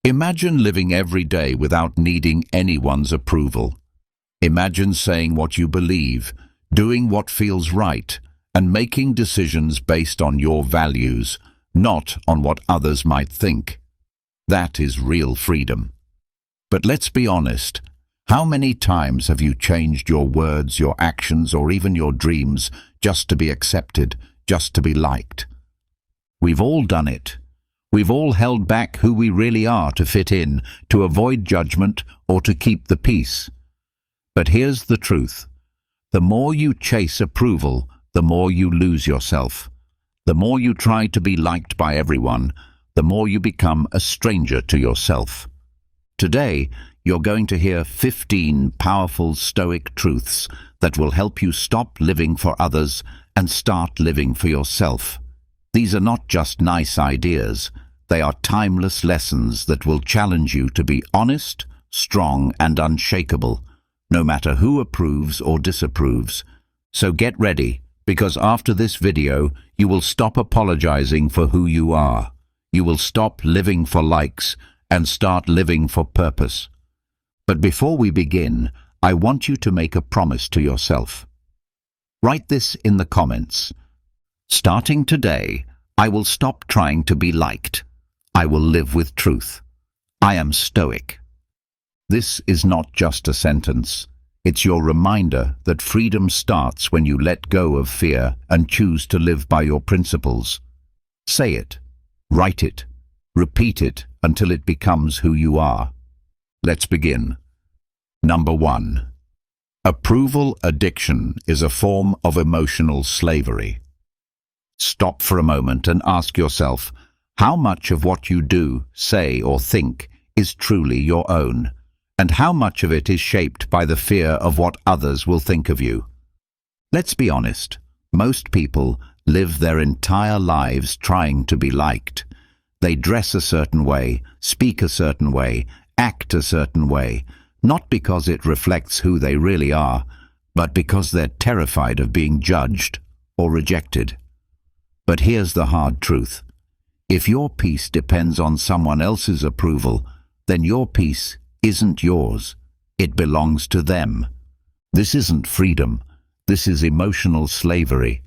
Imagine living every day without needing anyone's approval. Imagine saying what you believe, doing what feels right, and making decisions based on your values, not on what others might think. That is real freedom. But let's be honest, how many times have you changed your words, your actions, or even your dreams just to be accepted, just to be liked? We've all done it. We've all held back who we really are to fit in, to avoid judgment, or to keep the peace. But here's the truth. The more you chase approval, the more you lose yourself. The more you try to be liked by everyone, the more you become a stranger to yourself. Today, you're going to hear 15 powerful Stoic truths that will help you stop living for others and start living for yourself. These are not just nice ideas. They are timeless lessons that will challenge you to be honest, strong, and unshakable, no matter who approves or disapproves. So get ready, because after this video, you will stop apologizing for who you are. You will stop living for likes and start living for purpose. But before we begin, I want you to make a promise to yourself. Write this in the comments. Starting today, I will stop trying to be liked. I will live with truth. I am Stoic. This is not just a sentence. It's your reminder that freedom starts when you let go of fear and choose to live by your principles. Say it, write it, repeat it until it becomes who you are. Let's begin. Number 1. Approval addiction is a form of emotional slavery. Stop for a moment and ask yourself, how much of what you do, say, or think is truly your own, and how much of it is shaped by the fear of what others will think of you? Let's be honest, most people live their entire lives trying to be liked. They dress a certain way, speak a certain way, act a certain way, not because it reflects who they really are, but because they're terrified of being judged or rejected. But here's the hard truth. If your peace depends on someone else's approval, then your peace isn't yours. It belongs to them. This isn't freedom. This is emotional slavery.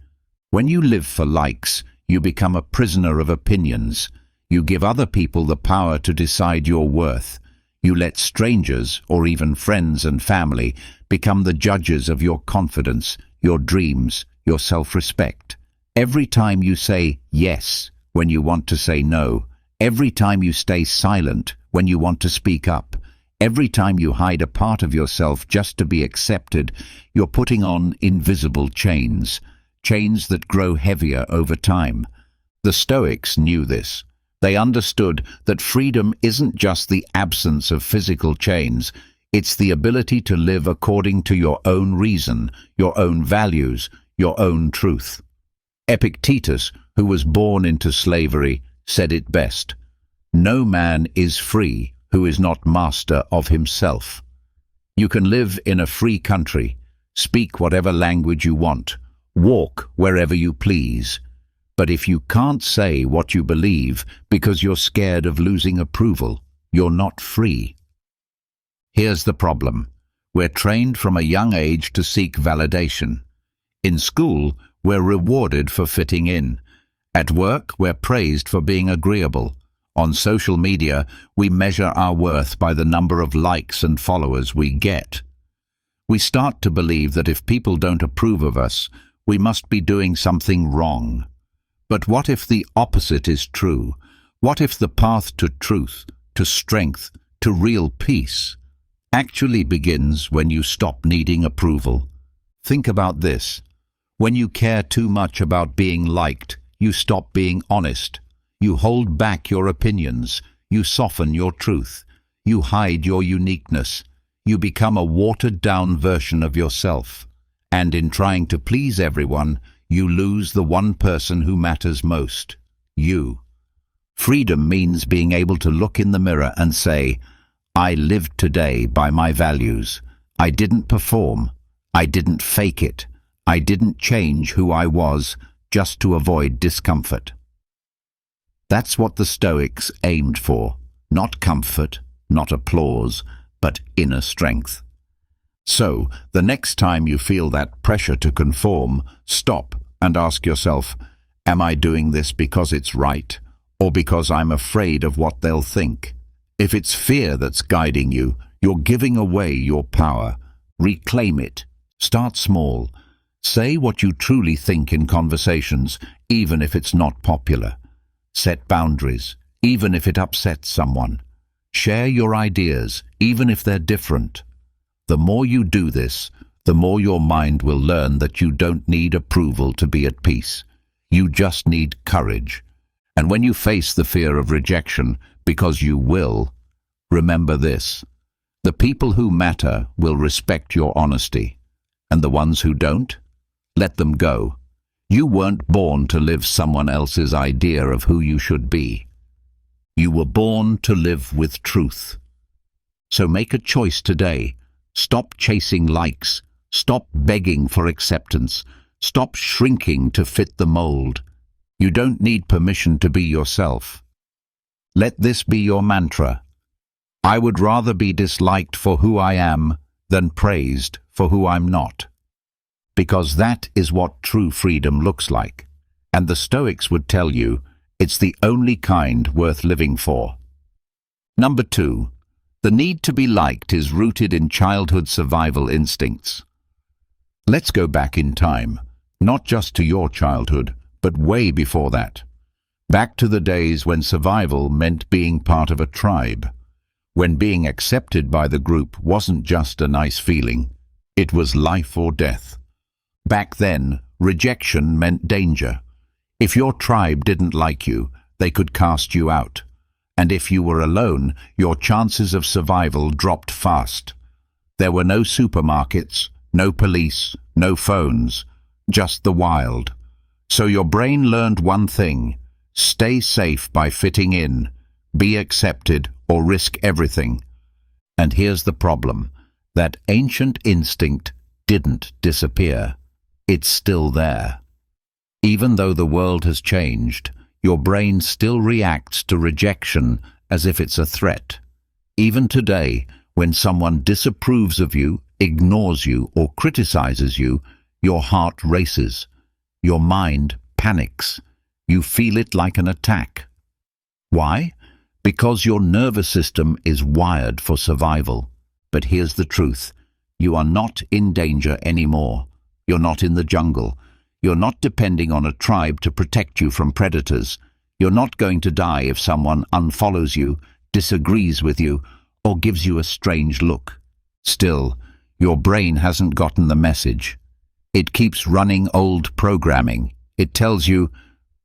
When you live for likes, you become a prisoner of opinions. You give other people the power to decide your worth. You let strangers, or even friends and family, become the judges of your confidence, your dreams, your self-respect. Every time you say yes when you want to say no, every time you stay silent when you want to speak up, every time you hide a part of yourself just to be accepted, you're putting on invisible chains, chains that grow heavier over time. The Stoics knew this. They understood that freedom isn't just the absence of physical chains, it's the ability to live according to your own reason, your own values, your own truth. Epictetus, who was born into slavery, said it best, "No man is free who is not master of himself." You can live in a free country, speak whatever language you want, walk wherever you please. But if you can't say what you believe because you're scared of losing approval, you're not free. Here's the problem. We're trained from a young age to seek validation. In school, we're rewarded for fitting in. At work, we're praised for being agreeable. On social media, we measure our worth by the number of likes and followers we get. We start to believe that if people don't approve of us, we must be doing something wrong. But what if the opposite is true? What if the path to truth, to strength, to real peace actually begins when you stop needing approval? Think about this. When you care too much about being liked, you stop being honest. You hold back your opinions. You soften your truth. You hide your uniqueness. You become a watered-down version of yourself. And in trying to please everyone, you lose the one person who matters most, you. Freedom means being able to look in the mirror and say, I lived today by my values. I didn't perform. I didn't fake it. I didn't change who I was just to avoid discomfort. That's what the Stoics aimed for, Not comfort, not applause, but inner strength. So, the next time you feel that pressure to conform, stop and ask yourself, am I doing this because it's right, or because I'm afraid of what they'll think? If it's fear that's guiding you, you're giving away your power. Reclaim it. Start small. Say what you truly think in conversations, even if it's not popular. Set boundaries, even if it upsets someone. Share your ideas, even if they're different. The more you do this, the more your mind will learn that you don't need approval to be at peace. You just need courage. And when you face the fear of rejection, because you will, remember this: the people who matter will respect your honesty, and the ones who don't, let them go. You weren't born to live someone else's idea of who you should be. You were born to live with truth. So make a choice today. Stop chasing likes. Stop begging for acceptance. Stop shrinking to fit the mold. You don't need permission to be yourself. Let this be your mantra. I would rather be disliked for who I am than praised for who I'm not. Because that is what true freedom looks like. And the Stoics would tell you it's the only kind worth living for. Number 2. The need to be liked is rooted in childhood survival instincts. Let's go back in time, not just to your childhood, but way before that. Back to the days when survival meant being part of a tribe, when being accepted by the group wasn't just a nice feeling, it was life or death. Back then, rejection meant danger. If your tribe didn't like you, they could cast you out. And if you were alone, your chances of survival dropped fast. There were no supermarkets, no police, no phones, just the wild. So your brain learned one thing: stay safe by fitting in, be accepted, or risk everything. And here's the problem: that ancient instinct didn't disappear. It's still there. Even though the world has changed, your brain still reacts to rejection as if it's a threat. Even today, when someone disapproves of you, ignores you, or criticizes you, your heart races. Your mind panics. You feel it like an attack. Why? Because your nervous system is wired for survival. But here's the truth: you are not in danger anymore. You're not in the jungle. You're not depending on a tribe to protect you from predators. You're not going to die if someone unfollows you, disagrees with you, or gives you a strange look. Still, your brain hasn't gotten the message. It keeps running old programming. It tells you,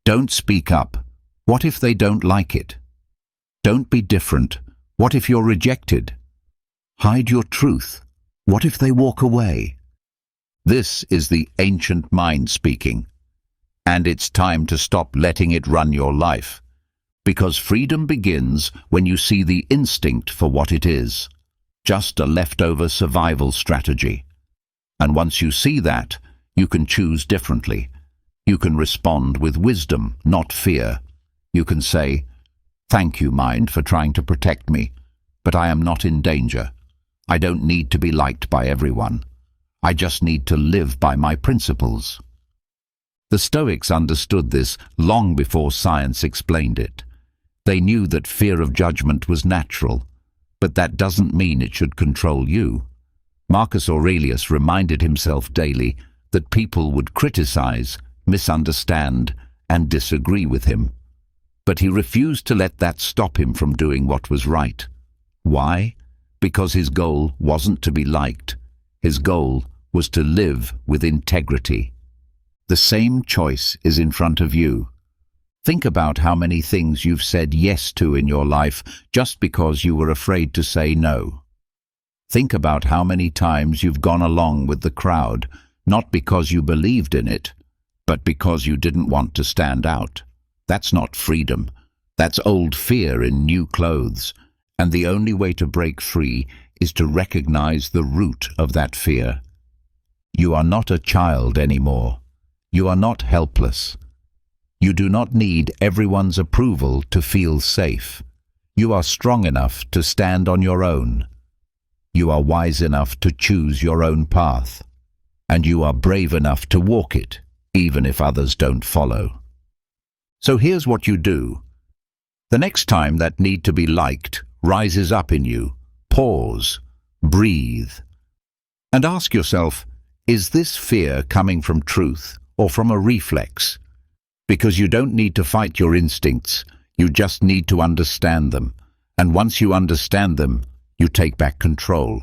don't speak up. What if they don't like it? Don't be different. What if you're rejected? Hide your truth. What if they walk away? This is the ancient mind speaking. And it's time to stop letting it run your life. Because freedom begins when you see the instinct for what it is: just a leftover survival strategy. And once you see that, you can choose differently. You can respond with wisdom, not fear. You can say, thank you, mind, for trying to protect me, but I am not in danger. I don't need to be liked by everyone. I just need to live by my principles. The Stoics understood this long before science explained it. They knew that fear of judgment was natural, but that doesn't mean it should control you. Marcus Aurelius reminded himself daily that people would criticize, misunderstand, and disagree with him. But he refused to let that stop him from doing what was right. Why? Because his goal wasn't to be liked. His goal was to live with integrity. The same choice is in front of you. Think about how many things you've said yes to in your life just because you were afraid to say no. Think about how many times you've gone along with the crowd, not because you believed in it, but because you didn't want to stand out. That's not freedom. That's old fear in new clothes. And the only way to break free is to recognize the root of that fear. You are not a child anymore. You are not helpless. You do not need everyone's approval to feel safe. You are strong enough to stand on your own. You are wise enough to choose your own path. And you are brave enough to walk it, even if others don't follow. So here's what you do. The next time that need to be liked rises up in you, pause, breathe, and ask yourself, is this fear coming from truth or from a reflex? Because you don't need to fight your instincts, you just need to understand them. And once you understand them, you take back control.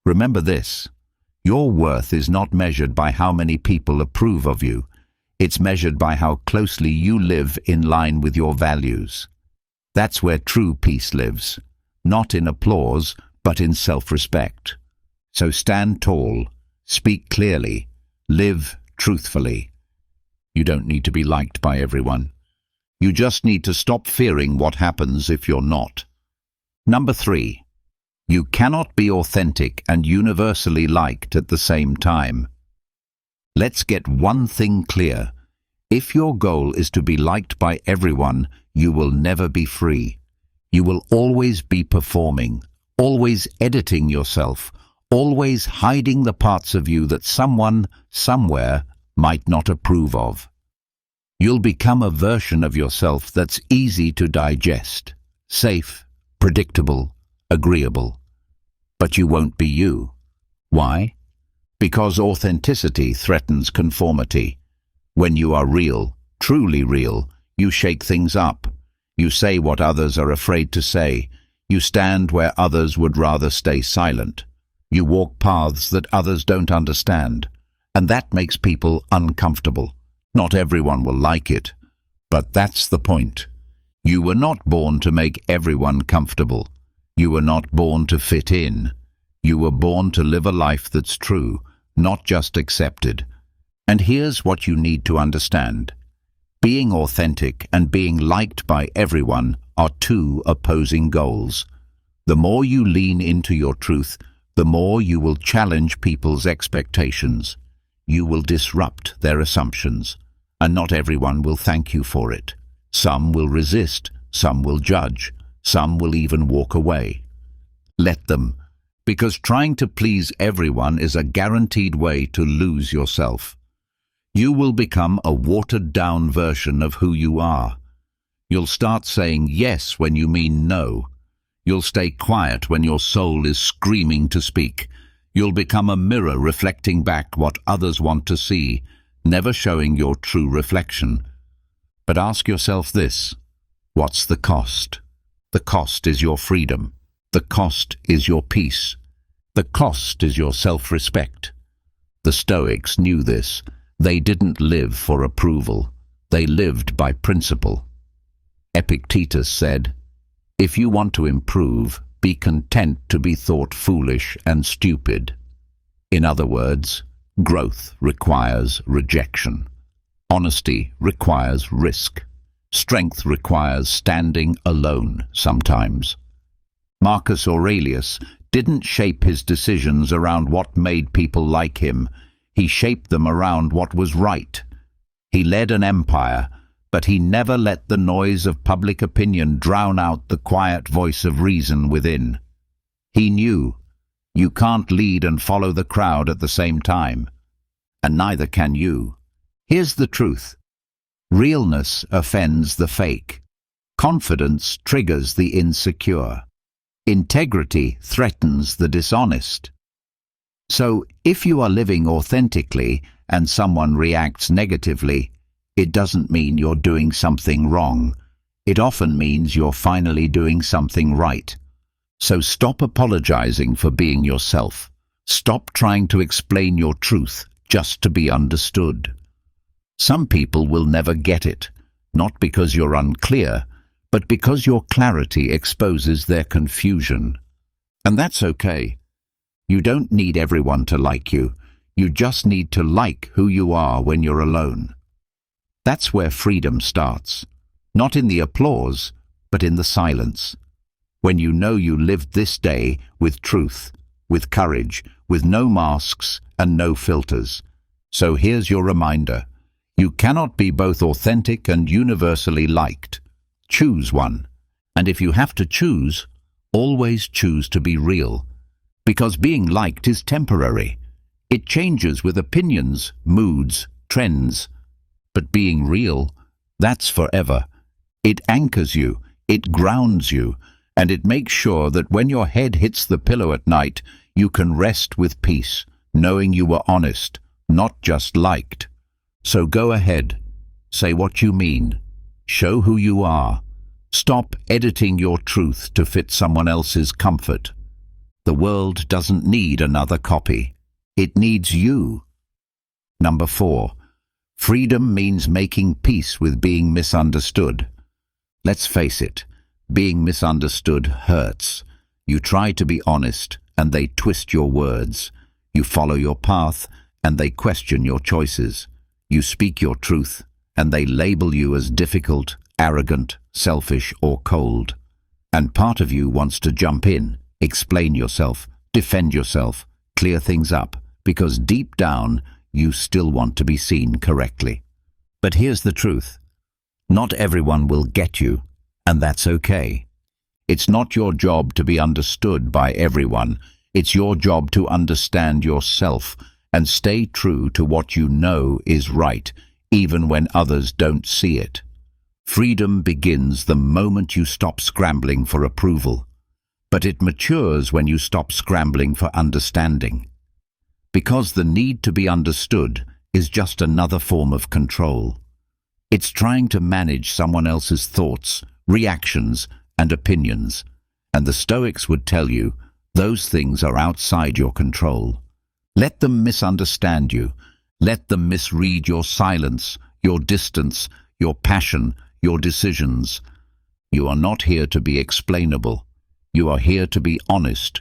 Remember this, your worth is not measured by how many people approve of you. It's measured by how closely you live in line with your values. That's where true peace lives, not in applause, but in self-respect. So stand tall, speak clearly, live truthfully. You don't need to be liked by everyone. You just need to stop fearing what happens if you're not. Number 3. You cannot be authentic and universally liked at the same time. Let's get one thing clear. If your goal is to be liked by everyone, you will never be free. You will always be performing, always editing yourself, always hiding the parts of you that someone, somewhere, might not approve of. You'll become a version of yourself that's easy to digest, safe, predictable, agreeable. But you won't be you. Why? Because authenticity threatens conformity. When you are real, truly real, you shake things up. You say what others are afraid to say. You stand where others would rather stay silent. You walk paths that others don't understand. And that makes people uncomfortable. Not everyone will like it. But that's the point. You were not born to make everyone comfortable. You were not born to fit in. You were born to live a life that's true, not just accepted. And here's what you need to understand. Being authentic and being liked by everyone are two opposing goals. The more you lean into your truth, the more you will challenge people's expectations. You will disrupt their assumptions, and not everyone will thank you for it. Some will resist, some will judge, some will even walk away. Let them, because trying to please everyone is a guaranteed way to lose yourself. You will become a watered-down version of who you are. You'll start saying yes when you mean no. You'll stay quiet when your soul is screaming to speak. You'll become a mirror reflecting back what others want to see, never showing your true reflection. But ask yourself this, what's the cost? The cost is your freedom. The cost is your peace. The cost is your self-respect. The Stoics knew this. They didn't live for approval. They lived by principle. Epictetus said, "If you want to improve, be content to be thought foolish and stupid." In other words, growth requires rejection. Honesty requires risk. Strength requires standing alone sometimes. Marcus Aurelius didn't shape his decisions around what made people like him. He shaped them around what was right. He led an empire, but he never let the noise of public opinion drown out the quiet voice of reason within. He knew, you can't lead and follow the crowd at the same time, and neither can you. Here's the truth. Realness offends the fake. Confidence triggers the insecure. Integrity threatens the dishonest. So, if you are living authentically and someone reacts negatively, it doesn't mean you're doing something wrong. It often means you're finally doing something right. So stop apologizing for being yourself. Stop trying to explain your truth just to be understood. Some people will never get it, not because you're unclear, but because your clarity exposes their confusion. And that's okay. You don't need everyone to like you. You just need to like who you are when you're alone. That's where freedom starts. Not in the applause, but in the silence. When you know you lived this day with truth, with courage, with no masks and no filters. So here's your reminder. You cannot be both authentic and universally liked. Choose one, And if you have to choose, always choose to be real. Because being liked is temporary. It changes with opinions, moods, trends. But being real, that's forever. It anchors you, it grounds you, and it makes sure that when your head hits the pillow at night, you can rest with peace, knowing you were honest, not just liked. So go ahead, say what you mean, show who you are. Stop editing your truth to fit someone else's comfort. The world doesn't need another copy. It needs you. Number 4. Freedom means making peace with being misunderstood. Let's face it, being misunderstood hurts. You try to be honest, and they twist your words. You follow your path, and they question your choices. You speak your truth, and they label you as difficult, arrogant, selfish, or cold. And part of you wants to jump in, explain yourself, defend yourself, clear things up, because deep down, you still want to be seen correctly. But here's the truth. Not everyone will get you, and that's okay. It's not your job to be understood by everyone. It's your job to understand yourself and stay true to what you know is right, even when others don't see it. Freedom begins the moment you stop scrambling for approval, but it matures when you stop scrambling for understanding. Because the need to be understood is just another form of control. It's trying to manage someone else's thoughts, reactions, and opinions, and the Stoics would tell you those things are outside your control. Let them misunderstand you. Let them misread your silence, your distance, your passion, your decisions. You are not here to be explainable. You are here to be honest.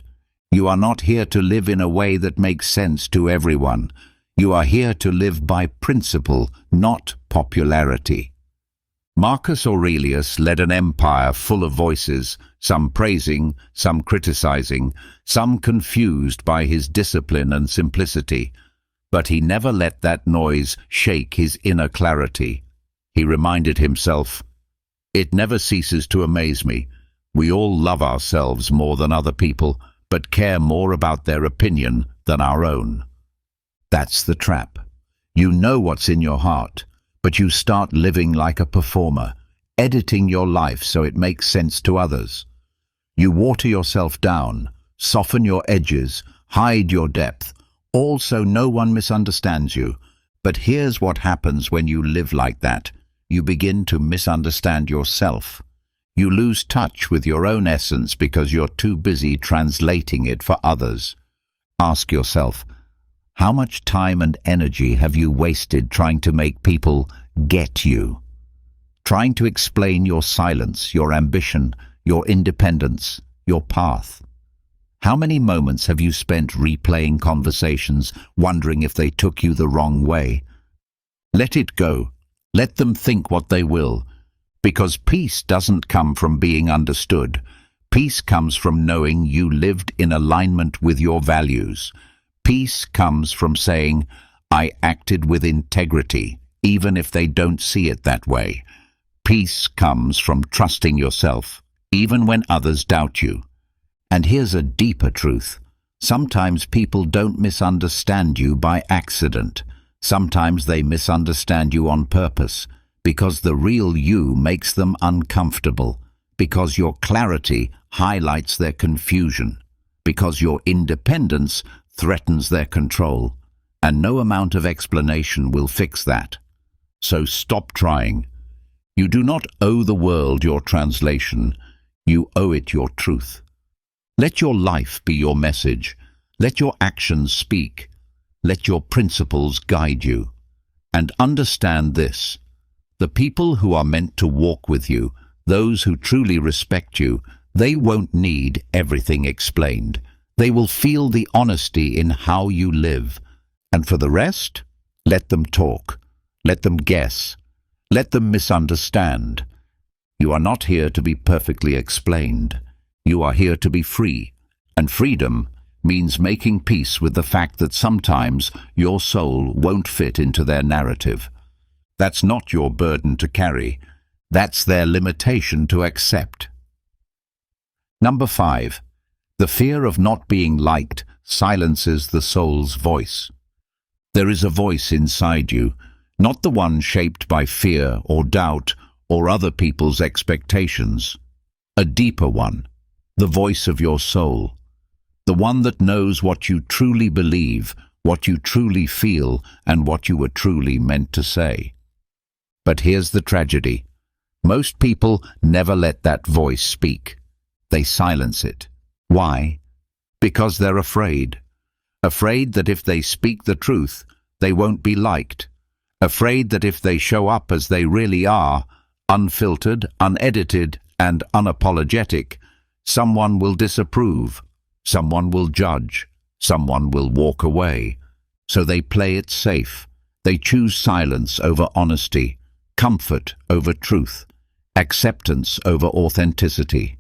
You are not here to live in a way that makes sense to everyone. You are here to live by principle, not popularity. Marcus Aurelius led an empire full of voices, some praising, some criticizing, some confused by his discipline and simplicity. But he never let that noise shake his inner clarity. He reminded himself, "It never ceases to amaze me. We all love ourselves more than other people, but care more about their opinion than our own." That's the trap. You know what's in your heart, but you start living like a performer, editing your life so it makes sense to others. You water yourself down, soften your edges, hide your depth, all so no one misunderstands you. But here's what happens when you live like that. You begin to misunderstand yourself. You lose touch with your own essence because you're too busy translating it for others. Ask yourself, how much time and energy have you wasted trying to make people get you? Trying to explain your silence, your ambition, your independence, your path? How many moments have you spent replaying conversations, wondering if they took you the wrong way? Let it go. Let them think what they will. Because peace doesn't come from being understood. Peace comes from knowing you lived in alignment with your values. Peace comes from saying, "I acted with integrity, even if they don't see it that way." Peace comes from trusting yourself, even when others doubt you. And here's a deeper truth. Sometimes people don't misunderstand you by accident. Sometimes they misunderstand you on purpose, because the real you makes them uncomfortable, because your clarity highlights their confusion, because your independence threatens their control, and no amount of explanation will fix that. So stop trying. You do not owe the world your translation. You owe it your truth. Let your life be your message. Let your actions speak. Let your principles guide you. And understand this. The people who are meant to walk with you, those who truly respect you, they won't need everything explained. They will feel the honesty in how you live. And for the rest, let them talk. Let them guess. Let them misunderstand. You are not here to be perfectly explained. You are here to be free. And freedom means making peace with the fact that sometimes your soul won't fit into their narrative. That's not your burden to carry. That's their limitation to accept. Number 5. The fear of not being liked silences the soul's voice. There is a voice inside you, not the one shaped by fear or doubt or other people's expectations. A deeper one, the voice of your soul. The one that knows what you truly believe, what you truly feel, and what you were truly meant to say. But here's the tragedy. Most people never let that voice speak. They silence it. Why? Because they're afraid. Afraid that if they speak the truth, they won't be liked. Afraid that if they show up as they really are, unfiltered, unedited, and unapologetic, someone will disapprove, someone will judge, someone will walk away. So they play it safe. They choose silence over honesty, comfort over truth, acceptance over authenticity.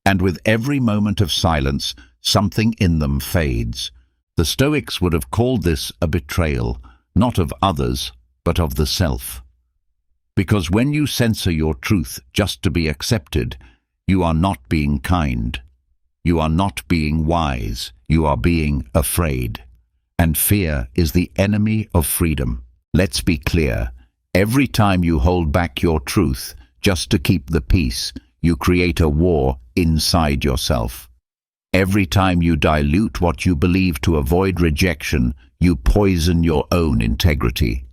And with every moment of silence, something in them fades. The Stoics would have called this a betrayal, not of others, but of the self. Because when you censor your truth just to be accepted, you are not being kind. You are not being wise. You are being afraid. And fear is the enemy of freedom. Let's be clear. Every time you hold back your truth just to keep the peace, you create a war inside yourself. Every time you dilute what you believe to avoid rejection, you poison your own integrity.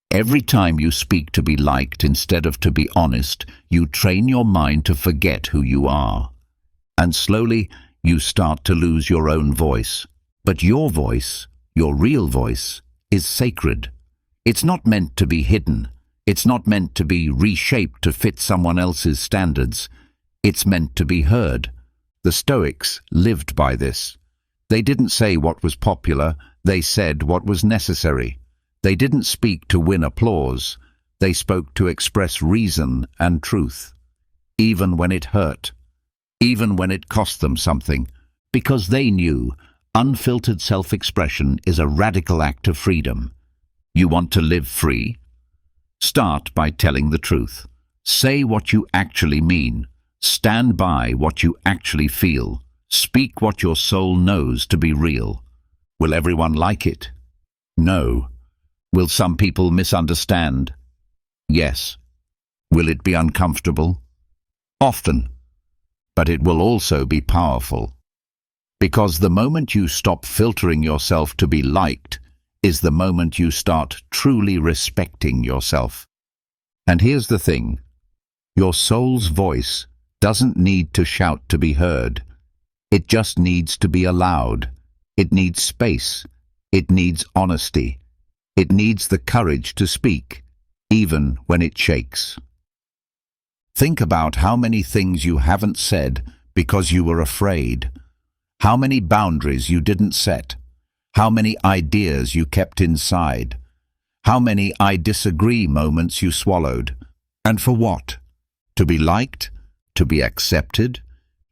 Every time you speak to be liked instead of to be honest, you train your mind to forget who you are. And slowly, you start to lose your own voice. But your voice, your real voice, is sacred. It's not meant to be hidden. It's not meant to be reshaped to fit someone else's standards. It's meant to be heard. The Stoics lived by this. They didn't say what was popular, they said what was necessary. They didn't speak to win applause, they spoke to express reason and truth. Even when it hurt, even when it cost them something, because they knew unfiltered self-expression is a radical act of freedom. You want to live free? Start by telling the truth. Say what you actually mean. Stand by what you actually feel. Speak what your soul knows to be real. Will everyone like it? No. Will some people misunderstand? Yes. Will it be uncomfortable? Often. But it will also be powerful. Because the moment you stop filtering yourself to be liked is the moment you start truly respecting yourself. And here's the thing. Your soul's voice doesn't need to shout to be heard. It just needs to be allowed. It needs space. It needs honesty. It needs the courage to speak, even when it shakes. Think about how many things you haven't said because you were afraid. How many boundaries you didn't set. How many ideas you kept inside. How many I disagree moments you swallowed. And for what? To be liked? To be accepted?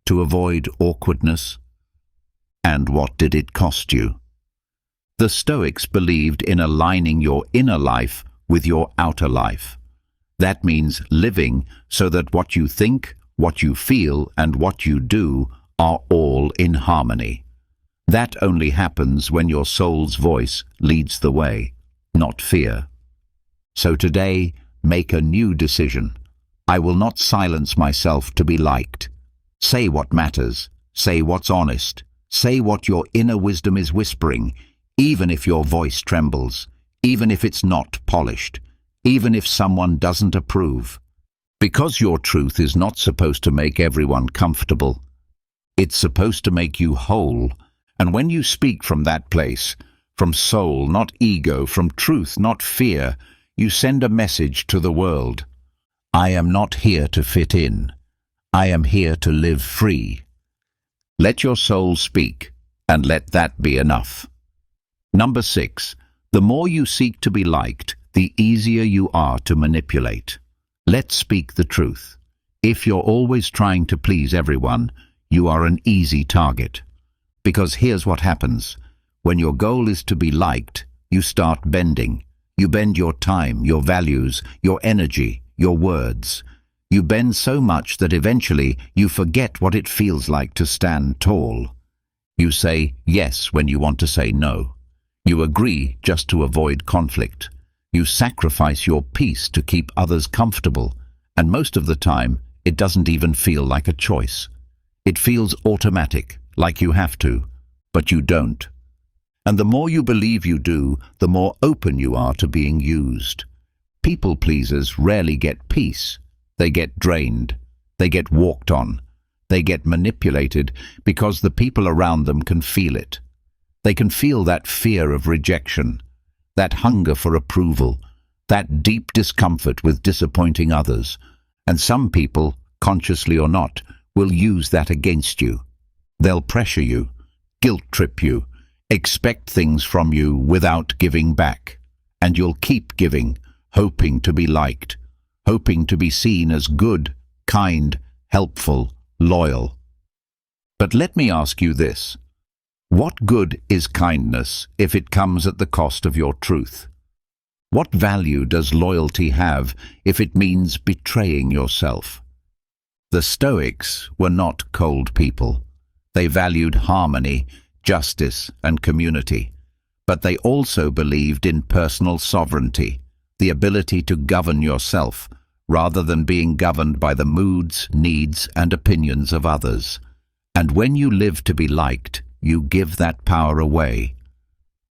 To avoid awkwardness? And what did it cost you? The Stoics believed in aligning your inner life with your outer life. That means living so that what you think, what you feel, and what you do are all in harmony. That only happens when your soul's voice leads the way, not fear. So today, make a new decision. I will not silence myself to be liked. Say what matters. Say what's honest. Say what your inner wisdom is whispering, even if your voice trembles, even if it's not polished, even if someone doesn't approve. Because your truth is not supposed to make everyone comfortable. It's supposed to make you whole. And when you speak from that place, from soul, not ego, from truth, not fear, you send a message to the world. I am not here to fit in. I am here to live free. Let your soul speak, and let that be enough. Number 6. The more you seek to be liked, the easier you are to manipulate. Let's speak the truth. If you're always trying to please everyone, you are an easy target. Because here's what happens. When your goal is to be liked, you start bending. You bend your time, your values, your energy, your words. You bend so much that eventually you forget what it feels like to stand tall. You say yes when you want to say no. You agree just to avoid conflict. You sacrifice your peace to keep others comfortable, and most of the time, it doesn't even feel like a choice. It feels automatic, like you have to, but you don't. And the more you believe you do, the more open you are to being used. People pleasers rarely get peace. They get drained. They get walked on. They get manipulated because the people around them can feel it. They can feel that fear of rejection, that hunger for approval, that deep discomfort with disappointing others. And some people, consciously or not, will use that against you. They'll pressure you, guilt-trip you, expect things from you without giving back. And you'll keep giving, hoping to be liked, hoping to be seen as good, kind, helpful, loyal. But let me ask you this. What good is kindness if it comes at the cost of your truth? What value does loyalty have if it means betraying yourself? The Stoics were not cold people. They valued harmony, justice, and community. But they also believed in personal sovereignty, the ability to govern yourself, rather than being governed by the moods, needs, and opinions of others. And when you live to be liked, you give that power away.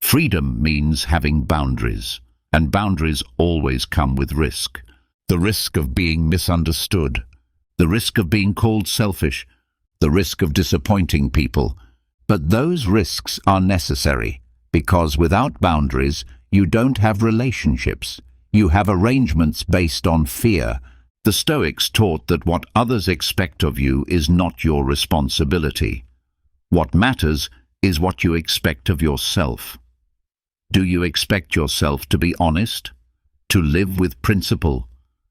Freedom means having boundaries, and boundaries always come with risk. The risk of being misunderstood, the risk of being called selfish, the risk of disappointing people. But those risks are necessary, because without boundaries, you don't have relationships. You have arrangements based on fear. The Stoics taught that what others expect of you is not your responsibility. What matters is what you expect of yourself. Do you expect yourself to be honest, to live with principle,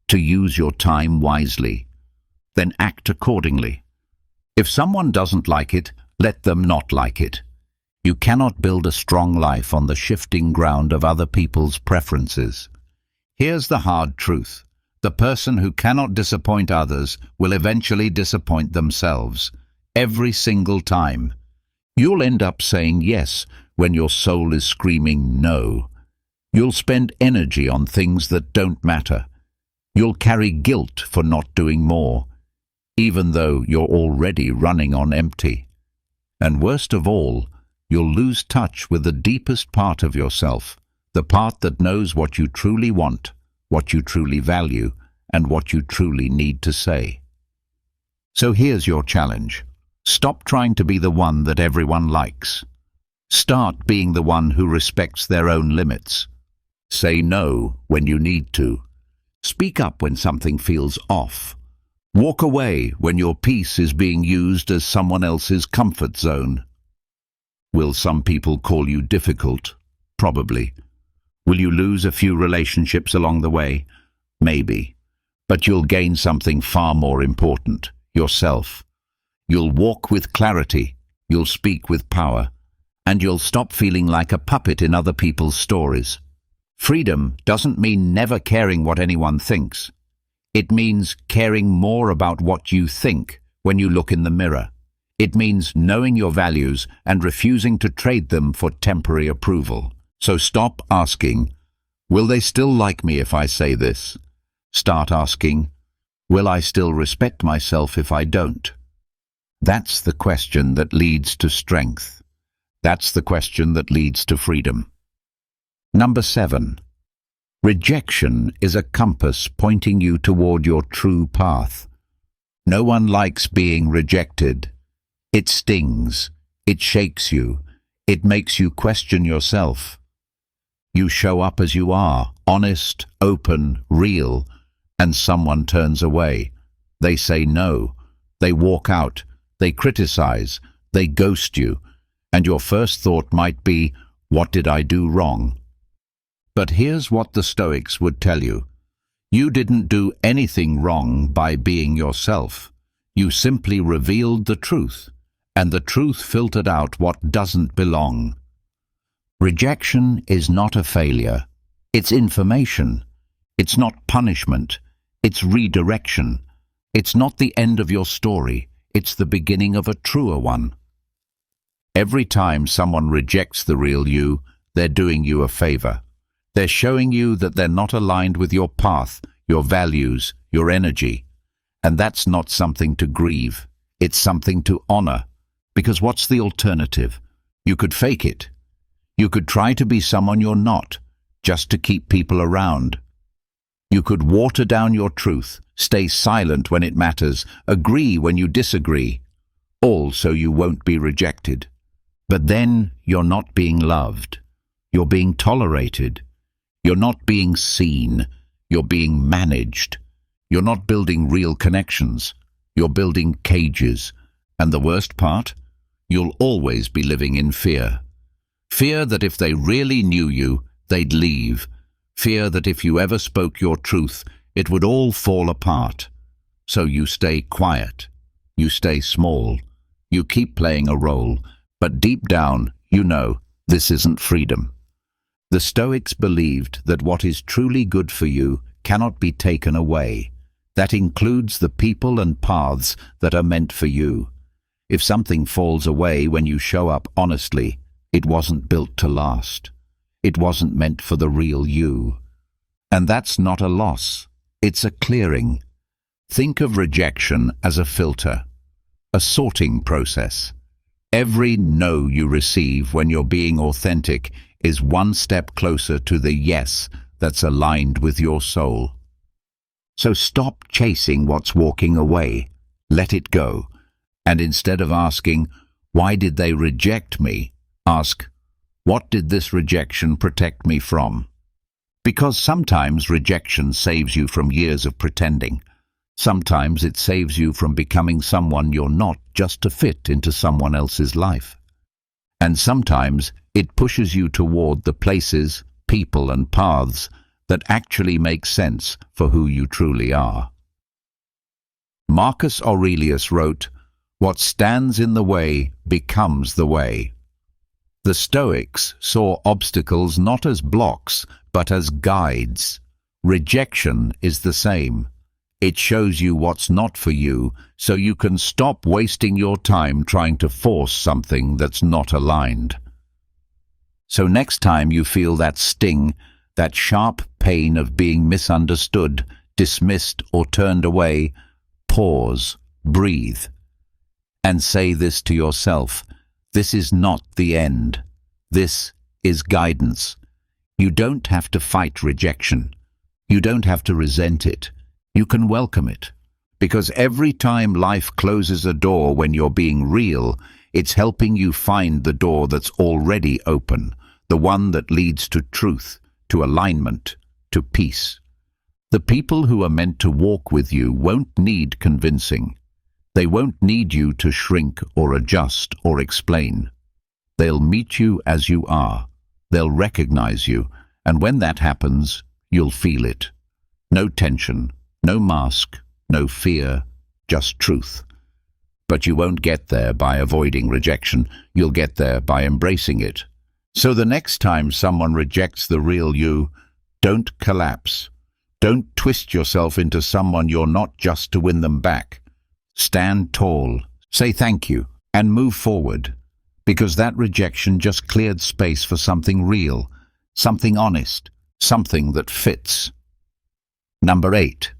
to use your time wisely? Then act accordingly. If someone doesn't like it, let them not like it. You cannot build a strong life on the shifting ground of other people's preferences. Here's the hard truth. The person who cannot disappoint others will eventually disappoint themselves. Every single time. You'll end up saying yes when your soul is screaming no. You'll spend energy on things that don't matter. You'll carry guilt for not doing more, even though you're already running on empty. And worst of all, you'll lose touch with the deepest part of yourself, the part that knows what you truly want, what you truly value, and what you truly need to say. So here's your challenge. Stop trying to be the one that everyone likes. Start being the one who respects their own limits. Say no when you need to. Speak up when something feels off. Walk away when your peace is being used as someone else's comfort zone. Will some people call you difficult? Probably. Will you lose a few relationships along the way? Maybe. But you'll gain something far more important, yourself. You'll walk with clarity, you'll speak with power, and you'll stop feeling like a puppet in other people's stories. Freedom doesn't mean never caring what anyone thinks. It means caring more about what you think when you look in the mirror. It means knowing your values and refusing to trade them for temporary approval. So stop asking, will they still like me if I say this? Start asking, will I still respect myself if I don't? That's the question that leads to strength. That's the question that leads to freedom. Number 7. Rejection is a compass pointing you toward your true path. No one likes being rejected. It stings. It shakes you. It makes you question yourself. You show up as you are, honest, open, real, and someone turns away. They say no. They walk out. They criticize. They ghost you. And your first thought might be, what did I do wrong? But here's what the Stoics would tell you. You didn't do anything wrong by being yourself. You simply revealed the truth, and the truth filtered out what doesn't belong. Rejection is not a failure. It's information. It's not punishment. It's redirection. It's not the end of your story, it's the beginning of a truer one. Every time someone rejects the real you, they're doing you a favor. They're showing you that they're not aligned with your path, your values, your energy. And that's not something to grieve. It's something to honor. Because what's the alternative? You could fake it. You could try to be someone you're not, just to keep people around. You could water down your truth, stay silent when it matters, agree when you disagree, all so you won't be rejected. But then you're not being loved. You're being tolerated. You're not being seen. You're being managed. You're not building real connections. You're building cages. And the worst part? You'll always be living in fear. Fear that if they really knew you, they'd leave. Fear that if you ever spoke your truth, it would all fall apart. So you stay quiet. You stay small. You keep playing a role. But deep down, you know, this isn't freedom. The Stoics believed that what is truly good for you cannot be taken away. That includes the people and paths that are meant for you. If something falls away when you show up honestly, it wasn't built to last. It wasn't meant for the real you. And that's not a loss. It's a clearing. Think of rejection as a filter, a sorting process. Every no you receive when you're being authentic is one step closer to the yes that's aligned with your soul. So stop chasing what's walking away. Let it go. And instead of asking, why did they reject me? Ask, what did this rejection protect me from? Because sometimes rejection saves you from years of pretending. Sometimes it saves you from becoming someone you're not just to fit into someone else's life. And sometimes it pushes you toward the places, people and paths that actually make sense for who you truly are. Marcus Aurelius wrote, "What stands in the way becomes the way." The Stoics saw obstacles not as blocks, but as guides. Rejection is the same. It shows you what's not for you, so you can stop wasting your time trying to force something that's not aligned. So next time you feel that sting, that sharp pain of being misunderstood, dismissed or turned away, pause, breathe, and say this to yourself: this is not the end. This is guidance. You don't have to fight rejection. You don't have to resent it. You can welcome it. Because every time life closes a door when you're being real, it's helping you find the door that's already open, the one that leads to truth, to alignment, to peace. The people who are meant to walk with you won't need convincing. They won't need you to shrink or adjust or explain. They'll meet you as you are. They'll recognize you, and when that happens, you'll feel it. No tension, no mask, no fear, just truth. But you won't get there by avoiding rejection. You'll get there by embracing it. So the next time someone rejects the real you, don't collapse. Don't twist yourself into someone you're not just to win them back. Stand tall, say thank you, and move forward. Because that rejection just cleared space for something real, something honest, something that fits. Number 8.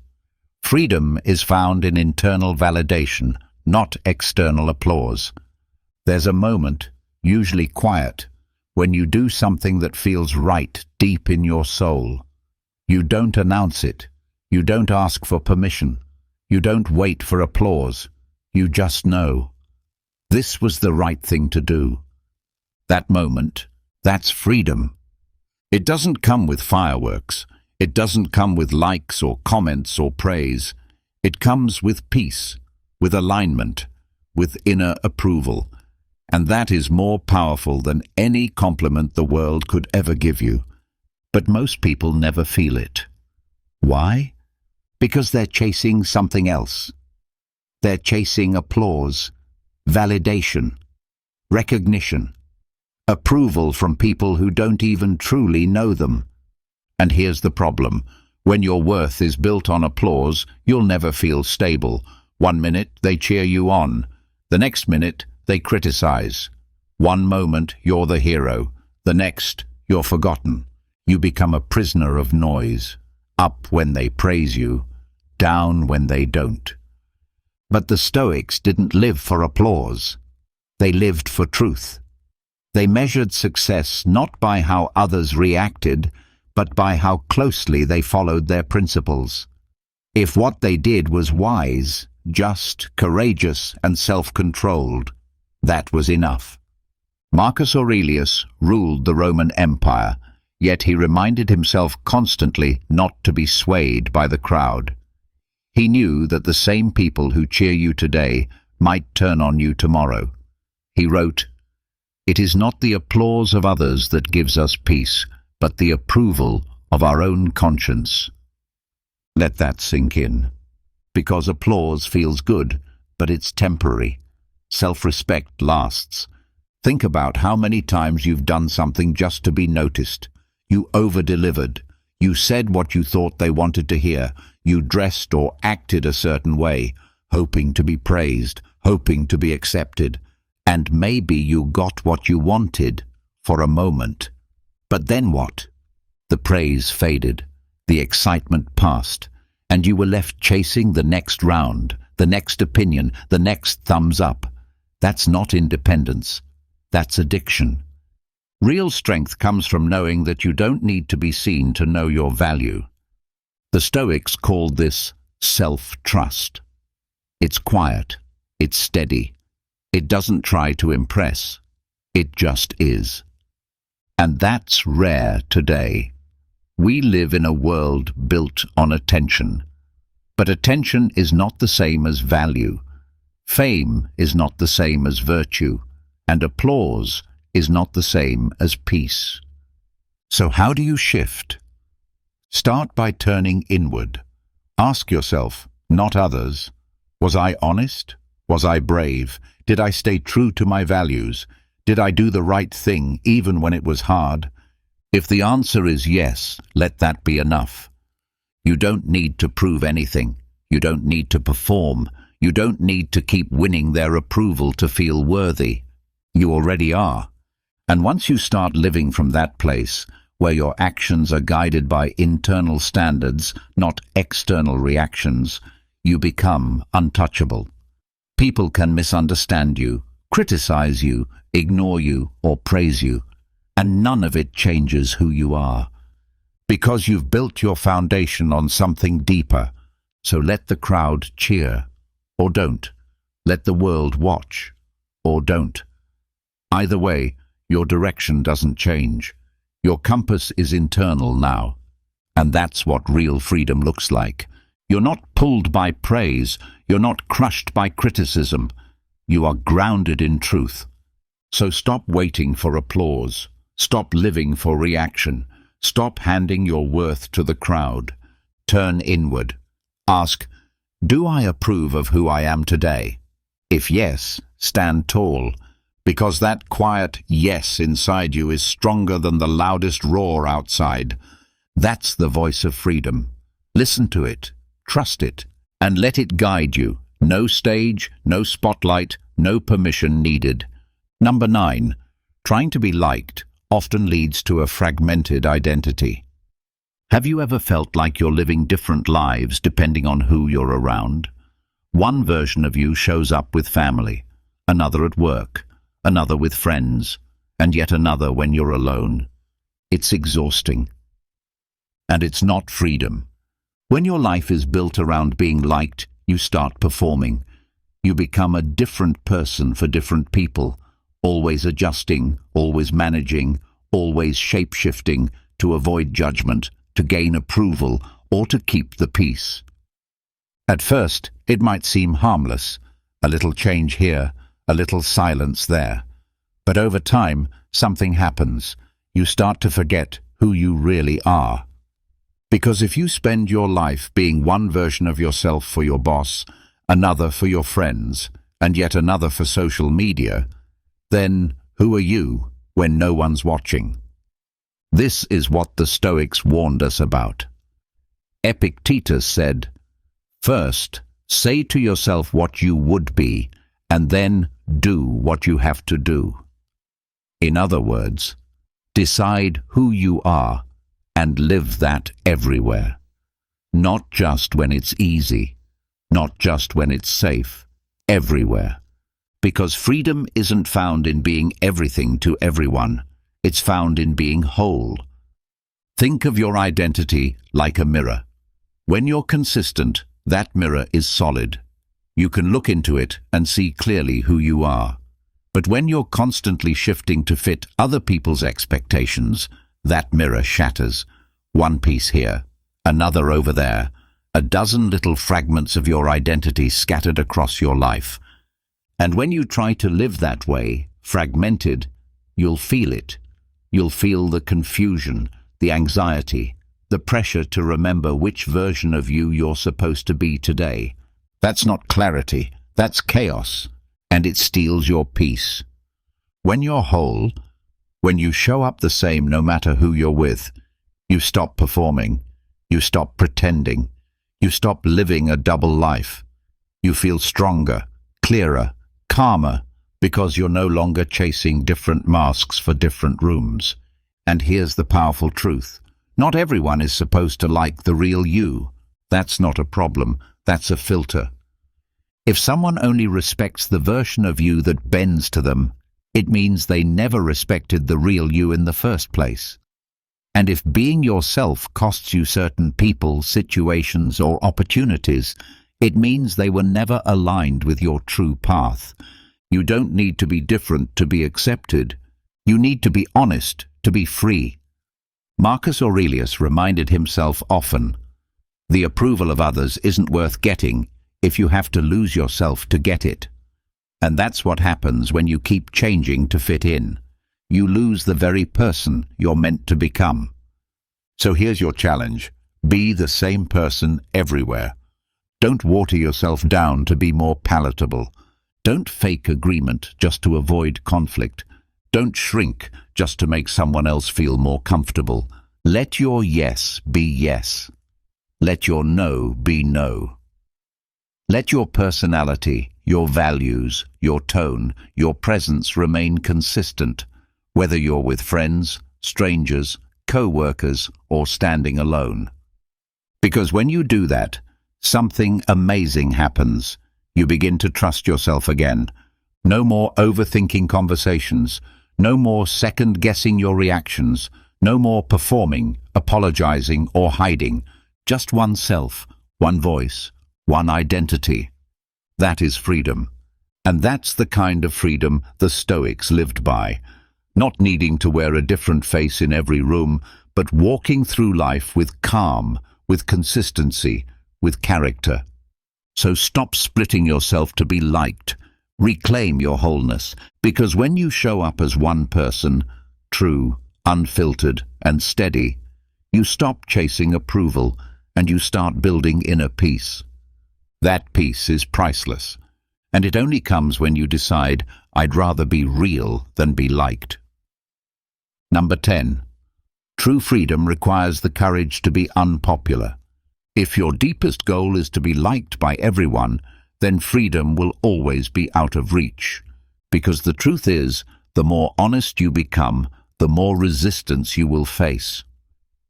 Freedom is found in internal validation, not external applause. There's a moment, usually quiet, when you do something that feels right deep in your soul. You don't announce it. You don't ask for permission. You don't wait for applause. You just know. This was the right thing to do. That moment, that's freedom. It doesn't come with fireworks. It doesn't come with likes or comments or praise. It comes with peace, with alignment, with inner approval. And that is more powerful than any compliment the world could ever give you. But most people never feel it. Why? Because they're chasing something else. They're chasing applause, validation, recognition, approval from people who don't even truly know them. And here's the problem. When your worth is built on applause, you'll never feel stable. One minute they cheer you on, the next minute they criticize. One moment you're the hero, the next you're forgotten. You become a prisoner of noise, up when they praise you, down when they don't. But the Stoics didn't live for applause. They lived for truth. They measured success not by how others reacted, but by how closely they followed their principles. If what they did was wise, just, courageous, and self-controlled, that was enough. Marcus Aurelius ruled the Roman Empire, yet he reminded himself constantly not to be swayed by the crowd. He knew that the same people who cheer you today might turn on you tomorrow. He wrote, "It is not the applause of others that gives us peace, but the approval of our own conscience." Let that sink in. Because applause feels good, but it's temporary. Self-respect lasts. Think about how many times you've done something just to be noticed. You over-delivered. You said what you thought they wanted to hear. You dressed or acted a certain way, hoping to be praised, hoping to be accepted. And maybe you got what you wanted for a moment. But then what? The praise faded, the excitement passed, and you were left chasing the next round, the next opinion, the next thumbs up. That's not independence. That's addiction. Real strength comes from knowing that you don't need to be seen to know your value. The Stoics called this self-trust. It's quiet. It's steady. It doesn't try to impress. It just is. And that's rare today. We live in a world built on attention. But attention is not the same as value. Fame is not the same as virtue. And applause is not the same as peace. So how do you shift? Start by turning inward. Ask yourself, not others, was I honest? Was I brave? Did I stay true to my values? Did I do the right thing even when it was hard? If the answer is yes, let that be enough. You don't need to prove anything. You don't need to perform. You don't need to keep winning their approval to feel worthy. You already are. And once you start living from that place, where your actions are guided by internal standards, not external reactions, you become untouchable. People can misunderstand you, criticize you, ignore you, or praise you, and none of it changes who you are. Because you've built your foundation on something deeper. So let the crowd cheer, or don't. Let the world watch, or don't. Either way, your direction doesn't change. Your compass is internal now, and that's what real freedom looks like. You're not pulled by praise, you're not crushed by criticism. You are grounded in truth. So stop waiting for applause. Stop living for reaction. Stop handing your worth to the crowd. Turn inward. Ask, do I approve of who I am today? If yes, stand tall. Because that quiet yes inside you is stronger than the loudest roar outside. That's the voice of freedom. Listen to it, trust it, and let it guide you. No stage, no spotlight, no permission needed. Number 9, trying to be liked often leads to a fragmented identity. Have you ever felt like you're living different lives depending on who you're around? One version of you shows up with family, another at work, another with friends, and yet another when you're alone. It's exhausting. And it's not freedom. When your life is built around being liked, you start performing. You become a different person for different people, always adjusting, always managing, always shape-shifting to avoid judgment, to gain approval, or to keep the peace. At first, it might seem harmless, a little change here, a little silence there. But over time, something happens. You start to forget who you really are. Because if you spend your life being one version of yourself for your boss, another for your friends, and yet another for social media, then who are you when no one's watching? This is what the Stoics warned us about. Epictetus said, "First, say to yourself what you would be, and then do what you have to do." In other words, decide who you are and live that everywhere. Not just when it's easy, not just when it's safe, everywhere. Because freedom isn't found in being everything to everyone. It's found in being whole. Think of your identity like a mirror. When you're consistent, that mirror is solid. You can look into it and see clearly who you are. But when you're constantly shifting to fit other people's expectations, that mirror shatters. One piece here, another over there, a dozen little fragments of your identity scattered across your life. And when you try to live that way, fragmented, you'll feel it. You'll feel the confusion, the anxiety, the pressure to remember which version of you you're supposed to be today. That's not clarity, that's chaos, and it steals your peace. When you're whole, when you show up the same no matter who you're with, you stop performing, you stop pretending, you stop living a double life. You feel stronger, clearer, calmer, because you're no longer chasing different masks for different rooms. And here's the powerful truth. Not everyone is supposed to like the real you. That's not a problem, that's a filter. If someone only respects the version of you that bends to them, it means they never respected the real you in the first place. And if being yourself costs you certain people, situations, or opportunities, it means they were never aligned with your true path. You don't need to be different to be accepted. You need to be honest to be free. Marcus Aurelius reminded himself often, the approval of others isn't worth getting if you have to lose yourself to get it. And that's what happens when you keep changing to fit in. You lose the very person you're meant to become. So here's your challenge. Be the same person everywhere. Don't water yourself down to be more palatable. Don't fake agreement just to avoid conflict. Don't shrink just to make someone else feel more comfortable. Let your yes be yes. Let your no be no. Let your personality, your values, your tone, your presence remain consistent, whether you're with friends, strangers, co-workers, or standing alone. Because when you do that, something amazing happens. You begin to trust yourself again. No more overthinking conversations. No more second-guessing your reactions. No more performing, apologizing, or hiding. Just one self, one voice, one identity. That is freedom. And that's the kind of freedom the Stoics lived by. Not needing to wear a different face in every room, but walking through life with calm, with consistency, with character. So stop splitting yourself to be liked. Reclaim your wholeness, because when you show up as one person, true, unfiltered, and steady, you stop chasing approval and you start building inner peace. That peace is priceless, and it only comes when you decide, I'd rather be real than be liked. Number 10. True freedom requires the courage to be unpopular. If your deepest goal is to be liked by everyone, then freedom will always be out of reach. Because the truth is, the more honest you become, the more resistance you will face.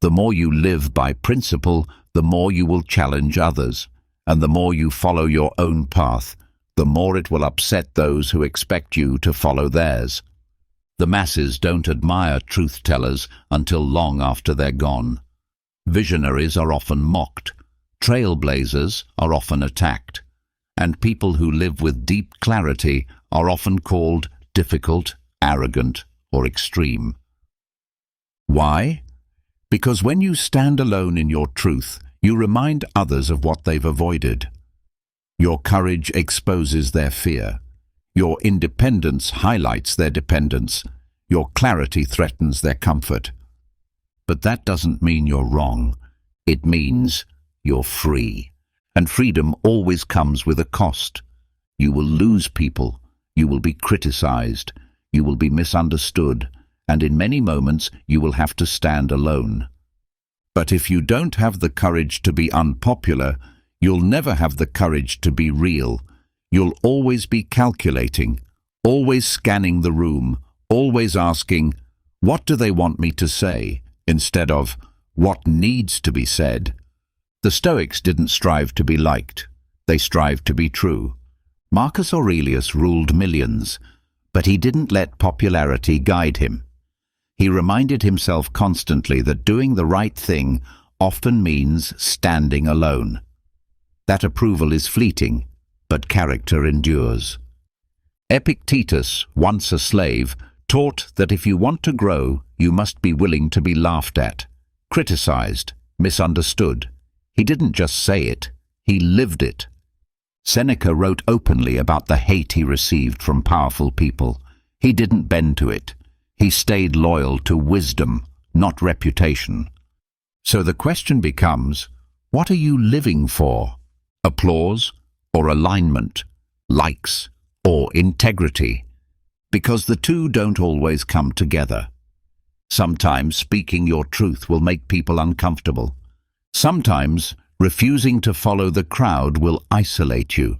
The more you live by principle, the more you will challenge others. And the more you follow your own path, the more it will upset those who expect you to follow theirs. The masses don't admire truth-tellers until long after they're gone. Visionaries are often mocked. Trailblazers are often attacked. And people who live with deep clarity are often called difficult, arrogant, or extreme. Why? Because when you stand alone in your truth, you remind others of what they've avoided. Your courage exposes their fear. Your independence highlights their dependence. Your clarity threatens their comfort. But that doesn't mean you're wrong. It means you're free. And freedom always comes with a cost. You will lose people. You will be criticized. You will be misunderstood. And in many moments, you will have to stand alone. But if you don't have the courage to be unpopular, you'll never have the courage to be real. You'll always be calculating, always scanning the room, always asking, what do they want me to say, instead of, what needs to be said? The Stoics didn't strive to be liked. They strived to be true. Marcus Aurelius ruled millions, but he didn't let popularity guide him. He reminded himself constantly that doing the right thing often means standing alone. That approval is fleeting, but character endures. Epictetus, once a slave, taught that if you want to grow, you must be willing to be laughed at, criticized, misunderstood. He didn't just say it, he lived it. Seneca wrote openly about the hate he received from powerful people. He didn't bend to it. He stayed loyal to wisdom, not reputation. So the question becomes, what are you living for? Applause or alignment? Likes or integrity? Because the two don't always come together. Sometimes speaking your truth will make people uncomfortable. Sometimes refusing to follow the crowd will isolate you.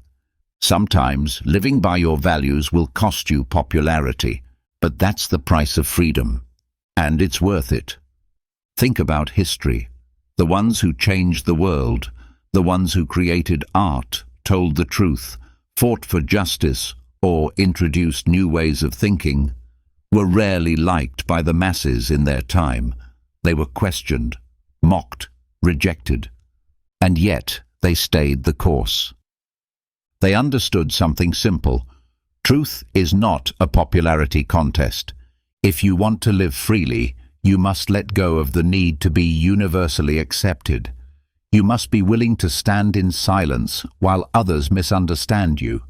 Sometimes living by your values will cost you popularity. But that's the price of freedom, and it's worth it. Think about history. The ones who changed the world, the ones who created art, told the truth, fought for justice, or introduced new ways of thinking, were rarely liked by the masses in their time. They were questioned, mocked, rejected, and yet they stayed the course. They understood something simple. Truth is not a popularity contest. If you want to live freely, you must let go of the need to be universally accepted. You must be willing to stand in silence while others misunderstand you.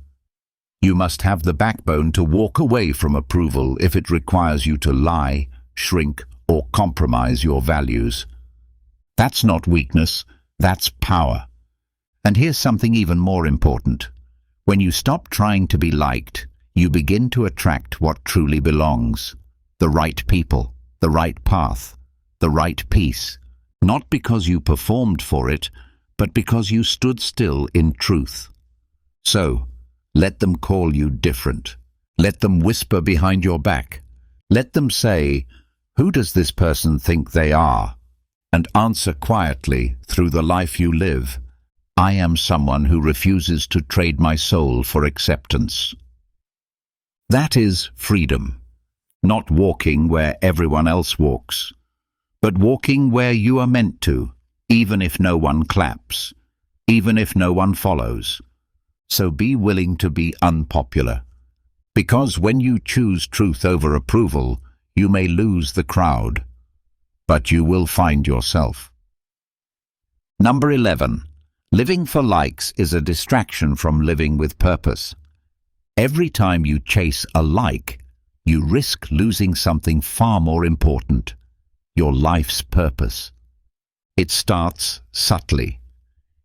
You must have the backbone to walk away from approval if it requires you to lie, shrink, or compromise your values. That's not weakness, that's power. And here's something even more important. When you stop trying to be liked, you begin to attract what truly belongs. The right people, the right path, the right peace. Not because you performed for it, but because you stood still in truth. So, let them call you different. Let them whisper behind your back. Let them say, who does this person think they are? And answer quietly through the life you live, I am someone who refuses to trade my soul for acceptance. That is freedom. Not walking where everyone else walks, but walking where you are meant to, even if no one claps, even if no one follows. So be willing to be unpopular, because when you choose truth over approval, you may lose the crowd, but you will find yourself. Number 11. Living for likes is a distraction from living with purpose. Every time you chase a like, you risk losing something far more important, your life's purpose. It starts subtly.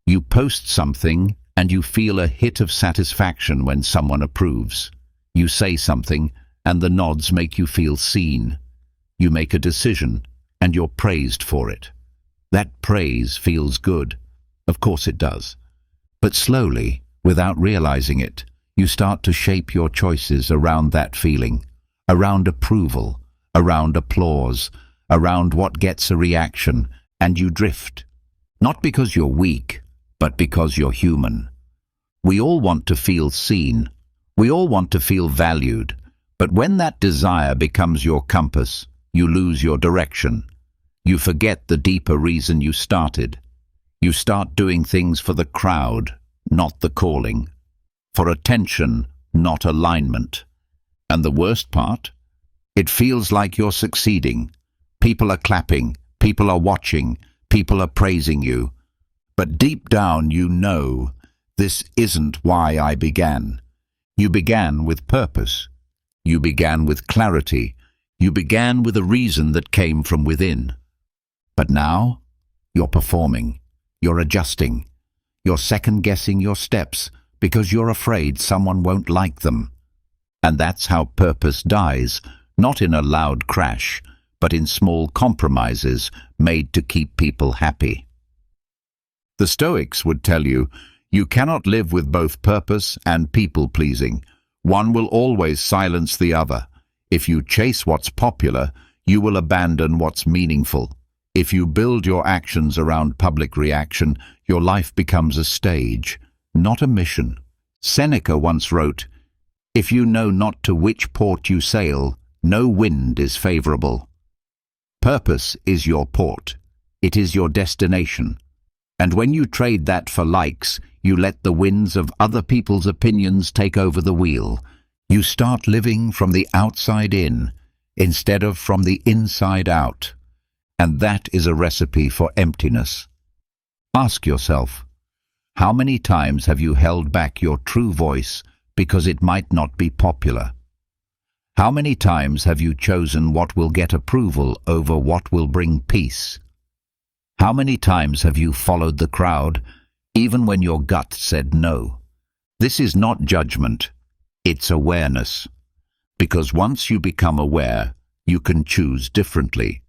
You post something and you feel a hit of satisfaction when someone approves. You say something and the nods make you feel seen. You make a decision and you're praised for it. That praise feels good. Of course it does. But slowly, without realizing it, you start to shape your choices around that feeling, around approval, around applause, around what gets a reaction, and you drift. Not because you're weak, but because you're human. We all want to feel seen. We all want to feel valued. But when that desire becomes your compass, you lose your direction. You forget the deeper reason you started. You start doing things for the crowd, not the calling. For attention, not alignment. And the worst part? It feels like you're succeeding. People are clapping, people are watching, people are praising you. But deep down you know, this isn't why I began. You began with purpose. You began with clarity. You began with a reason that came from within. But now, you're performing. You're adjusting. You're second-guessing your steps because you're afraid someone won't like them. And that's how purpose dies, not in a loud crash, but in small compromises made to keep people happy. The Stoics would tell you, you cannot live with both purpose and people-pleasing. One will always silence the other. If you chase what's popular, you will abandon what's meaningful. If you build your actions around public reaction, your life becomes a stage, not a mission. Seneca once wrote, "If you know not to which port you sail, no wind is favorable." Purpose is your port. It is your destination. And when you trade that for likes, you let the winds of other people's opinions take over the wheel. You start living from the outside in, instead of from the inside out. And that is a recipe for emptiness. Ask yourself, how many times have you held back your true voice because it might not be popular? How many times have you chosen what will get approval over what will bring peace? How many times have you followed the crowd, even when your gut said no? This is not judgment, it's awareness. Because once you become aware, you can choose differently.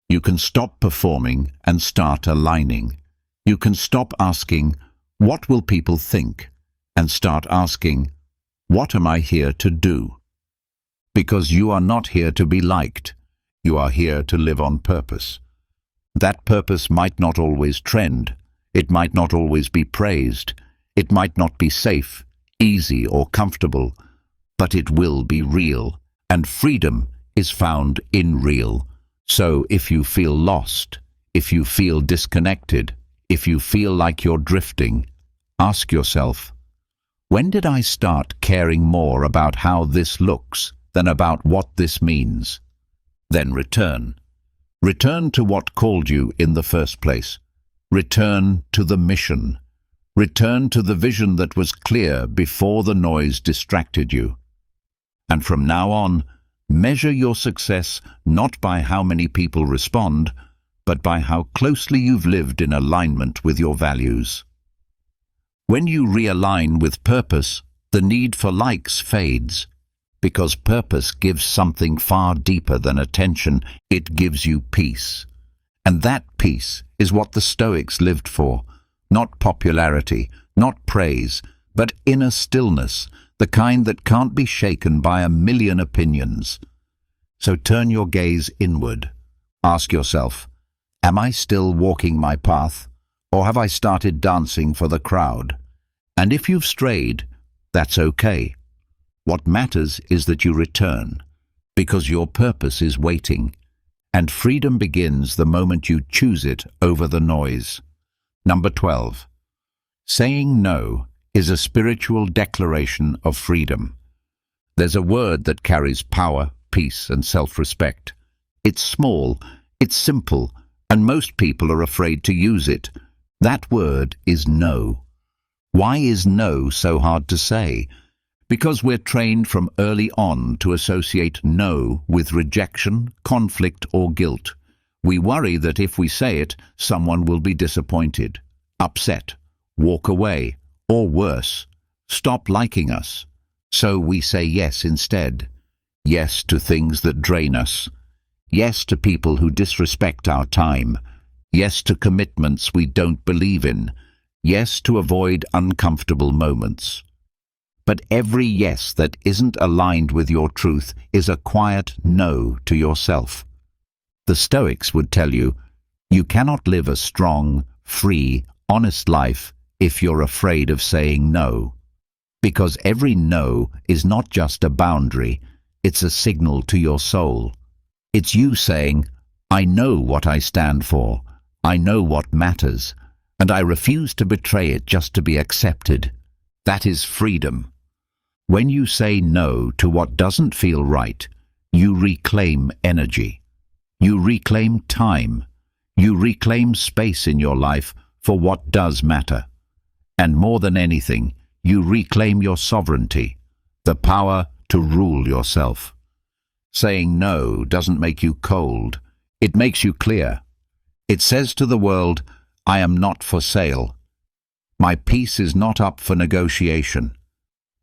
You can stop performing and start aligning. You can stop asking, what will people think? And start asking, what am I here to do? Because you are not here to be liked. You are here to live on purpose. That purpose might not always trend. It might not always be praised. It might not be safe, easy, or comfortable. But it will be real. And freedom is found in real. So if you feel lost, if you feel disconnected, if you feel like you're drifting, ask yourself, when did I start caring more about how this looks than about what this means? Then return. Return to what called you in the first place. Return to the mission. Return to the vision that was clear before the noise distracted you. And from now on, measure your success not by how many people respond, but by how closely you've lived in alignment with your values. When you realign with purpose, the need for likes fades, because purpose gives something far deeper than attention. It gives you peace. And that peace is what the Stoics lived for. Not popularity, not praise, but inner stillness, the kind that can't be shaken by a million opinions. So turn your gaze inward. Ask yourself, am I still walking my path, or have I started dancing for the crowd? And if you've strayed, that's okay. What matters is that you return, because your purpose is waiting, and freedom begins the moment you choose it over the noise. Number 12. Saying no is a spiritual declaration of freedom. There's a word that carries power, peace, and self-respect. It's small, it's simple, and most people are afraid to use it. That word is no. Why is no so hard to say? Because we're trained from early on to associate no with rejection, conflict, or guilt. We worry that if we say it, someone will be disappointed, upset, walk away, or worse, stop liking us. So we say yes instead. Yes to things that drain us. Yes to people who disrespect our time. Yes to commitments we don't believe in. Yes to avoid uncomfortable moments. But every yes that isn't aligned with your truth is a quiet no to yourself. The Stoics would tell you, you cannot live a strong, free, honest life if you're afraid of saying no. Because every no is not just a boundary, it's a signal to your soul. It's you saying, I know what I stand for, I know what matters, and I refuse to betray it just to be accepted. That is freedom. When you say no to what doesn't feel right, you reclaim energy. You reclaim time. You reclaim space in your life for what does matter. And more than anything, you reclaim your sovereignty, the power to rule yourself. Saying no doesn't make you cold. It makes you clear. It says to the world, I am not for sale. My peace is not up for negotiation.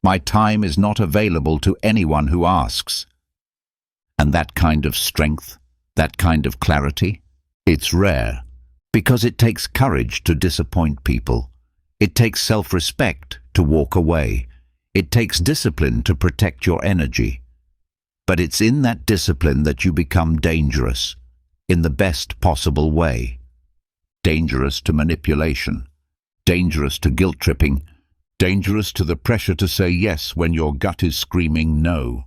My time is not available to anyone who asks. And that kind of strength, That kind of clarity? It's rare, because it takes courage to disappoint people. It takes self-respect to walk away. It takes discipline to protect your energy. But it's in that discipline that you become dangerous, in the best possible way. Dangerous to manipulation, dangerous to guilt-tripping, dangerous to the pressure to say yes when your gut is screaming no.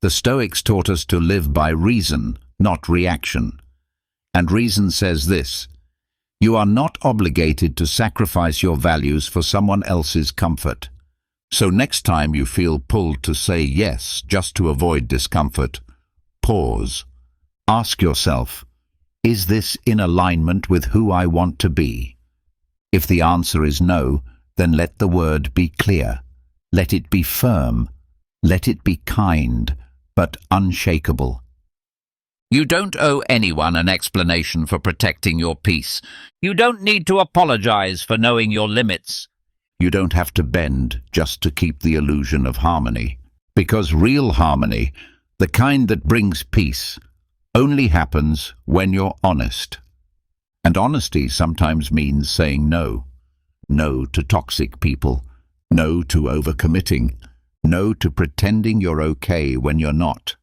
The Stoics taught us to live by reason, not reaction. And reason says this: you are not obligated to sacrifice your values for someone else's comfort. So next time you feel pulled to say yes just to avoid discomfort, pause. Ask yourself, is this in alignment with who I want to be? If the answer is no, then let the word be clear. Let it be firm. Let it be kind, but unshakable. You don't owe anyone an explanation for protecting your peace. You don't need to apologize for knowing your limits. You don't have to bend just to keep the illusion of harmony. Because real harmony, the kind that brings peace, only happens when you're honest. And honesty sometimes means saying no. No to toxic people. No to overcommitting. No to pretending you're okay when you're not.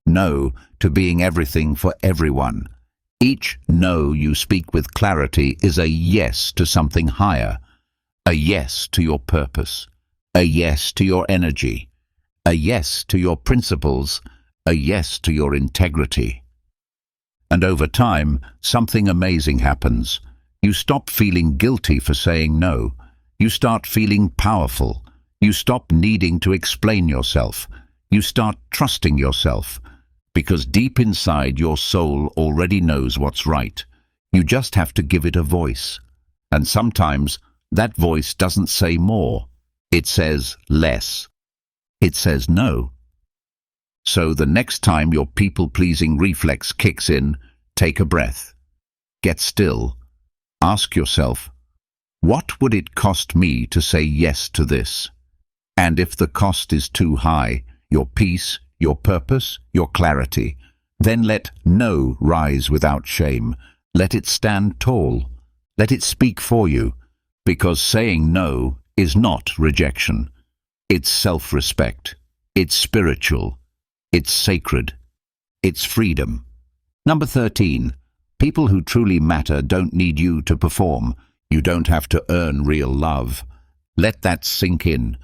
No to being everything for everyone. Each no you speak with clarity is a yes to something higher, a yes to your purpose, a yes to your energy, a yes to your principles, a yes to your integrity. And over time, something amazing happens. You stop feeling guilty for saying no. You start feeling powerful. You stop needing to explain yourself. You start trusting yourself. Because deep inside your soul already knows what's right. You just have to give it a voice. And sometimes that voice doesn't say more. It says less. It says no. So the next time your people-pleasing reflex kicks in, take a breath. Get still. Ask yourself, what would it cost me to say yes to this? And if the cost is too high, your peace, your purpose, your clarity, then let no rise without shame. Let it stand tall. Let it speak for you, because saying no is not rejection. It's self-respect. It's spiritual. It's sacred. It's freedom. Number 13. People who truly matter don't need you to perform. You don't have to earn real love. Let that sink in.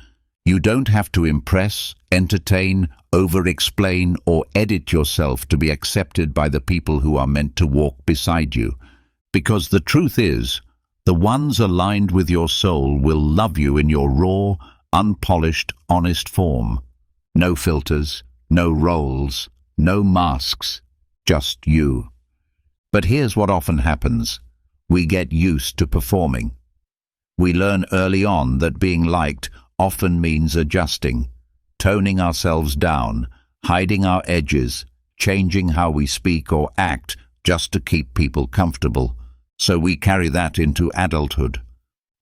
You don't have to impress, entertain, over-explain, or edit yourself to be accepted by the people who are meant to walk beside you. Because the truth is, the ones aligned with your soul will love you in your raw, unpolished, honest form. No filters, no roles, no masks, just you. But here's what often happens. We get used to performing. We learn early on that being liked often means adjusting, toning ourselves down, hiding our edges, changing how we speak or act just to keep people comfortable. So we carry that into adulthood.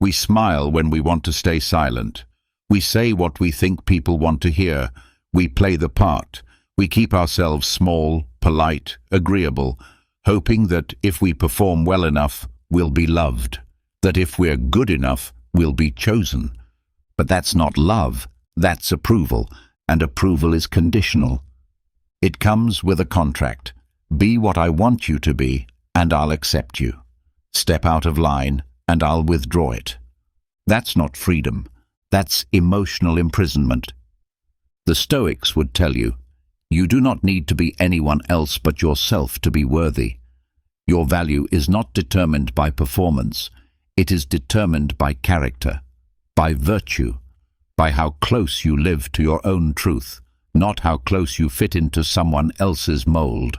We smile when we want to stay silent. We say what we think people want to hear. We play the part. We keep ourselves small, polite, agreeable, hoping that if we perform well enough, we'll be loved. That if we're good enough, we'll be chosen. But that's not love, that's approval, and approval is conditional. It comes with a contract. Be what I want you to be, and I'll accept you. Step out of line, and I'll withdraw it. That's not freedom. That's emotional imprisonment. The Stoics would tell you, you do not need to be anyone else but yourself to be worthy. Your value is not determined by performance. It is determined by character, by virtue, by how close you live to your own truth, not how close you fit into someone else's mold.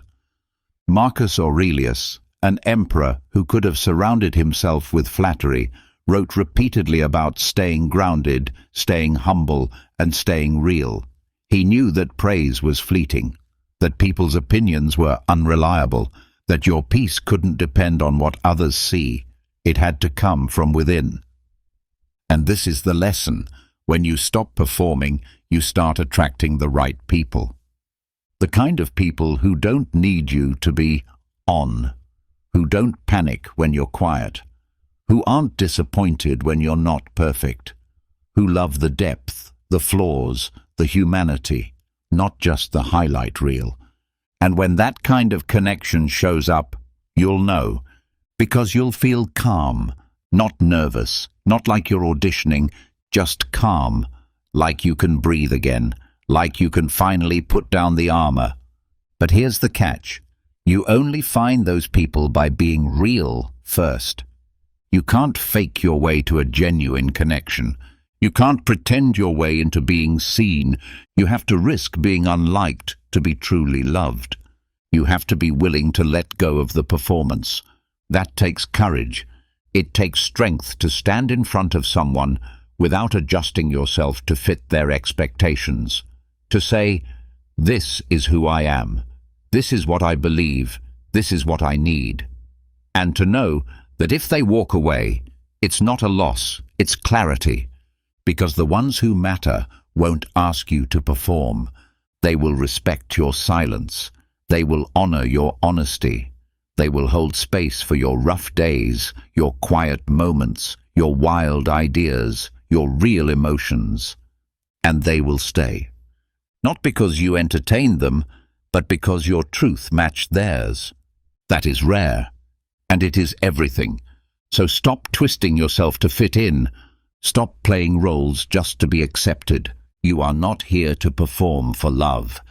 Marcus Aurelius, an emperor who could have surrounded himself with flattery, wrote repeatedly about staying grounded, staying humble, and staying real. He knew that praise was fleeting, that people's opinions were unreliable, that your peace couldn't depend on what others see. It had to come from within. And this is the lesson. When you stop performing, you start attracting the right people. The kind of people who don't need you to be on, who don't panic when you're quiet, who aren't disappointed when you're not perfect, who love the depth, the flaws, the humanity, not just the highlight reel. And when that kind of connection shows up, you'll know, because you'll feel calm, not nervous, not like you're auditioning, just calm, like you can breathe again, like you can finally put down the armor. But here's the catch. You only find those people by being real first. You can't fake your way to a genuine connection. You can't pretend your way into being seen. You have to risk being unliked to be truly loved. You have to be willing to let go of the performance. That takes courage. It takes strength to stand in front of someone without adjusting yourself to fit their expectations. To say, this is who I am. This is what I believe. This is what I need. And to know that if they walk away, it's not a loss, it's clarity. Because the ones who matter won't ask you to perform. They will respect your silence. They will honor your honesty. They will hold space for your rough days, your quiet moments, your wild ideas, your real emotions. And they will stay. Not because you entertained them, but because your truth matched theirs. That is rare, and it is everything. So stop twisting yourself to fit in. Stop playing roles just to be accepted. You are not here to perform for love.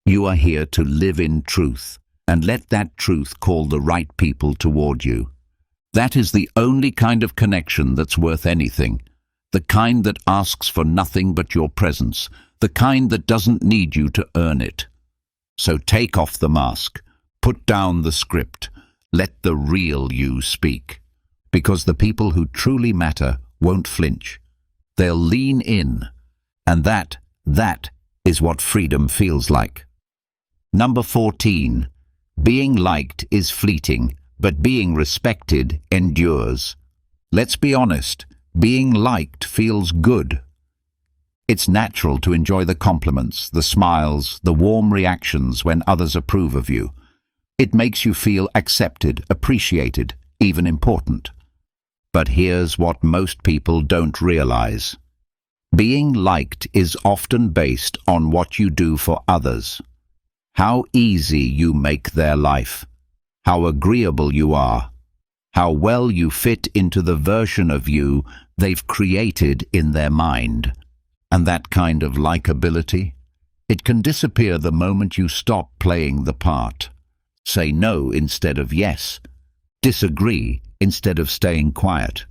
You are here to live in truth, and let that truth call the right people toward you. That is the only kind of connection that's worth anything. The kind that asks for nothing but your presence. The kind that doesn't need you to earn it. So take off the mask. Put down the script. Let the real you speak. Because the people who truly matter won't flinch. They'll lean in. And that is what freedom feels like. Number 14. Being liked is fleeting, but being respected endures. Let's be honest, being liked feels good. It's natural to enjoy the compliments, the smiles, the warm reactions when others approve of you. It makes you feel accepted, appreciated, even important. But here's what most people don't realize. Being liked is often based on what you do for others. How easy you make their life. How agreeable you are. How well you fit into the version of you they've created in their mind. And that kind of likability, it can disappear the moment you stop playing the part. Say no instead of yes. Disagree instead of staying quiet.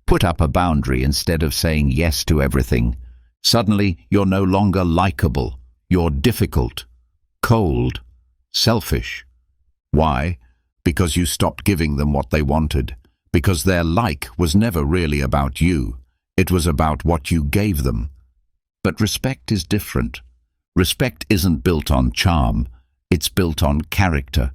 Put up a boundary instead of saying yes to everything. Suddenly, you're no longer likable. You're difficult, cold, selfish. Why? Because you stopped giving them what they wanted. Because their like was never really about you. It was about what you gave them. But respect is different. Respect isn't built on charm. It's built on character.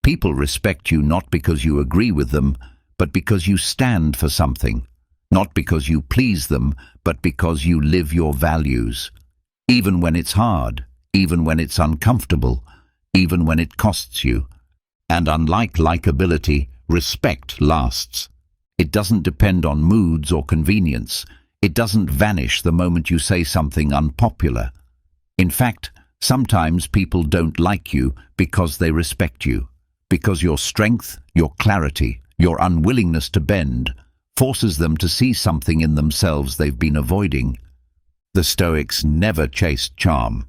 People respect you not because you agree with them, but because you stand for something. Not because you please them, but because you live your values. Even when it's hard, even when it's uncomfortable, even when it costs you. And unlike likability, respect lasts. It doesn't depend on moods or convenience. It doesn't vanish the moment you say something unpopular. In fact, sometimes people don't like you because they respect you. Because your strength, your clarity, your unwillingness to bend forces them to see something in themselves they've been avoiding. The Stoics never chased charm.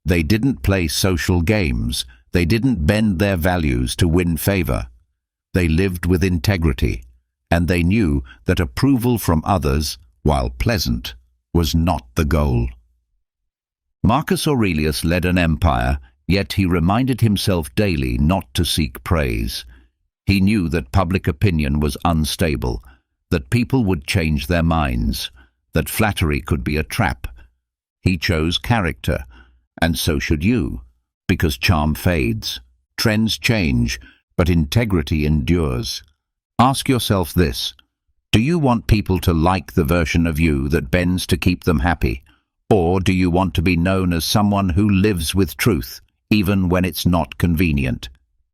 They didn't play social games. They didn't bend their values to win favor. They lived with integrity, and they knew that approval from others, while pleasant, was not the goal. Marcus Aurelius led an empire, yet he reminded himself daily not to seek praise. He knew that public opinion was unstable, that people would change their minds, that flattery could be a trap. He chose character, and so should you, because charm fades, trends change, but integrity endures. Ask yourself this: do you want people to like the version of you that bends to keep them happy? Or do you want to be known as someone who lives with truth, even when it's not convenient.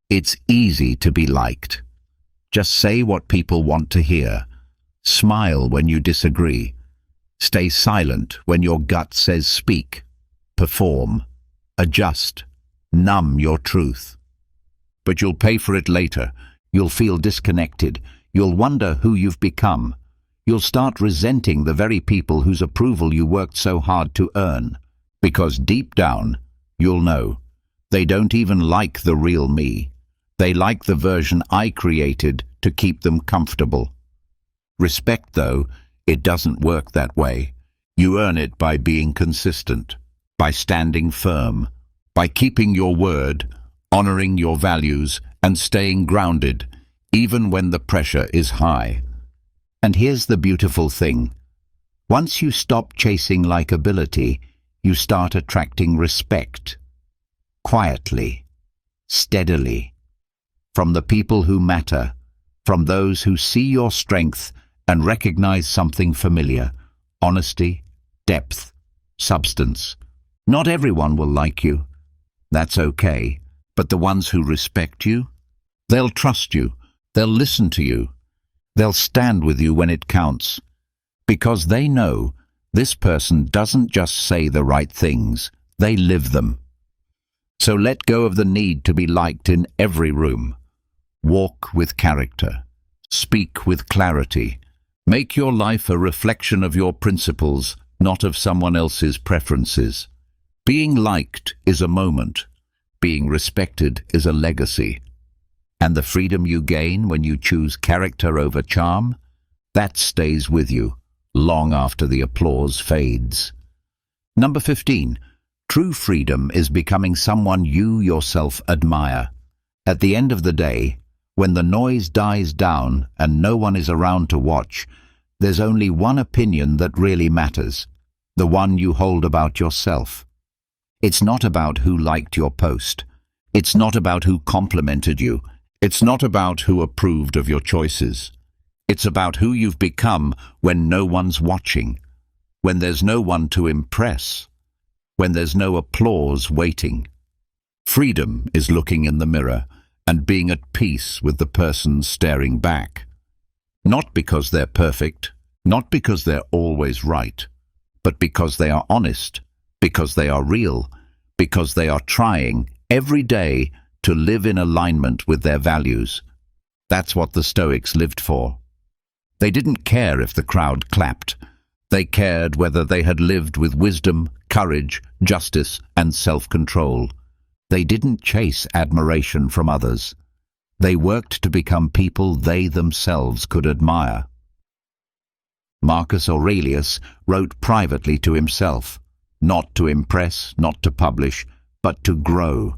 It's easy to be liked. Just say what people want to hear. Smile when you disagree. Stay silent when your gut says speak. Perform. Adjust. Numb your truth. But you'll pay for it later. You'll feel disconnected. You'll wonder who you've become. You'll start resenting the very people whose approval you worked so hard to earn. Because deep down, you'll know, they don't even like the real me. They like the version I created to keep them comfortable. Respect, though, it doesn't work that way. You earn it by being consistent, by standing firm, by keeping your word, honoring your values, and staying grounded, even when the pressure is high. And here's the beautiful thing. Once you stop chasing likability, you start attracting respect. Quietly, steadily. From the people who matter, from those who see your strength and recognize something familiar. Honesty, depth, substance. Not everyone will like you. That's okay. But the ones who respect you, they'll trust you. They'll listen to you. They'll stand with you when it counts. Because they know this person doesn't just say the right things, they live them. So let go of the need to be liked in every room. Walk with character. Speak with clarity. Make your life a reflection of your principles, not of someone else's preferences. Being liked is a moment. Being respected is a legacy. And the freedom you gain when you choose character over charm, that stays with you long after the applause fades. Number 15. True freedom is becoming someone you yourself admire. At the end of the day, when the noise dies down and no one is around to watch, there's only one opinion that really matters, the one you hold about yourself. It's not about who liked your post. It's not about who complimented you. It's not about who approved of your choices. It's about who you've become when no one's watching, when there's no one to impress, when there's no applause waiting. Freedom is looking in the mirror and being at peace with the person staring back. Not because they're perfect, not because they're always right, but because they are honest, because they are real, because they are trying every day to live in alignment with their values. That's what the Stoics lived for. They didn't care if the crowd clapped. They cared whether they had lived with wisdom, courage, justice, and self-control. They didn't chase admiration from others. They worked to become people they themselves could admire. Marcus Aurelius wrote privately to himself, not to impress, not to publish, but to grow,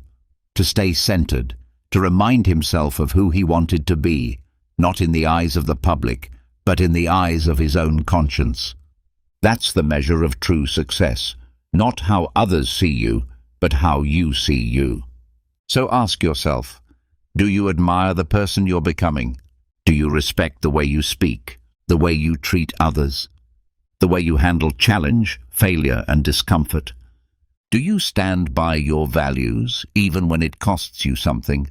to stay centered, to remind himself of who he wanted to be, not in the eyes of the public, but in the eyes of his own conscience. That's the measure of true success, not how others see you, but how you see you. So ask yourself, do you admire the person you're becoming? Do you respect the way you speak, the way you treat others, the way you handle challenge, failure, and discomfort? Do you stand by your values even when it costs you something?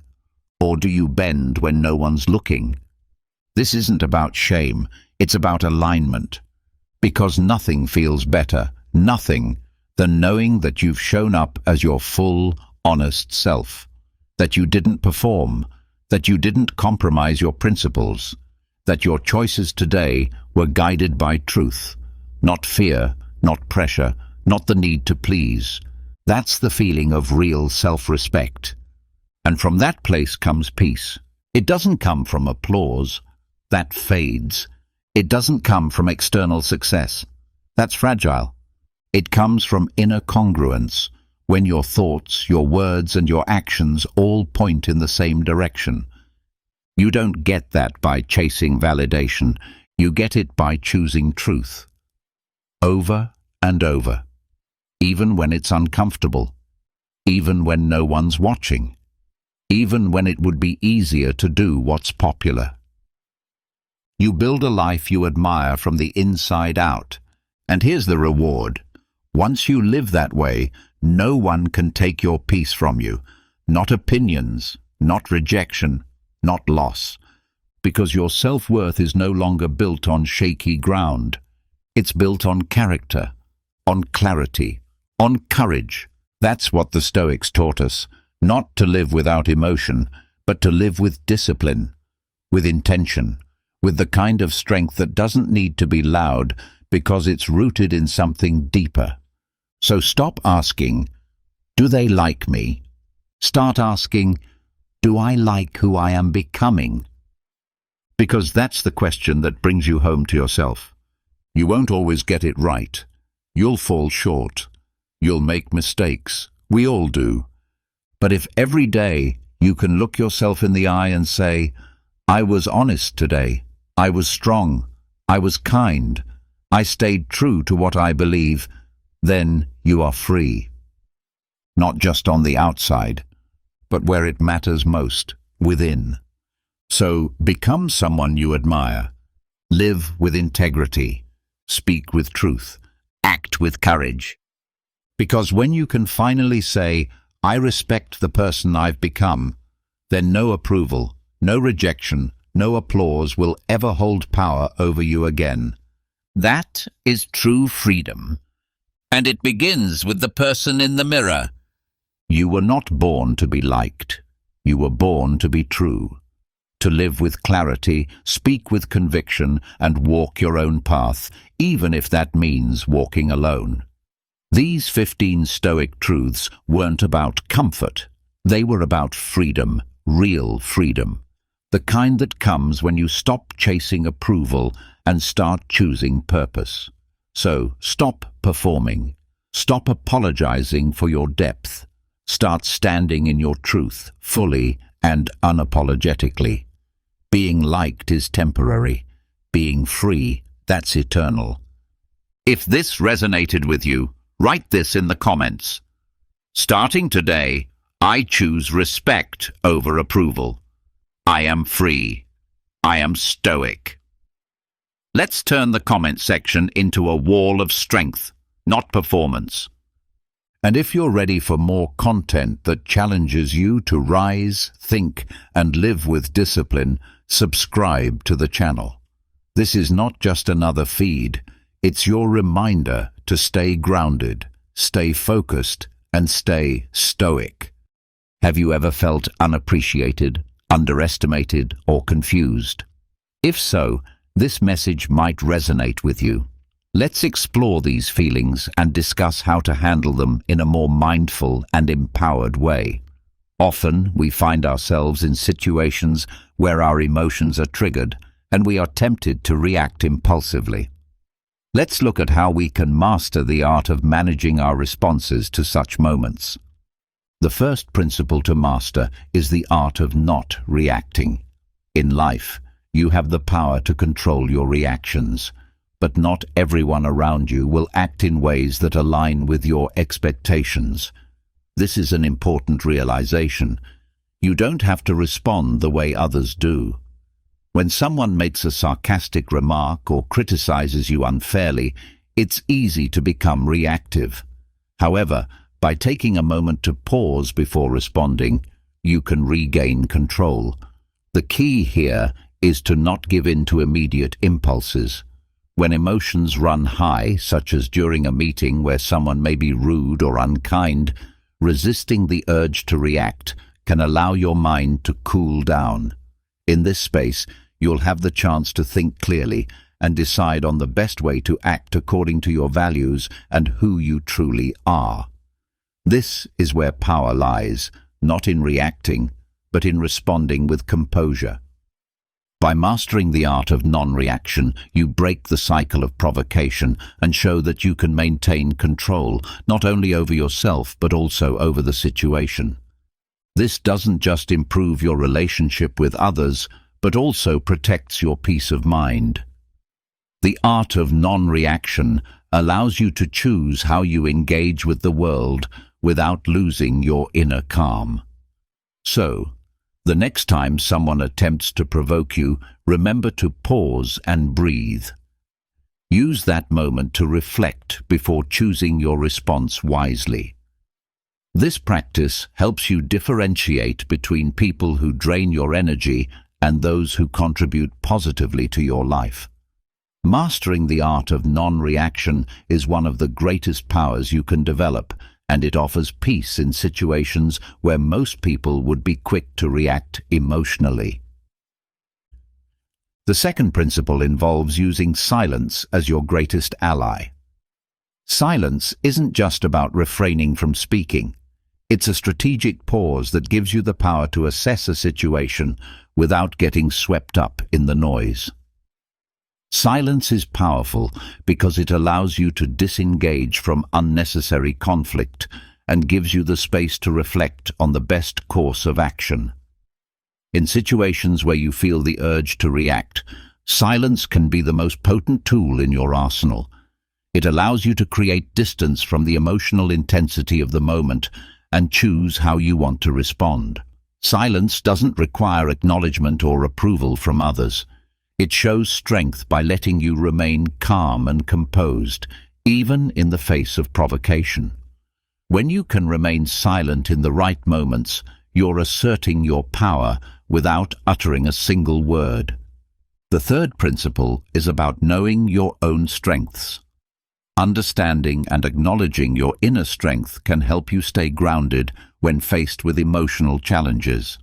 Or do you bend when no one's looking? This isn't about shame, it's about alignment. Because nothing feels better, nothing, than knowing that you've shown up as your full, honest self, that you didn't perform, that you didn't compromise your principles, that your choices today were guided by truth, not fear, not pressure, not the need to please. That's the feeling of real self-respect. And from that place comes peace. It doesn't come from applause. That fades. It doesn't come from external success. That's fragile. It comes from inner congruence, when your thoughts, your words, and your actions all point in the same direction. You don't get that by chasing validation. You get it by choosing truth. Over and over. Even when it's uncomfortable. Even when no one's watching. Even when it would be easier to do what's popular. You build a life you admire from the inside out. And here's the reward. Once you live that way, no one can take your peace from you. Not opinions, not rejection, not loss. Because your self-worth is no longer built on shaky ground. It's built on character, on clarity, on courage. That's what the Stoics taught us. Not to live without emotion, but to live with discipline, with intention, with the kind of strength that doesn't need to be loud because it's rooted in something deeper. So stop asking, do they like me? Start asking, do I like who I am becoming? Because that's the question that brings you home to yourself. You won't always get it right. You'll fall short. You'll make mistakes. We all do. But if every day you can look yourself in the eye and say, I was honest today, I was strong, I was kind, I stayed true to what I believe, then you are free. Not just on the outside, but where it matters most, within. So become someone you admire. Live with integrity. Speak with truth. Act with courage. Because when you can finally say, I respect the person I've become, then no approval, no rejection, no applause will ever hold power over you again. That is true freedom. And it begins with the person in the mirror. You were not born to be liked. You were born to be true. To live with clarity, speak with conviction, and walk your own path, even if that means walking alone. These 15 Stoic truths weren't about comfort. They were about freedom, real freedom. The kind that comes when you stop chasing approval and start choosing purpose. So stop performing. Stop apologizing for your depth. Start standing in your truth, fully and unapologetically. Being liked is temporary. Being free, that's eternal. If this resonated with you, write this in the comments. Starting today, I choose respect over approval. I am free. I am stoic. Let's turn the comment section into a wall of strength, not performance. And if you're ready for more content that challenges you to rise, think, and live with discipline, subscribe to the channel. This is not just another feed, it's your reminder to stay grounded, stay focused, and stay stoic. Have you ever felt unappreciated, underestimated, or confused? If so, this message might resonate with you. Let's explore these feelings and discuss how to handle them in a more mindful and empowered way. Often, we find ourselves in situations where our emotions are triggered and we are tempted to react impulsively. Let's look at how we can master the art of managing our responses to such moments. The first principle to master is the art of not reacting. In life, you have the power to control your reactions, but not everyone around you will act in ways that align with your expectations. This is an important realization. You don't have to respond the way others do. When someone makes a sarcastic remark or criticizes you unfairly, it's easy to become reactive. However, by taking a moment to pause before responding, you can regain control. The key here is to not give in to immediate impulses. When emotions run high, such as during a meeting where someone may be rude or unkind, resisting the urge to react can allow your mind to cool down. In this space, you'll have the chance to think clearly and decide on the best way to act according to your values and who you truly are. This is where power lies, not in reacting, but in responding with composure. By mastering the art of non-reaction, you break the cycle of provocation and show that you can maintain control, not only over yourself, but also over the situation. This doesn't just improve your relationship with others, but also protects your peace of mind. The art of non-reaction allows you to choose how you engage with the world without losing your inner calm. So, the next time someone attempts to provoke you, remember to pause and breathe. Use that moment to reflect before choosing your response wisely. This practice helps you differentiate between people who drain your energy and those who contribute positively to your life. Mastering the art of non-reaction is one of the greatest powers you can develop, and it offers peace in situations where most people would be quick to react emotionally. The second principle involves using silence as your greatest ally. Silence isn't just about refraining from speaking. It's a strategic pause that gives you the power to assess a situation without getting swept up in the noise. Silence is powerful because it allows you to disengage from unnecessary conflict and gives you the space to reflect on the best course of action. In situations where you feel the urge to react, silence can be the most potent tool in your arsenal. It allows you to create distance from the emotional intensity of the moment and choose how you want to respond. Silence doesn't require acknowledgement or approval from others. It shows strength by letting you remain calm and composed, even in the face of provocation. When you can remain silent in the right moments, you're asserting your power without uttering a single word. The third principle is about knowing your own strengths. Understanding and acknowledging your inner strength can help you stay grounded when faced with emotional challenges.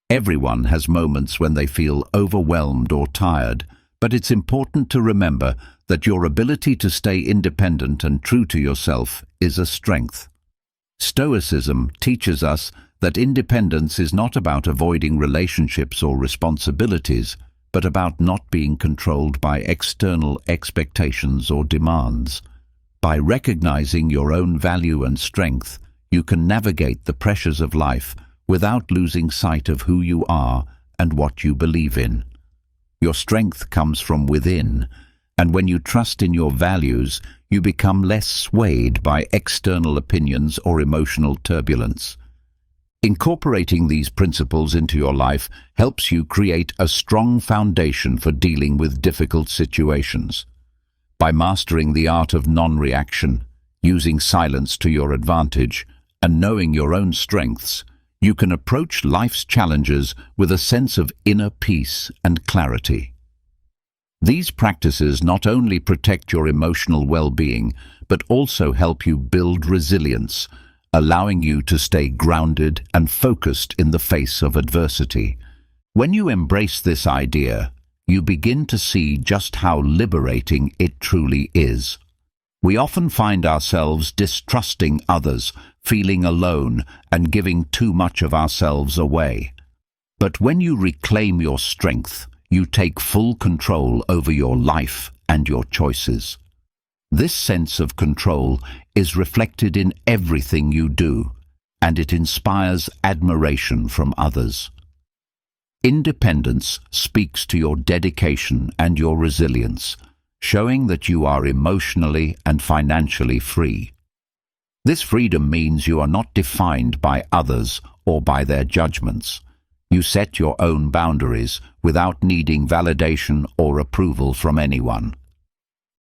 Everyone has moments when they feel overwhelmed or tired, but it's important to remember that your ability to stay independent and true to yourself is a strength. Stoicism teaches us that independence is not about avoiding relationships or responsibilities, but about not being controlled by external expectations or demands. By recognizing your own value and strength, you can navigate the pressures of life without losing sight of who you are and what you believe in. Your strength comes from within, and when you trust in your values, you become less swayed by external opinions or emotional turbulence. Incorporating these principles into your life helps you create a strong foundation for dealing with difficult situations. By mastering the art of non-reaction, using silence to your advantage, and knowing your own strengths, you can approach life's challenges with a sense of inner peace and clarity. These practices not only protect your emotional well-being, but also help you build resilience, allowing you to stay grounded and focused in the face of adversity. When you embrace this idea, you begin to see just how liberating it truly is. We often find ourselves distrusting others, feeling alone, and giving too much of ourselves away. But when you reclaim your strength, you take full control over your life and your choices. This sense of control is reflected in everything you do, and it inspires admiration from others. Independence speaks to your dedication and your resilience, showing that you are emotionally and financially free. This freedom means you are not defined by others or by their judgments. You set your own boundaries without needing validation or approval from anyone.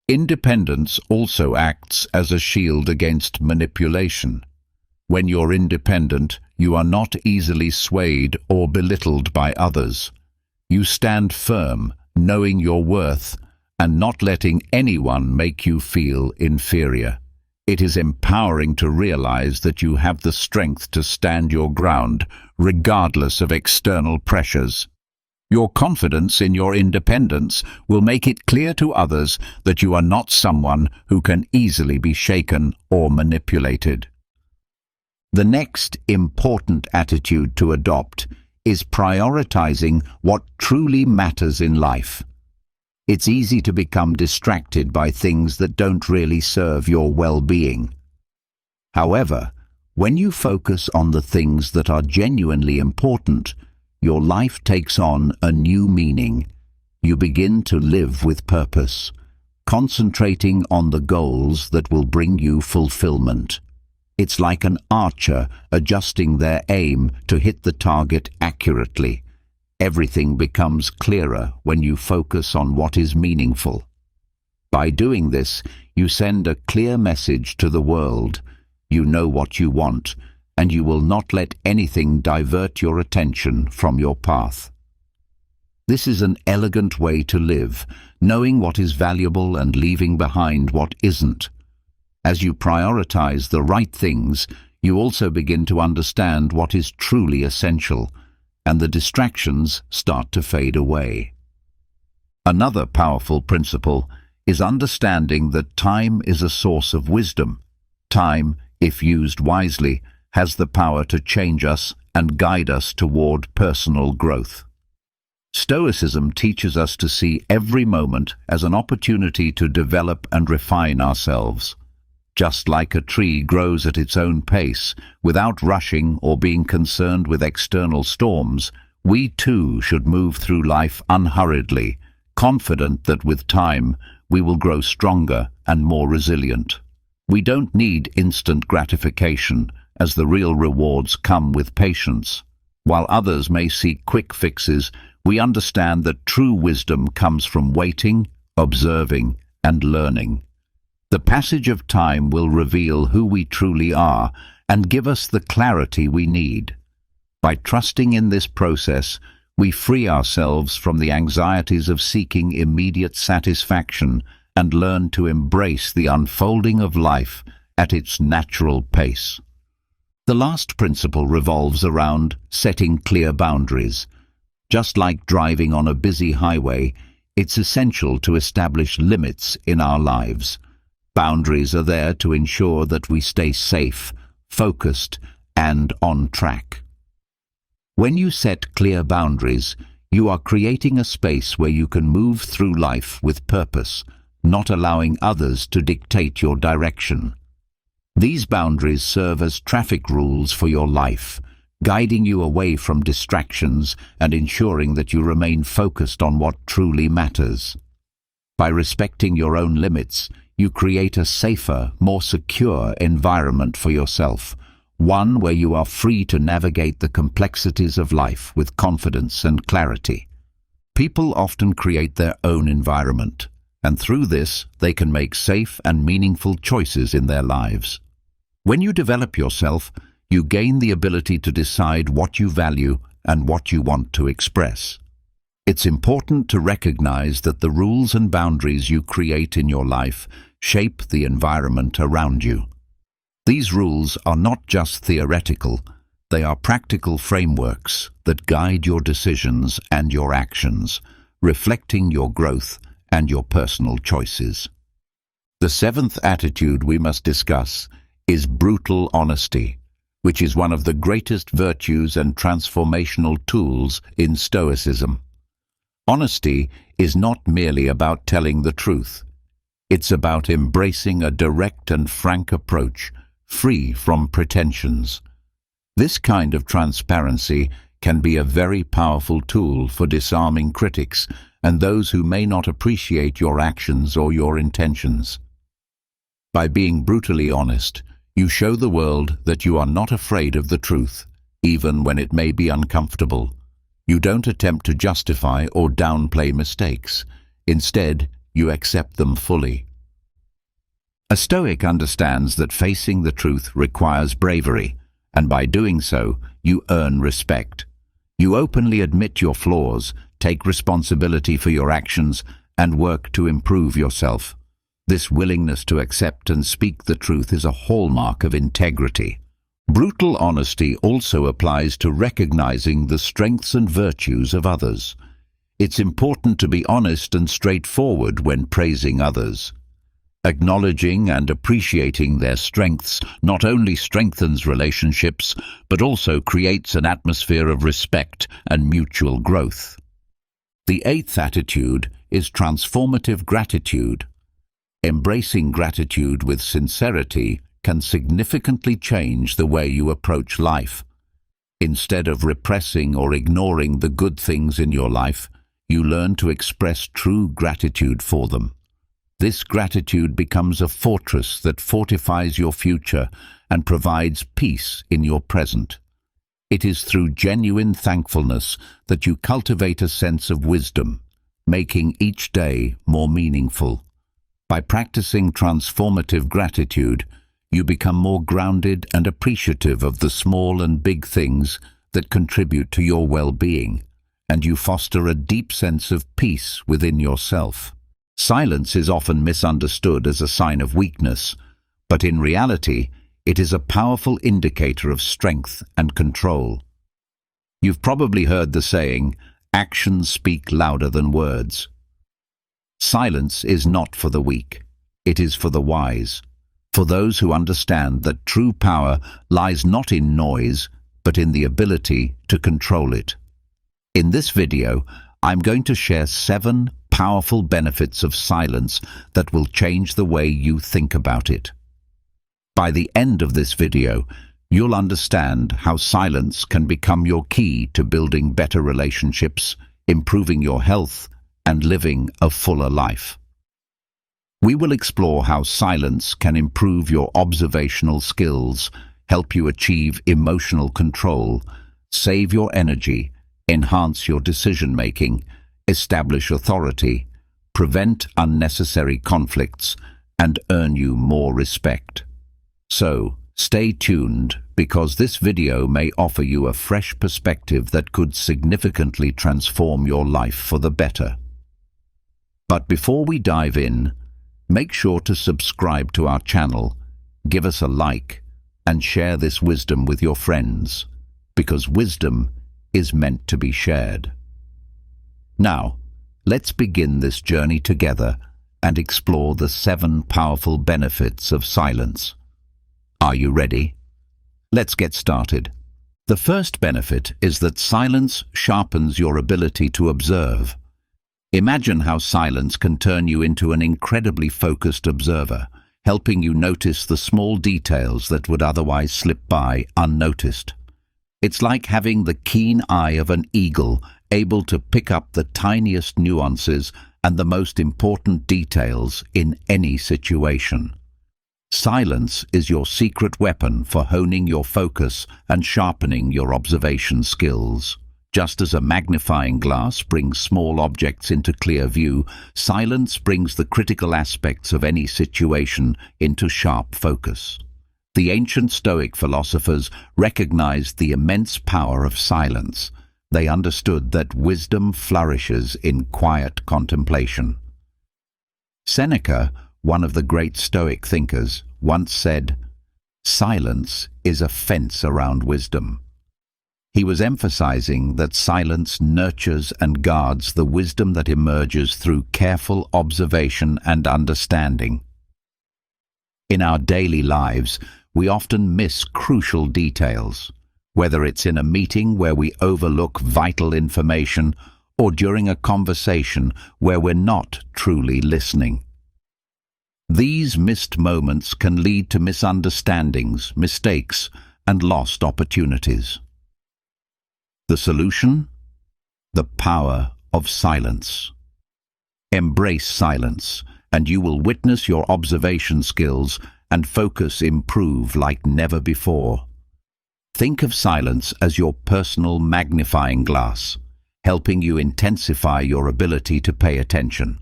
Independence also acts as a shield against manipulation. When you're independent, you are not easily swayed or belittled by others. You stand firm, knowing your worth, and not letting anyone make you feel inferior. It is empowering to realize that you have the strength to stand your ground, regardless of external pressures. Your confidence in your independence will make it clear to others that you are not someone who can easily be shaken or manipulated. The next important attitude to adopt is prioritizing what truly matters in life. It's easy to become distracted by things that don't really serve your well-being. However, when you focus on the things that are genuinely important, your life takes on a new meaning. You begin to live with purpose, concentrating on the goals that will bring you fulfillment. It's like an archer adjusting their aim to hit the target accurately. Everything becomes clearer when you focus on what is meaningful. By doing this, you send a clear message to the world. you know what you want, and you will not let anything divert your attention from your path. This is an elegant way to live, knowing what is valuable and leaving behind what isn't. As you prioritize the right things, you also begin to understand what is truly essential, and the distractions start to fade away. Another powerful principle is understanding that time is a source of wisdom. Time, if used wisely, has the power to change us and guide us toward personal growth. Stoicism teaches us to see every moment as an opportunity to develop and refine ourselves. Just like a tree grows at its own pace, without rushing or being concerned with external storms, we too should move through life unhurriedly, confident that with time we will grow stronger and more resilient. We don't need instant gratification, as the real rewards come with patience. While others may seek quick fixes, we understand that true wisdom comes from waiting, observing, and learning. The passage of time will reveal who we truly are and give us the clarity we need. By trusting in this process, we free ourselves from the anxieties of seeking immediate satisfaction and learn to embrace the unfolding of life at its natural pace. The last principle revolves around setting clear boundaries. Just like driving on a busy highway, it's essential to establish limits in our lives. Boundaries are there to ensure that we stay safe, focused, and on track. When you set clear boundaries, you are creating a space where you can move through life with purpose, not allowing others to dictate your direction. These boundaries serve as traffic rules for your life, guiding you away from distractions and ensuring that you remain focused on what truly matters. By respecting your own limits, you create a safer, more secure environment for yourself, one where you are free to navigate the complexities of life with confidence and clarity. People often create their own environment, and through this, they can make safe and meaningful choices in their lives. When you develop yourself, you gain the ability to decide what you value and what you want to express. It's important to recognize that the rules and boundaries you create in your life shape the environment around you. These rules are not just theoretical, they are practical frameworks that guide your decisions and your actions, reflecting your growth and your personal choices. The seventh attitude we must discuss is brutal honesty, which is one of the greatest virtues and transformational tools in Stoicism. Honesty is not merely about telling the truth. It's about embracing a direct and frank approach, free from pretensions. This kind of transparency can be a very powerful tool for disarming critics and those who may not appreciate your actions or your intentions. By being brutally honest, you show the world that you are not afraid of the truth, even when it may be uncomfortable. You don't attempt to justify or downplay mistakes. Instead, you accept them fully. A Stoic understands that facing the truth requires bravery, and by doing so, you earn respect. You openly admit your flaws, take responsibility for your actions, and work to improve yourself. This willingness to accept and speak the truth is a hallmark of integrity. Brutal honesty also applies to recognizing the strengths and virtues of others. It's important to be honest and straightforward when praising others. Acknowledging and appreciating their strengths not only strengthens relationships, but also creates an atmosphere of respect and mutual growth. The eighth attitude is transformative gratitude. Embracing gratitude with sincerity can significantly change the way you approach life. Instead of repressing or ignoring the good things in your life, you learn to express true gratitude for them. This gratitude becomes a fortress that fortifies your future and provides peace in your present. It is through genuine thankfulness that you cultivate a sense of wisdom, making each day more meaningful. By practicing transformative gratitude, You become more grounded and appreciative of the small and big things that contribute to your well-being, and you foster a deep sense of peace within yourself. Silence is often misunderstood as a sign of weakness, but in reality, it is a powerful indicator of strength and control. You've probably heard the saying, "Actions speak louder than words." Silence is not for the weak. It is for the wise, for those who understand that true power lies not in noise, but in the ability to control it. In this video, I'm going to share 7 powerful benefits of silence that will change the way you think about it. By the end of this video, you'll understand how silence can become your key to building better relationships, improving your health, and living a fuller life. We will explore how silence can improve your observational skills, help you achieve emotional control, save your energy, enhance your decision-making, establish authority, prevent unnecessary conflicts, and earn you more respect. So, stay tuned, because this video may offer you a fresh perspective that could significantly transform your life for the better. But before we dive in, make sure to subscribe to our channel, give us a like, and share this wisdom with your friends, because wisdom is meant to be shared. Now, let's begin this journey together and explore the 7 powerful benefits of silence. Are you ready? Let's get started. The first benefit is that silence sharpens your ability to observe. Imagine how silence can turn you into an incredibly focused observer, helping you notice the small details that would otherwise slip by unnoticed. It's like having the keen eye of an eagle, able to pick up the tiniest nuances and the most important details in any situation. Silence is your secret weapon for honing your focus and sharpening your observation skills. Just as a magnifying glass brings small objects into clear view, silence brings the critical aspects of any situation into sharp focus. The ancient Stoic philosophers recognized the immense power of silence. They understood that wisdom flourishes in quiet contemplation. Seneca, one of the great Stoic thinkers, once said, "Silence is a fence around wisdom." He was emphasizing that silence nurtures and guards the wisdom that emerges through careful observation and understanding. In our daily lives, we often miss crucial details, whether it's in a meeting where we overlook vital information or during a conversation where we're not truly listening. These missed moments can lead to misunderstandings, mistakes, and lost opportunities. The solution? The power of silence. Embrace silence, and you will witness your observation skills and focus improve like never before. Think of silence as your personal magnifying glass, helping you intensify your ability to pay attention.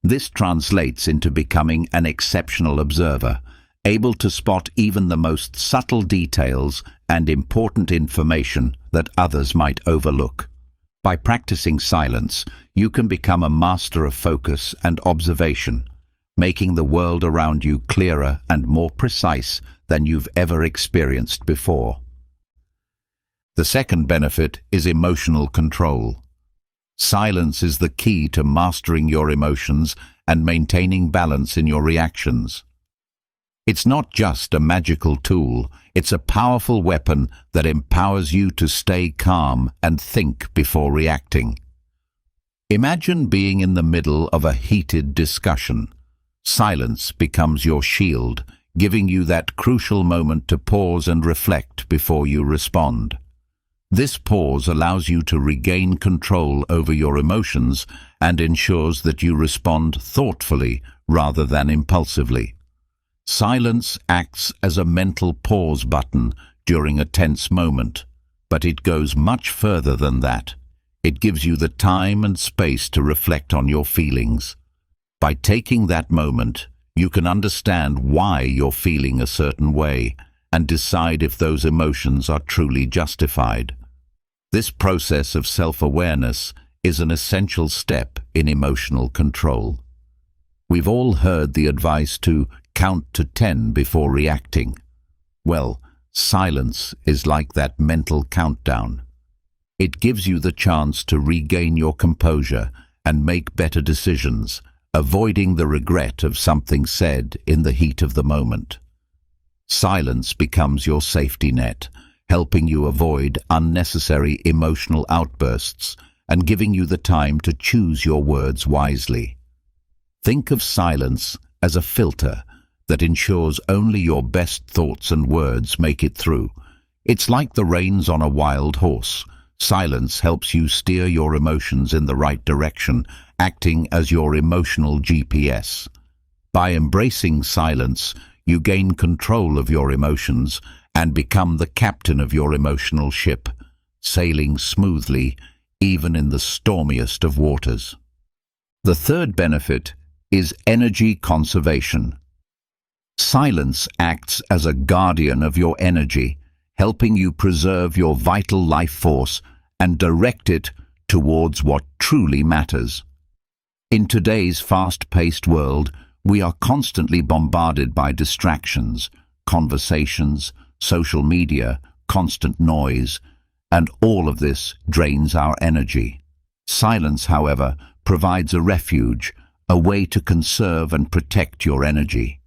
This translates into becoming an exceptional observer, able to spot even the most subtle details and important information that others might overlook. By practicing silence, you can become a master of focus and observation, making the world around you clearer and more precise than you've ever experienced before. The second benefit is emotional control. Silence is the key to mastering your emotions and maintaining balance in your reactions. It's not just a magical tool, it's a powerful weapon that empowers you to stay calm and think before reacting. Imagine being in the middle of a heated discussion. Silence becomes your shield, giving you that crucial moment to pause and reflect before you respond. This pause allows you to regain control over your emotions and ensures that you respond thoughtfully rather than impulsively. Silence acts as a mental pause button during a tense moment, but it goes much further than that. It gives you the time and space to reflect on your feelings. By taking that moment, you can understand why you're feeling a certain way and decide if those emotions are truly justified. This process of self-awareness is an essential step in emotional control. We've all heard the advice to count to 10 before reacting. Well, silence is like that mental countdown. It gives you the chance to regain your composure and make better decisions, avoiding the regret of something said in the heat of the moment. Silence becomes your safety net, helping you avoid unnecessary emotional outbursts and giving you the time to choose your words wisely. Think of silence as a filter that ensures only your best thoughts and words make it through. It's like the reins on a wild horse. Silence helps you steer your emotions in the right direction, acting as your emotional GPS. By embracing silence, you gain control of your emotions and become the captain of your emotional ship, sailing smoothly even in the stormiest of waters. The third benefit is energy conservation. Silence acts as a guardian of your energy, helping you preserve your vital life force and direct it towards what truly matters. In today's fast-paced world, we are constantly bombarded by distractions, conversations, social media, constant noise, and all of this drains our energy. Silence, however, provides a refuge, a way to conserve and protect your energy.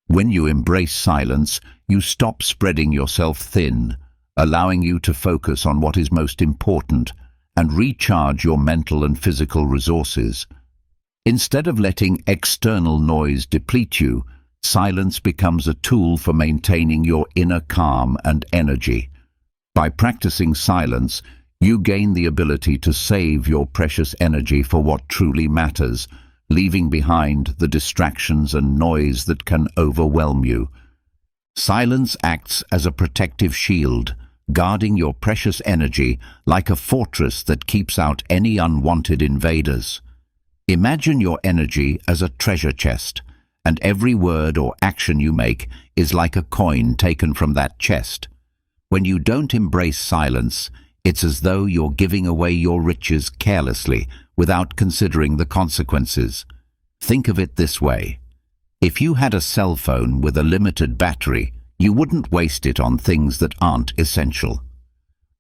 When you embrace silence, you stop spreading yourself thin, allowing you to focus on what is most important and recharge your mental and physical resources. Instead of letting external noise deplete you, silence becomes a tool for maintaining your inner calm and energy. By practicing silence, you gain the ability to save your precious energy for what truly matters, leaving behind the distractions and noise that can overwhelm you. Silence acts as a protective shield, guarding your precious energy like a fortress that keeps out any unwanted invaders. Imagine your energy as a treasure chest, and every word or action you make is like a coin taken from that chest. When you don't embrace silence, it's as though you're giving away your riches carelessly, without considering the consequences. Think of it this way. If you had a cell phone with a limited battery, you wouldn't waste it on things that aren't essential.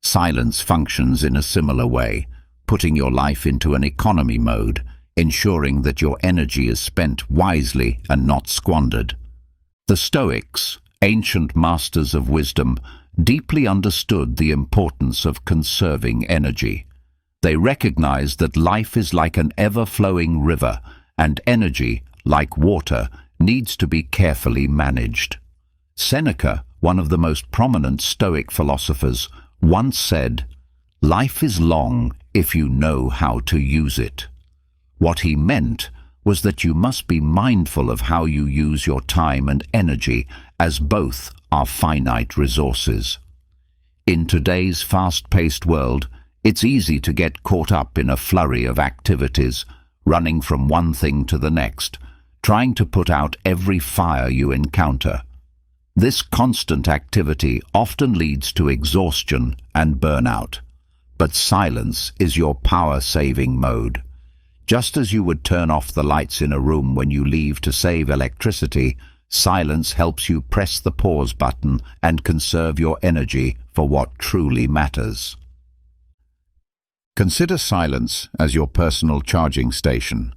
Silence functions in a similar way, putting your life into an economy mode, ensuring that your energy is spent wisely and not squandered. The Stoics, ancient masters of wisdom, deeply understood the importance of conserving energy. They recognized that life is like an ever-flowing river, and energy, like water, needs to be carefully managed. Seneca, one of the most prominent Stoic philosophers, once said, "Life is long if you know how to use it." What he meant was that you must be mindful of how you use your time and energy, as both are finite resources. In today's fast-paced world, it's easy to get caught up in a flurry of activities, running from one thing to the next, trying to put out every fire you encounter. This constant activity often leads to exhaustion and burnout. But silence is your power-saving mode. Just as you would turn off the lights in a room when you leave to save electricity, silence helps you press the pause button and conserve your energy for what truly matters. Consider silence as your personal charging station.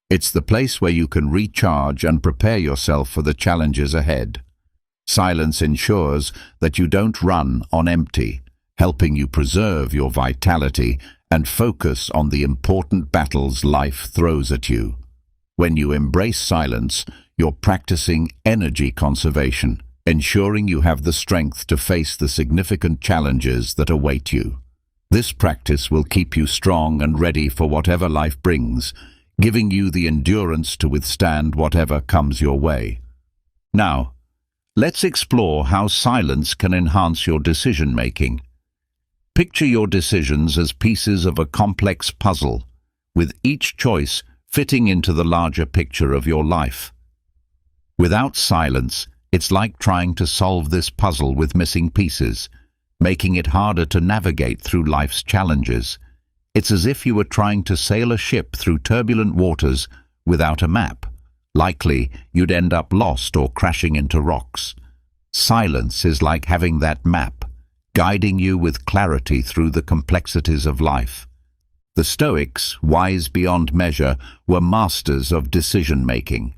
It's the place where you can recharge and prepare yourself for the challenges ahead. Silence ensures that you don't run on empty, helping you preserve your vitality and focus on the important battles life throws at you. When you embrace silence, you're practicing energy conservation, ensuring you have the strength to face the significant challenges that await you. This practice will keep you strong and ready for whatever life brings, giving you the endurance to withstand whatever comes your way. Now, let's explore how silence can enhance your decision-making. Picture your decisions as pieces of a complex puzzle, with each choice fitting into the larger picture of your life. Without silence, it's like trying to solve this puzzle with missing pieces, making it harder to navigate through life's challenges. It's as if you were trying to sail a ship through turbulent waters without a map. Likely, you'd end up lost or crashing into rocks. Silence is like having that map, guiding you with clarity through the complexities of life. The Stoics, wise beyond measure, were masters of decision-making.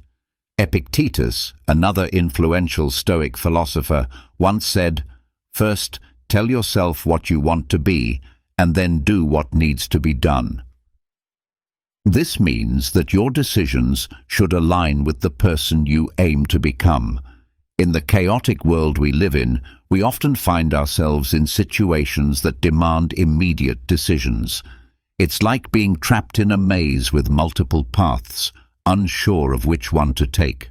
Epictetus, another influential Stoic philosopher, once said, "First, tell yourself what you want to be, and then do what needs to be done." This means that your decisions should align with the person you aim to become. In the chaotic world we live in, we often find ourselves in situations that demand immediate decisions. It's like being trapped in a maze with multiple paths, unsure of which one to take.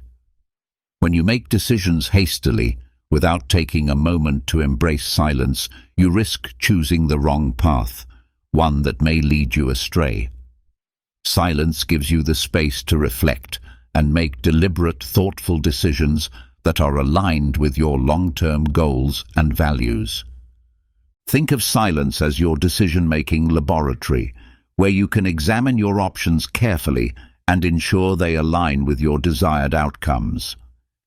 When you make decisions hastily, without taking a moment to embrace silence, you risk choosing the wrong path, one that may lead you astray. Silence gives you the space to reflect and make deliberate, thoughtful decisions that are aligned with your long-term goals and values. Think of silence as your decision-making laboratory, where you can examine your options carefully and ensure they align with your desired outcomes.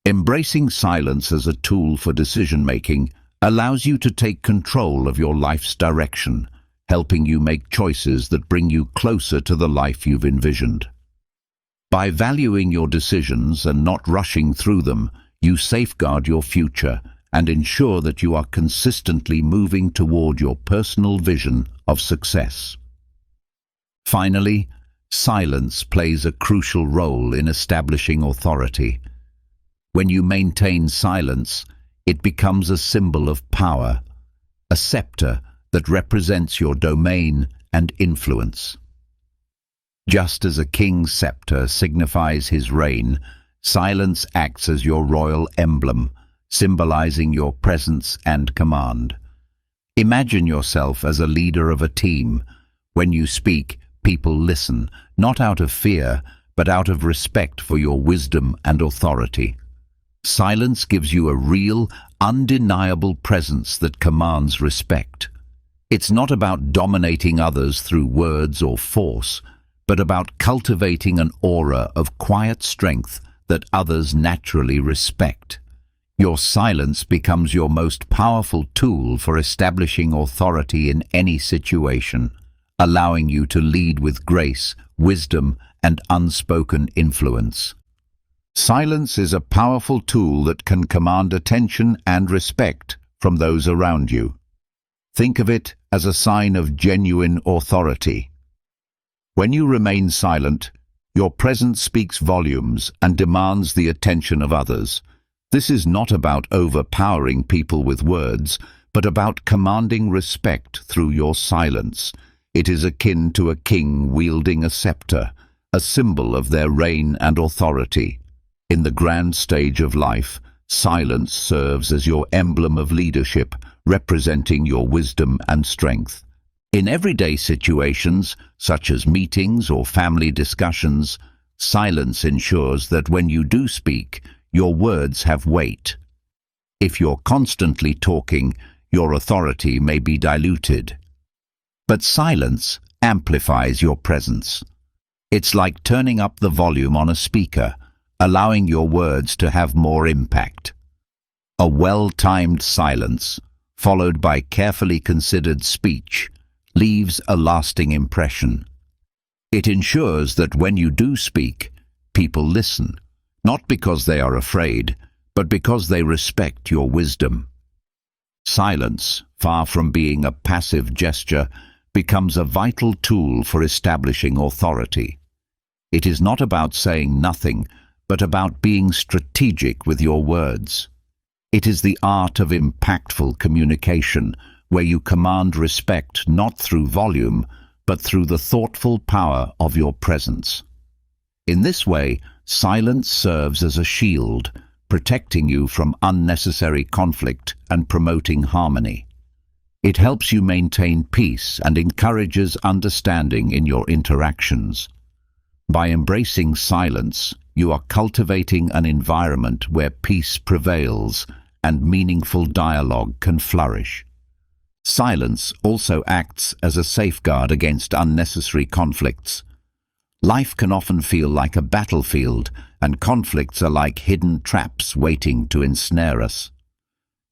Embracing silence as a tool for decision-making allows you to take control of your life's direction, helping you make choices that bring you closer to the life you've envisioned. By valuing your decisions and not rushing through them, you safeguard your future and ensure that you are consistently moving toward your personal vision of success. Finally, silence plays a crucial role in establishing authority. When you maintain silence, it becomes a symbol of power, a scepter that represents your domain and influence. Just as a king's scepter signifies his reign, silence acts as your royal emblem, symbolizing your presence and command. Imagine yourself as a leader of a team. When you speak, people listen, not out of fear, but out of respect for your wisdom and authority. Silence gives you a real, undeniable presence that commands respect. It's not about dominating others through words or force, but about cultivating an aura of quiet strength that others naturally respect. Your silence becomes your most powerful tool for establishing authority in any situation, allowing you to lead with grace, wisdom, and unspoken influence. Silence is a powerful tool that can command attention and respect from those around you. Think of it as a sign of genuine authority. When you remain silent, your presence speaks volumes and demands the attention of others. This is not about overpowering people with words, but about commanding respect through your silence. It is akin to a king wielding a scepter, a symbol of their reign and authority. In the grand stage of life, silence serves as your emblem of leadership, representing your wisdom and strength. In everyday situations, such as meetings or family discussions, silence ensures that when you do speak, your words have weight. If you're constantly talking, your authority may be diluted. But silence amplifies your presence. It's like turning up the volume on a speaker, allowing your words to have more impact. A well-timed silence, followed by carefully considered speech, leaves a lasting impression. It ensures that when you do speak, people listen, not because they are afraid, but because they respect your wisdom. Silence, far from being a passive gesture, becomes a vital tool for establishing authority. It is not about saying nothing, but about being strategic with your words. It is the art of impactful communication, where you command respect not through volume, but through the thoughtful power of your presence. In this way, silence serves as a shield, protecting you from unnecessary conflict and promoting harmony. It helps you maintain peace and encourages understanding in your interactions. By embracing silence, you are cultivating an environment where peace prevails and meaningful dialogue can flourish. Silence also acts as a safeguard against unnecessary conflicts. Life can often feel like a battlefield, and conflicts are like hidden traps waiting to ensnare us.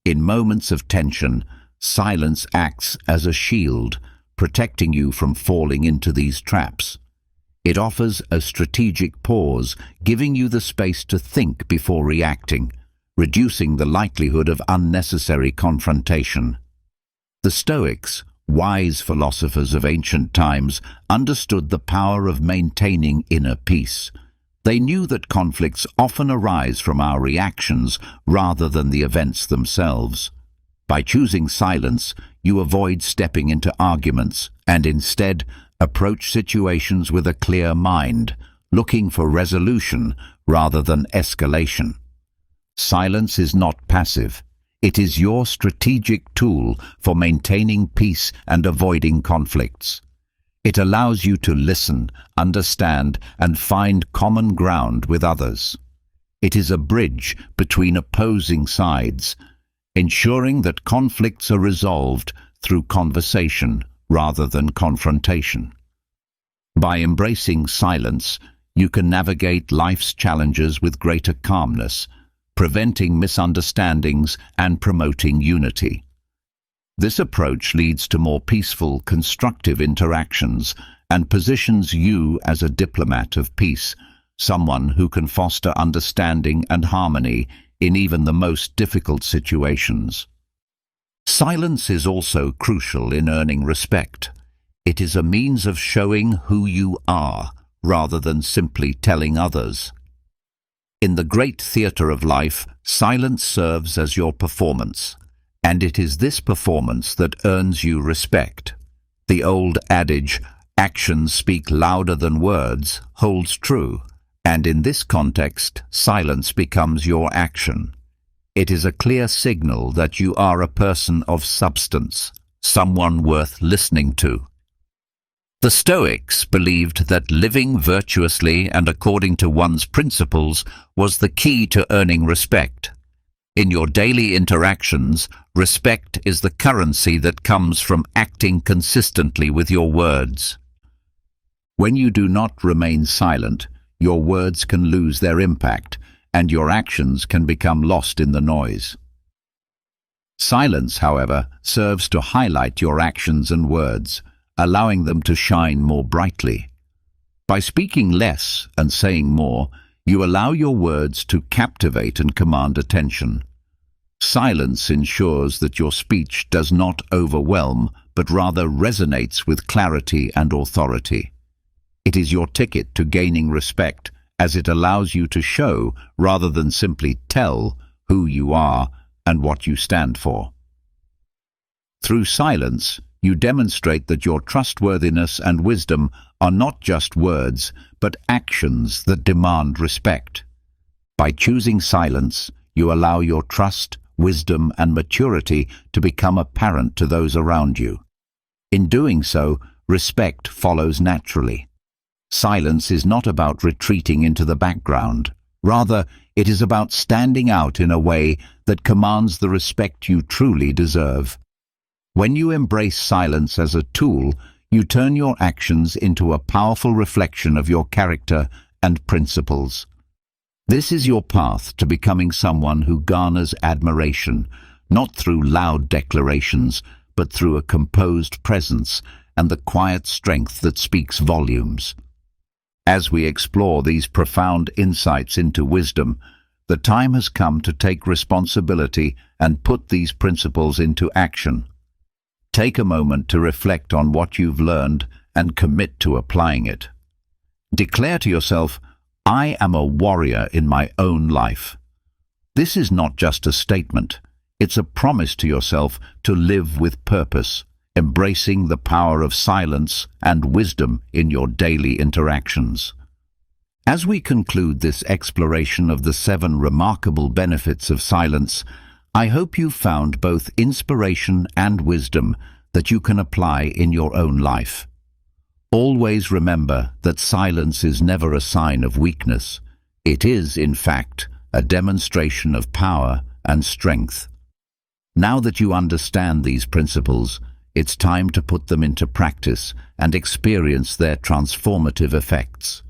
In moments of tension, silence acts as a shield, protecting you from falling into these traps. It offers a strategic pause, giving you the space to think before reacting, reducing the likelihood of unnecessary confrontation. The Stoics, wise philosophers of ancient times, understood the power of maintaining inner peace. They knew that conflicts often arise from our reactions rather than the events themselves. By choosing silence, you avoid stepping into arguments and instead approach situations with a clear mind, looking for resolution rather than escalation. Silence is not passive. It is your strategic tool for maintaining peace and avoiding conflicts. It allows you to listen, understand, and find common ground with others. It is a bridge between opposing sides, ensuring that conflicts are resolved through conversation rather than confrontation. By embracing silence, you can navigate life's challenges with greater calmness, preventing misunderstandings and promoting unity. This approach leads to more peaceful, constructive interactions and positions you as a diplomat of peace, someone who can foster understanding and harmony in even the most difficult situations. Silence is also crucial in earning respect. It is a means of showing who you are, rather than simply telling others. In the great theatre of life, silence serves as your performance, and it is this performance that earns you respect. The old adage, "Actions speak louder than words," holds true, and in this context, silence becomes your action. It is a clear signal that you are a person of substance, someone worth listening to. The Stoics believed that living virtuously and according to one's principles was the key to earning respect. In your daily interactions, respect is the currency that comes from acting consistently with your words. When you do not remain silent, your words can lose their impact, and your actions can become lost in the noise. Silence, however, serves to highlight your actions and words, allowing them to shine more brightly. By speaking less and saying more, you allow your words to captivate and command attention. Silence ensures that your speech does not overwhelm, but rather resonates with clarity and authority. It is your ticket to gaining respect, as it allows you to show, rather than simply tell, who you are and what you stand for. Through silence, you demonstrate that your trustworthiness and wisdom are not just words, but actions that demand respect. By choosing silence, you allow your trust, wisdom, and maturity to become apparent to those around you. In doing so, respect follows naturally. Silence is not about retreating into the background. Rather, it is about standing out in a way that commands the respect you truly deserve. When you embrace silence as a tool, you turn your actions into a powerful reflection of your character and principles. This is your path to becoming someone who garners admiration, not through loud declarations, but through a composed presence and the quiet strength that speaks volumes. As we explore these profound insights into wisdom, the time has come to take responsibility and put these principles into action. Take a moment to reflect on what you've learned and commit to applying it. Declare to yourself, "I am a warrior in my own life." This is not just a statement. It's a promise to yourself to live with purpose, embracing the power of silence and wisdom in your daily interactions. As we conclude this exploration of the 7 remarkable benefits of silence, I hope you found both inspiration and wisdom that you can apply in your own life. Always remember that silence is never a sign of weakness. It is, in fact, a demonstration of power and strength. Now that you understand these principles, it's time to put them into practice and experience their transformative effects.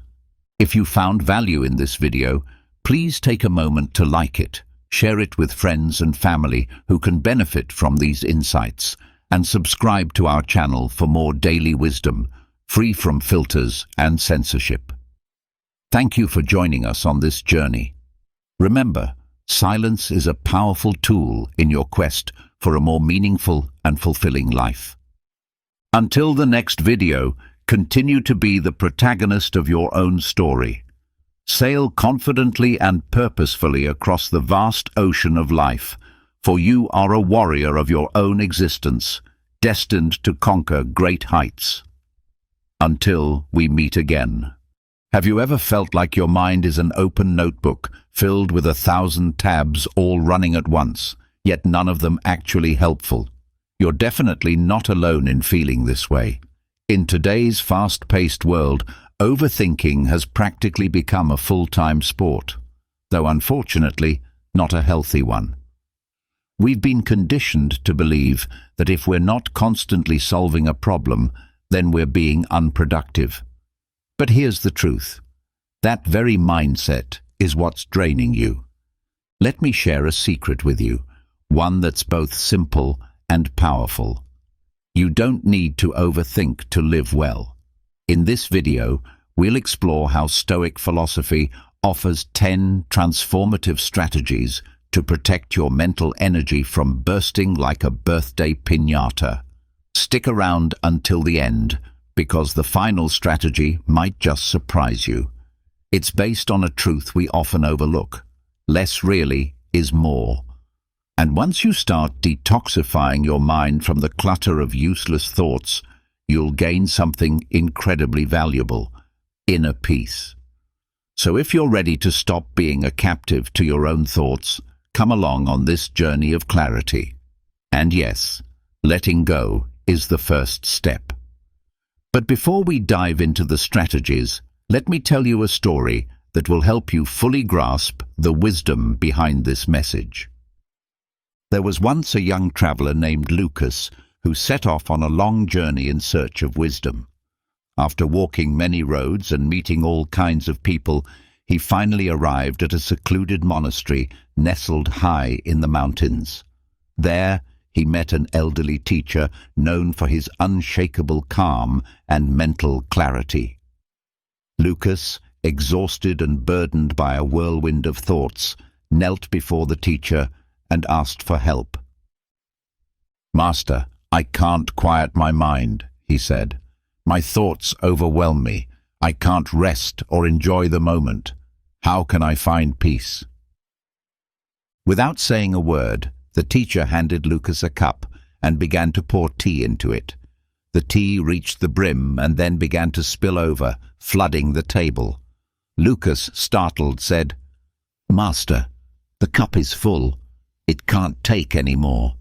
If you found value in this video, please take a moment to like it, share it with friends and family who can benefit from these insights, and subscribe to our channel for more daily wisdom, free from filters and censorship. Thank you for joining us on this journey. Remember, silence is a powerful tool in your quest for a more meaningful and fulfilling life. Until the next video, continue to be the protagonist of your own story. Sail confidently and purposefully across the vast ocean of life, for you are a warrior of your own existence, destined to conquer great heights. Until we meet again. Have you ever felt like your mind is an open notebook filled with 1,000 tabs all running at once, yet none of them actually helpful? You're definitely not alone in feeling this way. In today's fast-paced world, overthinking has practically become a full-time sport, though unfortunately not a healthy one. We've been conditioned to believe that if we're not constantly solving a problem, then we're being unproductive. But here's the truth. That very mindset is what's draining you. Let me share a secret with you, one that's both simple and powerful. You don't need to overthink to live well. In this video, we'll explore how Stoic philosophy offers 10 transformative strategies to protect your mental energy from bursting like a birthday piñata. Stick around until the end, because the final strategy might just surprise you. It's based on a truth we often overlook. Less really is more. And once you start detoxifying your mind from the clutter of useless thoughts, you'll gain something incredibly valuable: inner peace. So if you're ready to stop being a captive to your own thoughts, come along on this journey of clarity. And yes, letting go is the first step. But before we dive into the strategies, let me tell you a story that will help you fully grasp the wisdom behind this message. There was once a young traveler named Lucas who set off on a long journey in search of wisdom. After walking many roads and meeting all kinds of people, he finally arrived at a secluded monastery nestled high in the mountains. There, he met an elderly teacher known for his unshakable calm and mental clarity. Lucas, exhausted and burdened by a whirlwind of thoughts, knelt before the teacher and asked for help. "Master, I can't quiet my mind," he said. "My thoughts overwhelm me. I can't rest or enjoy the moment. How can I find peace?" Without saying a word, the teacher handed Lucas a cup and began to pour tea into it. The tea reached the brim and then began to spill over, flooding the table. Lucas, startled, said, "Master, the cup is full. It can't take any more."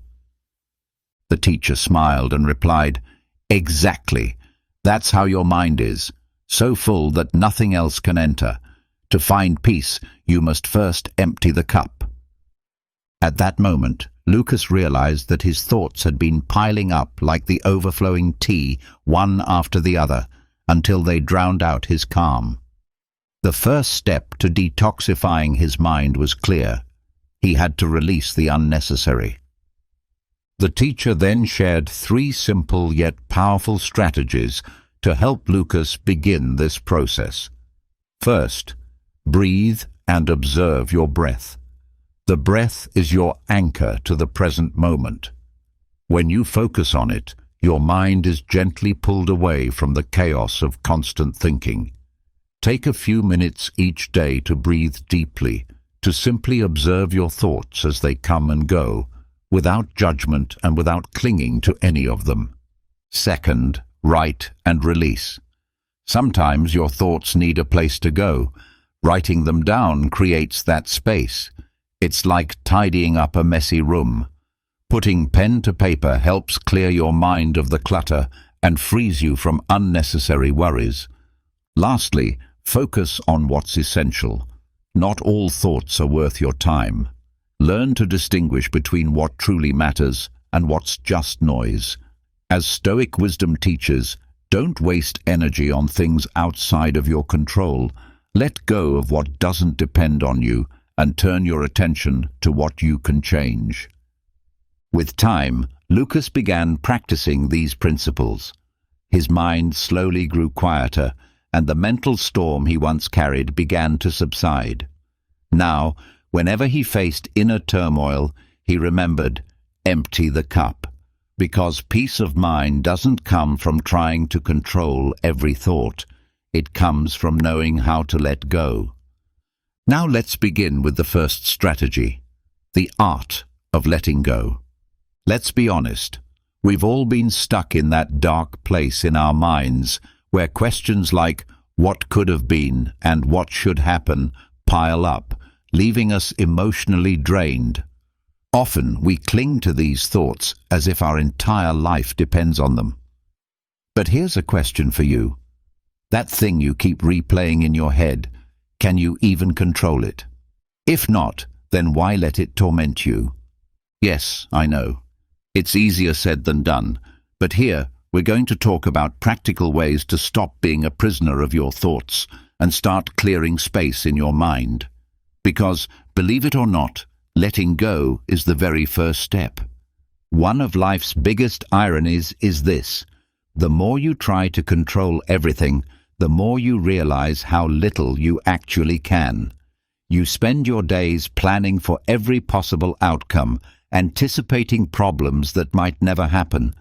The teacher smiled and replied, "Exactly. That's how your mind is, so full that nothing else can enter. To find peace, you must first empty the cup." At that moment, Lucas realized that his thoughts had been piling up like the overflowing tea, one after the other, until they drowned out his calm. The first step to detoxifying his mind was clear. He had to release the unnecessary. The teacher then shared 3 simple yet powerful strategies to help Lucas begin this process. First, breathe and observe your breath. The breath is your anchor to the present moment. When you focus on it, your mind is gently pulled away from the chaos of constant thinking. Take a few minutes each day to breathe deeply, to simply observe your thoughts as they come and go, without judgment and without clinging to any of them. Second, write and release. Sometimes your thoughts need a place to go. Writing them down creates that space. It's like tidying up a messy room. Putting pen to paper helps clear your mind of the clutter and frees you from unnecessary worries. Lastly, focus on what's essential. Not all thoughts are worth your time. Learn to distinguish between what truly matters and what's just noise. As Stoic wisdom teaches, don't waste energy on things outside of your control. Let go of what doesn't depend on you and turn your attention to what you can change. With time, Lucas began practicing these principles. His mind slowly grew quieter, and the mental storm he once carried began to subside. Now, whenever he faced inner turmoil, he remembered, empty the cup, because peace of mind doesn't come from trying to control every thought. It comes from knowing how to let go. Now let's begin with the first strategy, the art of letting go. Let's be honest, we've all been stuck in that dark place in our minds where questions like what could have been and what should happen pile up, leaving us emotionally drained. Often we cling to these thoughts as if our entire life depends on them. But here's a question for you. That thing you keep replaying in your head, can you even control it? If not, then why let it torment you? Yes, I know. It's easier said than done, but here we're going to talk about practical ways to stop being a prisoner of your thoughts and start clearing space in your mind. Because, believe it or not, letting go is the very first step. One of life's biggest ironies is this: the more you try to control everything, the more you realize how little you actually can. You spend your days planning for every possible outcome, anticipating problems that might never happen,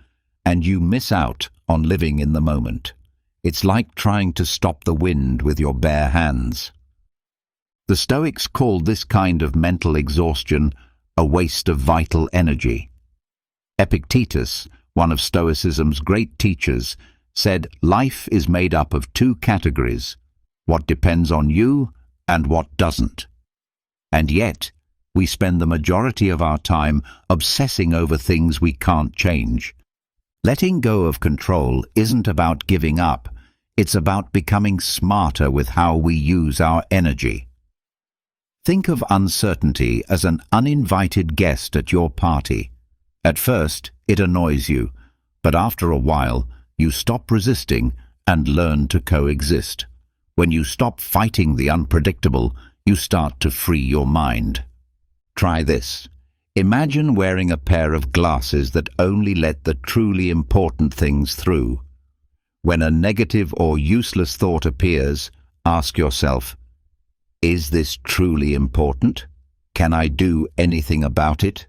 and you miss out on living in the moment. It's like trying to stop the wind with your bare hands. The Stoics called this kind of mental exhaustion a waste of vital energy. Epictetus, one of Stoicism's great teachers, said life is made up of two categories, what depends on you and what doesn't. And yet, we spend the majority of our time obsessing over things we can't change. Letting go of control isn't about giving up, it's about becoming smarter with how we use our energy. Think of uncertainty as an uninvited guest at your party. At first, it annoys you, but after a while, you stop resisting and learn to coexist. When you stop fighting the unpredictable, you start to free your mind. Try this. Imagine wearing a pair of glasses that only let the truly important things through. When a negative or useless thought appears, ask yourself, is this truly important? Can I do anything about it?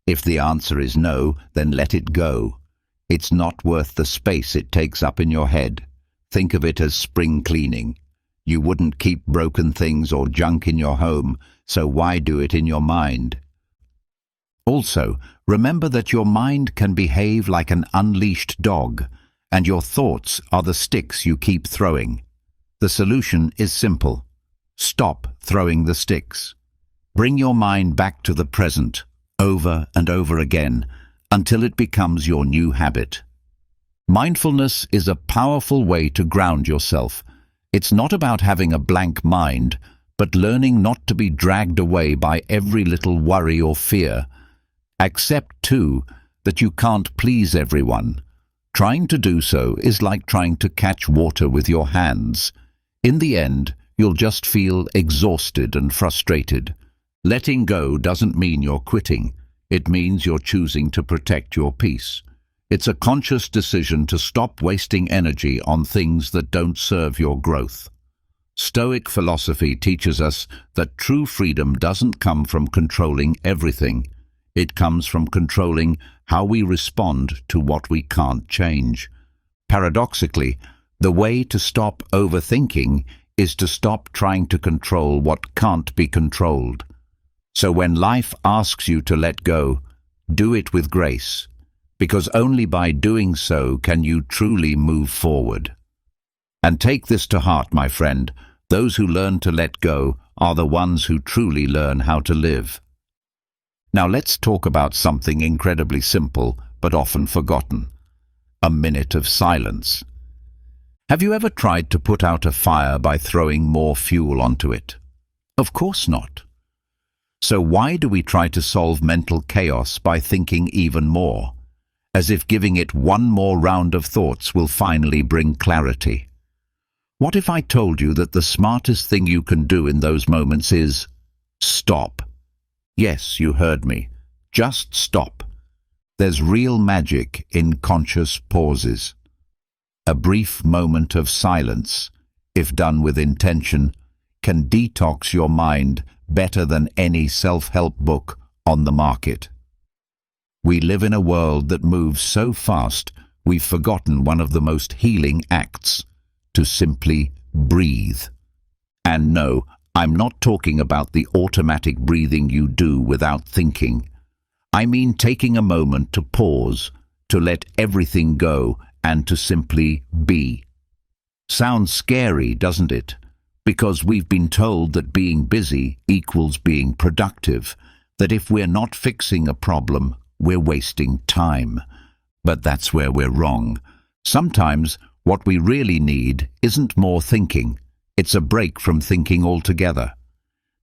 If the answer is no, then let it go. It's not worth the space it takes up in your head. Think of it as spring cleaning. You wouldn't keep broken things or junk in your home, so why do it in your mind? Also, remember that your mind can behave like an unleashed dog, and your thoughts are the sticks you keep throwing. The solution is simple. Stop throwing the sticks. Bring your mind back to the present, over and over again, until it becomes your new habit. Mindfulness is a powerful way to ground yourself. It's not about having a blank mind, but learning not to be dragged away by every little worry or fear. Accept, too, that you can't please everyone. Trying to do so is like trying to catch water with your hands. In the end, you'll just feel exhausted and frustrated. Letting go doesn't mean you're quitting. It means you're choosing to protect your peace. It's a conscious decision to stop wasting energy on things that don't serve your growth. Stoic philosophy teaches us that true freedom doesn't come from controlling everything. It comes from controlling how we respond to what we can't change. Paradoxically, the way to stop overthinking is to stop trying to control what can't be controlled. So when life asks you to let go, do it with grace, because only by doing so can you truly move forward. And take this to heart, my friend, those who learn to let go are the ones who truly learn how to live. Now let's talk about something incredibly simple but often forgotten: a minute of silence. Have you ever tried to put out a fire by throwing more fuel onto it? Of course not. So why do we try to solve mental chaos by thinking even more, as if giving it one more round of thoughts will finally bring clarity? What if I told you that the smartest thing you can do in those moments is stop? Yes, you heard me. Just stop. There's real magic in conscious pauses. A brief moment of silence, if done with intention, can detox your mind better than any self-help book on the market. We live in a world that moves so fast, we've forgotten one of the most healing acts: to simply breathe. And no, I'm not talking about the automatic breathing you do without thinking. I mean taking a moment to pause, to let everything go, and to simply be. Sounds scary, doesn't it? Because we've been told that being busy equals being productive, that if we're not fixing a problem, we're wasting time. But that's where we're wrong. Sometimes what we really need isn't more thinking. It's a break from thinking altogether.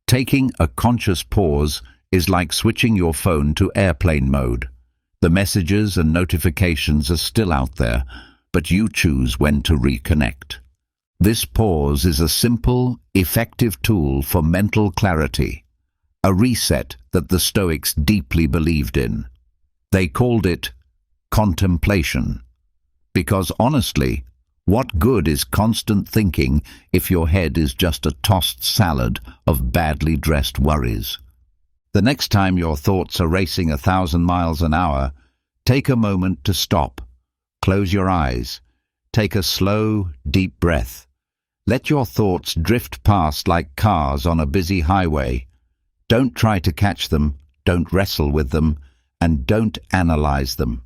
Taking a conscious pause is like switching your phone to airplane mode. The messages and notifications are still out there, but you choose when to reconnect. This pause is a simple, effective tool for mental clarity, a reset that the Stoics deeply believed in. They called it contemplation, because honestly, what good is constant thinking if your head is just a tossed salad of badly dressed worries? The next time your thoughts are racing 1,000 miles an hour, take a moment to stop. Close your eyes. Take a slow, deep breath. Let your thoughts drift past like cars on a busy highway. Don't try to catch them, don't wrestle with them, and don't analyze them.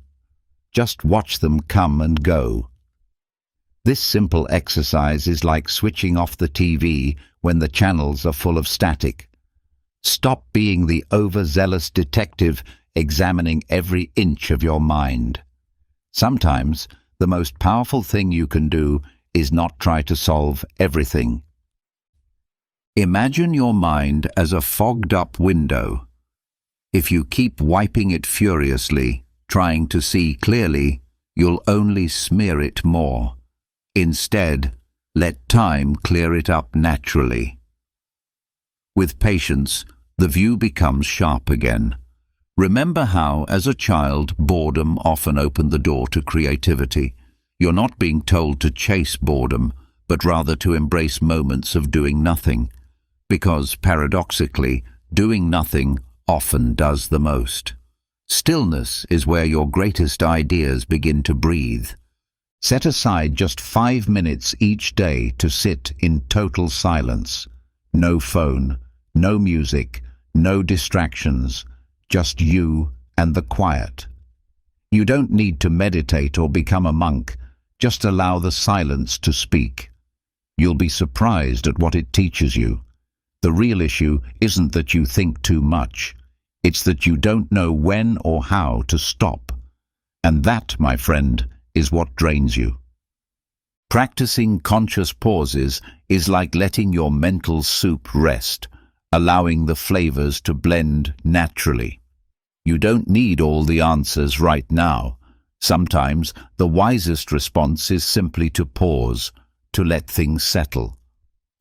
Just watch them come and go. This simple exercise is like switching off the TV when the channels are full of static. Stop being the overzealous detective examining every inch of your mind. Sometimes, the most powerful thing you can do is not try to solve everything. Imagine your mind as a fogged-up window. If you keep wiping it furiously, trying to see clearly, you'll only smear it more. Instead, let time clear it up naturally. With patience, the view becomes sharp again. Remember how, as a child, boredom often opened the door to creativity. You're not being told to chase boredom, but rather to embrace moments of doing nothing. Because, paradoxically, doing nothing often does the most. Stillness is where your greatest ideas begin to breathe. Set aside just 5 minutes each day to sit in total silence. No phone, no music, no distractions, just you and the quiet. You don't need to meditate or become a monk. Just allow the silence to speak. You'll be surprised at what it teaches you. The real issue isn't that you think too much. It's that you don't know when or how to stop. And that, my friend, is what drains you. Practicing conscious pauses is like letting your mental soup rest, allowing the flavors to blend naturally. You don't need all the answers right now. Sometimes the wisest response is simply to pause, to let things settle.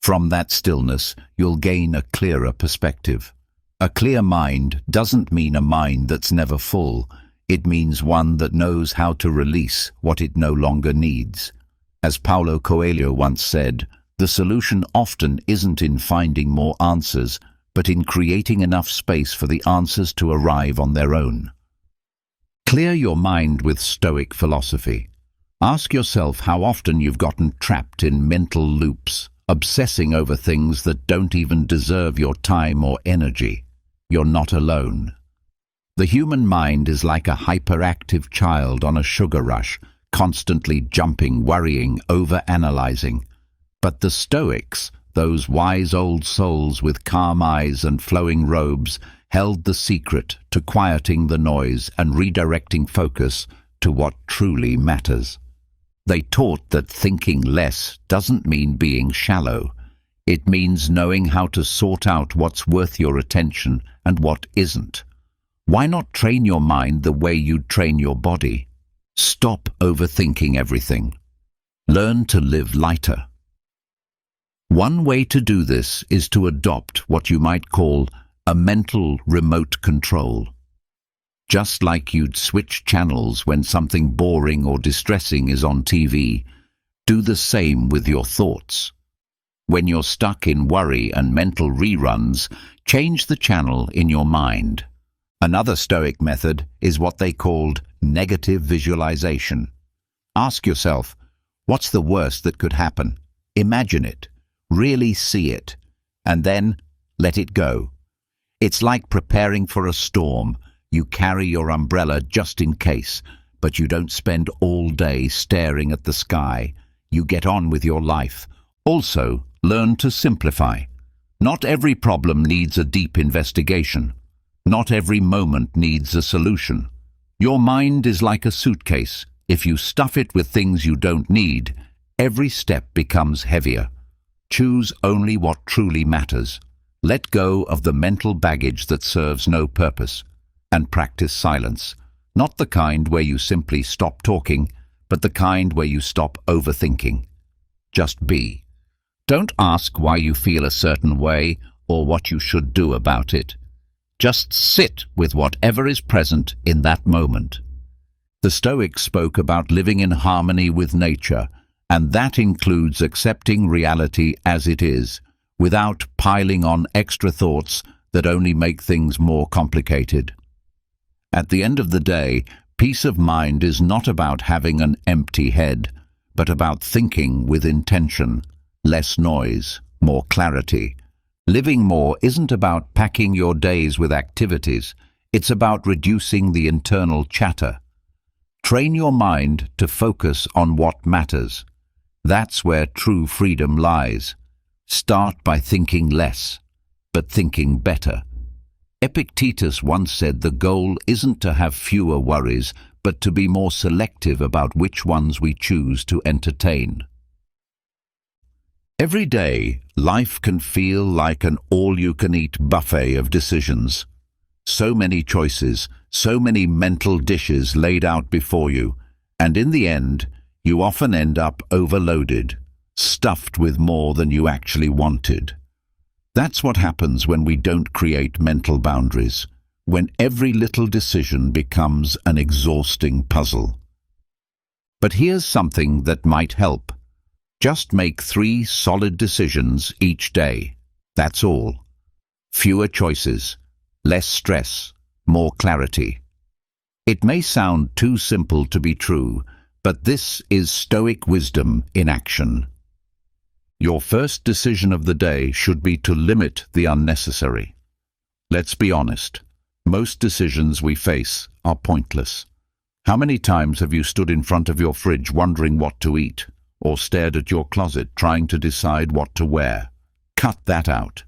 From that stillness, you'll gain a clearer perspective. A clear mind doesn't mean a mind that's never full. It means one that knows how to release what it no longer needs. As Paulo Coelho once said, the solution often isn't in finding more answers, but in creating enough space for the answers to arrive on their own. Clear your mind with Stoic philosophy. Ask yourself how often you've gotten trapped in mental loops, obsessing over things that don't even deserve your time or energy. You're not alone. The human mind is like a hyperactive child on a sugar rush, constantly jumping, worrying, over-analyzing. But the Stoics, those wise old souls with calm eyes and flowing robes, held the secret to quieting the noise and redirecting focus to what truly matters. They taught that thinking less doesn't mean being shallow. It means knowing how to sort out what's worth your attention and what isn't. Why not train your mind the way you'd train your body? Stop overthinking everything. Learn to live lighter. One way to do this is to adopt what you might call a mental remote control. Just like you'd switch channels when something boring or distressing is on TV, do the same with your thoughts. When you're stuck in worry and mental reruns, change the channel in your mind. Another Stoic method is what they called negative visualization. Ask yourself, what's the worst that could happen? Imagine it, really see it, and then let it go. It's like preparing for a storm. You carry your umbrella just in case, but you don't spend all day staring at the sky. You get on with your life. Also, learn to simplify. Not every problem needs a deep investigation. Not every moment needs a solution. Your mind is like a suitcase. If you stuff it with things you don't need, every step becomes heavier. Choose only what truly matters. Let go of the mental baggage that serves no purpose, and practice silence. Not the kind where you simply stop talking, but the kind where you stop overthinking. Just be. Don't ask why you feel a certain way or what you should do about it. Just sit with whatever is present in that moment. The Stoics spoke about living in harmony with nature, and that includes accepting reality as it is, without piling on extra thoughts that only make things more complicated. At the end of the day, peace of mind is not about having an empty head, but about thinking with intention, less noise, more clarity. Living more isn't about packing your days with activities, it's about reducing the internal chatter. Train your mind to focus on what matters. That's where true freedom lies. Start by thinking less, but thinking better. Epictetus once said the goal isn't to have fewer worries, but to be more selective about which ones we choose to entertain. Every day, life can feel like an all-you-can-eat buffet of decisions. So many choices, so many mental dishes laid out before you, and in the end, you often end up overloaded, stuffed with more than you actually wanted. That's what happens when we don't create mental boundaries, when every little decision becomes an exhausting puzzle. But here's something that might help. Just make 3 solid decisions each day. That's all. Fewer choices, less stress, more clarity. It may sound too simple to be true, but this is Stoic wisdom in action. Your first decision of the day should be to limit the unnecessary. Let's be honest. Most decisions we face are pointless. How many times have you stood in front of your fridge wondering what to eat, or stared at your closet trying to decide what to wear? Cut that out.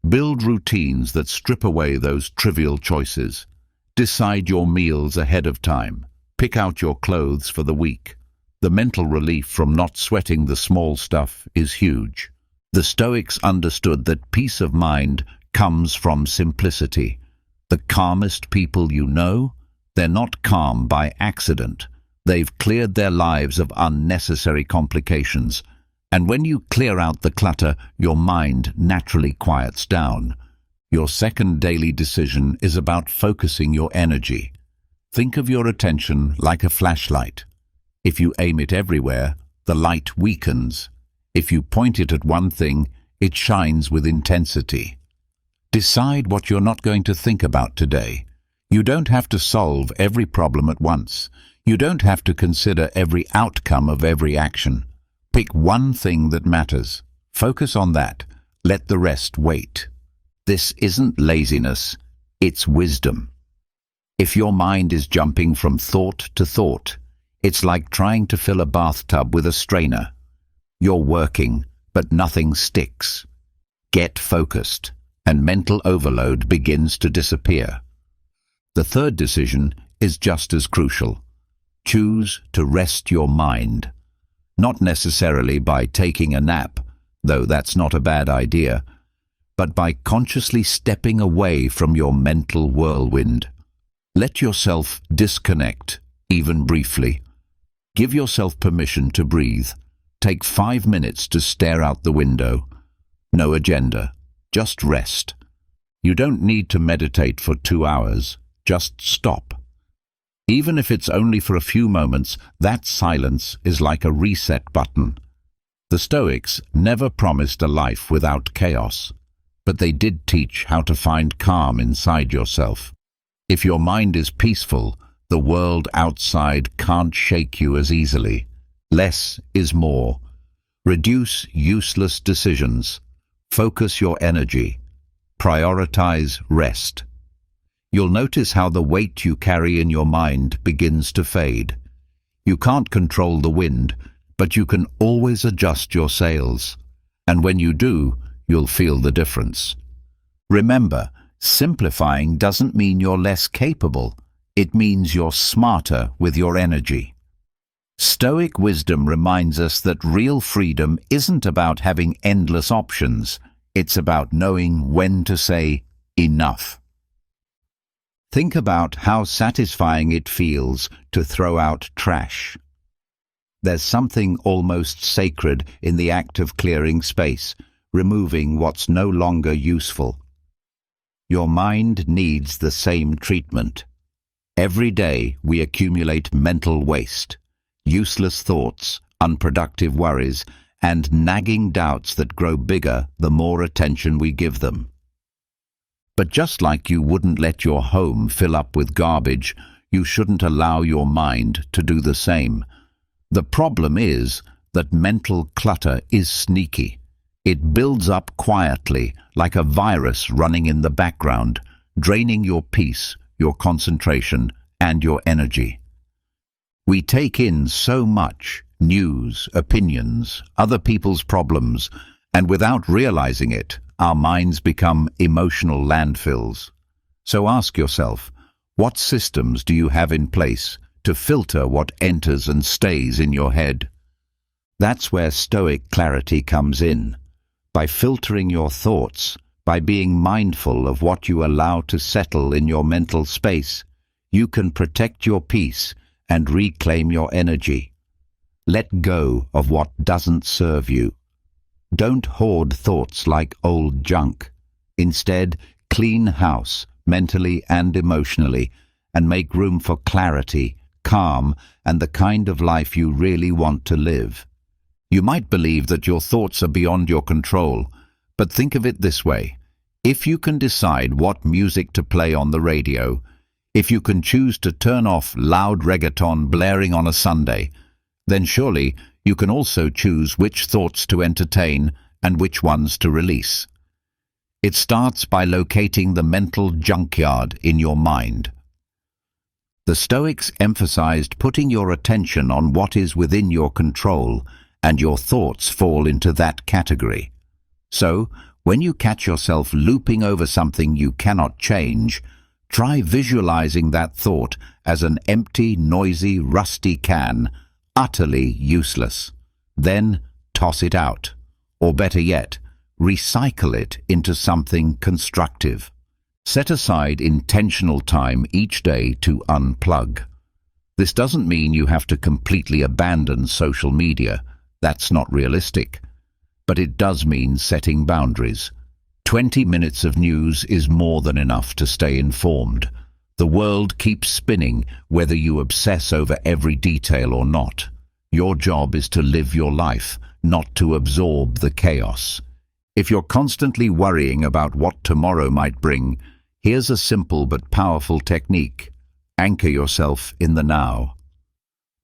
Build routines that strip away those trivial choices. Decide your meals ahead of time. Pick out your clothes for the week. The mental relief from not sweating the small stuff is huge. The Stoics understood that peace of mind comes from simplicity. The calmest people you know, they're not calm by accident. They've cleared their lives of unnecessary complications. And when you clear out the clutter, your mind naturally quiets down. Your second daily decision is about focusing your energy. Think of your attention like a flashlight. If you aim it everywhere, the light weakens. If you point it at one thing, it shines with intensity. Decide what you're not going to think about today. You don't have to solve every problem at once. You don't have to consider every outcome of every action. Pick one thing that matters. Focus on that. Let the rest wait. This isn't laziness, it's wisdom. If your mind is jumping from thought to thought, it's like trying to fill a bathtub with a strainer. You're working, but nothing sticks. Get focused, and mental overload begins to disappear. The third decision is just as crucial. Choose to rest your mind. Not necessarily by taking a nap, though that's not a bad idea, but by consciously stepping away from your mental whirlwind. Let yourself disconnect, even briefly. Give yourself permission to breathe. Take 5 minutes to stare out the window. No agenda, just rest. You don't need to meditate for 2 hours, just stop. Even if it's only for a few moments, that silence is like a reset button. The Stoics never promised a life without chaos, but they did teach how to find calm inside yourself. If your mind is peaceful, the world outside can't shake you as easily. Less is more. Reduce useless decisions. Focus your energy. Prioritize rest. You'll notice how the weight you carry in your mind begins to fade. You can't control the wind, but you can always adjust your sails. And when you do, you'll feel the difference. Remember, simplifying doesn't mean you're less capable. It means you're smarter with your energy. Stoic wisdom reminds us that real freedom isn't about having endless options. It's about knowing when to say enough. Think about how satisfying it feels to throw out trash. There's something almost sacred in the act of clearing space, removing what's no longer useful. Your mind needs the same treatment. Every day we accumulate mental waste, useless thoughts, unproductive worries, and nagging doubts that grow bigger the more attention we give them. But just like you wouldn't let your home fill up with garbage, you shouldn't allow your mind to do the same. The problem is that mental clutter is sneaky. It builds up quietly, like a virus running in the background, draining your peace, your concentration, and your energy. We take in so much: news, opinions, other people's problems, and without realizing it, our minds become emotional landfills. So ask yourself, what systems do you have in place to filter what enters and stays in your head? That's where Stoic clarity comes in. By filtering your thoughts, by being mindful of what you allow to settle in your mental space, you can protect your peace and reclaim your energy. Let go of what doesn't serve you. Don't hoard thoughts like old junk. Instead, clean house, mentally and emotionally, and make room for clarity, calm, and the kind of life you really want to live. You might believe that your thoughts are beyond your control, but think of it this way. If you can decide what music to play on the radio, if you can choose to turn off loud reggaeton blaring on a Sunday, then surely you can also choose which thoughts to entertain and which ones to release. It starts by locating the mental junkyard in your mind. The Stoics emphasized putting your attention on what is within your control, and your thoughts fall into that category. So, when you catch yourself looping over something you cannot change, try visualizing that thought as an empty, noisy, rusty can, utterly useless. Then toss it out. Or better yet, recycle it into something constructive. Set aside intentional time each day to unplug. This doesn't mean you have to completely abandon social media. That's not realistic. But it does mean setting boundaries. 20 minutes of news is more than enough to stay informed. The world keeps spinning, whether you obsess over every detail or not. Your job is to live your life, not to absorb the chaos. If you're constantly worrying about what tomorrow might bring, here's a simple but powerful technique. Anchor yourself in the now.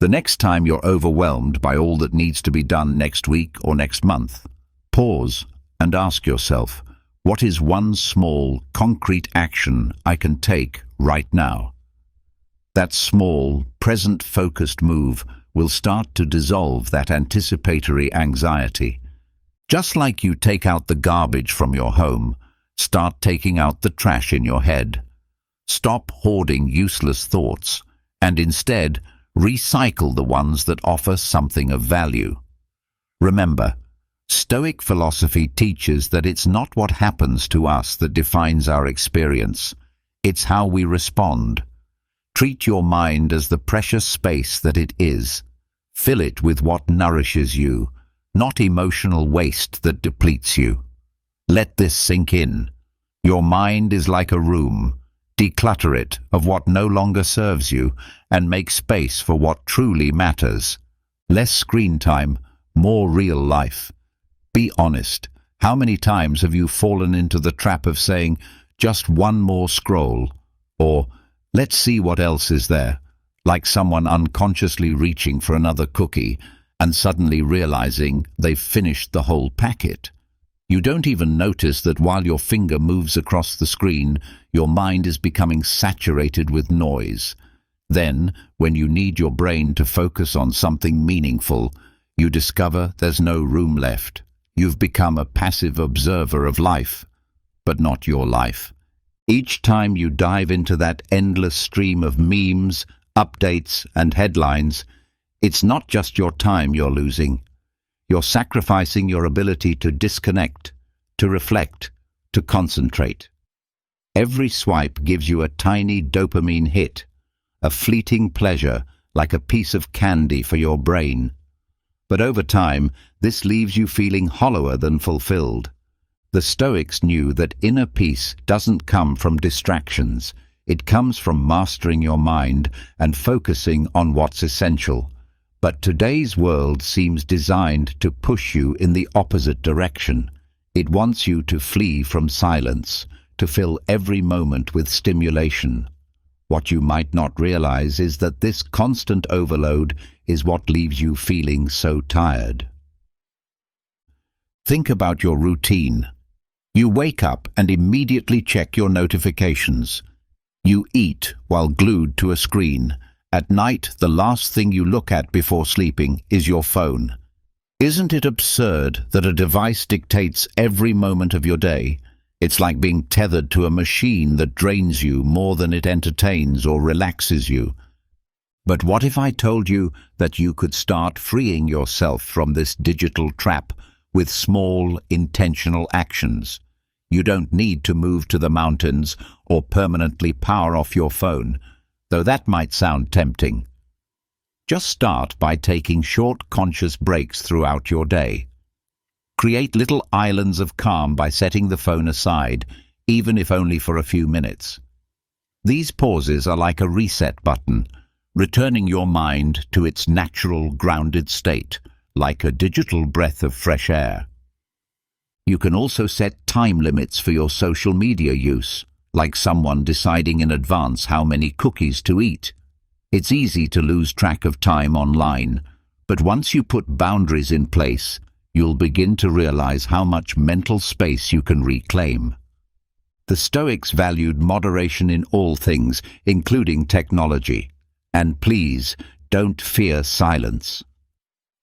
The next time you're overwhelmed by all that needs to be done next week or next month, pause and ask yourself, what is one small, concrete action I can take right now? That small, present-focused move will start to dissolve that anticipatory anxiety. Just like you take out the garbage from your home, start taking out the trash in your head. Stop hoarding useless thoughts, and instead, recycle the ones that offer something of value. Remember, Stoic philosophy teaches that it's not what happens to us that defines our experience. It's how we respond. Treat your mind as the precious space that it is. Fill it with what nourishes you, not emotional waste that depletes you. Let this sink in. Your mind is like a room. Declutter it of what no longer serves you and make space for what truly matters. Less screen time, more real life. Be honest. How many times have you fallen into the trap of saying, just one more scroll, or let's see what else is there, like someone unconsciously reaching for another cookie and suddenly realizing they've finished the whole packet? You don't even notice that while your finger moves across the screen, your mind is becoming saturated with noise. Then, when you need your brain to focus on something meaningful, you discover there's no room left. You've become a passive observer of life, but not your life. Each time you dive into that endless stream of memes, updates, and headlines, it's not just your time you're losing. You're sacrificing your ability to disconnect, to reflect, to concentrate. Every swipe gives you a tiny dopamine hit, a fleeting pleasure like a piece of candy for your brain. But over time, this leaves you feeling hollower than fulfilled. The Stoics knew that inner peace doesn't come from distractions. It comes from mastering your mind and focusing on what's essential. But today's world seems designed to push you in the opposite direction. It wants you to flee from silence, to fill every moment with stimulation. What you might not realize is that this constant overload is what leaves you feeling so tired. Think about your routine. You wake up and immediately check your notifications. You eat while glued to a screen. At night, the last thing you look at before sleeping is your phone. Isn't it absurd that a device dictates every moment of your day? It's like being tethered to a machine that drains you more than it entertains or relaxes you. But what if I told you that you could start freeing yourself from this digital trap with small, intentional actions? You don't need to move to the mountains or permanently power off your phone, though that might sound tempting. Just start by taking short, conscious breaks throughout your day. Create little islands of calm by setting the phone aside, even if only for a few minutes. These pauses are like a reset button, returning your mind to its natural, grounded state, like a digital breath of fresh air. You can also set time limits for your social media use, like someone deciding in advance how many cookies to eat. It's easy to lose track of time online, but once you put boundaries in place, you'll begin to realize how much mental space you can reclaim. The Stoics valued moderation in all things, including technology. And please, don't fear silence.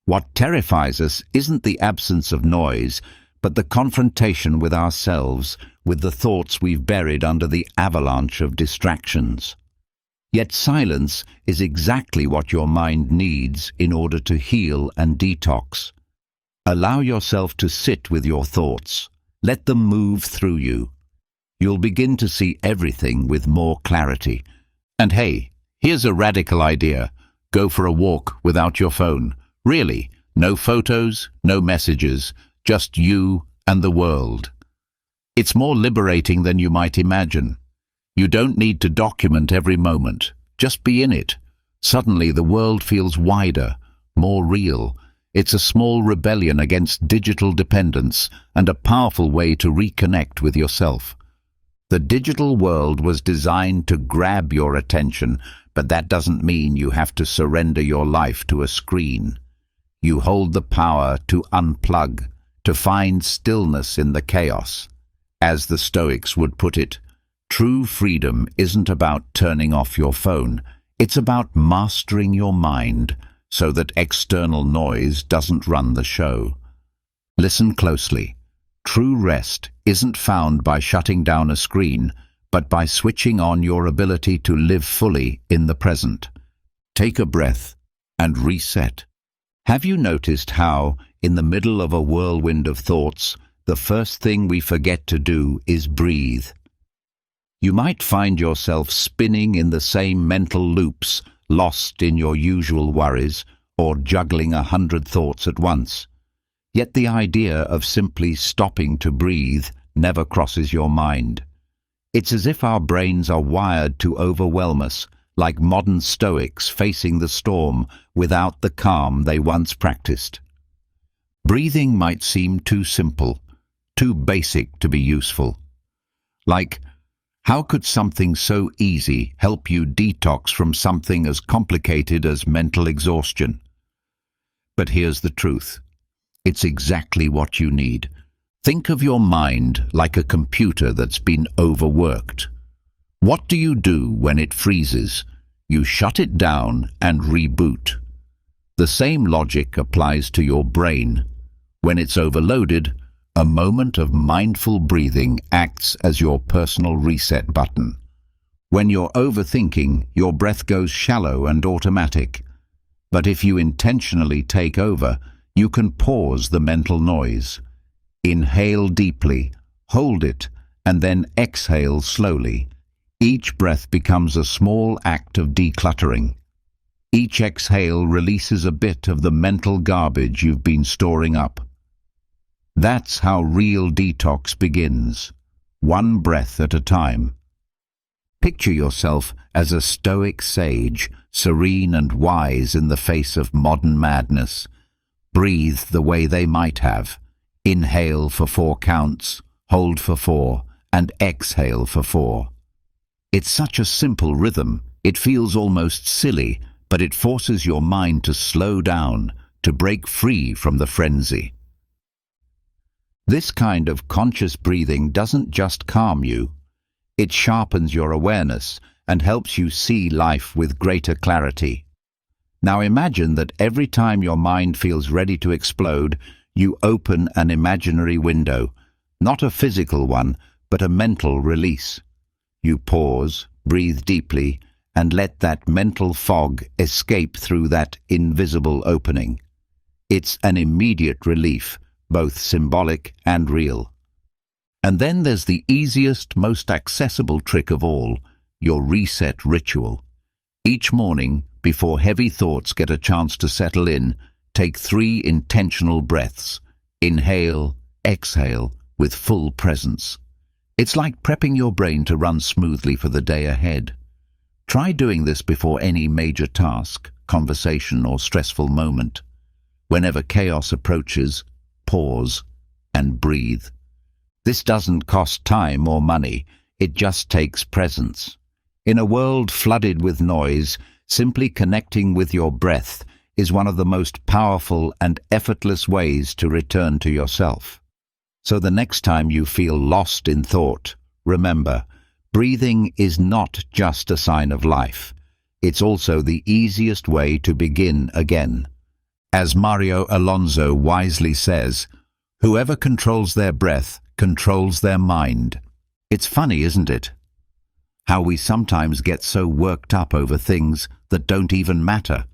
What terrifies us isn't the absence of noise, but the confrontation with ourselves, with the thoughts we've buried under the avalanche of distractions. Yet silence is exactly what your mind needs in order to heal and detox. Allow yourself to sit with your thoughts. Let them move through you. You'll begin to see everything with more clarity. And hey, here's a radical idea. Go for a walk without your phone. Really, no photos, no messages, just you and the world. It's more liberating than you might imagine. You don't need to document every moment. Just be in it. Suddenly the world feels wider, more real. It's a small rebellion against digital dependence and a powerful way to reconnect with yourself. The digital world was designed to grab your attention, but that doesn't mean you have to surrender your life to a screen. You hold the power to unplug, to find stillness in the chaos. As the Stoics would put it, true freedom isn't about turning off your phone. It's about mastering your mind so that external noise doesn't run the show. Listen closely. True rest isn't found by shutting down a screen, but by switching on your ability to live fully in the present. Take a breath and reset. Have you noticed how, in the middle of a whirlwind of thoughts, the first thing we forget to do is breathe? You might find yourself spinning in the same mental loops, lost in your usual worries, or juggling 100 thoughts at once. Yet the idea of simply stopping to breathe never crosses your mind. It's as if our brains are wired to overwhelm us, like modern Stoics facing the storm without the calm they once practiced. Breathing might seem too simple, too basic to be useful. Like, how could something so easy help you detox from something as complicated as mental exhaustion? But here's the truth. It's exactly what you need. Think of your mind like a computer that's been overworked. What do you do when it freezes? You shut it down and reboot. The same logic applies to your brain. When it's overloaded, a moment of mindful breathing acts as your personal reset button. When you're overthinking, your breath goes shallow and automatic. But if you intentionally take over, you can pause the mental noise. Inhale deeply, hold it, and then exhale slowly. Each breath becomes a small act of decluttering. Each exhale releases a bit of the mental garbage you've been storing up. That's how real detox begins, one breath at a time. Picture yourself as a Stoic sage, serene and wise in the face of modern madness. Breathe the way they might have. Inhale for 4 counts, hold for 4, and exhale for 4. It's such a simple rhythm, it feels almost silly, but it forces your mind to slow down, to break free from the frenzy. This kind of conscious breathing doesn't just calm you, it sharpens your awareness and helps you see life with greater clarity. Now imagine that every time your mind feels ready to explode, you open an imaginary window, not a physical one, but a mental release. You pause, breathe deeply, and let that mental fog escape through that invisible opening. It's an immediate relief, both symbolic and real. And then there's the easiest, most accessible trick of all, your reset ritual. Each morning, before heavy thoughts get a chance to settle in, take 3 intentional breaths. Inhale, exhale, with full presence. It's like prepping your brain to run smoothly for the day ahead. Try doing this before any major task, conversation, or stressful moment. Whenever chaos approaches, pause and breathe. This doesn't cost time or money, it just takes presence. In a world flooded with noise, simply connecting with your breath is one of the most powerful and effortless ways to return to yourself. So the next time you feel lost in thought, remember, breathing is not just a sign of life. It's also the easiest way to begin again. As Mario Alonso wisely says, whoever controls their breath controls their mind. It's funny, isn't it? How we sometimes get so worked up over things that don't even matter,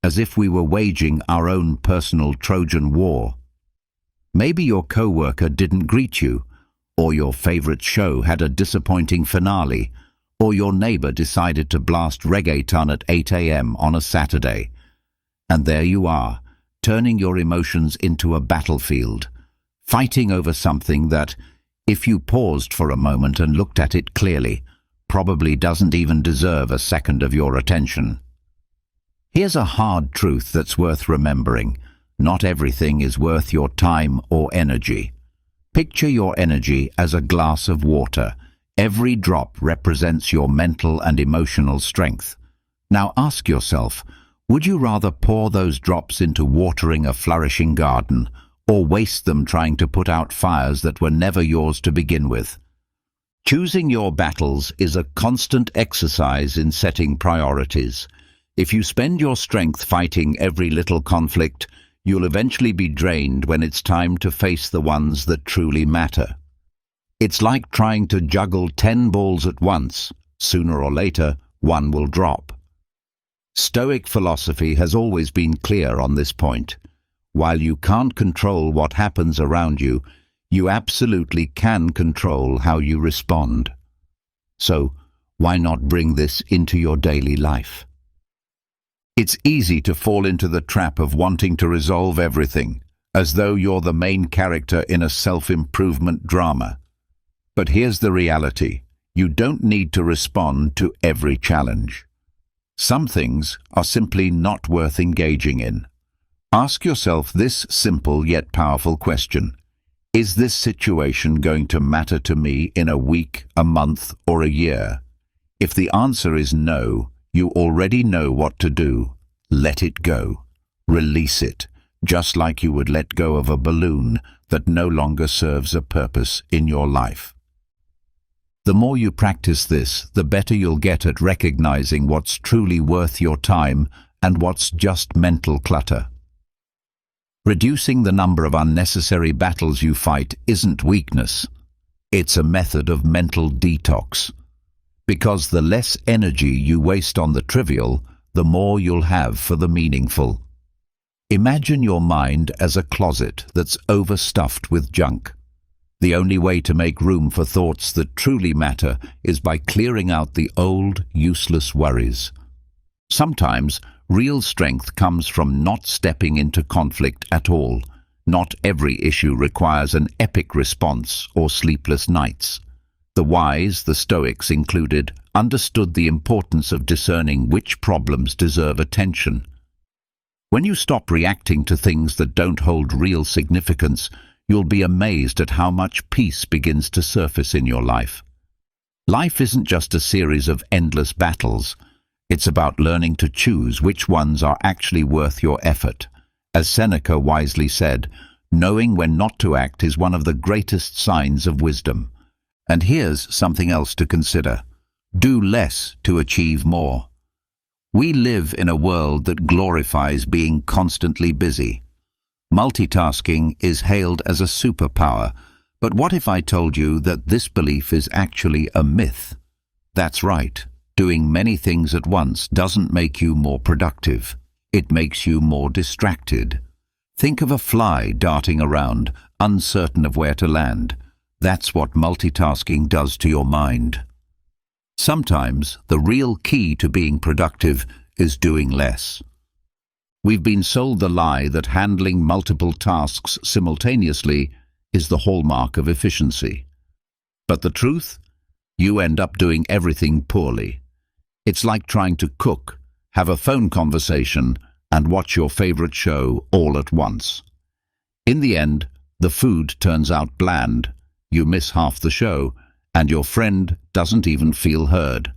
as if we were waging our own personal Trojan war. Maybe your coworker didn't greet you, or your favorite show had a disappointing finale, or your neighbor decided to blast reggaeton at 8 a.m. on a Saturday. And there you are, turning your emotions into a battlefield, fighting over something that, if you paused for a moment and looked at it clearly, probably doesn't even deserve a second of your attention. Here's a hard truth that's worth remembering. Not everything is worth your time or energy. Picture your energy as a glass of water. Every drop represents your mental and emotional strength. Now ask yourself, would you rather pour those drops into watering a flourishing garden, or waste them trying to put out fires that were never yours to begin with? Choosing your battles is a constant exercise in setting priorities. If you spend your strength fighting every little conflict, you'll eventually be drained when it's time to face the ones that truly matter. It's like trying to juggle 10 balls at once. Sooner or later, one will drop. Stoic philosophy has always been clear on this point. While you can't control what happens around you, you absolutely can control how you respond. So, why not bring this into your daily life? It's easy to fall into the trap of wanting to resolve everything, as though you're the main character in a self-improvement drama. But here's the reality. You don't need to respond to every challenge. Some things are simply not worth engaging in. Ask yourself this simple yet powerful question. Is this situation going to matter to me in a week, a month, or a year? If the answer is no, you already know what to do. Let it go. Release it, just like you would let go of a balloon that no longer serves a purpose in your life. The more you practice this, the better you'll get at recognizing what's truly worth your time and what's just mental clutter. Reducing the number of unnecessary battles you fight isn't weakness. It's a method of mental detox. Because the less energy you waste on the trivial, the more you'll have for the meaningful. Imagine your mind as a closet that's overstuffed with junk. The only way to make room for thoughts that truly matter is by clearing out the old, useless worries. Sometimes, real strength comes from not stepping into conflict at all. Not every issue requires an epic response or sleepless nights. The wise, the Stoics included, understood the importance of discerning which problems deserve attention. When you stop reacting to things that don't hold real significance, you'll be amazed at how much peace begins to surface in your life. Life isn't just a series of endless battles. It's about learning to choose which ones are actually worth your effort. As Seneca wisely said, knowing when not to act is one of the greatest signs of wisdom. And here's something else to consider. Do less to achieve more. We live in a world that glorifies being constantly busy. Multitasking is hailed as a superpower, but what if I told you that this belief is actually a myth? That's right. Doing many things at once doesn't make you more productive. It makes you more distracted. Think of a fly darting around, uncertain of where to land. That's what multitasking does to your mind. Sometimes the real key to being productive is doing less. We've been sold the lie that handling multiple tasks simultaneously is the hallmark of efficiency. But the truth? You end up doing everything poorly. It's like trying to cook, have a phone conversation, and watch your favorite show all at once. In the end, the food turns out bland, you miss half the show, and your friend doesn't even feel heard.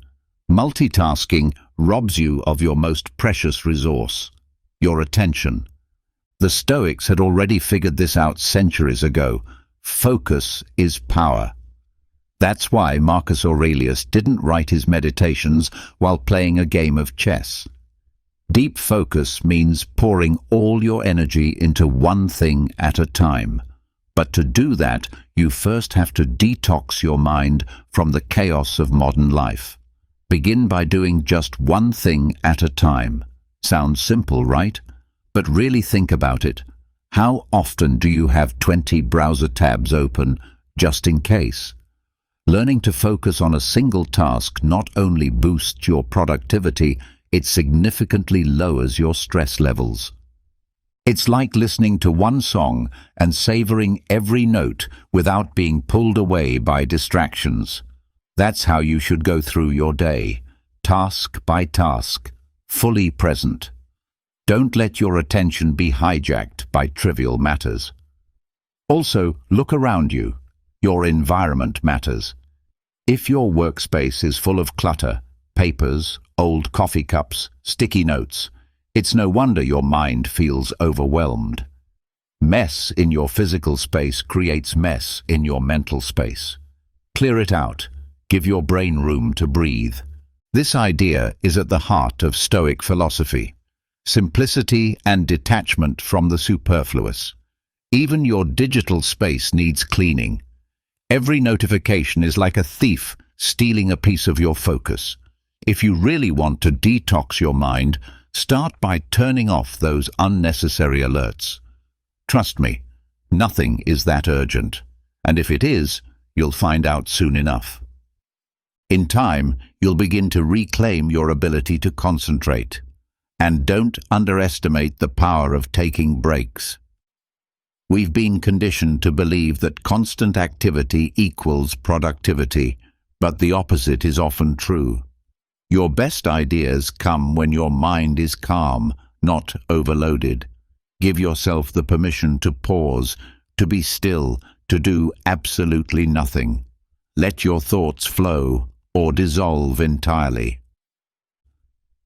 Multitasking robs you of your most precious resource, your attention. The Stoics had already figured this out centuries ago. Focus is power. That's why Marcus Aurelius didn't write his meditations while playing a game of chess. Deep focus means pouring all your energy into one thing at a time. But to do that, you first have to detox your mind from the chaos of modern life. Begin by doing just one thing at a time. Sounds simple, right? But really think about it. How often do you have 20 browser tabs open just in case? Learning to focus on a single task not only boosts your productivity, it significantly lowers your stress levels. It's like listening to one song and savoring every note without being pulled away by distractions. That's how you should go through your day, task by task, fully present. Don't let your attention be hijacked by trivial matters. Also, look around you. Your environment matters. If your workspace is full of clutter, papers, old coffee cups, sticky notes, it's no wonder your mind feels overwhelmed. Mess in your physical space creates mess in your mental space. Clear it out. Give your brain room to breathe. This idea is at the heart of Stoic philosophy. Simplicity and detachment from the superfluous. Even your digital space needs cleaning. Every notification is like a thief stealing a piece of your focus. If you really want to detox your mind, start by turning off those unnecessary alerts. Trust me, nothing is that urgent, and if it is, you'll find out soon enough. In time, you'll begin to reclaim your ability to concentrate. And don't underestimate the power of taking breaks. We've been conditioned to believe that constant activity equals productivity, but the opposite is often true. Your best ideas come when your mind is calm, not overloaded. Give yourself the permission to pause, to be still, to do absolutely nothing. Let your thoughts flow or dissolve entirely.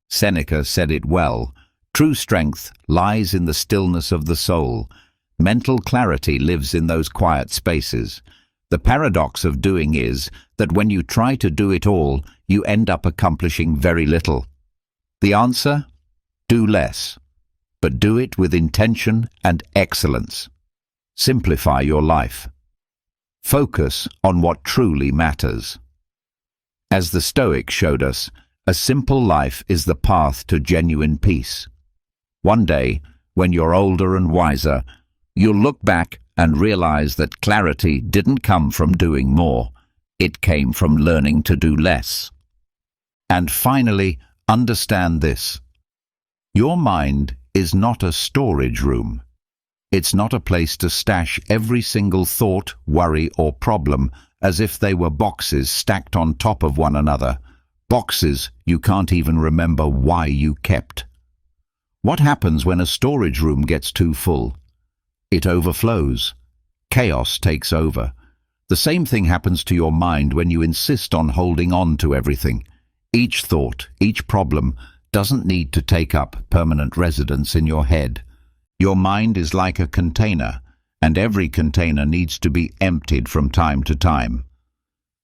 Seneca said it well, true strength lies in the stillness of the soul. Mental clarity lives in those quiet spaces. The paradox of doing is that when you try to do it all, you end up accomplishing very little. The answer? Do less, but do it with intention and excellence. Simplify your life. Focus on what truly matters. As the Stoics showed us, a simple life is the path to genuine peace. One day, when you're older and wiser, you'll look back and realize that clarity didn't come from doing more. It came from learning to do less. And finally, understand this. Your mind is not a storage room. It's not a place to stash every single thought, worry, or problem as if they were boxes stacked on top of one another. Boxes you can't even remember why you kept. What happens when a storage room gets too full? It overflows. Chaos takes over. The same thing happens to your mind when you insist on holding on to everything. Each thought, each problem doesn't need to take up permanent residence in your head. Your mind is like a container, and every container needs to be emptied from time to time.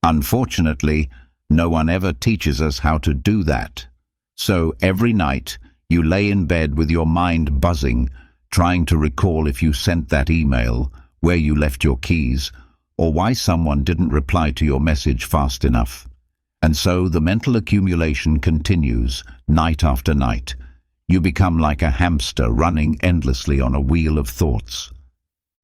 Unfortunately, no one ever teaches us how to do that. So every night, you lay in bed with your mind buzzing, trying to recall if you sent that email, where you left your keys, or why someone didn't reply to your message fast enough. And so the mental accumulation continues, night after night. You become like a hamster running endlessly on a wheel of thoughts.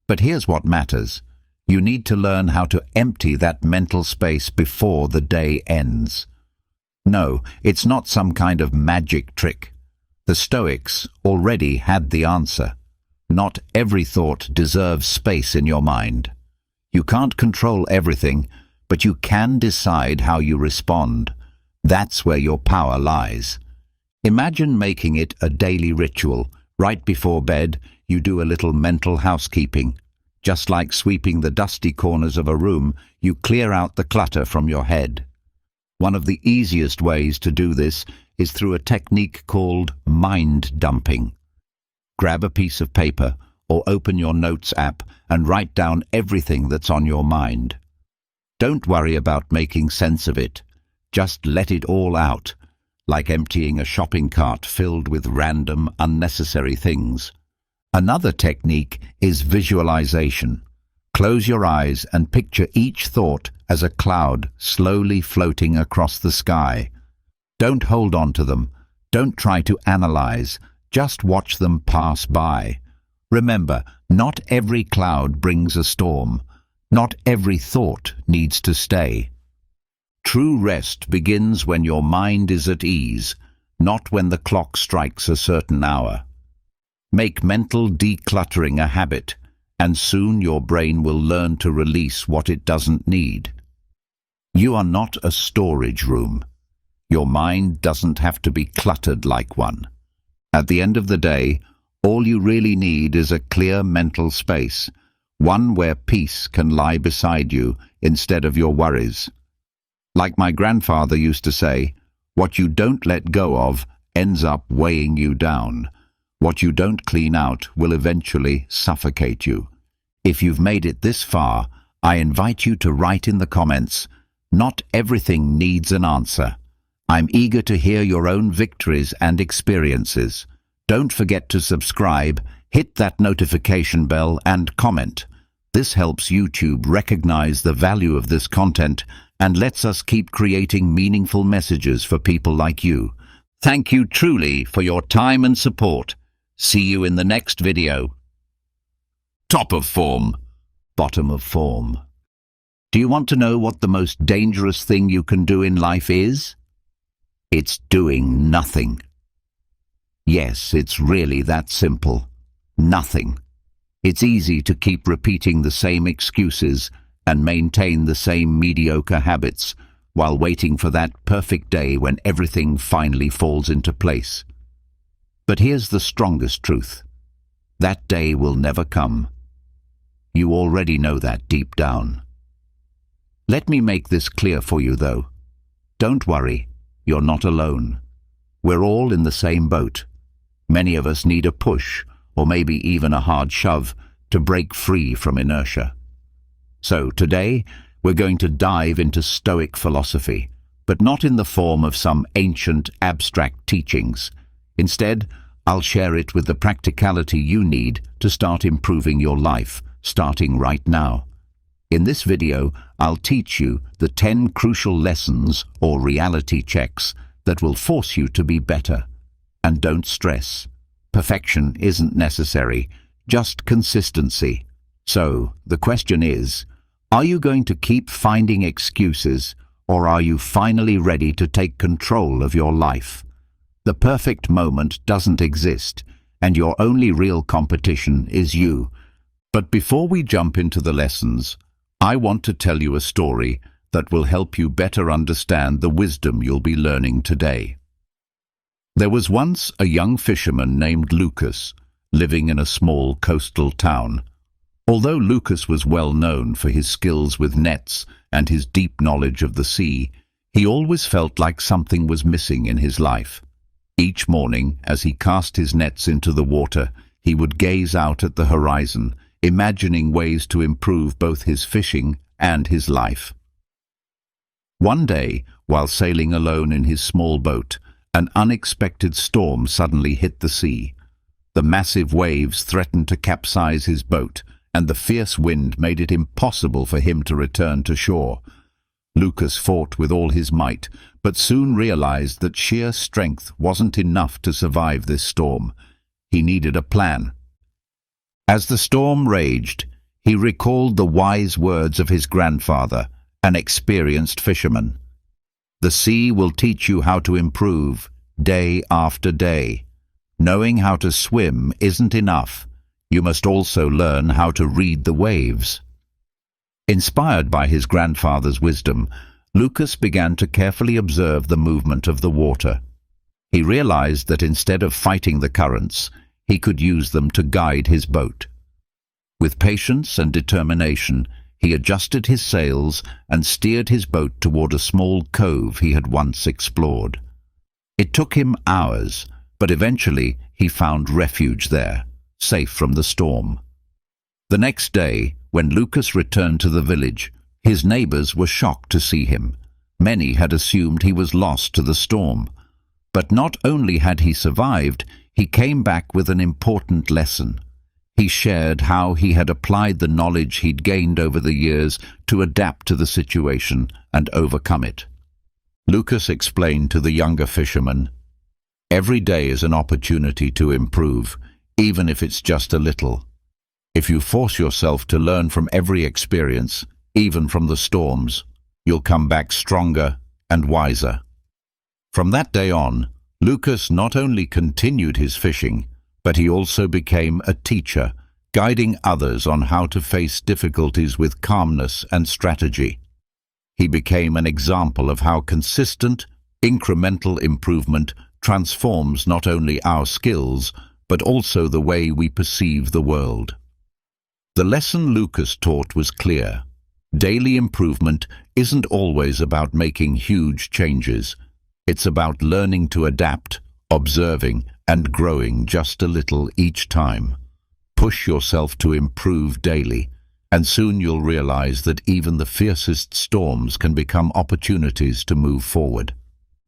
But here's what matters. You need to learn how to empty that mental space before the day ends. No, it's not some kind of magic trick. The Stoics already had the answer. Not every thought deserves space in your mind. You can't control everything, but you can decide how you respond. That's where your power lies. Imagine making it a daily ritual. Right before bed, you do a little mental housekeeping. Just like sweeping the dusty corners of a room, you clear out the clutter from your head. One of the easiest ways to do this is through a technique called mind dumping. Grab a piece of paper or open your notes app and write down everything that's on your mind. Don't worry about making sense of it. Just let it all out, like emptying a shopping cart filled with random, unnecessary things. Another technique is visualization. Close your eyes and picture each thought as a cloud slowly floating across the sky. Don't hold on to them. Don't try to analyze. Just watch them pass by. Remember, not every cloud brings a storm. Not every thought needs to stay. True rest begins when your mind is at ease, not when the clock strikes a certain hour. Make mental decluttering a habit, and soon your brain will learn to release what it doesn't need. You are not a storage room. Your mind doesn't have to be cluttered like one. At the end of the day, all you really need is a clear mental space, one where peace can lie beside you instead of your worries. Like my grandfather used to say, what you don't let go of ends up weighing you down. What you don't clean out will eventually suffocate you. If you've made it this far, I invite you to write in the comments, "Not everything needs an answer." I'm eager to hear your own victories and experiences. Don't forget to subscribe, hit that notification bell, and comment. This helps YouTube recognize the value of this content and lets us keep creating meaningful messages for people like you. Thank you truly for your time and support. See you in the next video. Top of form, bottom of form. Do you want to know what the most dangerous thing you can do in life is? It's doing nothing. Yes, it's really that simple. Nothing. It's easy to keep repeating the same excuses and maintain the same mediocre habits while waiting for that perfect day when everything finally falls into place. But here's the strongest truth. That day will never come. You already know that deep down. Let me make this clear for you, though. Don't worry, you're not alone. We're all in the same boat. Many of us need a push, or maybe even a hard shove, to break free from inertia. So today, we're going to dive into Stoic philosophy, but not in the form of some ancient, abstract teachings. Instead, I'll share it with the practicality you need to start improving your life, starting right now. In this video, I'll teach you the 10 crucial lessons or reality checks that will force you to be better. And don't stress. Perfection isn't necessary, just consistency. So, the question is, are you going to keep finding excuses, or are you finally ready to take control of your life? The perfect moment doesn't exist, and your only real competition is you. But before we jump into the lessons, I want to tell you a story that will help you better understand the wisdom you'll be learning today. There was once a young fisherman named Lucas, living in a small coastal town. Although Lucas was well known for his skills with nets and his deep knowledge of the sea, he always felt like something was missing in his life. Each morning, as he cast his nets into the water, he would gaze out at the horizon, imagining ways to improve both his fishing and his life. One day, while sailing alone in his small boat, an unexpected storm suddenly hit the sea. The massive waves threatened to capsize his boat, and the fierce wind made it impossible for him to return to shore. Lucas fought with all his might, but soon realized that sheer strength wasn't enough to survive this storm. He needed a plan. As the storm raged, he recalled the wise words of his grandfather, an experienced fisherman. The sea will teach you how to improve, day after day. Knowing how to swim isn't enough. You must also learn how to read the waves. Inspired by his grandfather's wisdom, Lucas began to carefully observe the movement of the water. He realized that instead of fighting the currents, he could use them to guide his boat. With patience and determination, he adjusted his sails and steered his boat toward a small cove he had once explored. It took him hours, but eventually he found refuge there, safe from the storm. The next day, when Lucas returned to the village, his neighbors were shocked to see him. Many had assumed he was lost to the storm. But not only had he survived, he came back with an important lesson. He shared how he had applied the knowledge he'd gained over the years to adapt to the situation and overcome it. Lucas explained to the younger fisherman, "Every day is an opportunity to improve, even if it's just a little. If you force yourself to learn from every experience, even from the storms, you'll come back stronger and wiser." From that day on, Lucas not only continued his fishing, but he also became a teacher, guiding others on how to face difficulties with calmness and strategy. He became an example of how consistent, incremental improvement transforms not only our skills, but also the way we perceive the world. The lesson Lucas taught was clear. Daily improvement isn't always about making huge changes. It's about learning to adapt, observing, and growing just a little each time. Push yourself to improve daily, and soon you'll realize that even the fiercest storms can become opportunities to move forward.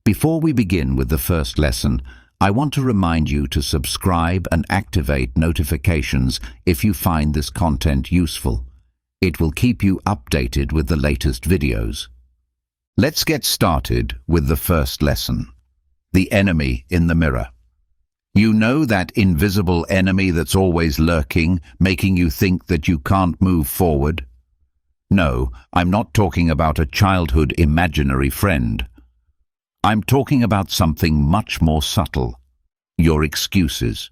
Before we begin with the first lesson, I want to remind you to subscribe and activate notifications if you find this content useful. It will keep you updated with the latest videos. Let's get started with the first lesson. The enemy in the mirror. You know that invisible enemy that's always lurking, making you think that you can't move forward? No, I'm not talking about a childhood imaginary friend. I'm talking about something much more subtle. Your excuses.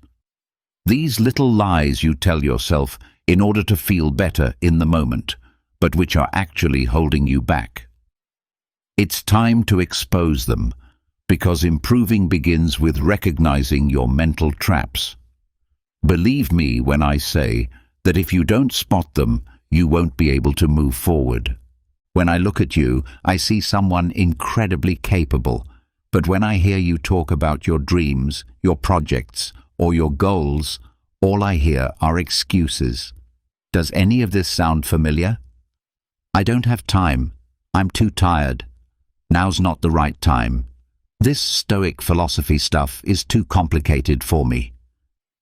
These little lies you tell yourself in order to feel better in the moment, but which are actually holding you back. It's time to expose them, because improving begins with recognizing your mental traps. Believe me when I say that if you don't spot them, you won't be able to move forward. When I look at you, I see someone incredibly capable, but when I hear you talk about your dreams, your projects, or your goals, all I hear are excuses. Does any of this sound familiar? I don't have time. I'm too tired. Now's not the right time. This Stoic philosophy stuff is too complicated for me.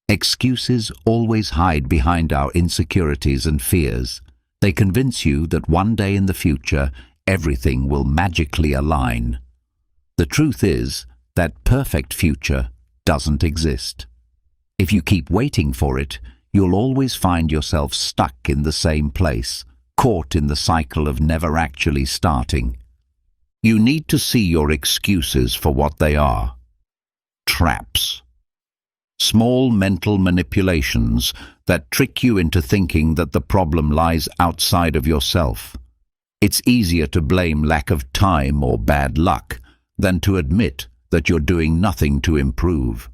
Excuses always hide behind our insecurities and fears. They convince you that one day in the future, everything will magically align. The truth is that perfect future doesn't exist. If you keep waiting for it, you'll always find yourself stuck in the same place, caught in the cycle of never actually starting. You need to see your excuses for what they are. Traps. Small mental manipulations that trick you into thinking that the problem lies outside of yourself. It's easier to blame lack of time or bad luck than to admit that you're doing nothing to improve.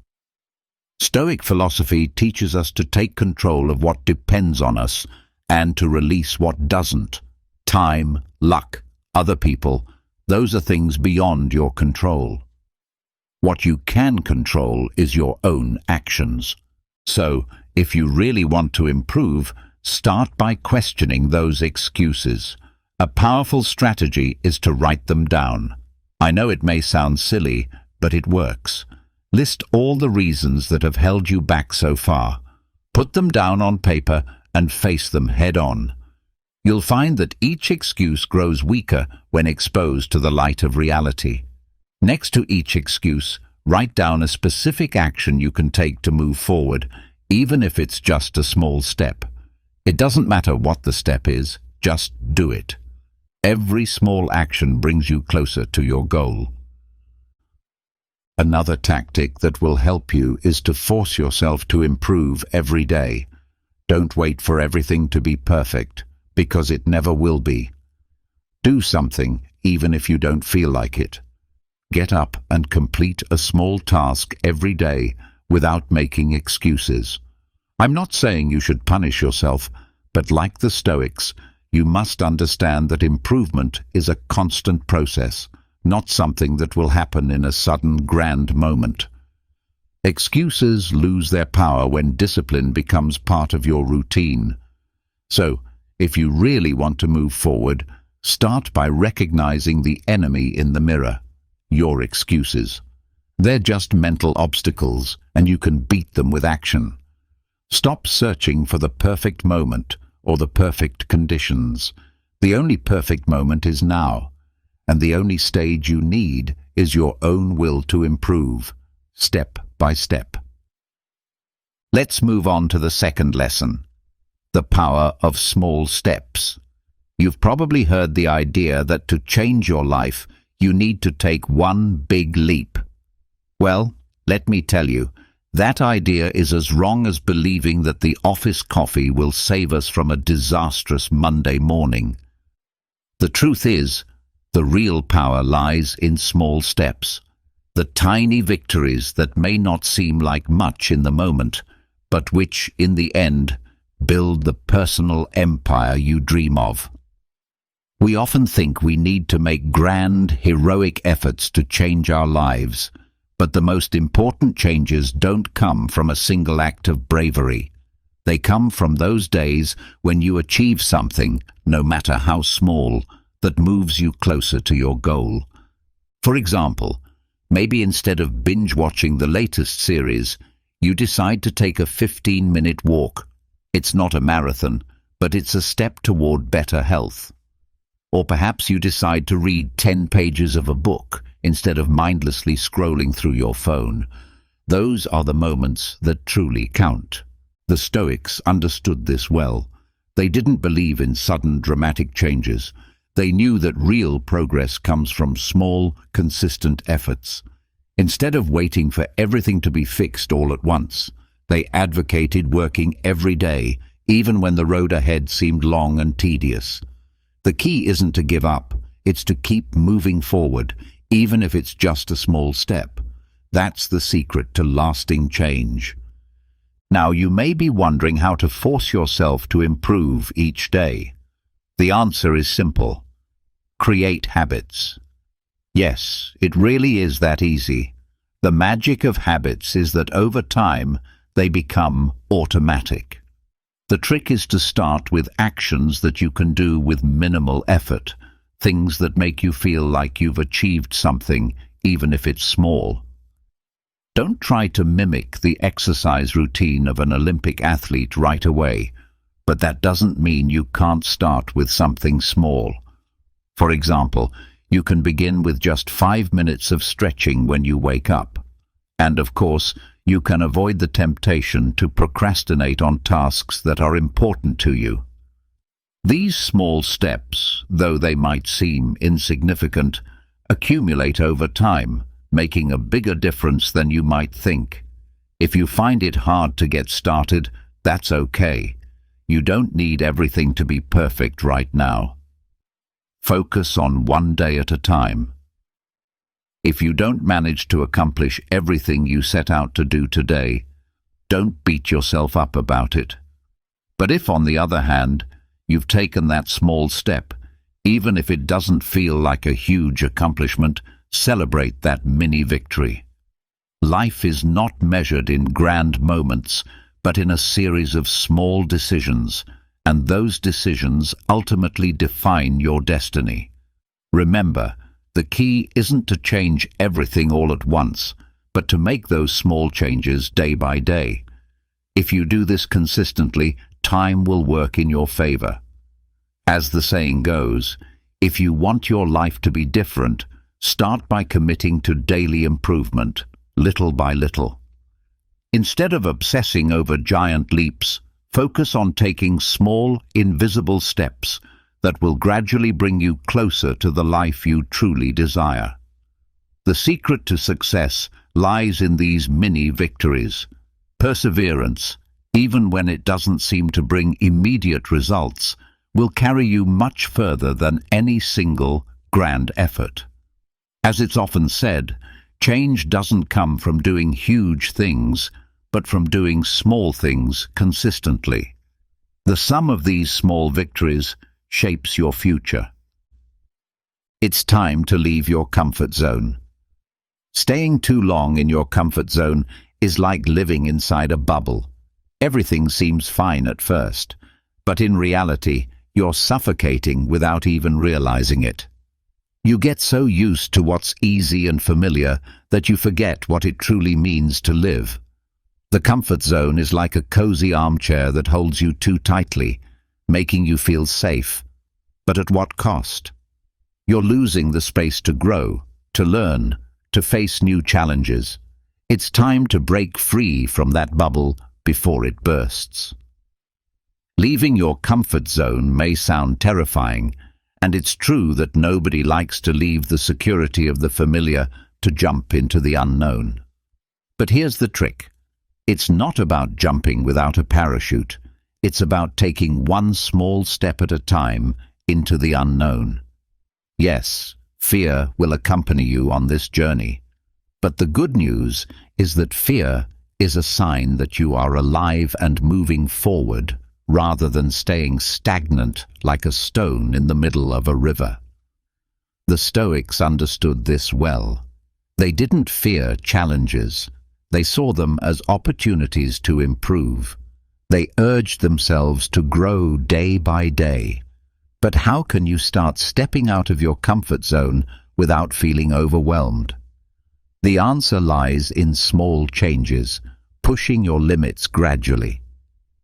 Stoic philosophy teaches us to take control of what depends on us and to release what doesn't. Time, luck, other people, those are things beyond your control. What you can control is your own actions. So, if you really want to improve, start by questioning those excuses. A powerful strategy is to write them down. I know it may sound silly, but it works. List all the reasons that have held you back so far. Put them down on paper and face them head on. You'll find that each excuse grows weaker when exposed to the light of reality. Next to each excuse, write down a specific action you can take to move forward, even if it's just a small step. It doesn't matter what the step is, just do it. Every small action brings you closer to your goal. Another tactic that will help you is to force yourself to improve every day. Don't wait for everything to be perfect, because it never will be. Do something, even if you don't feel like it. Get up and complete a small task every day without making excuses. I'm not saying you should punish yourself, but like the Stoics, you must understand that improvement is a constant process, not something that will happen in a sudden grand moment. Excuses lose their power when discipline becomes part of your routine. So, if you really want to move forward, start by recognizing the enemy in the mirror, your excuses. They're just mental obstacles, and you can beat them with action. Stop searching for the perfect moment or the perfect conditions. The only perfect moment is now, and the only stage you need is your own will to improve, step by step. Let's move on to the second lesson. The power of small steps. You've probably heard the idea that to change your life, you need to take one big leap. Well, let me tell you, that idea is as wrong as believing that the office coffee will save us from a disastrous Monday morning. The truth is, the real power lies in small steps, the tiny victories that may not seem like much in the moment, but which, in the end, build the personal empire you dream of. We often think we need to make grand, heroic efforts to change our lives, but the most important changes don't come from a single act of bravery. They come from those days when you achieve something, no matter how small, that moves you closer to your goal. For example, maybe instead of binge-watching the latest series, you decide to take a 15-minute walk. It's not a marathon, but it's a step toward better health. Or perhaps you decide to read 10 pages of a book instead of mindlessly scrolling through your phone. Those are the moments that truly count. The Stoics understood this well. They didn't believe in sudden dramatic changes. They knew that real progress comes from small, consistent efforts. Instead of waiting for everything to be fixed all at once, they advocated working every day, even when the road ahead seemed long and tedious. The key isn't to give up, it's to keep moving forward, even if it's just a small step. That's the secret to lasting change. Now, you may be wondering how to force yourself to improve each day. The answer is simple. Create habits. Yes, it really is that easy. The magic of habits is that over time, they become automatic. The trick is to start with actions that you can do with minimal effort, things that make you feel like you've achieved something, even if it's small. Don't try to mimic the exercise routine of an Olympic athlete right away, but that doesn't mean you can't start with something small. For example, you can begin with just 5 minutes of stretching when you wake up. And of course, you can avoid the temptation to procrastinate on tasks that are important to you. These small steps, though they might seem insignificant, accumulate over time, making a bigger difference than you might think. If you find it hard to get started, that's okay. You don't need everything to be perfect right now. Focus on one day at a time. If you don't manage to accomplish everything you set out to do today, don't beat yourself up about it. But if, on the other hand, you've taken that small step, even if it doesn't feel like a huge accomplishment, celebrate that mini victory. Life is not measured in grand moments, but in a series of small decisions, and those decisions ultimately define your destiny. Remember, the key isn't to change everything all at once, but to make those small changes day by day. If you do this consistently, time will work in your favor. As the saying goes, if you want your life to be different, start by committing to daily improvement, little by little. Instead of obsessing over giant leaps, focus on taking small, invisible steps that will gradually bring you closer to the life you truly desire. The secret to success lies in these mini victories. Perseverance, even when it doesn't seem to bring immediate results, will carry you much further than any single grand effort. As it's often said, change doesn't come from doing huge things, but from doing small things consistently. The sum of these small victories shapes your future. It's time to leave your comfort zone. Staying too long in your comfort zone is like living inside a bubble. Everything seems fine at first, but in reality, you're suffocating without even realizing it. You get so used to what's easy and familiar that you forget what it truly means to live. The comfort zone is like a cozy armchair that holds you too tightly, making you feel safe. But at what cost? You're losing the space to grow, to learn, to face new challenges. It's time to break free from that bubble before it bursts. Leaving your comfort zone may sound terrifying, and it's true that nobody likes to leave the security of the familiar to jump into the unknown. But here's the trick. It's not about jumping without a parachute. It's about taking one small step at a time into the unknown. Yes, fear will accompany you on this journey. But the good news is that fear is a sign that you are alive and moving forward, rather than staying stagnant like a stone in the middle of a river. The Stoics understood this well. They didn't fear challenges. They saw them as opportunities to improve. They urged themselves to grow day by day. But how can you start stepping out of your comfort zone without feeling overwhelmed? The answer lies in small changes, pushing your limits gradually.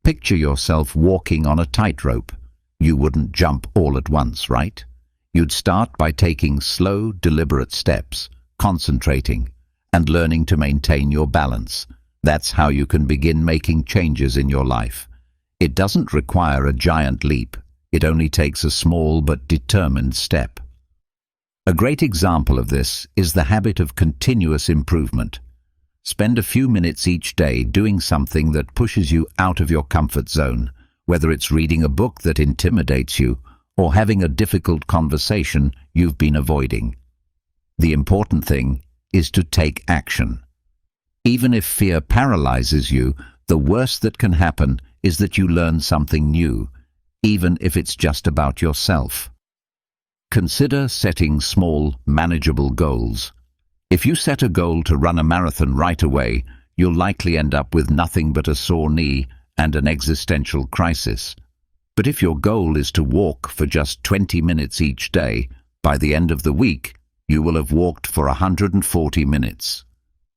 Picture yourself walking on a tightrope. You wouldn't jump all at once, right? You'd start by taking slow, deliberate steps, concentrating, and learning to maintain your balance. That's how you can begin making changes in your life. It doesn't require a giant leap. It only takes a small but determined step. A great example of this is the habit of continuous improvement. Spend a few minutes each day doing something that pushes you out of your comfort zone, whether it's reading a book that intimidates you or having a difficult conversation you've been avoiding. The important thing is to take action. Even if fear paralyzes you, the worst that can happen is that you learn something new, even if it's just about yourself. Consider setting small, manageable goals. If you set a goal to run a marathon right away, you'll likely end up with nothing but a sore knee and an existential crisis. But if your goal is to walk for just 20 minutes each day, by the end of the week, you will have walked for 140 minutes.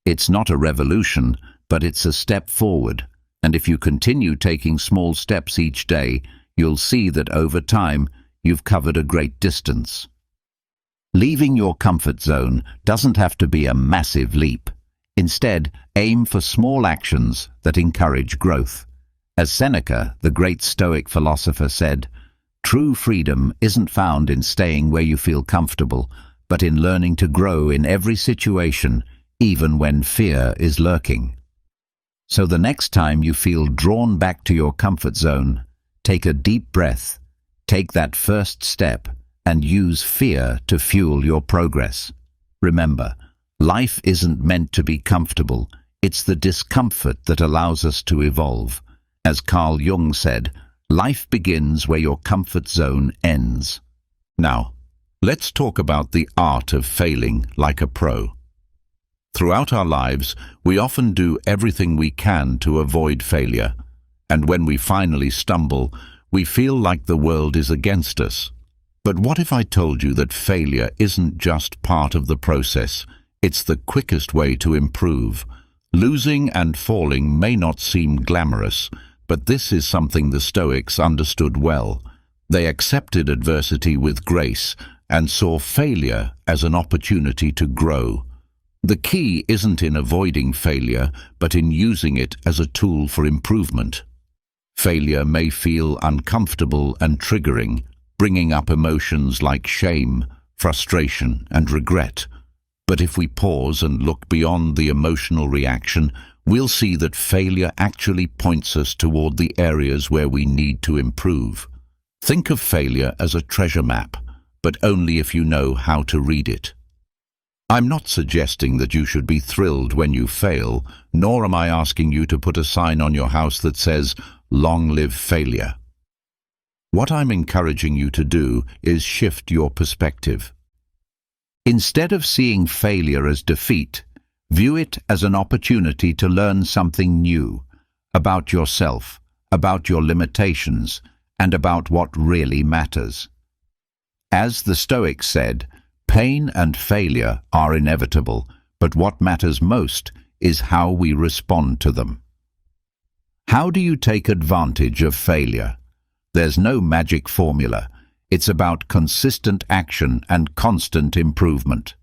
It's not a revolution, but it's a step forward. And if you continue taking small steps each day, you'll see that over time, you've covered a great distance. Leaving your comfort zone doesn't have to be a massive leap. Instead, aim for small actions that encourage growth. As Seneca, the great Stoic philosopher, said, "True freedom isn't found in staying where you feel comfortable, but in learning to grow in every situation, even when fear is lurking." So the next time you feel drawn back to your comfort zone, take a deep breath, take that first step, and use fear to fuel your progress. Remember, life isn't meant to be comfortable. It's the discomfort that allows us to evolve. As Carl Jung said, life begins where your comfort zone ends. Now, let's talk about the art of failing like a pro. Throughout our lives, we often do everything we can to avoid failure. And when we finally stumble, we feel like the world is against us. But what if I told you that failure isn't just part of the process? It's the quickest way to improve. Losing and falling may not seem glamorous, but this is something the Stoics understood well. They accepted adversity with grace and saw failure as an opportunity to grow. The key isn't in avoiding failure, but in using it as a tool for improvement. Failure may feel uncomfortable and triggering, bringing up emotions like shame, frustration, and regret. But if we pause and look beyond the emotional reaction, we'll see that failure actually points us toward the areas where we need to improve. Think of failure as a treasure map, but only if you know how to read it. I'm not suggesting that you should be thrilled when you fail, nor am I asking you to put a sign on your house that says, "Long live failure." What I'm encouraging you to do is shift your perspective. Instead of seeing failure as defeat, view it as an opportunity to learn something new about yourself, about your limitations, and about what really matters. As the Stoics said, pain and failure are inevitable, but what matters most is how we respond to them. How do you take advantage of failure? There's no magic formula. It's about consistent action and constant improvement.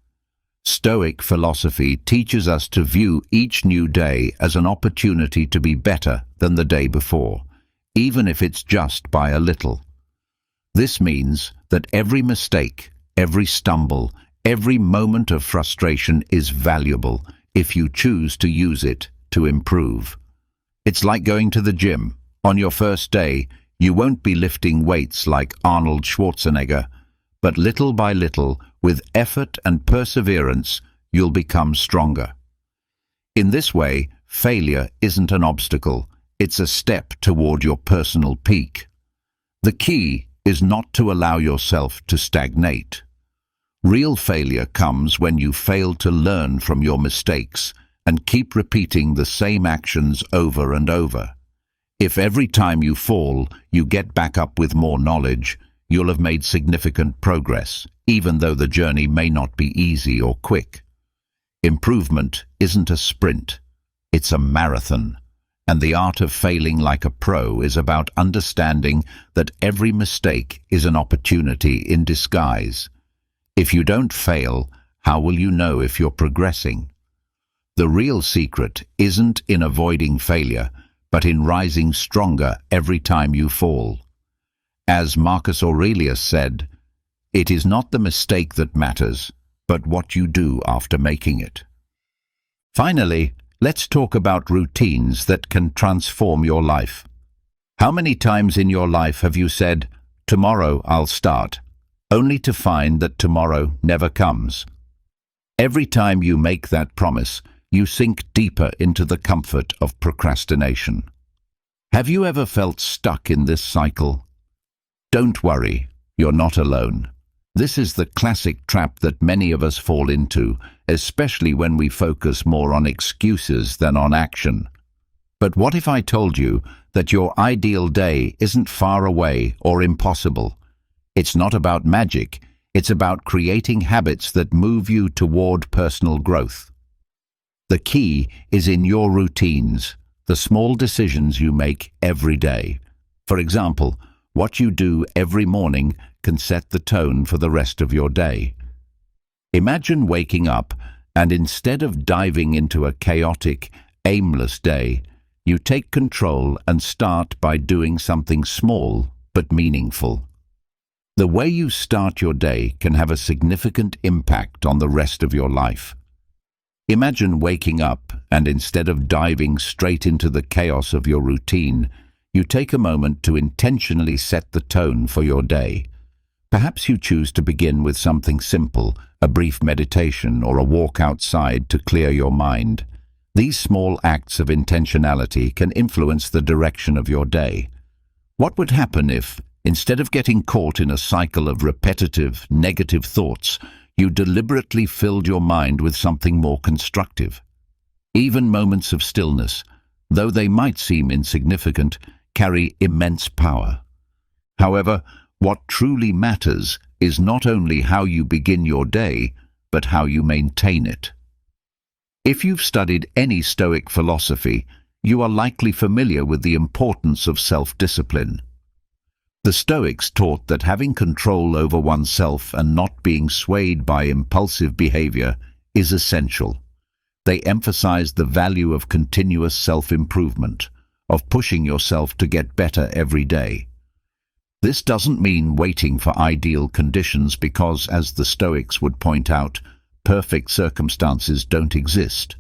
Stoic philosophy teaches us to view each new day as an opportunity to be better than the day before, even if it's just by a little. This means that every mistake, every stumble, every moment of frustration is valuable if you choose to use it to improve. It's like going to the gym. On your first day, you won't be lifting weights like Arnold Schwarzenegger, but little by little, with effort and perseverance, you'll become stronger. In this way, failure isn't an obstacle, it's a step toward your personal peak. The key is not to allow yourself to stagnate. Real failure comes when you fail to learn from your mistakes and keep repeating the same actions over and over. If every time you fall, you get back up with more knowledge, you'll have made significant progress, even though the journey may not be easy or quick. Improvement isn't a sprint, it's a marathon. And the art of failing like a pro is about understanding that every mistake is an opportunity in disguise. If you don't fail, how will you know if you're progressing? The real secret isn't in avoiding failure, but in rising stronger every time you fall. As Marcus Aurelius said, "It is not the mistake that matters, but what you do after making it." Finally, let's talk about routines that can transform your life. How many times in your life have you said, "Tomorrow I'll start," only to find that tomorrow never comes? Every time you make that promise, you sink deeper into the comfort of procrastination. Have you ever felt stuck in this cycle? Don't worry, you're not alone. This is the classic trap that many of us fall into, especially when we focus more on excuses than on action. But what if I told you that your ideal day isn't far away or impossible? It's not about magic, it's about creating habits that move you toward personal growth. The key is in your routines, the small decisions you make every day. For example, what you do every morning can set the tone for the rest of your day. Imagine waking up and instead of diving into a chaotic, aimless day, you take control and start by doing something small but meaningful. The way you start your day can have a significant impact on the rest of your life. Imagine waking up and instead of diving straight into the chaos of your routine, you take a moment to intentionally set the tone for your day. Perhaps you choose to begin with something simple, a brief meditation or a walk outside to clear your mind. These small acts of intentionality can influence the direction of your day. What would happen if, instead of getting caught in a cycle of repetitive, negative thoughts, you deliberately filled your mind with something more constructive? Even moments of stillness, though they might seem insignificant, carry immense power. However, what truly matters is not only how you begin your day, but how you maintain it. If you've studied any Stoic philosophy, you are likely familiar with the importance of self-discipline. The Stoics taught that having control over oneself and not being swayed by impulsive behavior is essential. They emphasized the value of continuous self-improvement, of pushing yourself to get better every day. This doesn't mean waiting for ideal conditions because, as the Stoics would point out, perfect circumstances don't exist.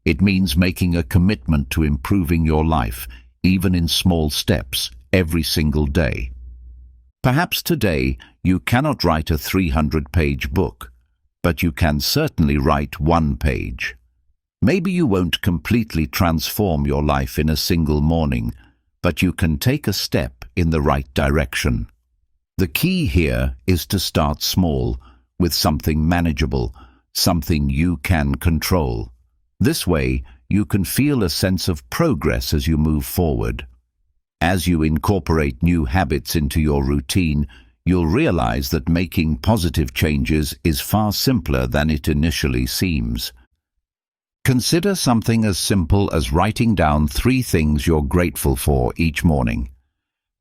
It means making a commitment to improving your life, even in small steps, every single day. Perhaps today you cannot write a 300-page book, but you can certainly write one page. Maybe you won't completely transform your life in a single morning, but you can take a step in the right direction. The key here is to start small, with something manageable, something you can control. This way, you can feel a sense of progress as you move forward. As you incorporate new habits into your routine, you'll realize that making positive changes is far simpler than it initially seems. Consider something as simple as writing down 3 things you're grateful for each morning.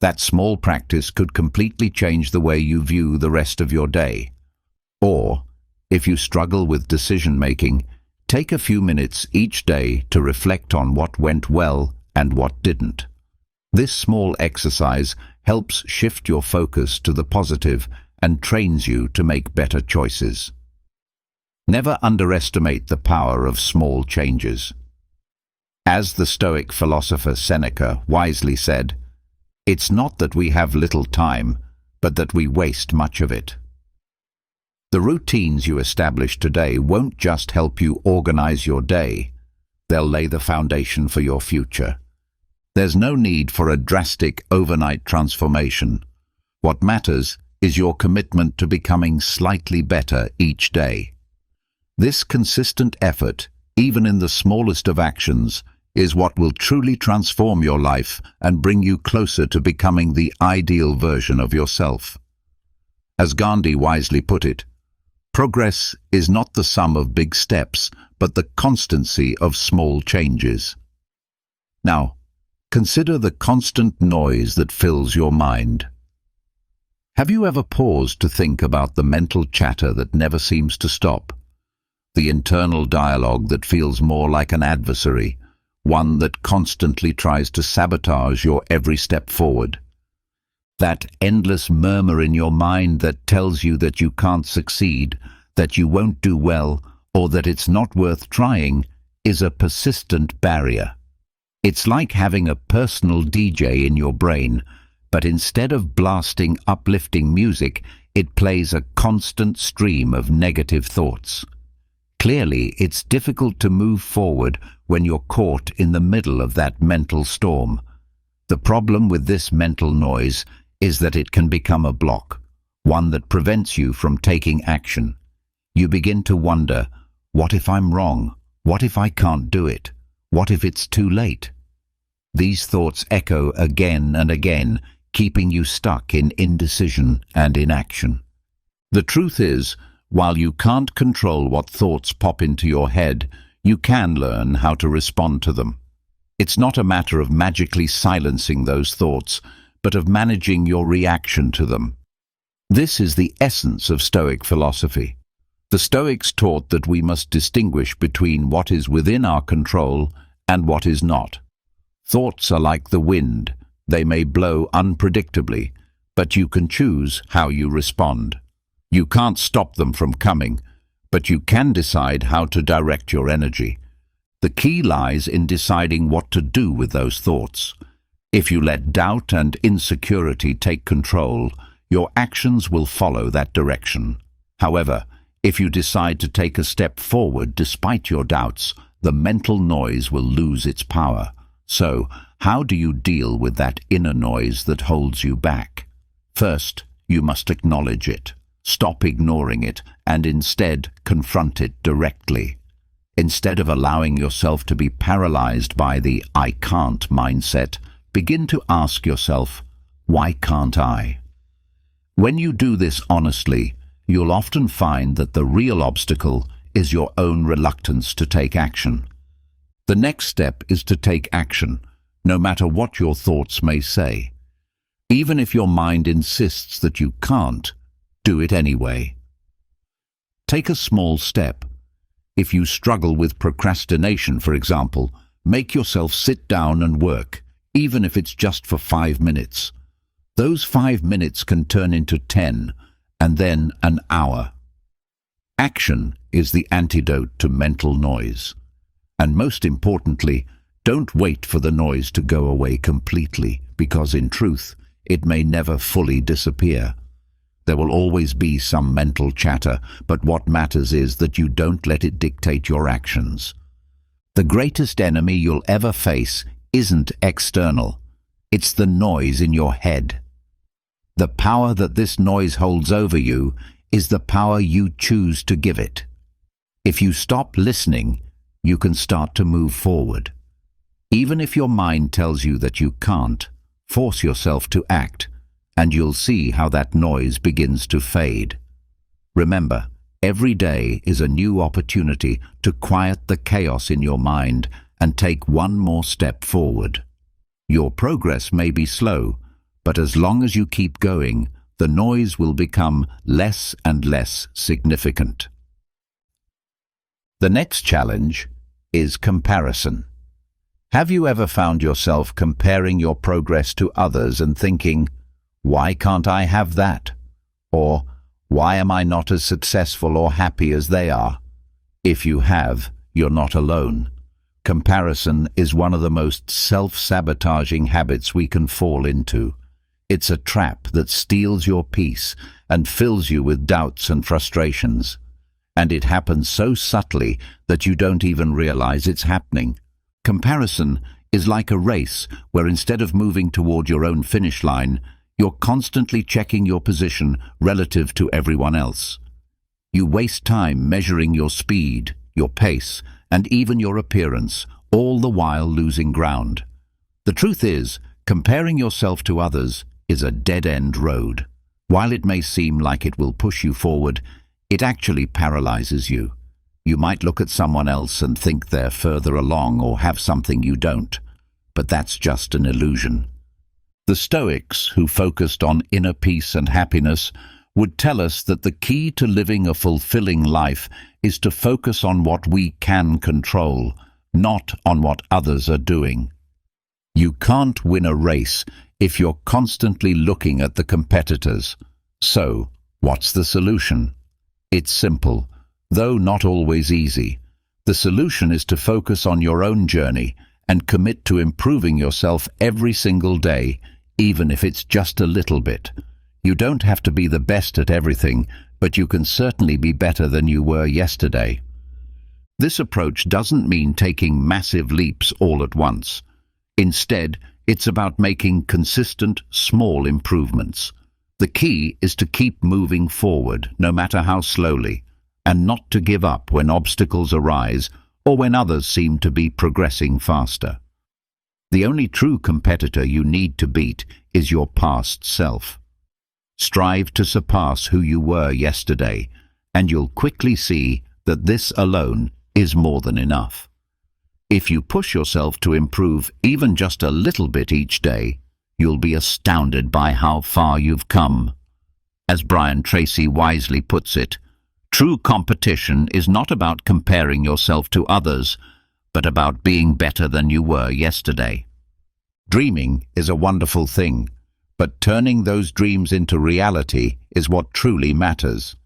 That small practice could completely change the way you view the rest of your day. Or, if you struggle with decision-making, take a few minutes each day to reflect on what went well and what didn't. This small exercise helps shift your focus to the positive and trains you to make better choices. Never underestimate the power of small changes. As the Stoic philosopher Seneca wisely said, "It's not that we have little time, but that we waste much of it." The routines you establish today won't just help you organize your day, they'll lay the foundation for your future. There's no need for a drastic overnight transformation. What matters is your commitment to becoming slightly better each day. This consistent effort, even in the smallest of actions, is what will truly transform your life and bring you closer to becoming the ideal version of yourself. As Gandhi wisely put it, progress is not the sum of big steps, but the constancy of small changes. Now, Consider the constant noise that fills your mind. Have you ever paused to think about the mental chatter that never seems to stop? The internal dialogue that feels more like an adversary, one that constantly tries to sabotage your every step forward. That endless murmur in your mind that tells you that you can't succeed, that you won't do well, or that it's not worth trying, is a persistent barrier. It's like having a personal DJ in your brain, but instead of blasting uplifting music, it plays a constant stream of negative thoughts. Clearly, it's difficult to move forward when you're caught in the middle of that mental storm. The problem with this mental noise is that it can become a block, one that prevents you from taking action. You begin to wonder, what if I'm wrong? What if I can't do it? What if it's too late? These thoughts echo again and again, keeping you stuck in indecision and inaction. The truth is, while you can't control what thoughts pop into your head, you can learn how to respond to them. It's not a matter of magically silencing those thoughts, but of managing your reaction to them. This is the essence of Stoic philosophy. The Stoics taught that we must distinguish between what is within our control and what is not. Thoughts are like the wind. They may blow unpredictably, but you can choose how you respond. You can't stop them from coming, but you can decide how to direct your energy. The key lies in deciding what to do with those thoughts. If you let doubt and insecurity take control, your actions will follow that direction. However, if you decide to take a step forward despite your doubts, the mental noise will lose its power. So, how do you deal with that inner noise that holds you back? First, you must acknowledge it. Stop ignoring it and instead confront it directly. Instead of allowing yourself to be paralyzed by the "I can't" mindset, begin to ask yourself, why can't I? When you do this honestly, you'll often find that the real obstacle is your own reluctance to take action. The next step is to take action, no matter what your thoughts may say. Even if your mind insists that you can't, do it anyway. Take a small step. If you struggle with procrastination, for example, make yourself sit down and work, even if it's just for 5 minutes. Those 5 minutes can turn into 10, and then an hour. Action is the antidote to mental noise. And most importantly, don't wait for the noise to go away completely, because in truth, it may never fully disappear. There will always be some mental chatter, but what matters is that you don't let it dictate your actions. The greatest enemy you'll ever face isn't external. It's the noise in your head. The power that this noise holds over you is the power you choose to give it. If you stop listening, you can start to move forward. Even if your mind tells you that you can't, force yourself to act, and you'll see how that noise begins to fade. Remember, every day is a new opportunity to quiet the chaos in your mind and take one more step forward. Your progress may be slow, but as long as you keep going, the noise will become less and less significant. The next challenge is comparison. Have you ever found yourself comparing your progress to others and thinking, why can't I have that? Or, why am I not as successful or happy as they are? If you have, you're not alone. Comparison is one of the most self-sabotaging habits we can fall into. It's a trap that steals your peace and fills you with doubts and frustrations. And it happens so subtly that you don't even realize it's happening. Comparison is like a race where instead of moving toward your own finish line, you're constantly checking your position relative to everyone else. You waste time measuring your speed, your pace, and even your appearance, all the while losing ground. The truth is, comparing yourself to others is a dead-end road. While it may seem like it will push you forward, it actually paralyzes you. You might look at someone else and think they're further along or have something you don't. but that's just an illusion. The Stoics, who focused on inner peace and happiness, would tell us that the key to living a fulfilling life is to focus on what we can control, not on what others are doing. You can't win a race if you're constantly looking at the competitors. So, what's the solution? It's simple, though not always easy. The solution is to focus on your own journey and commit to improving yourself every single day, even if it's just a little bit. You don't have to be the best at everything, but you can certainly be better than you were yesterday. This approach doesn't mean taking massive leaps all at once. Instead, it's about making consistent, small improvements. The key is to keep moving forward, no matter how slowly, and not to give up when obstacles arise or when others seem to be progressing faster. The only true competitor you need to beat is your past self. Strive to surpass who you were yesterday, and you'll quickly see that this alone is more than enough. If you push yourself to improve even just a little bit each day, you'll be astounded by how far you've come. As Brian Tracy wisely puts it, true competition is not about comparing yourself to others, but about being better than you were yesterday. Dreaming is a wonderful thing, but turning those dreams into reality is what truly matters.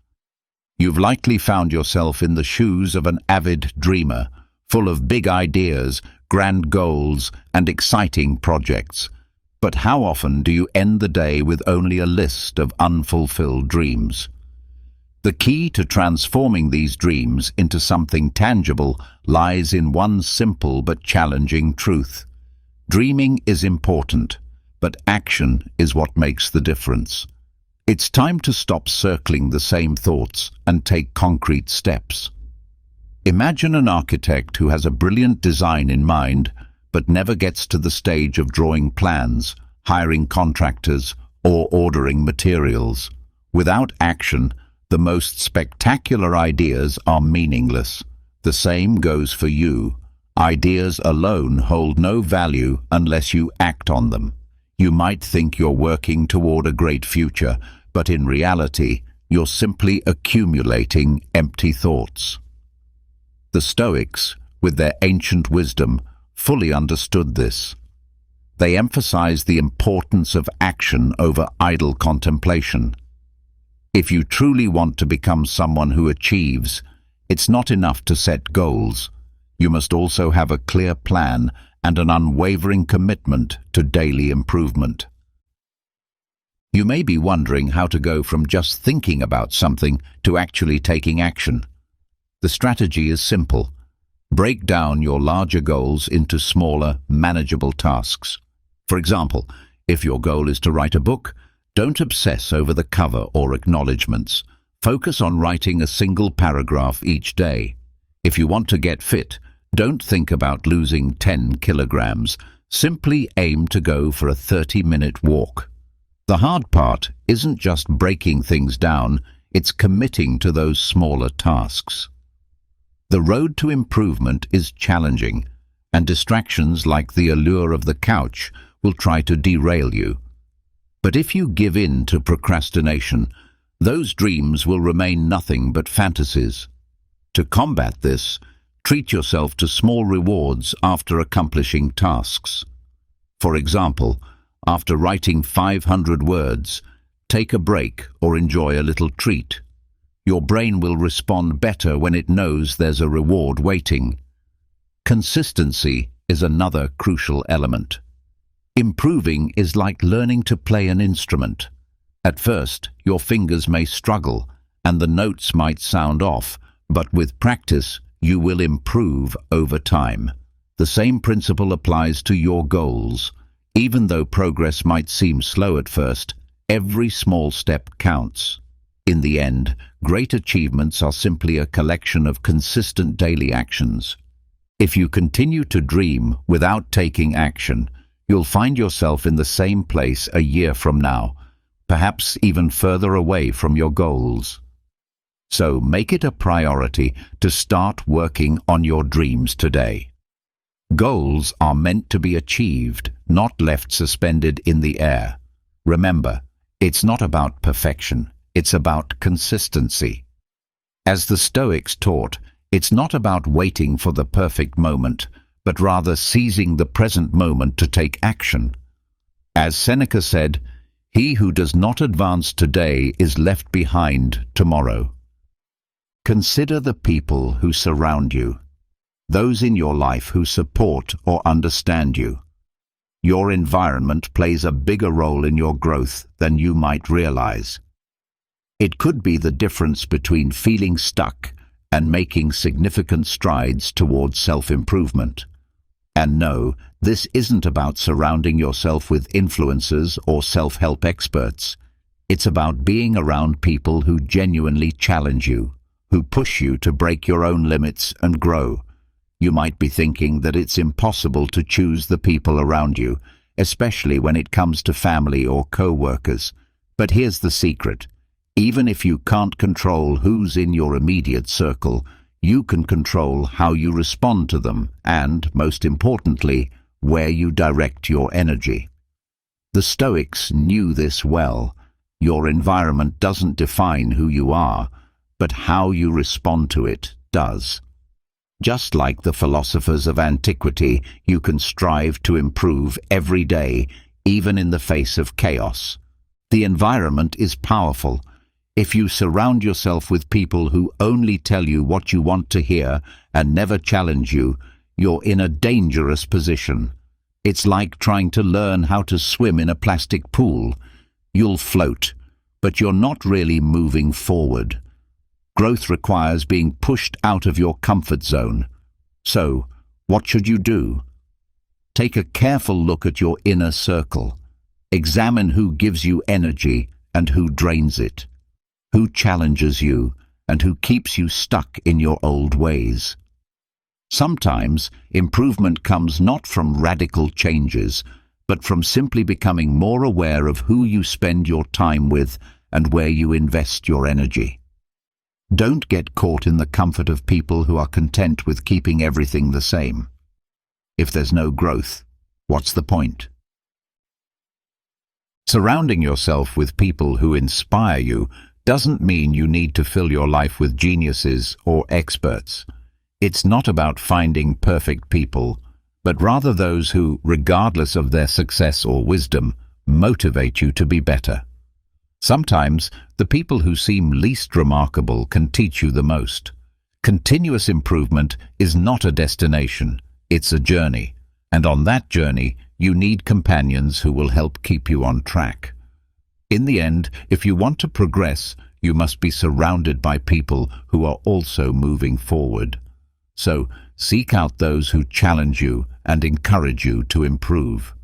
You've likely found yourself in the shoes of an avid dreamer, full of big ideas, grand goals, and exciting projects. But how often do you end the day with only a list of unfulfilled dreams? The key to transforming these dreams into something tangible lies in one simple but challenging truth. Dreaming is important, but action is what makes the difference. It's time to stop circling the same thoughts and take concrete steps. Imagine an architect who has a brilliant design in mind, but never gets to the stage of drawing plans, hiring contractors, or ordering materials. Without action, the most spectacular ideas are meaningless. The same goes for you. Ideas alone hold no value unless you act on them. You might think you're working toward a great future, but in reality, you're simply accumulating empty thoughts. The Stoics, with their ancient wisdom, fully understood this. They emphasized the importance of action over idle contemplation. If you truly want to become someone who achieves, it's not enough to set goals. You must also have a clear plan and an unwavering commitment to daily improvement. You may be wondering how to go from just thinking about something to actually taking action. The strategy is simple. Break down your larger goals into smaller, manageable tasks. For example, if your goal is to write a book, don't obsess over the cover or acknowledgements. Focus on writing a single paragraph each day. If you want to get fit, don't think about losing 10 kilograms. Simply aim to go for a 30-minute walk. The hard part isn't just breaking things down, it's committing to those smaller tasks. The road to improvement is challenging, and distractions like the allure of the couch will try to derail you. But if you give in to procrastination, those dreams will remain nothing but fantasies. To combat this, treat yourself to small rewards after accomplishing tasks. For example, after writing 500 words, take a break or enjoy a little treat. Your brain will respond better when it knows there's a reward waiting. Consistency is another crucial element. Improving is like learning to play an instrument. At first, your fingers may struggle and the notes might sound off, but with practice, you will improve over time. The same principle applies to your goals. Even though progress might seem slow at first, every small step counts. In the end, great achievements are simply a collection of consistent daily actions. If you continue to dream without taking action, you'll find yourself in the same place a year from now, perhaps even further away from your goals. So make it a priority to start working on your dreams today. Goals are meant to be achieved, not left suspended in the air. Remember, it's not about perfection, it's about consistency. As the Stoics taught, it's not about waiting for the perfect moment, but rather seizing the present moment to take action. As Seneca said, "He who does not advance today is left behind tomorrow." Consider the people who surround you, those in your life who support or understand you. Your environment plays a bigger role in your growth than you might realize. It could be the difference between feeling stuck and making significant strides towards self-improvement. And no, this isn't about surrounding yourself with influencers or self-help experts. It's about being around people who genuinely challenge you, who push you to break your own limits and grow. You might be thinking that it's impossible to choose the people around you, especially when it comes to family or co-workers. But here's the secret. Even if you can't control who's in your immediate circle, you can control how you respond to them and, most importantly, where you direct your energy. The Stoics knew this well. Your environment doesn't define who you are, but how you respond to it does. Just like the philosophers of antiquity, you can strive to improve every day, even in the face of chaos. The environment is powerful. If you surround yourself with people who only tell you what you want to hear and never challenge you, you're in a dangerous position. It's like trying to learn how to swim in a plastic pool. You'll float, but you're not really moving forward. Growth requires being pushed out of your comfort zone. So, what should you do? Take a careful look at your inner circle. Examine who gives you energy and who drains it. Who challenges you and who keeps you stuck in your old ways. Sometimes improvement comes not from radical changes, but from simply becoming more aware of who you spend your time with and where you invest your energy. Don't get caught in the comfort of people who are content with keeping everything the same. If there's no growth, what's the point? Surrounding yourself with people who inspire you doesn't mean you need to fill your life with geniuses or experts. It's not about finding perfect people, but rather those who, regardless of their success or wisdom, motivate you to be better. Sometimes, the people who seem least remarkable can teach you the most. Continuous improvement is not a destination, it's a journey. And on that journey, you need companions who will help keep you on track. In the end, if you want to progress, you must be surrounded by people who are also moving forward. So, seek out those who challenge you and encourage you to improve.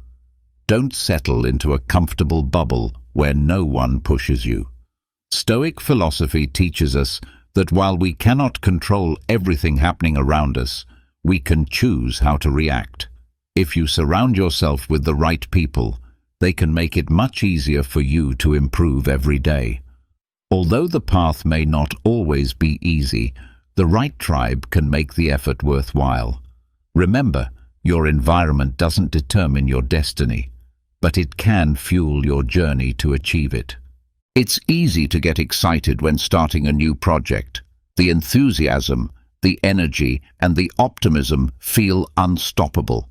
Don't settle into a comfortable bubble where no one pushes you. Stoic philosophy teaches us that while we cannot control everything happening around us, we can choose how to react. If you surround yourself with the right people, they can make it much easier for you to improve every day. Although the path may not always be easy, the right tribe can make the effort worthwhile. Remember, your environment doesn't determine your destiny, but it can fuel your journey to achieve it. It's easy to get excited when starting a new project. The enthusiasm, the energy, and the optimism feel unstoppable.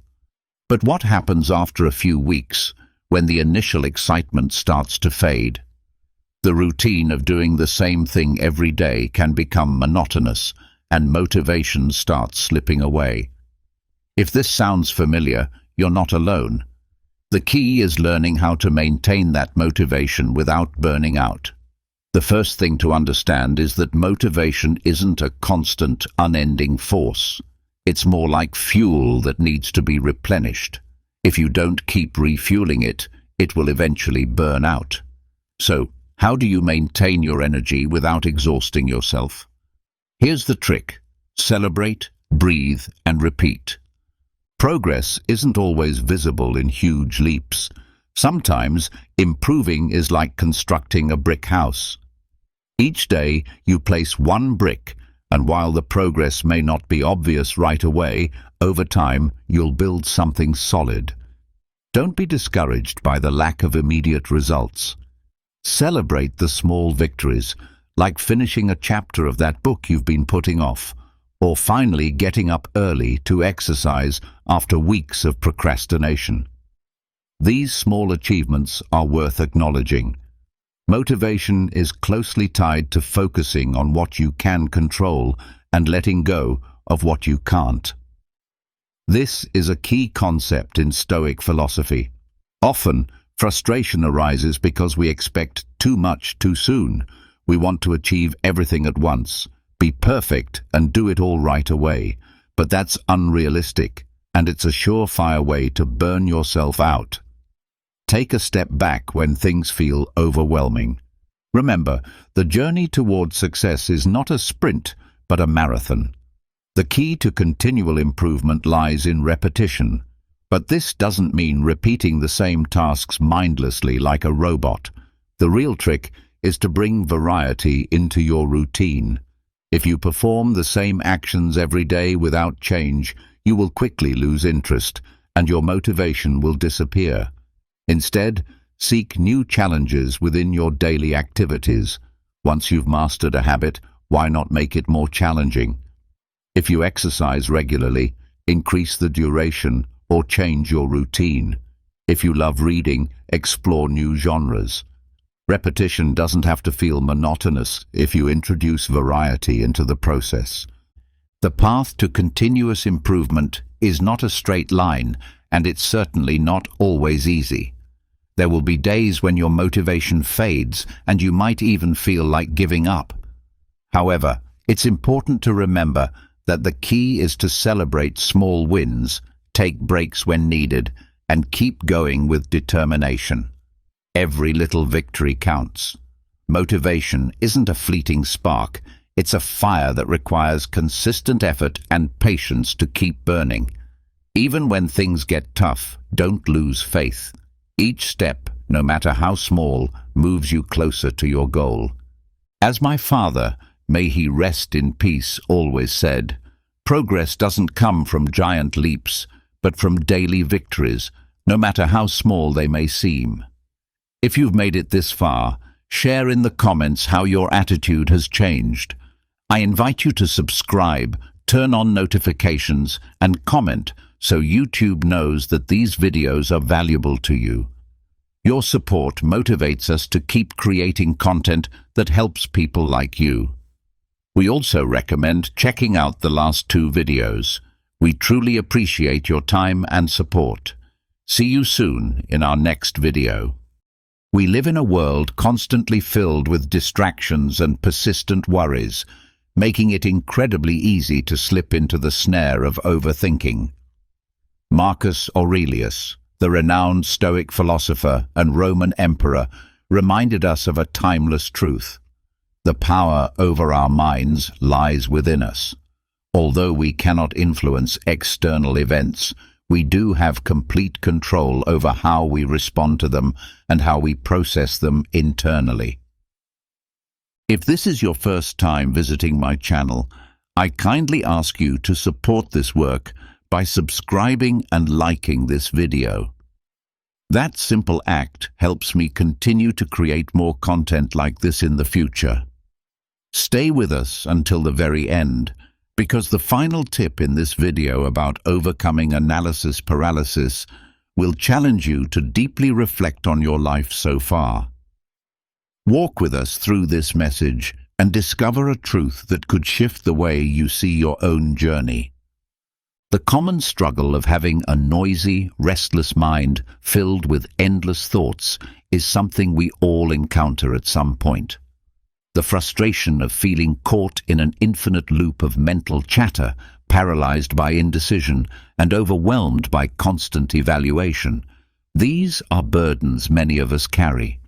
But what happens after a few weeks, when the initial excitement starts to fade? The routine of doing the same thing every day can become monotonous, and motivation starts slipping away. If this sounds familiar, you're not alone. The key is learning how to maintain that motivation without burning out. The first thing to understand is that motivation isn't a constant, unending force. It's more like fuel that needs to be replenished. If you don't keep refueling it, it will eventually burn out. So, how do you maintain your energy without exhausting yourself? Here's the trick. Celebrate, breathe, and repeat. Progress isn't always visible in huge leaps. Sometimes, improving is like constructing a brick house. Each day, you place one brick, And while the progress may not be obvious right away, over time you'll build something solid. Don't be discouraged by the lack of immediate results. Celebrate the small victories, like finishing a chapter of that book you've been putting off, or finally getting up early to exercise after weeks of procrastination. These small achievements are worth acknowledging. Motivation is closely tied to focusing on what you can control and letting go of what you can't. This is a key concept in Stoic philosophy. Often, frustration arises because we expect too much too soon. We want to achieve everything at once, be perfect and do it all right away. But that's unrealistic, and it's a surefire way to burn yourself out. Take a step back when things feel overwhelming. Remember, the journey towards success is not a sprint, but a marathon. The key to continual improvement lies in repetition. But this doesn't mean repeating the same tasks mindlessly like a robot. The real trick is to bring variety into your routine. If you perform the same actions every day without change, you will quickly lose interest, and your motivation will disappear. Instead, seek new challenges within your daily activities. Once you've mastered a habit, why not make it more challenging? If you exercise regularly, increase the duration or change your routine. If you love reading, explore new genres. Repetition doesn't have to feel monotonous if you introduce variety into the process. The path to continuous improvement is not a straight line, and it's certainly not always easy. There will be days when your motivation fades and you might even feel like giving up. However, it's important to remember that the key is to celebrate small wins, take breaks when needed, and keep going with determination. Every little victory counts. Motivation isn't a fleeting spark, it's a fire that requires consistent effort and patience to keep burning. Even when things get tough, don't lose faith. Each step, no matter how small, moves you closer to your goal. As my father, may he rest in peace, always said, progress doesn't come from giant leaps, but from daily victories, no matter how small they may seem. If you've made it this far, share in the comments how your attitude has changed. I invite you to subscribe, turn on notifications, and comment so YouTube knows that these videos are valuable to you. Your support motivates us to keep creating content that helps people like you. We also recommend checking out the last 2 videos. We truly appreciate your time and support. See you soon in our next video. We live in a world constantly filled with distractions and persistent worries, making it incredibly easy to slip into the snare of overthinking. Marcus Aurelius, the renowned Stoic philosopher and Roman emperor, reminded us of a timeless truth. The power over our minds lies within us. Although we cannot influence external events, we do have complete control over how we respond to them and how we process them internally. If this is your first time visiting my channel, I kindly ask you to support this work by subscribing and liking this video. That simple act helps me continue to create more content like this in the future. Stay with us until the very end, because the final tip in this video about overcoming analysis paralysis will challenge you to deeply reflect on your life so far. Walk with us through this message and discover a truth that could shift the way you see your own journey. The common struggle of having a noisy, restless mind filled with endless thoughts is something we all encounter at some point. The frustration of feeling caught in an infinite loop of mental chatter, paralyzed by indecision, and overwhelmed by constant evaluation. These are burdens many of us carry.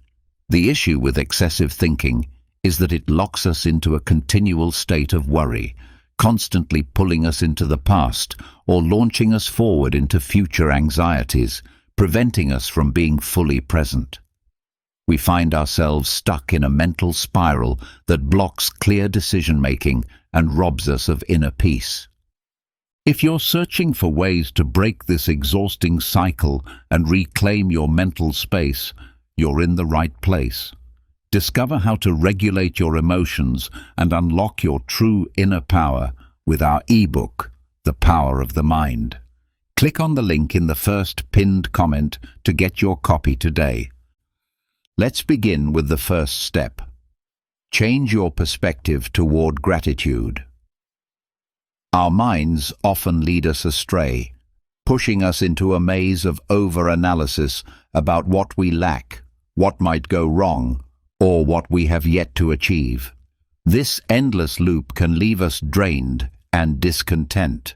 The issue with excessive thinking is that it locks us into a continual state of worry, constantly pulling us into the past or launching us forward into future anxieties, preventing us from being fully present. we find ourselves stuck in a mental spiral that blocks clear decision-making and robs us of inner peace. If you're searching for ways to break this exhausting cycle and reclaim your mental space, you're in the right place. Discover how to regulate your emotions and unlock your true inner power with our ebook, The Power of the Mind. Click on the link in the first pinned comment to get your copy today. Let's begin with the first step. Change your perspective toward gratitude. Our minds often lead us astray, pushing us into a maze of over-analysis about what we lack, what might go wrong, or what we have yet to achieve. This endless loop can leave us drained and discontent.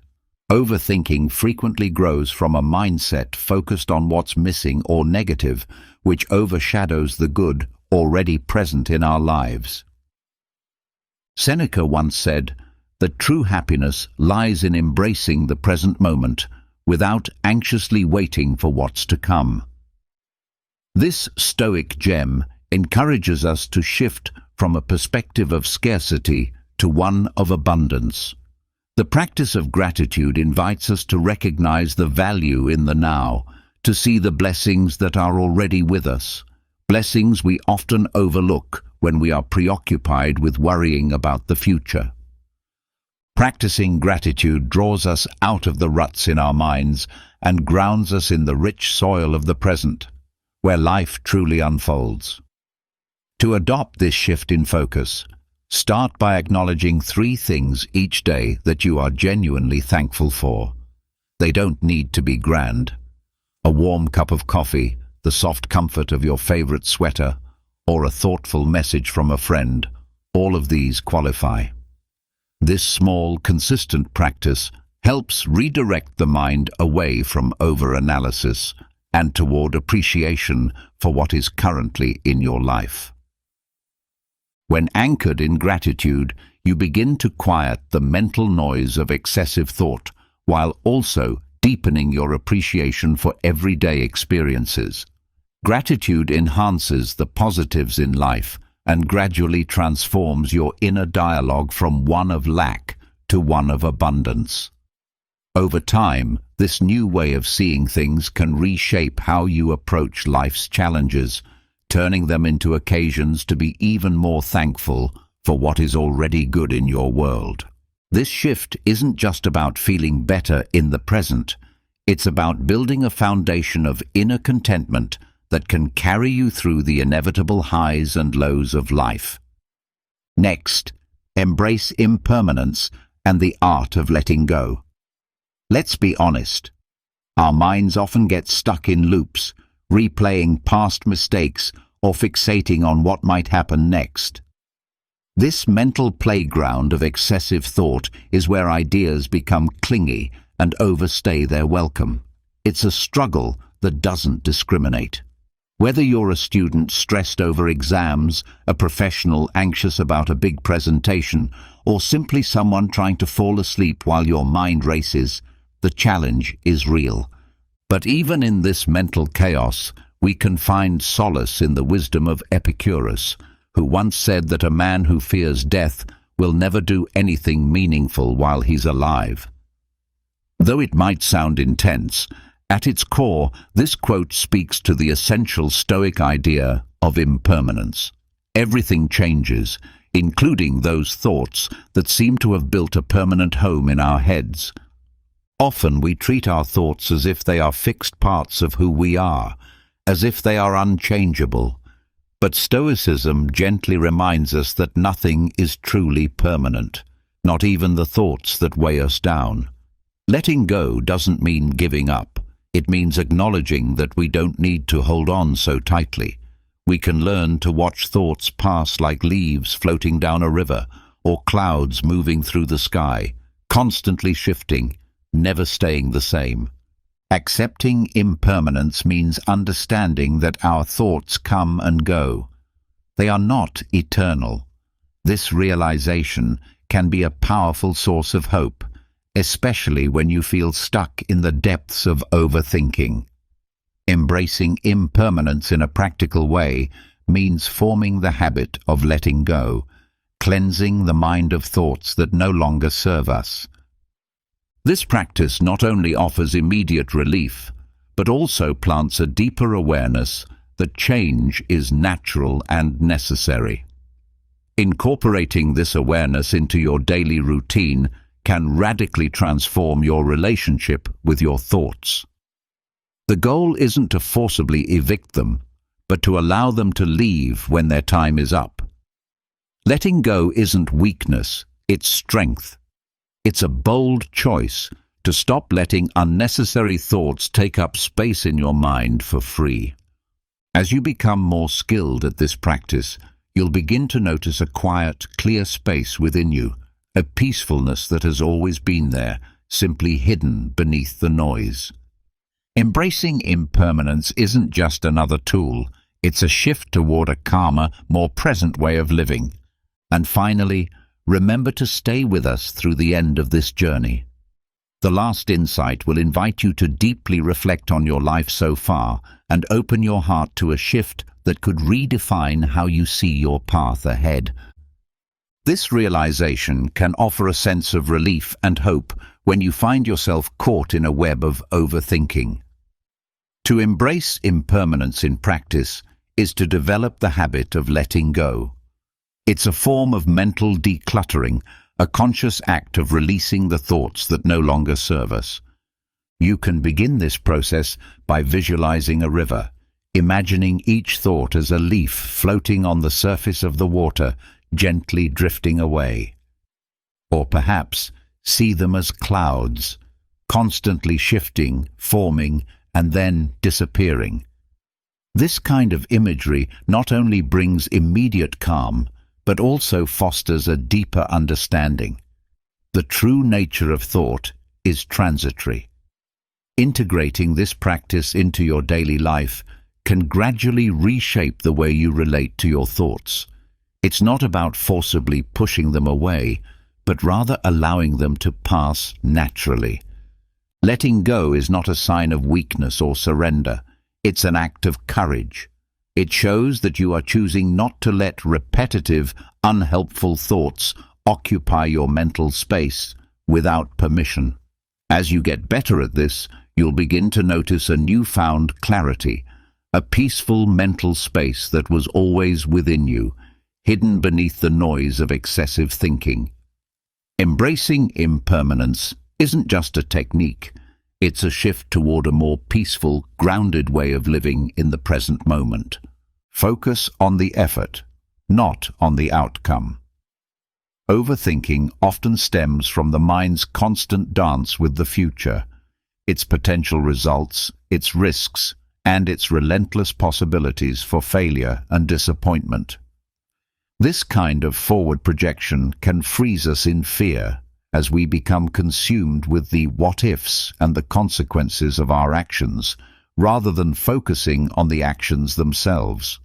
Overthinking frequently grows from a mindset focused on what's missing or negative, which overshadows the good already present in our lives. Seneca once said that true happiness lies in embracing the present moment without anxiously waiting for what's to come. This Stoic gem encourages us to shift from a perspective of scarcity to one of abundance. The practice of gratitude invites us to recognize the value in the now, to see the blessings that are already with us, blessings we often overlook when we are preoccupied with worrying about the future. Practicing gratitude draws us out of the ruts in our minds and grounds us in the rich soil of the present, where life truly unfolds. To adopt this shift in focus, start by acknowledging 3 things each day that you are genuinely thankful for. They don't need to be grand. A warm cup of coffee, the soft comfort of your favorite sweater, or a thoughtful message from a friend, all of these qualify. This small, consistent practice helps redirect the mind away from over-analysis and toward appreciation for what is currently in your life. When anchored in gratitude, you begin to quiet the mental noise of excessive thought, while also deepening your appreciation for everyday experiences. Gratitude enhances the positives in life and gradually transforms your inner dialogue from one of lack to one of abundance. Over time, this new way of seeing things can reshape how you approach life's challenges, turning them into occasions to be even more thankful for what is already good in your world. This shift isn't just about feeling better in the present, it's about building a foundation of inner contentment that can carry you through the inevitable highs and lows of life. Next, embrace impermanence and the art of letting go. Let's be honest. Our minds often get stuck in loops, replaying past mistakes or fixating on what might happen next. This mental playground of excessive thought is where ideas become clingy and overstay their welcome. It's a struggle that doesn't discriminate. Whether you're a student stressed over exams, a professional anxious about a big presentation, or simply someone trying to fall asleep while your mind races, the challenge is real. But even in this mental chaos, we can find solace in the wisdom of Epicurus, who once said that a man who fears death will never do anything meaningful while he's alive. Though it might sound intense, at its core, this quote speaks to the essential Stoic idea of impermanence. Everything changes, including those thoughts that seem to have built a permanent home in our heads. Often we treat our thoughts as if they are fixed parts of who we are, as if they are unchangeable. But Stoicism gently reminds us that nothing is truly permanent, not even the thoughts that weigh us down. Letting go doesn't mean giving up. It means acknowledging that we don't need to hold on so tightly. We can learn to watch thoughts pass like leaves floating down a river or clouds moving through the sky, constantly shifting, never staying the same. Accepting impermanence means understanding that our thoughts come and go. They are not eternal. This realization can be a powerful source of hope, especially when you feel stuck in the depths of overthinking. Embracing impermanence in a practical way means forming the habit of letting go, cleansing the mind of thoughts that no longer serve us. This practice not only offers immediate relief, but also plants a deeper awareness that change is natural and necessary. Incorporating this awareness into your daily routine can radically transform your relationship with your thoughts. The goal isn't to forcibly evict them, but to allow them to leave when their time is up. Letting go isn't weakness, it's strength. It's a bold choice to stop letting unnecessary thoughts take up space in your mind for free. As you become more skilled at this practice, you'll begin to notice a quiet, clear space within you, a peacefulness that has always been there, simply hidden beneath the noise. Embracing impermanence isn't just another tool, it's a shift toward a calmer, more present way of living. And finally, remember to stay with us through the end of this journey. The last insight will invite you to deeply reflect on your life so far and open your heart to a shift that could redefine how you see your path ahead. This realization can offer a sense of relief and hope when you find yourself caught in a web of overthinking. To embrace impermanence in practice is to develop the habit of letting go. It's a form of mental decluttering, a conscious act of releasing the thoughts that no longer serve us. You can begin this process by visualizing a river, imagining each thought as a leaf floating on the surface of the water, gently drifting away. Or perhaps see them as clouds, constantly shifting, forming, and then disappearing. This kind of imagery not only brings immediate calm, but also fosters a deeper understanding. The true nature of thought is transitory. Integrating this practice into your daily life can gradually reshape the way you relate to your thoughts. It's not about forcibly pushing them away, but rather allowing them to pass naturally. Letting go is not a sign of weakness or surrender. It's an act of courage. It shows that you are choosing not to let repetitive, unhelpful thoughts occupy your mental space without permission. As you get better at this, you'll begin to notice a newfound clarity, a peaceful mental space that was always within you, hidden beneath the noise of excessive thinking. Embracing impermanence isn't just a technique. It's a shift toward a more peaceful, grounded way of living in the present moment. Focus on the effort, not on the outcome. Overthinking often stems from the mind's constant dance with the future, its potential results, its risks, and its relentless possibilities for failure and disappointment. This kind of forward projection can freeze us in fear as we become consumed with the what-ifs and the consequences of our actions, rather than focusing on the actions themselves.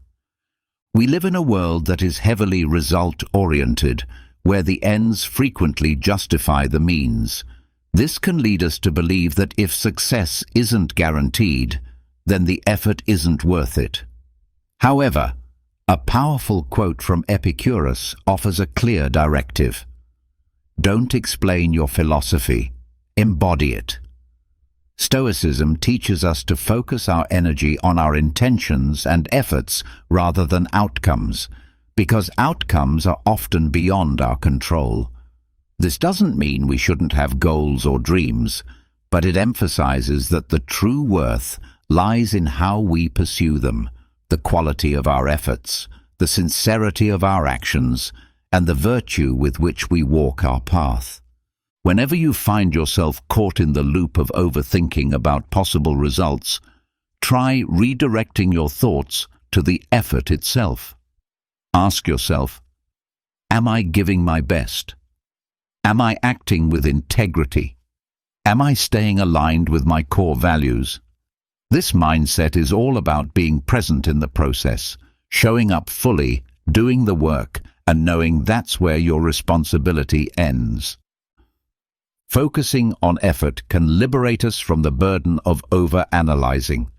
We live in a world that is heavily result-oriented, where the ends frequently justify the means. This can lead us to believe that if success isn't guaranteed, then the effort isn't worth it. However, a powerful quote from Epicurus offers a clear directive. Don't explain your philosophy, embody it. Stoicism teaches us to focus our energy on our intentions and efforts rather than outcomes, because outcomes are often beyond our control. This doesn't mean we shouldn't have goals or dreams, but it emphasizes that the true worth lies in how we pursue them, the quality of our efforts, the sincerity of our actions, and the virtue with which we walk our path. Whenever you find yourself caught in the loop of overthinking about possible results, try redirecting your thoughts to the effort itself. Ask yourself, am I giving my best? Am I acting with integrity? Am I staying aligned with my core values? This mindset is all about being present in the process, showing up fully, doing the work, and knowing that's where your responsibility ends. Focusing on effort can liberate us from the burden of over-analyzing.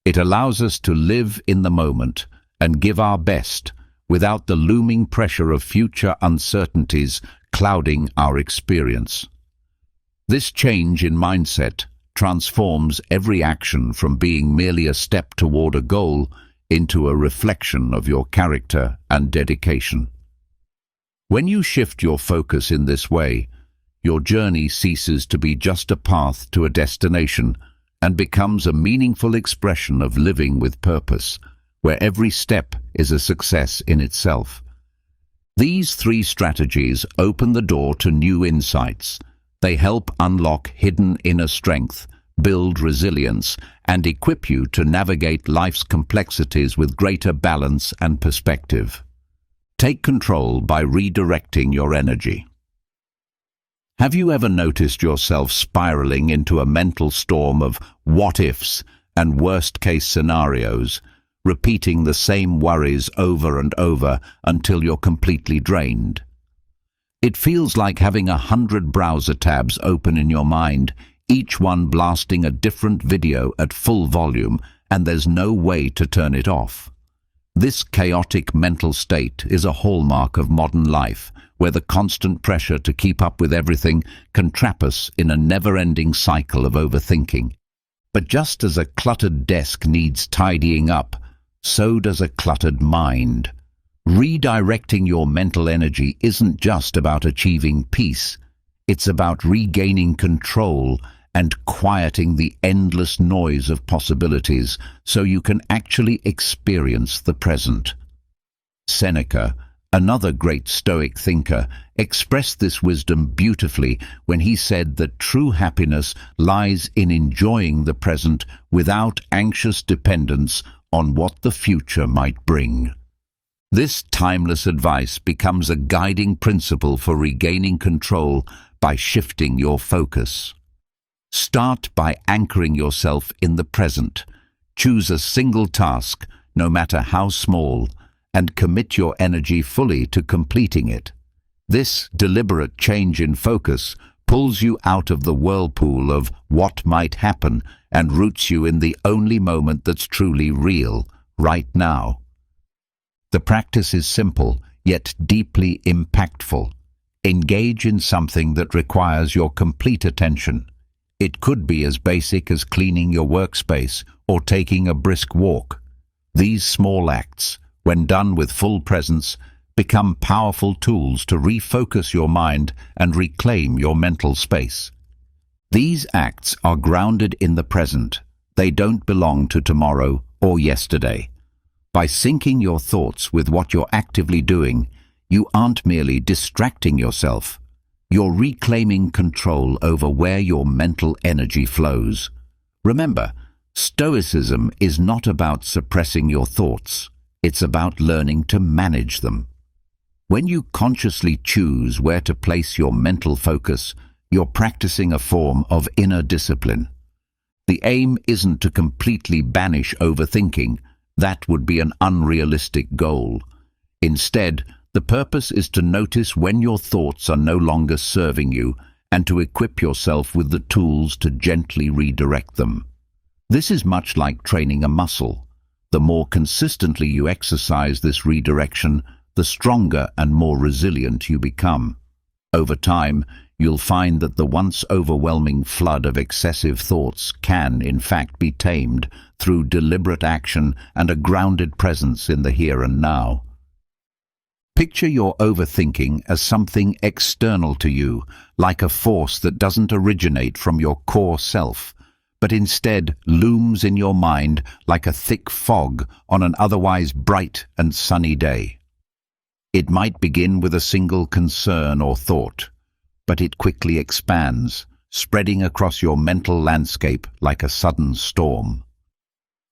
It allows us to live in the moment, and give our best without the looming pressure of future uncertainties clouding our experience. This change in mindset transforms every action from being merely a step toward a goal into a reflection of your character and dedication. When you shift your focus in this way, your journey ceases to be just a path to a destination and becomes a meaningful expression of living with purpose, where every step is a success in itself. These three strategies open the door to new insights. They help unlock hidden inner strength, build resilience, and equip you to navigate life's complexities with greater balance and perspective. Take control by redirecting your energy. Have you ever noticed yourself spiraling into a mental storm of what-ifs and worst-case scenarios, repeating the same worries over and over until you're completely drained? It feels like having 100 browser tabs open in your mind, each one blasting a different video at full volume, and there's no way to turn it off. This chaotic mental state is a hallmark of modern life, where the constant pressure to keep up with everything can trap us in a never-ending cycle of overthinking. But just as a cluttered desk needs tidying up, so does a cluttered mind. Redirecting your mental energy isn't just about achieving peace. It's about regaining control and quieting the endless noise of possibilities so you can actually experience the present. Seneca, another great Stoic thinker, expressed this wisdom beautifully when he said that true happiness lies in enjoying the present without anxious dependence on what the future might bring. This timeless advice becomes a guiding principle for regaining control by shifting your focus. Start by anchoring yourself in the present. Choose a single task, no matter how small, and commit your energy fully to completing it. This deliberate change in focus pulls you out of the whirlpool of what might happen and roots you in the only moment that's truly real, right now. The practice is simple, yet deeply impactful. Engage in something that requires your complete attention. It could be as basic as cleaning your workspace or taking a brisk walk. These small acts, when done with full presence, become powerful tools to refocus your mind and reclaim your mental space. These acts are grounded in the present. They don't belong to tomorrow or yesterday. By syncing your thoughts with what you're actively doing, you aren't merely distracting yourself. You're reclaiming control over where your mental energy flows. Remember, Stoicism is not about suppressing your thoughts. It's about learning to manage them. When you consciously choose where to place your mental focus, you're practicing a form of inner discipline. The aim isn't to completely banish overthinking. That would be an unrealistic goal. Instead, the purpose is to notice when your thoughts are no longer serving you and to equip yourself with the tools to gently redirect them. This is much like training a muscle. The more consistently you exercise this redirection, the stronger and more resilient you become. Over time, you'll find that the once overwhelming flood of excessive thoughts can, in fact, be tamed through deliberate action and a grounded presence in the here and now. Picture your overthinking as something external to you, like a force that doesn't originate from your core self, but instead looms in your mind like a thick fog on an otherwise bright and sunny day. It might begin with a single concern or thought, but it quickly expands, spreading across your mental landscape like a sudden storm.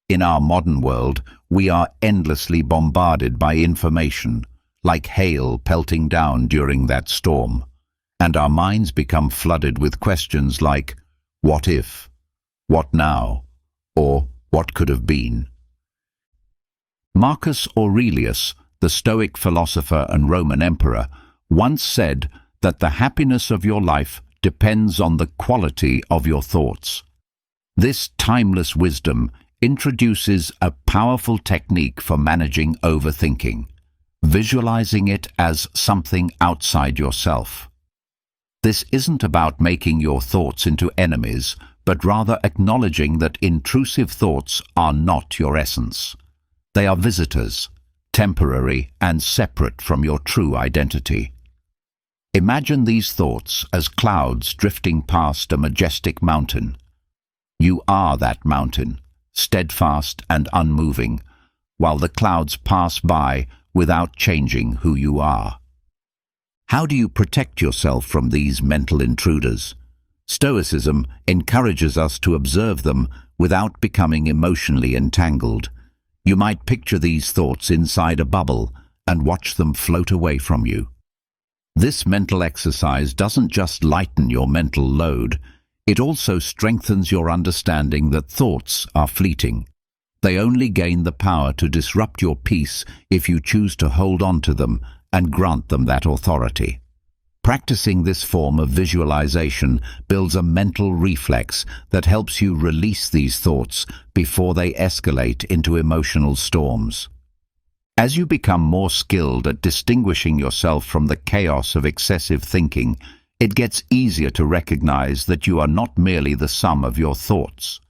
In our modern world, we are endlessly bombarded by information, like hail pelting down during that storm, and our minds become flooded with questions like, what if, what now, or what could have been. Marcus Aurelius, the Stoic philosopher and Roman emperor, once said that the happiness of your life depends on the quality of your thoughts. This timeless wisdom introduces a powerful technique for managing overthinking, visualizing it as something outside yourself. This isn't about making your thoughts into enemies, but rather acknowledging that intrusive thoughts are not your essence. They are visitors, temporary and separate from your true identity. Imagine these thoughts as clouds drifting past a majestic mountain. You are that mountain, steadfast and unmoving, while the clouds pass by without changing who you are. How do you protect yourself from these mental intruders? Stoicism encourages us to observe them without becoming emotionally entangled. You might picture these thoughts inside a bubble and watch them float away from you. This mental exercise doesn't just lighten your mental load, it also strengthens your understanding that thoughts are fleeting. They only gain the power to disrupt your peace if you choose to hold on to them and grant them that authority. Practicing this form of visualization builds a mental reflex that helps you release these thoughts before they escalate into emotional storms. As you become more skilled at distinguishing yourself from the chaos of excessive thinking, it gets easier to recognize that you are not merely the sum of your thoughts.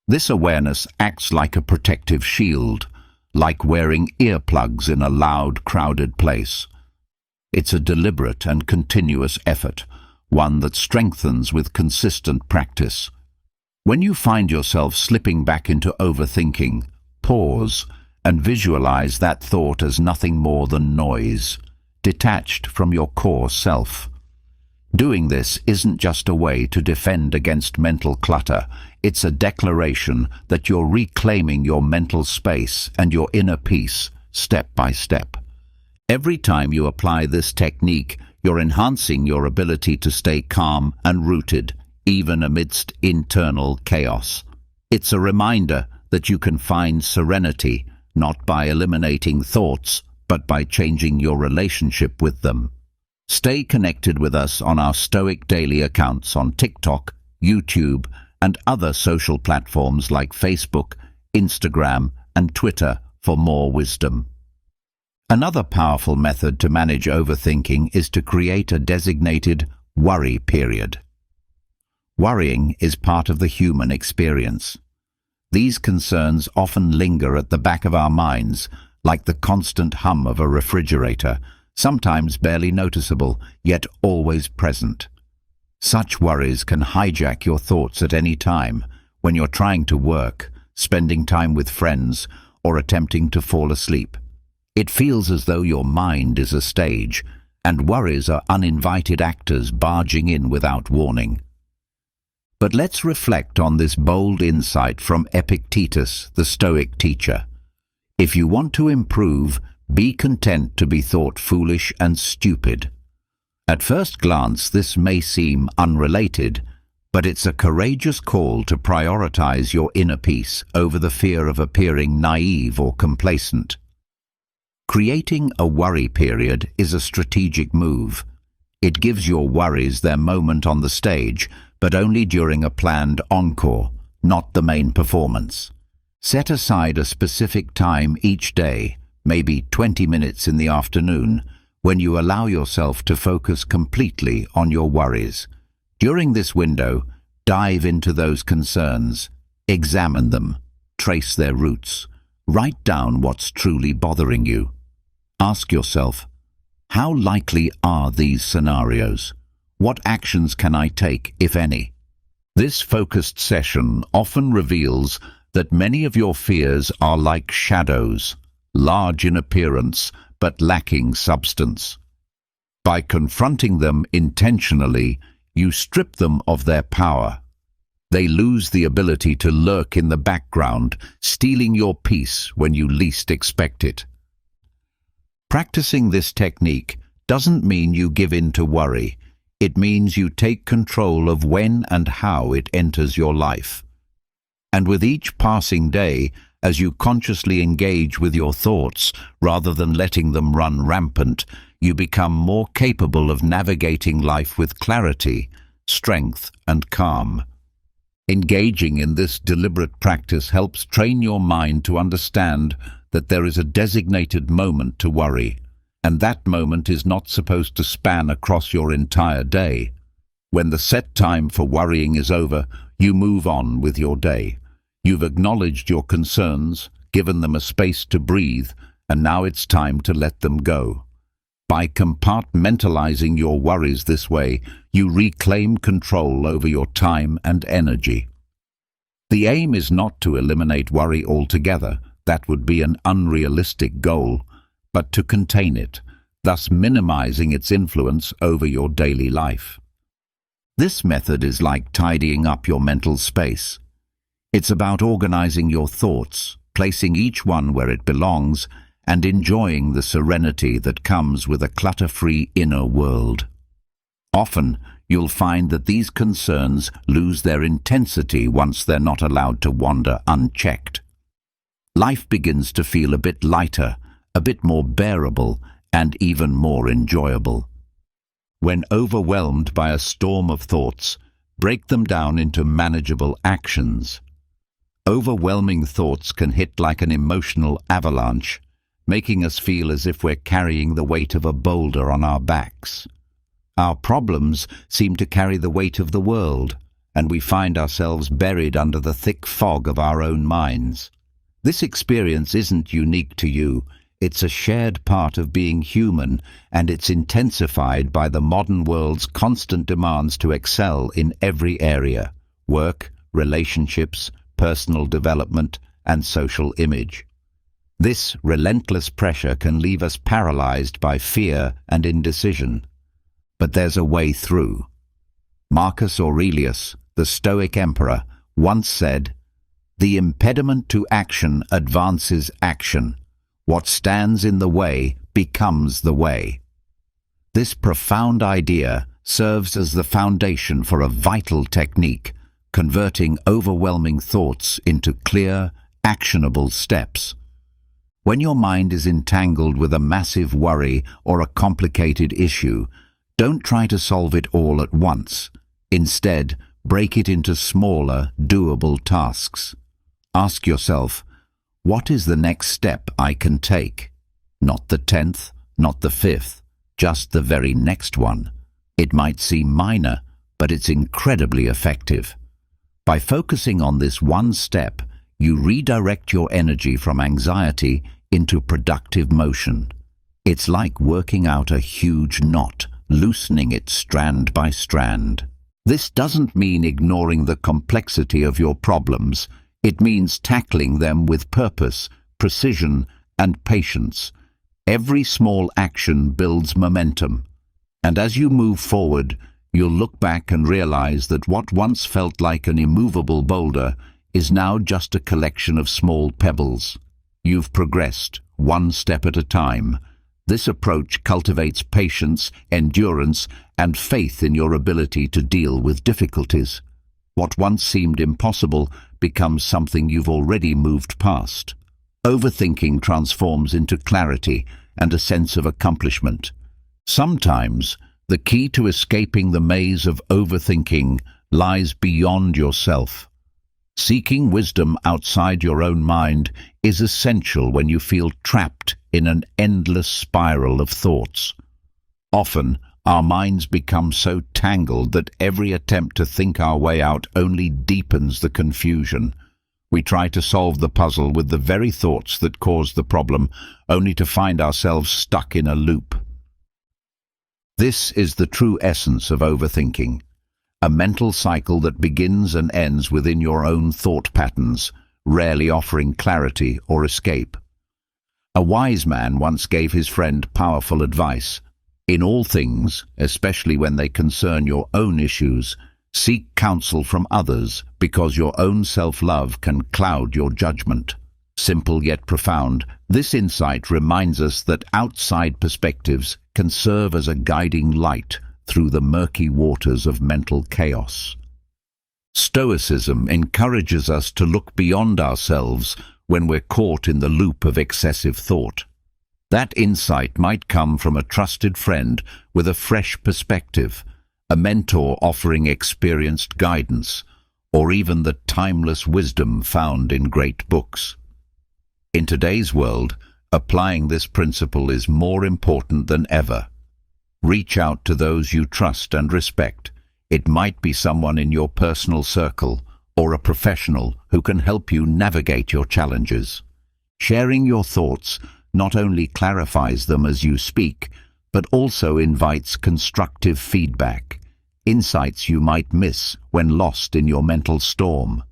This awareness acts like a protective shield, like wearing earplugs in a loud, crowded place. It's a deliberate and continuous effort, one that strengthens with consistent practice. When you find yourself slipping back into overthinking, pause and visualize that thought as nothing more than noise, detached from your core self. Doing this isn't just a way to defend against mental clutter, it's a declaration that you're reclaiming your mental space and your inner peace, step by step. Every time you apply this technique, you're enhancing your ability to stay calm and rooted, even amidst internal chaos. It's a reminder that you can find serenity, not by eliminating thoughts, but by changing your relationship with them. Stay connected with us on our Stoic daily accounts on TikTok, YouTube, and other social platforms like Facebook, Instagram, and Twitter for more wisdom. Another powerful method to manage overthinking is to create a designated worry period. Worrying is part of the human experience. These concerns often linger at the back of our minds, like the constant hum of a refrigerator, sometimes barely noticeable, yet always present. Such worries can hijack your thoughts at any time, when you're trying to work, spending time with friends, or attempting to fall asleep. It feels as though your mind is a stage, and worries are uninvited actors barging in without warning. But let's reflect on this bold insight from Epictetus, the Stoic teacher. If you want to improve, be content to be thought foolish and stupid. At first glance, this may seem unrelated, but it's a courageous call to prioritize your inner peace over the fear of appearing naive or complacent. Creating a worry period is a strategic move. It gives your worries their moment on the stage, but only during a planned encore, not the main performance. Set aside a specific time each day, maybe 20 minutes in the afternoon, when you allow yourself to focus completely on your worries. During this window, dive into those concerns, examine them, trace their roots, write down what's truly bothering you. Ask yourself, how likely are these scenarios? What actions can I take, if any? This focused session often reveals that many of your fears are like shadows, large in appearance but lacking substance. By confronting them intentionally, you strip them of their power. They lose the ability to lurk in the background, stealing your peace when you least expect it. Practicing this technique doesn't mean you give in to worry. It means you take control of when and how it enters your life. And with each passing day, as you consciously engage with your thoughts rather than letting them run rampant, you become more capable of navigating life with clarity, strength, and calm. Engaging in this deliberate practice helps train your mind to understand that there is a designated moment to worry, and that moment is not supposed to span across your entire day. When the set time for worrying is over, you move on with your day. You've acknowledged your concerns, given them a space to breathe, and now it's time to let them go. By compartmentalizing your worries this way, you reclaim control over your time and energy. The aim is not to eliminate worry altogether, that would be an unrealistic goal, but to contain it, thus minimizing its influence over your daily life. This method is like tidying up your mental space. It's about organizing your thoughts, placing each one where it belongs, and enjoying the serenity that comes with a clutter-free inner world. Often, you'll find that these concerns lose their intensity once they're not allowed to wander unchecked. Life begins to feel a bit lighter, a bit more bearable, and even more enjoyable. When overwhelmed by a storm of thoughts, break them down into manageable actions. Overwhelming thoughts can hit like an emotional avalanche, making us feel as if we're carrying the weight of a boulder on our backs. Our problems seem to carry the weight of the world, and we find ourselves buried under the thick fog of our own minds. This experience isn't unique to you. It's a shared part of being human, and it's intensified by the modern world's constant demands to excel in every area: work, relationships, personal development, and social image. This relentless pressure can leave us paralyzed by fear and indecision. But there's a way through. Marcus Aurelius, the Stoic emperor, once said, "The impediment to action advances action. What stands in the way becomes the way." This profound idea serves as the foundation for a vital technique, converting overwhelming thoughts into clear, actionable steps. When your mind is entangled with a massive worry or a complicated issue, don't try to solve it all at once. Instead, break it into smaller, doable tasks. Ask yourself, what is the next step I can take? Not the 10th, not the 5th, just the very next one. It might seem minor, but it's incredibly effective. By focusing on this one step, you redirect your energy from anxiety into productive motion. It's like working out a huge knot, loosening it strand by strand. This doesn't mean ignoring the complexity of your problems. It means tackling them with purpose, precision, and patience. Every small action builds momentum, and as you move forward, you'll look back and realize that what once felt like an immovable boulder is now just a collection of small pebbles. You've progressed, one step at a time. This approach cultivates patience, endurance, and faith in your ability to deal with difficulties. What once seemed impossible becomes something you've already moved past. Overthinking transforms into clarity and a sense of accomplishment. Sometimes, the key to escaping the maze of overthinking lies beyond yourself. Seeking wisdom outside your own mind is essential when you feel trapped in an endless spiral of thoughts. Often, our minds become so tangled that every attempt to think our way out only deepens the confusion. We try to solve the puzzle with the very thoughts that caused the problem, only to find ourselves stuck in a loop. This is the true essence of overthinking, a mental cycle that begins and ends within your own thought patterns, rarely offering clarity or escape. A wise man once gave his friend powerful advice. In all things, especially when they concern your own issues, seek counsel from others, because your own self-love can cloud your judgment. Simple yet profound, this insight reminds us that outside perspectives can serve as a guiding light through the murky waters of mental chaos. Stoicism encourages us to look beyond ourselves when we're caught in the loop of excessive thought. That insight might come from a trusted friend with a fresh perspective, a mentor offering experienced guidance, or even the timeless wisdom found in great books. In today's world, applying this principle is more important than ever. Reach out to those you trust and respect. It might be someone in your personal circle or a professional who can help you navigate your challenges. Sharing your thoughts not only clarifies them as you speak, but also invites constructive feedback, insights you might miss when lost in your mental storm.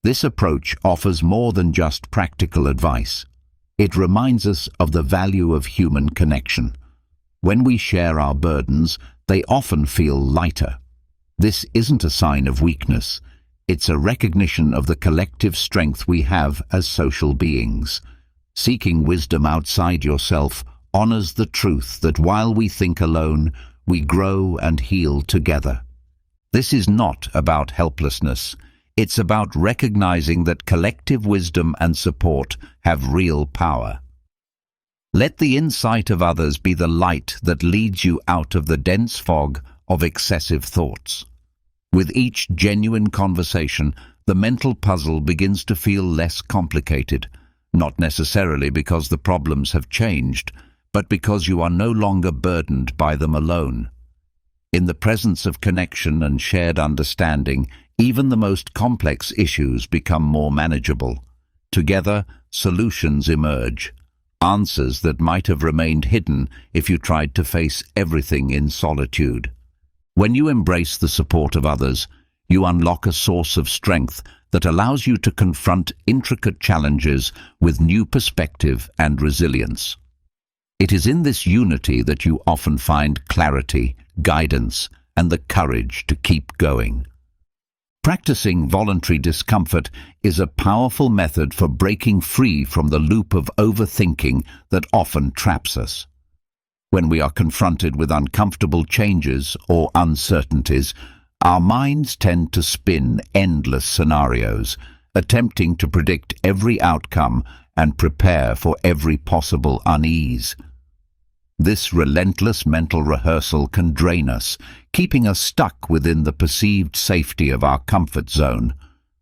This approach offers more than just practical advice. It reminds us of the value of human connection. When we share our burdens, they often feel lighter. This isn't a sign of weakness. It's a recognition of the collective strength we have as social beings. Seeking wisdom outside yourself honors the truth that while we think alone, we grow and heal together. This is not about helplessness. It's about recognizing that collective wisdom and support have real power. Let the insight of others be the light that leads you out of the dense fog of excessive thoughts. With each genuine conversation, the mental puzzle begins to feel less complicated, not necessarily because the problems have changed, but because you are no longer burdened by them alone. In the presence of connection and shared understanding, even the most complex issues become more manageable. Together, solutions emerge, answers that might have remained hidden if you tried to face everything in solitude. When you embrace the support of others, you unlock a source of strength that allows you to confront intricate challenges with new perspective and resilience. It is in this unity that you often find clarity, guidance, and the courage to keep going. Practicing voluntary discomfort is a powerful method for breaking free from the loop of overthinking that often traps us. When we are confronted with uncomfortable changes or uncertainties, our minds tend to spin endless scenarios, attempting to predict every outcome and prepare for every possible unease. This relentless mental rehearsal can drain us, keeping us stuck within the perceived safety of our comfort zone,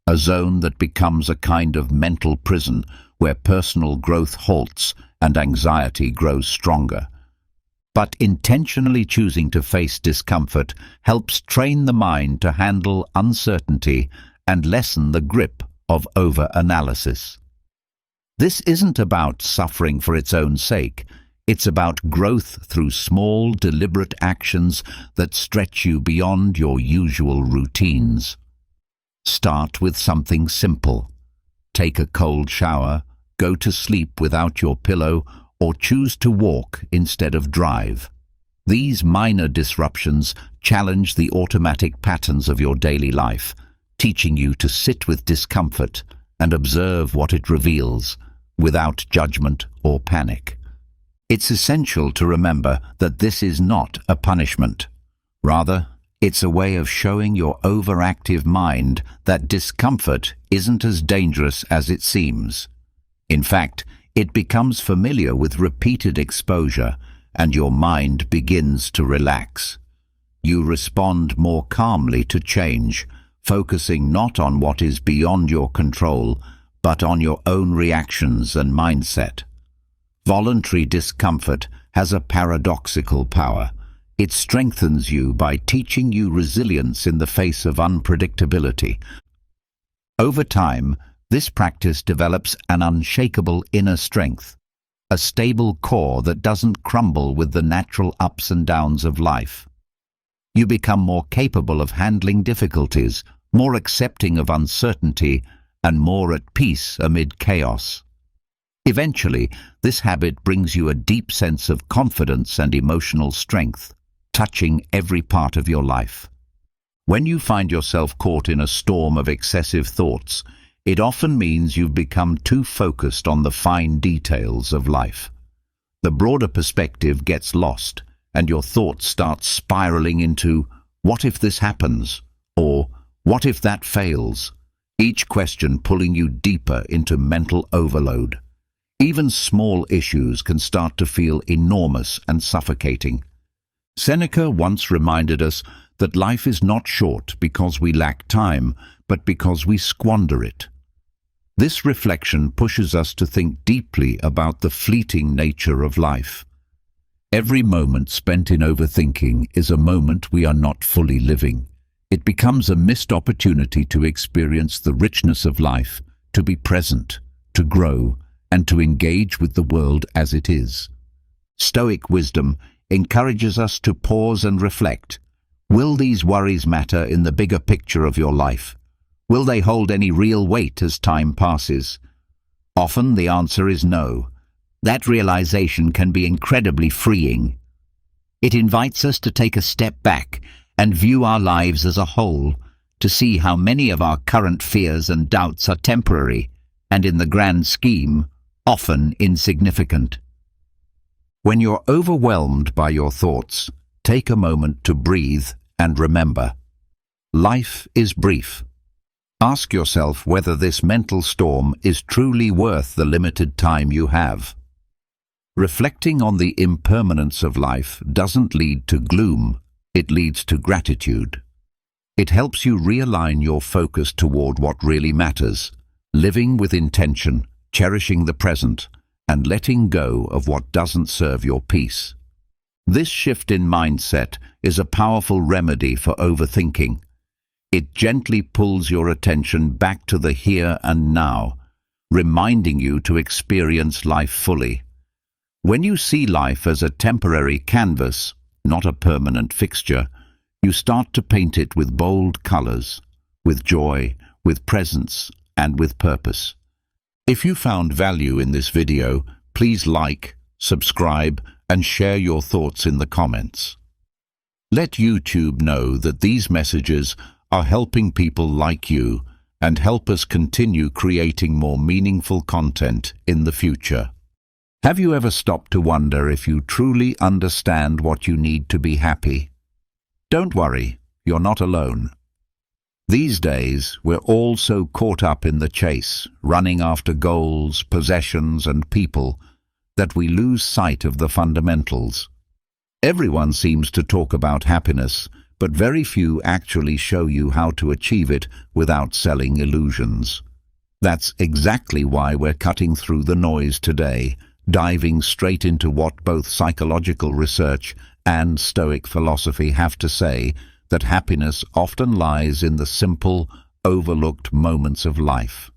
a zone that becomes a kind of mental prison where personal growth halts and anxiety grows stronger. But intentionally choosing to face discomfort helps train the mind to handle uncertainty and lessen the grip of over-analysis. This isn't about suffering for its own sake. It's about growth through small, deliberate actions that stretch you beyond your usual routines. Start with something simple. Take a cold shower, go to sleep without your pillow, or choose to walk instead of drive. These minor disruptions challenge the automatic patterns of your daily life, teaching you to sit with discomfort and observe what it reveals, without judgment or panic. It's essential to remember that this is not a punishment. Rather, it's a way of showing your overactive mind that discomfort isn't as dangerous as it seems. In fact, it becomes familiar with repeated exposure, and your mind begins to relax. You respond more calmly to change, focusing not on what is beyond your control, but on your own reactions and mindset. Voluntary discomfort has a paradoxical power. It strengthens you by teaching you resilience in the face of unpredictability. Over time, this practice develops an unshakable inner strength, a stable core that doesn't crumble with the natural ups and downs of life. You become more capable of handling difficulties, more accepting of uncertainty, and more at peace amid chaos. Eventually, this habit brings you a deep sense of confidence and emotional strength, touching every part of your life. When you find yourself caught in a storm of excessive thoughts, it often means you've become too focused on the fine details of life. The broader perspective gets lost, and your thoughts start spiraling into, "What if this happens?" or "What if that fails?" Each question pulling you deeper into mental overload. Even small issues can start to feel enormous and suffocating. Seneca once reminded us that life is not short because we lack time, but because we squander it. This reflection pushes us to think deeply about the fleeting nature of life. Every moment spent in overthinking is a moment we are not fully living. It becomes a missed opportunity to experience the richness of life, to be present, to grow, and to engage with the world as it is. Stoic wisdom encourages us to pause and reflect. Will these worries matter in the bigger picture of your life? Will they hold any real weight as time passes? Often the answer is no. That realization can be incredibly freeing. It invites us to take a step back and view our lives as a whole, to see how many of our current fears and doubts are temporary, and in the grand scheme, often insignificant. When you're overwhelmed by your thoughts, take a moment to breathe and remember. Life is brief. Ask yourself whether this mental storm is truly worth the limited time you have. Reflecting on the impermanence of life doesn't lead to gloom, it leads to gratitude. It helps you realign your focus toward what really matters, living with intention, cherishing the present, and letting go of what doesn't serve your peace. This shift in mindset is a powerful remedy for overthinking. It gently pulls your attention back to the here and now, reminding you to experience life fully. When you see life as a temporary canvas, not a permanent fixture, you start to paint it with bold colors, with joy, with presence, and with purpose. If you found value in this video, please like, subscribe, and share your thoughts in the comments. Let YouTube know that these messages are helping people like you and help us continue creating more meaningful content in the future. Have you ever stopped to wonder if you truly understand what you need to be happy? Don't worry, you're not alone. These days, we're all so caught up in the chase, running after goals, possessions, and people, that we lose sight of the fundamentals. Everyone seems to talk about happiness, but very few actually show you how to achieve it without selling illusions. That's exactly why we're cutting through the noise today, diving straight into what both psychological research and Stoic philosophy have to say, that happiness often lies in the simple, overlooked moments of life.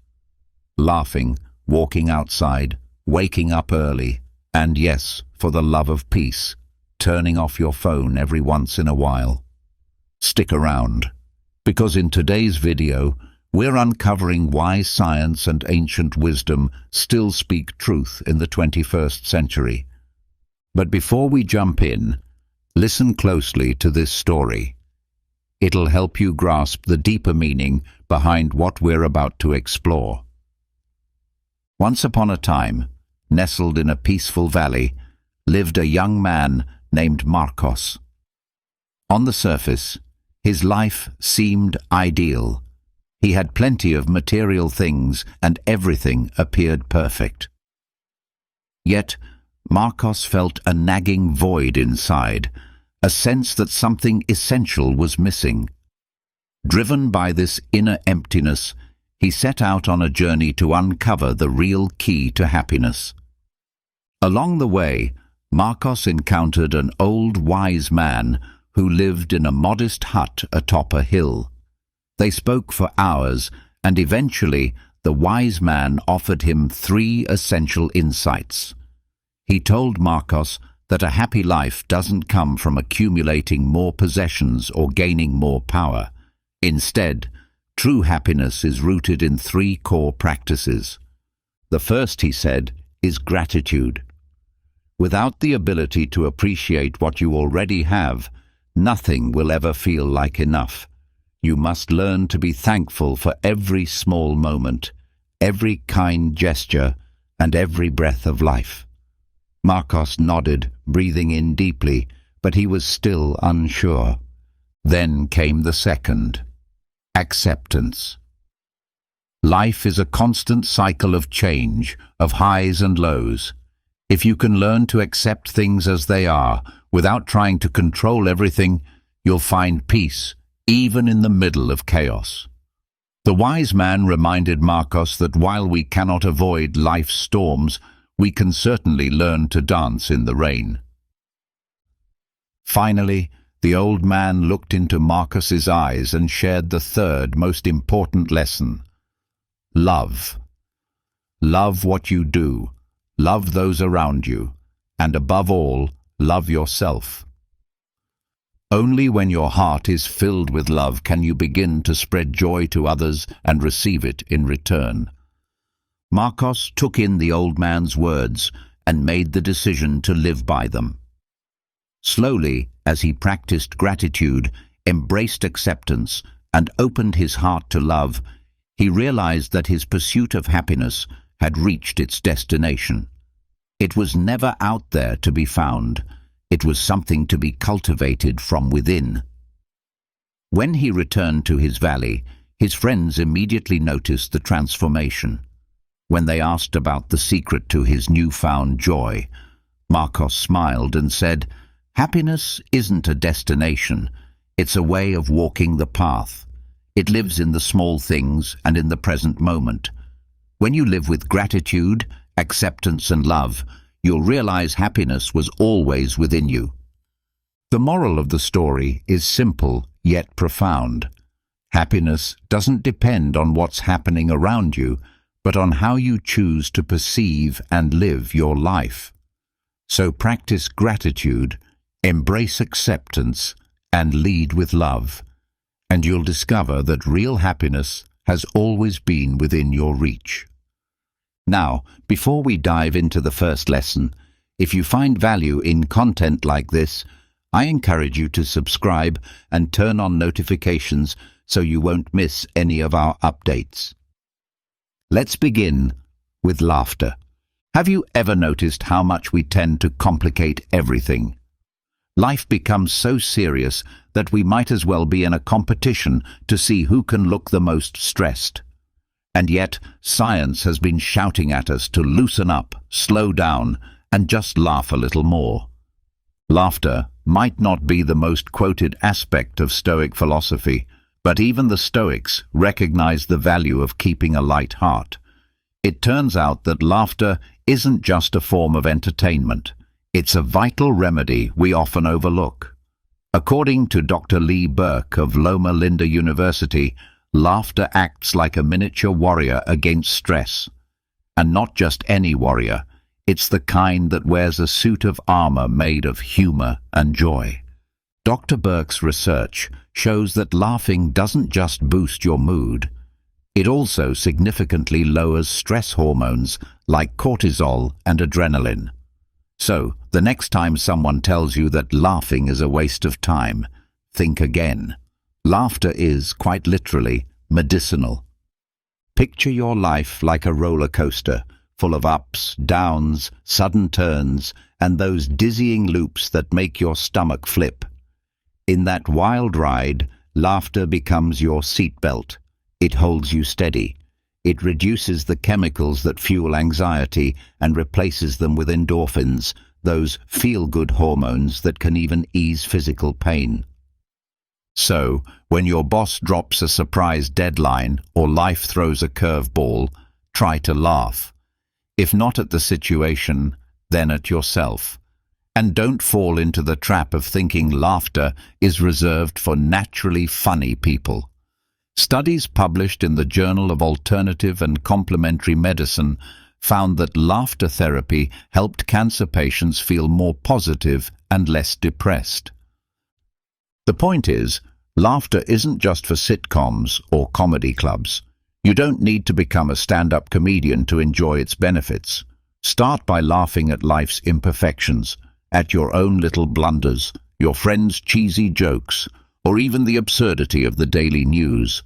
Laughing, walking outside, waking up early, and yes, for the love of peace, turning off your phone every once in a while. Stick around, because in today's video, we're uncovering why science and ancient wisdom still speak truth in the 21st century. But before we jump in, listen closely to this story. It'll help you grasp the deeper meaning behind what we're about to explore. Once upon a time, nestled in a peaceful valley, lived a young man named Marcos. On the surface, his life seemed ideal. He had plenty of material things and everything appeared perfect. Yet, Marcos felt a nagging void inside, a sense that something essential was missing. Driven by this inner emptiness, he set out on a journey to uncover the real key to happiness. Along the way, Marcos encountered an old wise man who lived in a modest hut atop a hill. They spoke for hours, and eventually the wise man offered him 3 essential insights. He told Marcos that a happy life doesn't come from accumulating more possessions or gaining more power. Instead, true happiness is rooted in 3 core practices. The first, he said, is gratitude. Without the ability to appreciate what you already have, nothing will ever feel like enough. You must learn to be thankful for every small moment, every kind gesture, and every breath of life. Marcos nodded, breathing in deeply, but he was still unsure. Then came the second: acceptance. Life is a constant cycle of change, of highs and lows. If you can learn to accept things as they are, without trying to control everything, you'll find peace, even in the middle of chaos. The wise man reminded Marcos that while we cannot avoid life's storms, we can certainly learn to dance in the rain. Finally, the old man looked into Marcos's eyes and shared the third most important lesson. Love. Love what you do, love those around you, and above all, love yourself. Only when your heart is filled with love can you begin to spread joy to others and receive it in return. Marcos took in the old man's words and made the decision to live by them. Slowly, as he practiced gratitude, embraced acceptance, and opened his heart to love, he realized that his pursuit of happiness had reached its destination. It was never out there to be found. It was something to be cultivated from within. When he returned to his valley, his friends immediately noticed the transformation. When they asked about the secret to his newfound joy, Marcos smiled and said, "Happiness isn't a destination, it's a way of walking the path. It lives in the small things and in the present moment. When you live with gratitude, acceptance and love, you'll realize happiness was always within you." The moral of the story is simple yet profound. Happiness doesn't depend on what's happening around you, but on how you choose to perceive and live your life. So practice gratitude, embrace acceptance, and lead with love, and you'll discover that real happiness has always been within your reach. Now, before we dive into the first lesson, if you find value in content like this, I encourage you to subscribe and turn on notifications so you won't miss any of our updates. Let's begin with laughter. Have you ever noticed how much we tend to complicate everything? Life becomes so serious that we might as well be in a competition to see who can look the most stressed. And yet, science has been shouting at us to loosen up, slow down, and just laugh a little more. Laughter might not be the most quoted aspect of Stoic philosophy, but even the Stoics recognize the value of keeping a light heart. It turns out that laughter isn't just a form of entertainment. It's a vital remedy we often overlook. According to Dr. Lee Burke of Loma Linda University, laughter acts like a miniature warrior against stress. And not just any warrior, it's the kind that wears a suit of armor made of humor and joy. Dr. Burke's research shows that laughing doesn't just boost your mood, it also significantly lowers stress hormones like cortisol and adrenaline. So, the next time someone tells you that laughing is a waste of time, think again. Laughter is, quite literally, medicinal. Picture your life like a roller coaster, full of ups, downs, sudden turns, and those dizzying loops that make your stomach flip. In that wild ride, laughter becomes your seatbelt. It holds you steady. It reduces the chemicals that fuel anxiety and replaces them with endorphins, those feel-good hormones that can even ease physical pain. So, when your boss drops a surprise deadline or life throws a curveball, try to laugh. If not at the situation, then at yourself. And don't fall into the trap of thinking laughter is reserved for naturally funny people. Studies published in the Journal of Alternative and Complementary Medicine found that laughter therapy helped cancer patients feel more positive and less depressed. The point is, laughter isn't just for sitcoms or comedy clubs. You don't need to become a stand-up comedian to enjoy its benefits. Start by laughing at life's imperfections, at your own little blunders, your friends' cheesy jokes, or even the absurdity of the daily news.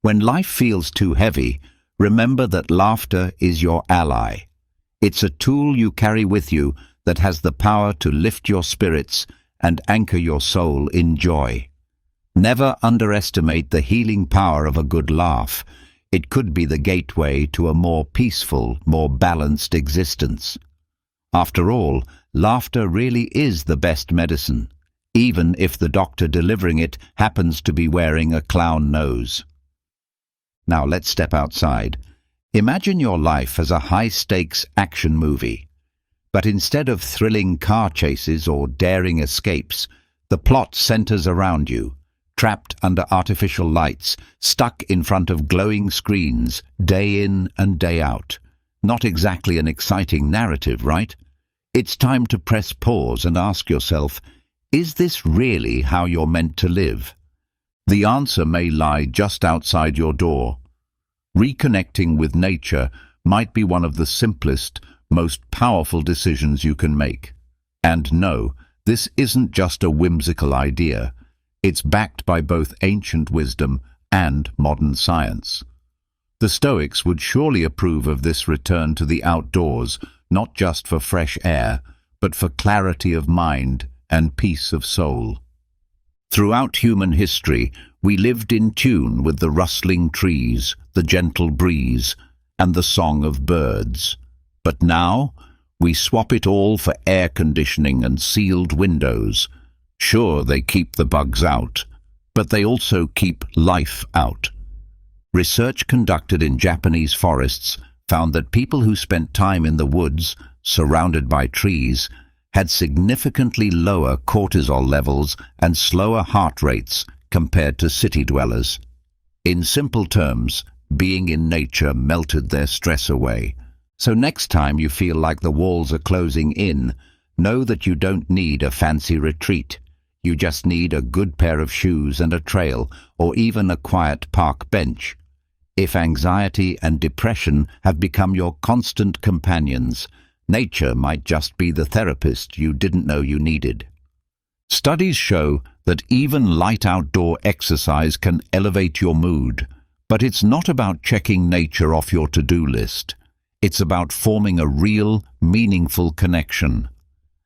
When life feels too heavy, remember that laughter is your ally. It's a tool you carry with you that has the power to lift your spirits and anchor your soul in joy. Never underestimate the healing power of a good laugh. It could be the gateway to a more peaceful, more balanced existence. After all, laughter really is the best medicine, even if the doctor delivering it happens to be wearing a clown nose. Now let's step outside. Imagine your life as a high-stakes action movie. But instead of thrilling car chases or daring escapes, the plot centers around you, trapped under artificial lights, stuck in front of glowing screens, day in and day out. Not exactly an exciting narrative, right? It's time to press pause and ask yourself, is this really how you're meant to live? The answer may lie just outside your door. Reconnecting with nature might be one of the simplest, most powerful decisions you can make. And no, this isn't just a whimsical idea. It's backed by both ancient wisdom and modern science. The Stoics would surely approve of this return to the outdoors, not just for fresh air, but for clarity of mind and peace of soul. Throughout human history, we lived in tune with the rustling trees, the gentle breeze, and the song of birds. But now, we swap it all for air conditioning and sealed windows. Sure, they keep the bugs out, but they also keep life out. Research conducted in Japanese forests found that people who spent time in the woods, surrounded by trees, had significantly lower cortisol levels and slower heart rates compared to city dwellers. In simple terms, being in nature melted their stress away. So next time you feel like the walls are closing in, know that you don't need a fancy retreat. You just need a good pair of shoes and a trail, or even a quiet park bench. If anxiety and depression have become your constant companions, nature might just be the therapist you didn't know you needed. Studies show that even light outdoor exercise can elevate your mood, but it's not about checking nature off your to-do list. It's about forming a real, meaningful connection.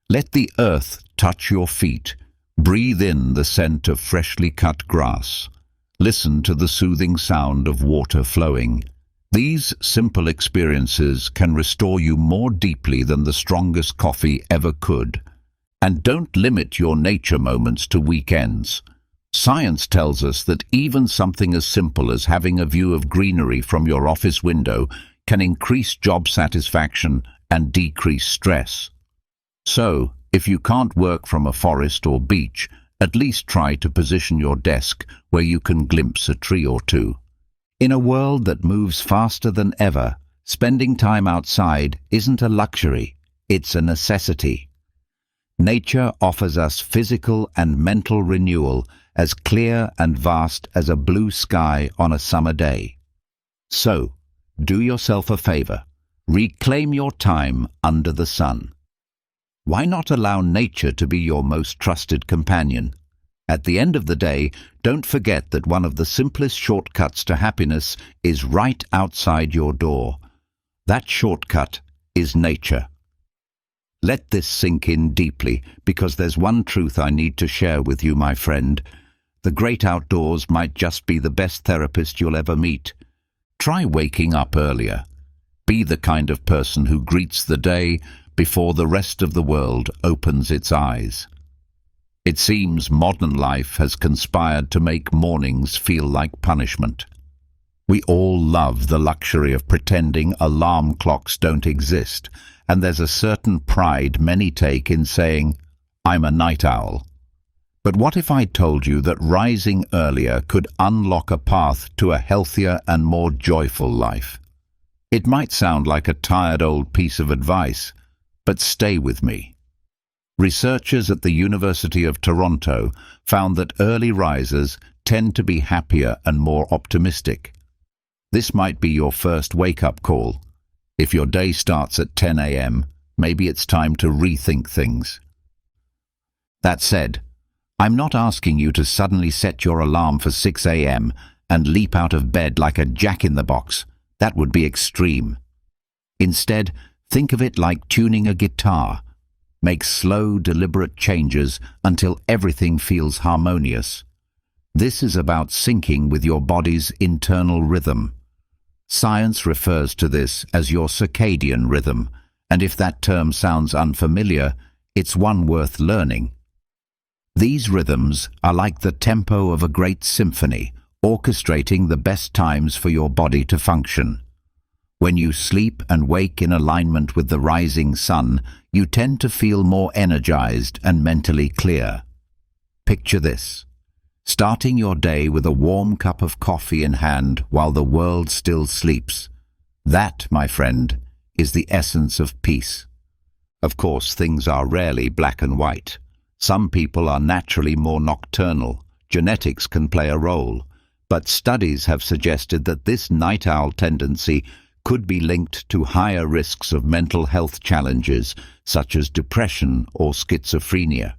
Let the earth touch your feet. Breathe in the scent of freshly cut grass. Listen to the soothing sound of water flowing. These simple experiences can restore you more deeply than the strongest coffee ever could. And don't limit your nature moments to weekends. Science tells us that even something as simple as having a view of greenery from your office window can increase job satisfaction and decrease stress. So, if you can't work from a forest or beach, at least try to position your desk where you can glimpse a tree or two. In a world that moves faster than ever, spending time outside isn't a luxury, it's a necessity. Nature offers us physical and mental renewal as clear and vast as a blue sky on a summer day. So, do yourself a favor. Reclaim your time under the sun. Why not allow nature to be your most trusted companion? At the end of the day, don't forget that one of the simplest shortcuts to happiness is right outside your door. That shortcut is nature. Let this sink in deeply, because there's one truth I need to share with you, my friend. The great outdoors might just be the best therapist you'll ever meet. Try waking up earlier. Be the kind of person who greets the day before the rest of the world opens its eyes. It seems modern life has conspired to make mornings feel like punishment. We all love the luxury of pretending alarm clocks don't exist, and there's a certain pride many take in saying, "I'm a night owl." But what if I told you that rising earlier could unlock a path to a healthier and more joyful life? It might sound like a tired old piece of advice, but stay with me. Researchers at the University of Toronto found that early risers tend to be happier and more optimistic. This might be your first wake-up call. If your day starts at 10 a.m., maybe it's time to rethink things. That said, I'm not asking you to suddenly set your alarm for 6 a.m. and leap out of bed like a jack-in-the-box. That would be extreme. Instead, think of it like tuning a guitar. Make slow, deliberate changes until everything feels harmonious. This is about syncing with your body's internal rhythm. Science refers to this as your circadian rhythm, and if that term sounds unfamiliar, it's one worth learning. These rhythms are like the tempo of a great symphony, orchestrating the best times for your body to function. When you sleep and wake in alignment with the rising sun, you tend to feel more energized and mentally clear. Picture this: starting your day with a warm cup of coffee in hand while the world still sleeps. That, my friend, is the essence of peace. Of course, things are rarely black and white. Some people are naturally more nocturnal. Genetics can play a role. But studies have suggested that this night owl tendency could be linked to higher risks of mental health challenges such as depression or schizophrenia.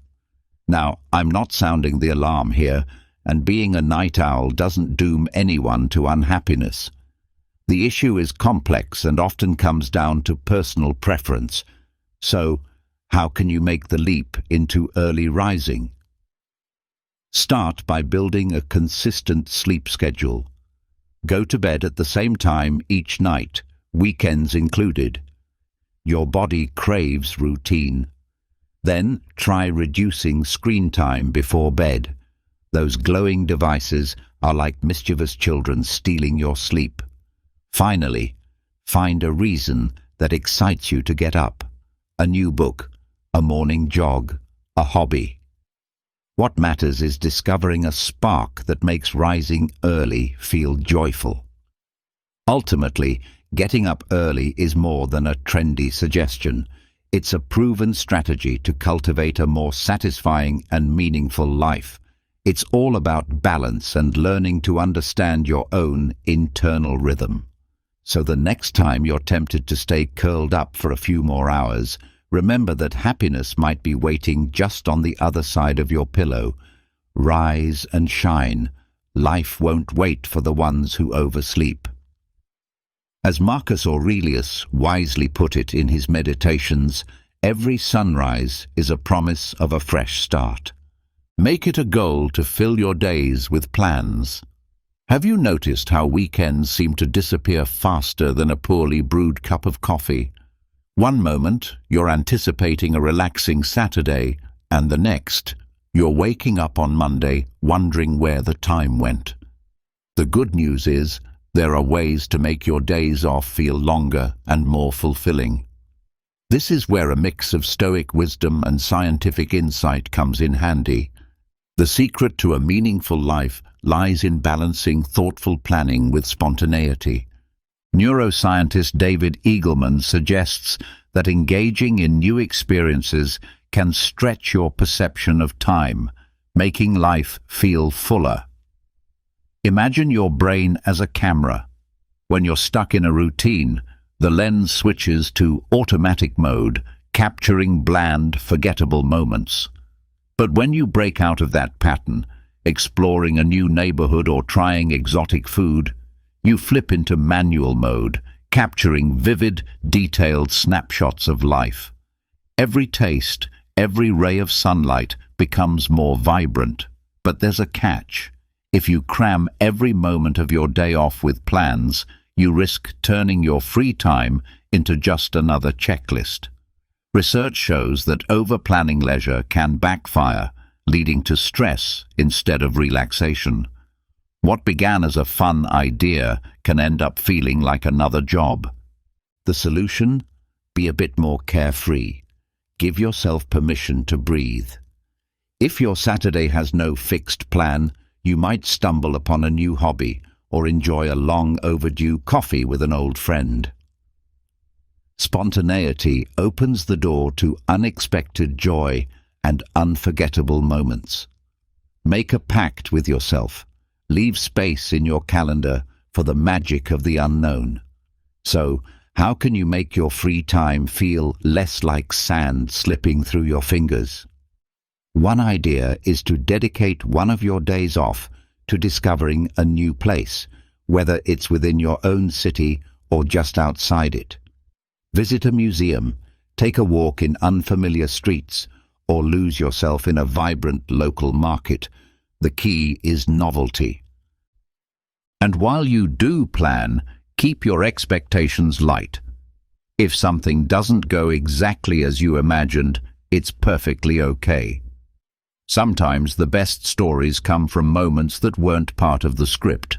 Now, I'm not sounding the alarm here, and being a night owl doesn't doom anyone to unhappiness. The issue is complex and often comes down to personal preference. So, how can you make the leap into early rising? Start by building a consistent sleep schedule. Go to bed at the same time each night, weekends included. Your body craves routine. Then try reducing screen time before bed. Those glowing devices are like mischievous children stealing your sleep. Finally, find a reason that excites you to get up. A new book, a morning jog, a hobby. What matters is discovering a spark that makes rising early feel joyful. Ultimately, getting up early is more than a trendy suggestion. It's a proven strategy to cultivate a more satisfying and meaningful life. It's all about balance and learning to understand your own internal rhythm. So the next time you're tempted to stay curled up for a few more hours, remember that happiness might be waiting just on the other side of your pillow. Rise and shine. Life won't wait for the ones who oversleep. As Marcus Aurelius wisely put it in his Meditations, every sunrise is a promise of a fresh start. Make it a goal to fill your days with plans. Have you noticed how weekends seem to disappear faster than a poorly brewed cup of coffee? One moment, you're anticipating a relaxing Saturday, and the next, you're waking up on Monday wondering where the time went. The good news is, there are ways to make your days off feel longer and more fulfilling. This is where a mix of Stoic wisdom and scientific insight comes in handy. The secret to a meaningful life lies in balancing thoughtful planning with spontaneity. Neuroscientist David Eagleman suggests that engaging in new experiences can stretch your perception of time, making life feel fuller. Imagine your brain as a camera. When you're stuck in a routine, the lens switches to automatic mode, capturing bland, forgettable moments. But when you break out of that pattern, exploring a new neighborhood or trying exotic food, you flip into manual mode, capturing vivid, detailed snapshots of life. Every taste, every ray of sunlight becomes more vibrant. But there's a catch. If you cram every moment of your day off with plans, you risk turning your free time into just another checklist. Research shows that over-planning leisure can backfire, leading to stress instead of relaxation. What began as a fun idea can end up feeling like another job. The solution? Be a bit more carefree. Give yourself permission to breathe. If your Saturday has no fixed plan, you might stumble upon a new hobby or enjoy a long overdue coffee with an old friend. Spontaneity opens the door to unexpected joy and unforgettable moments. Make a pact with yourself. Leave space in your calendar for the magic of the unknown. So, how can you make your free time feel less like sand slipping through your fingers? One idea is to dedicate one of your days off to discovering a new place, whether it's within your own city or just outside it. Visit a museum, take a walk in unfamiliar streets, or lose yourself in a vibrant local market. The key is novelty. And while you do plan, keep your expectations light. If something doesn't go exactly as you imagined, it's perfectly okay. Sometimes the best stories come from moments that weren't part of the script.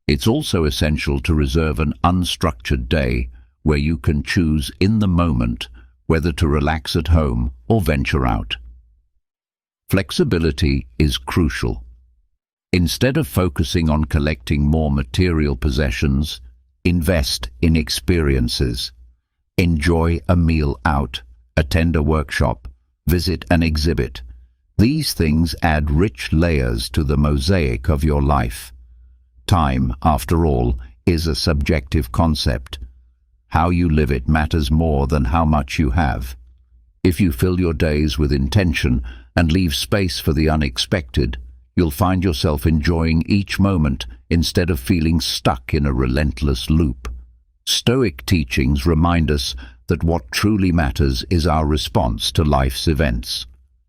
It's also essential to reserve an unstructured day where you can choose in the moment whether to relax at home or venture out. Flexibility is crucial. Instead of focusing on collecting more material possessions, invest in experiences. Enjoy a meal out, attend a workshop, visit an exhibit. These things add rich layers to the mosaic of your life. Time, after all, is a subjective concept. How you live it matters more than how much you have. If you fill your days with intention and leave space for the unexpected, you'll find yourself enjoying each moment instead of feeling stuck in a relentless loop. Stoic teachings remind us that what truly matters is our response to life's events.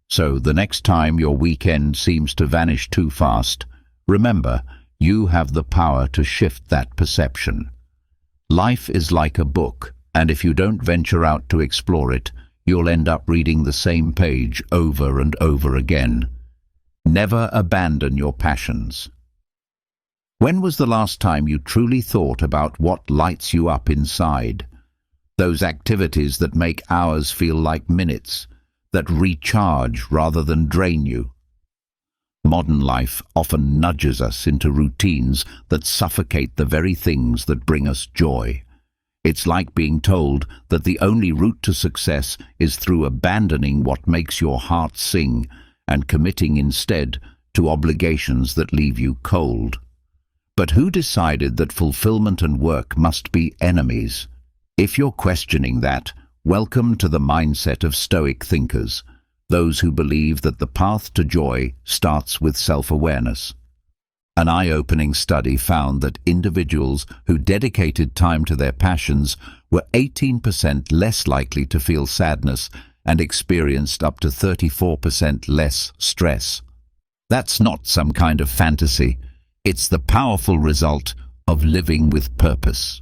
So the next time your weekend seems to vanish too fast, remember, you have the power to shift that perception. Life is like a book, and if you don't venture out to explore it, you'll end up reading the same page over and over again. Never abandon your passions. When was the last time you truly thought about what lights you up inside? Those activities that make hours feel like minutes, that recharge rather than drain you. Modern life often nudges us into routines that suffocate the very things that bring us joy. It's like being told that the only route to success is through abandoning what makes your heart sing and committing instead to obligations that leave you cold. But who decided that fulfillment and work must be enemies? If you're questioning that, welcome to the mindset of Stoic thinkers, those who believe that the path to joy starts with self-awareness. An eye-opening study found that individuals who dedicated time to their passions were 18% less likely to feel sadness and experienced up to 34% less stress. That's not some kind of fantasy. It's the powerful result of living with purpose.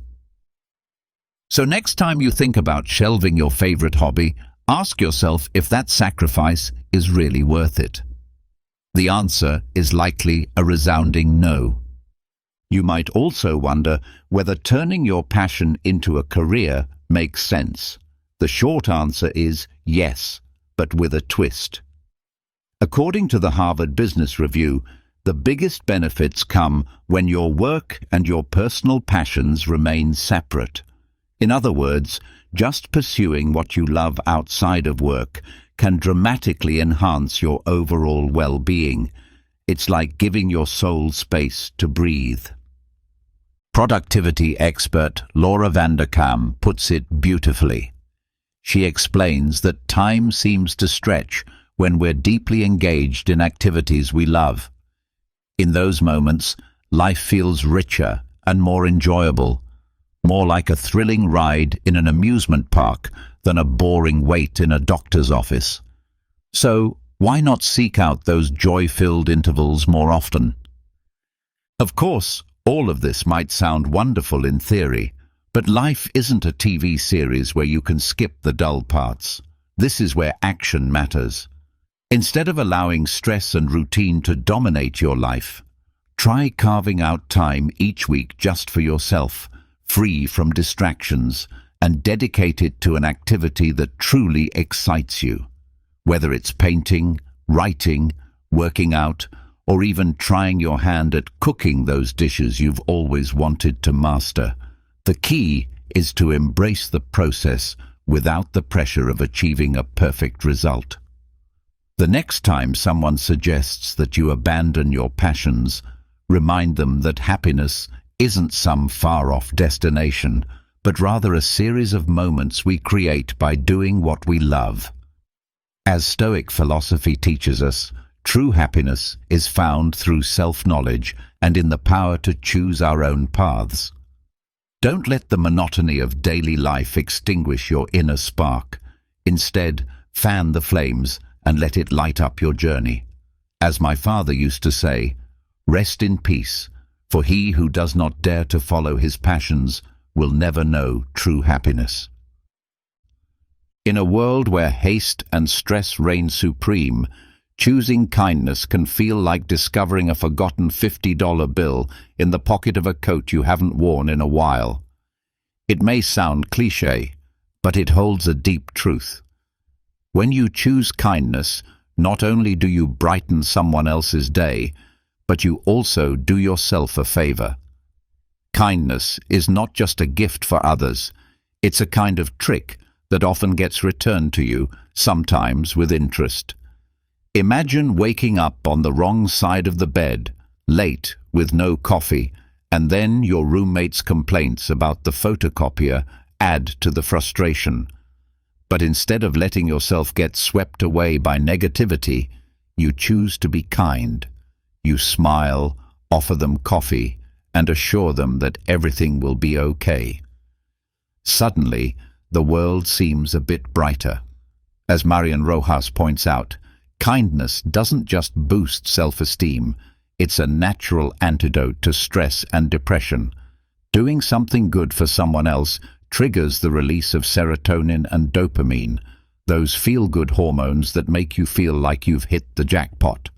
So next time you think about shelving your favorite hobby, ask yourself if that sacrifice is really worth it. The answer is likely a resounding no. You might also wonder whether turning your passion into a career makes sense. The short answer is yes, but with a twist. According to the Harvard Business Review, the biggest benefits come when your work and your personal passions remain separate. In other words, just pursuing what you love outside of work can dramatically enhance your overall well-being. It's like giving your soul space to breathe. Productivity expert Laura Vanderkam puts it beautifully. She explains that time seems to stretch when we're deeply engaged in activities we love. In those moments, life feels richer and more enjoyable, more like a thrilling ride in an amusement park than a boring wait in a doctor's office. So, why not seek out those joy-filled intervals more often? Of course, all of this might sound wonderful in theory, but life isn't a TV series where you can skip the dull parts. This is where action matters. Instead of allowing stress and routine to dominate your life, try carving out time each week just for yourself, free from distractions, and dedicate it to an activity that truly excites you. Whether it's painting, writing, working out, or even trying your hand at cooking those dishes you've always wanted to master, the key is to embrace the process without the pressure of achieving a perfect result. The next time someone suggests that you abandon your passions, remind them that happiness isn't some far-off destination, but rather a series of moments we create by doing what we love. As Stoic philosophy teaches us, true happiness is found through self-knowledge and in the power to choose our own paths. Don't let the monotony of daily life extinguish your inner spark. Instead, fan the flames and let it light up your journey. As my father used to say, rest in peace, for he who does not dare to follow his passions will never know true happiness. In a world where haste and stress reign supreme, Choosing kindness can feel like discovering a forgotten $50 bill in the pocket of a coat you haven't worn in a while. It may sound cliché, but it holds a deep truth. When you choose kindness, not only do you brighten someone else's day, but you also do yourself a favor. Kindness is not just a gift for others, it's a kind of trick that often gets returned to you, sometimes with interest. Imagine waking up on the wrong side of the bed, late, with no coffee, and then your roommate's complaints about the photocopier add to the frustration. But instead of letting yourself get swept away by negativity, you choose to be kind. You smile, offer them coffee, and assure them that everything will be okay. Suddenly, the world seems a bit brighter. As Marian Rojas points out, kindness doesn't just boost self-esteem, it's a natural antidote to stress and depression. Doing something good for someone else triggers the release of serotonin and dopamine, those feel-good hormones that make you feel like you've hit the jackpot.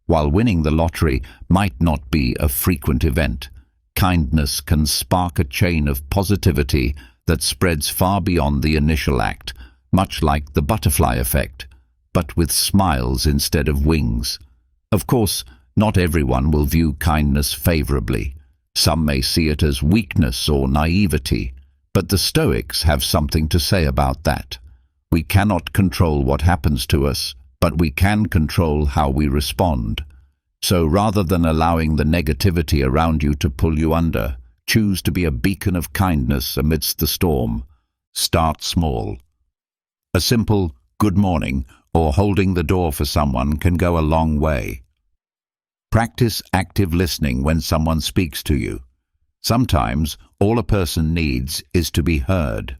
While winning the lottery might not be a frequent event, kindness can spark a chain of positivity that spreads far beyond the initial act, much like the butterfly effect, but with smiles instead of wings. Of course, not everyone will view kindness favorably. Some may see it as weakness or naivety, but the Stoics have something to say about that. We cannot control what happens to us, but we can control how we respond. So rather than allowing the negativity around you to pull you under, choose to be a beacon of kindness amidst the storm. Start small. A simple good morning or holding the door for someone can go a long way. Practice active listening when someone speaks to you. Sometimes all a person needs is to be heard.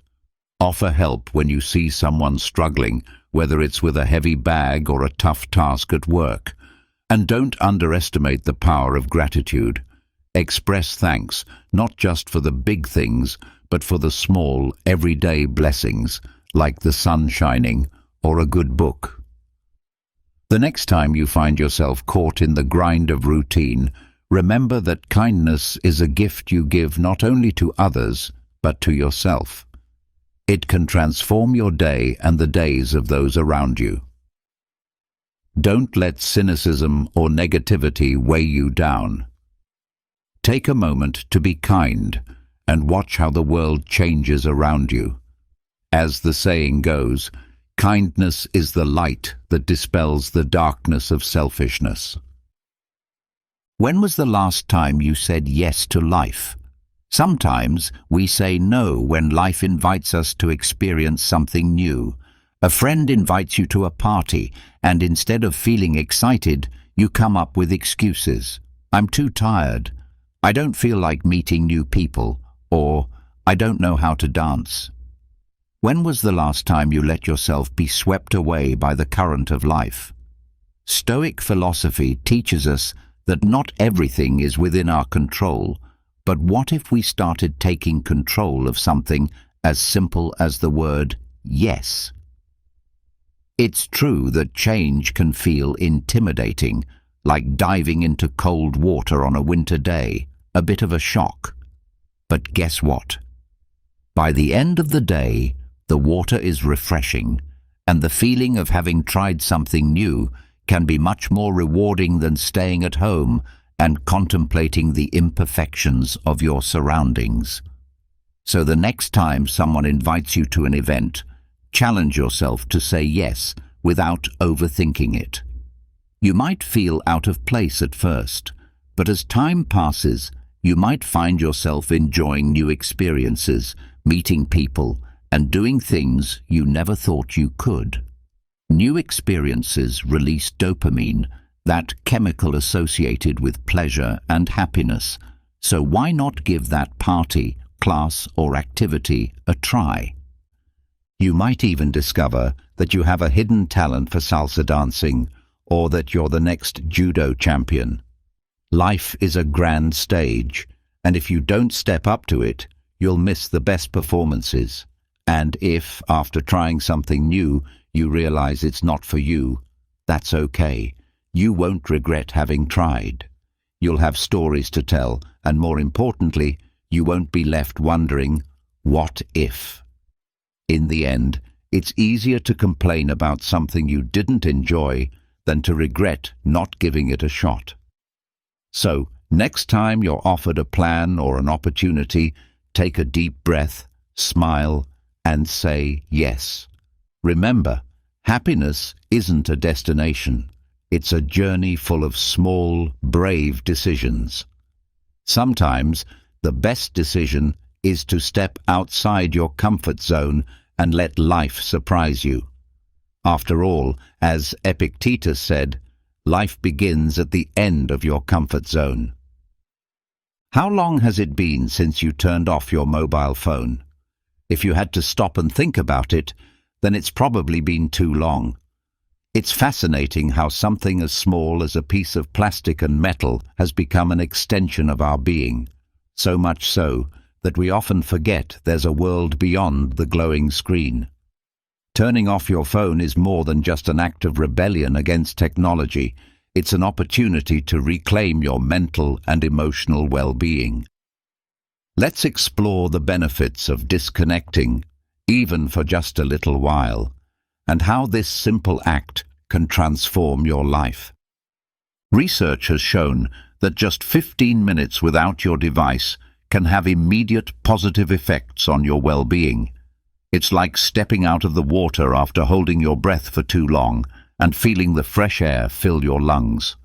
Offer help when you see someone struggling, whether it's with a heavy bag or a tough task at work. And don't underestimate the power of gratitude. Express thanks, not just for the big things, but for the small, everyday blessings, like the sun shining or a good book. The next time you find yourself caught in the grind of routine, remember that kindness is a gift you give not only to others, but to yourself. It can transform your day and the days of those around you. Don't let cynicism or negativity weigh you down. Take a moment to be kind and watch how the world changes around you. As the saying goes, kindness is the light that dispels the darkness of selfishness. When was the last time you said yes to life? Sometimes we say no when life invites us to experience something new. A friend invites you to a party, and instead of feeling excited, you come up with excuses. I'm too tired. I don't feel like meeting new people, or I don't know how to dance. When was the last time you let yourself be swept away by the current of life? Stoic philosophy teaches us that not everything is within our control, but what if we started taking control of something as simple as the word yes? It's true that change can feel intimidating, like diving into cold water on a winter day, a bit of a shock. But guess what? By the end of the day, the water is refreshing, and the feeling of having tried something new can be much more rewarding than staying at home and contemplating the imperfections of your surroundings. So the next time someone invites you to an event, challenge yourself to say yes without overthinking it. You might feel out of place at first, but as time passes, you might find yourself enjoying new experiences, meeting people, and doing things you never thought you could. New experiences release dopamine, that chemical associated with pleasure and happiness. So why not give that party, class, or activity a try? You might even discover that you have a hidden talent for salsa dancing, or that you're the next judo champion. Life is a grand stage, and if you don't step up to it, you'll miss the best performances. And if, after trying something new, you realize it's not for you, That's okay. You won't regret having tried. You'll have stories to tell, and more importantly, you won't be left wondering, what if? In the end, it's easier to complain about something you didn't enjoy than to regret not giving it a shot. So, next time you're offered a plan or an opportunity, take a deep breath, smile, and say yes. Remember, happiness isn't a destination. It's a journey full of small, brave decisions. Sometimes, the best decision is to step outside your comfort zone and let life surprise you. After all, as Epictetus said, life begins at the end of your comfort zone. How long has it been since you turned off your mobile phone? If you had to stop and think about it, then it's probably been too long. It's fascinating how something as small as a piece of plastic and metal has become an extension of our being, so much so that we often forget there's a world beyond the glowing screen. Turning off your phone is more than just an act of rebellion against technology. It's an opportunity to reclaim your mental and emotional well-being. Let's explore the benefits of disconnecting, even for just a little while, and how this simple act can transform your life. Research has shown that just 15 minutes without your device can have immediate positive effects on your well-being. It's like stepping out of the water after holding your breath for too long and feeling the fresh air fill your lungs.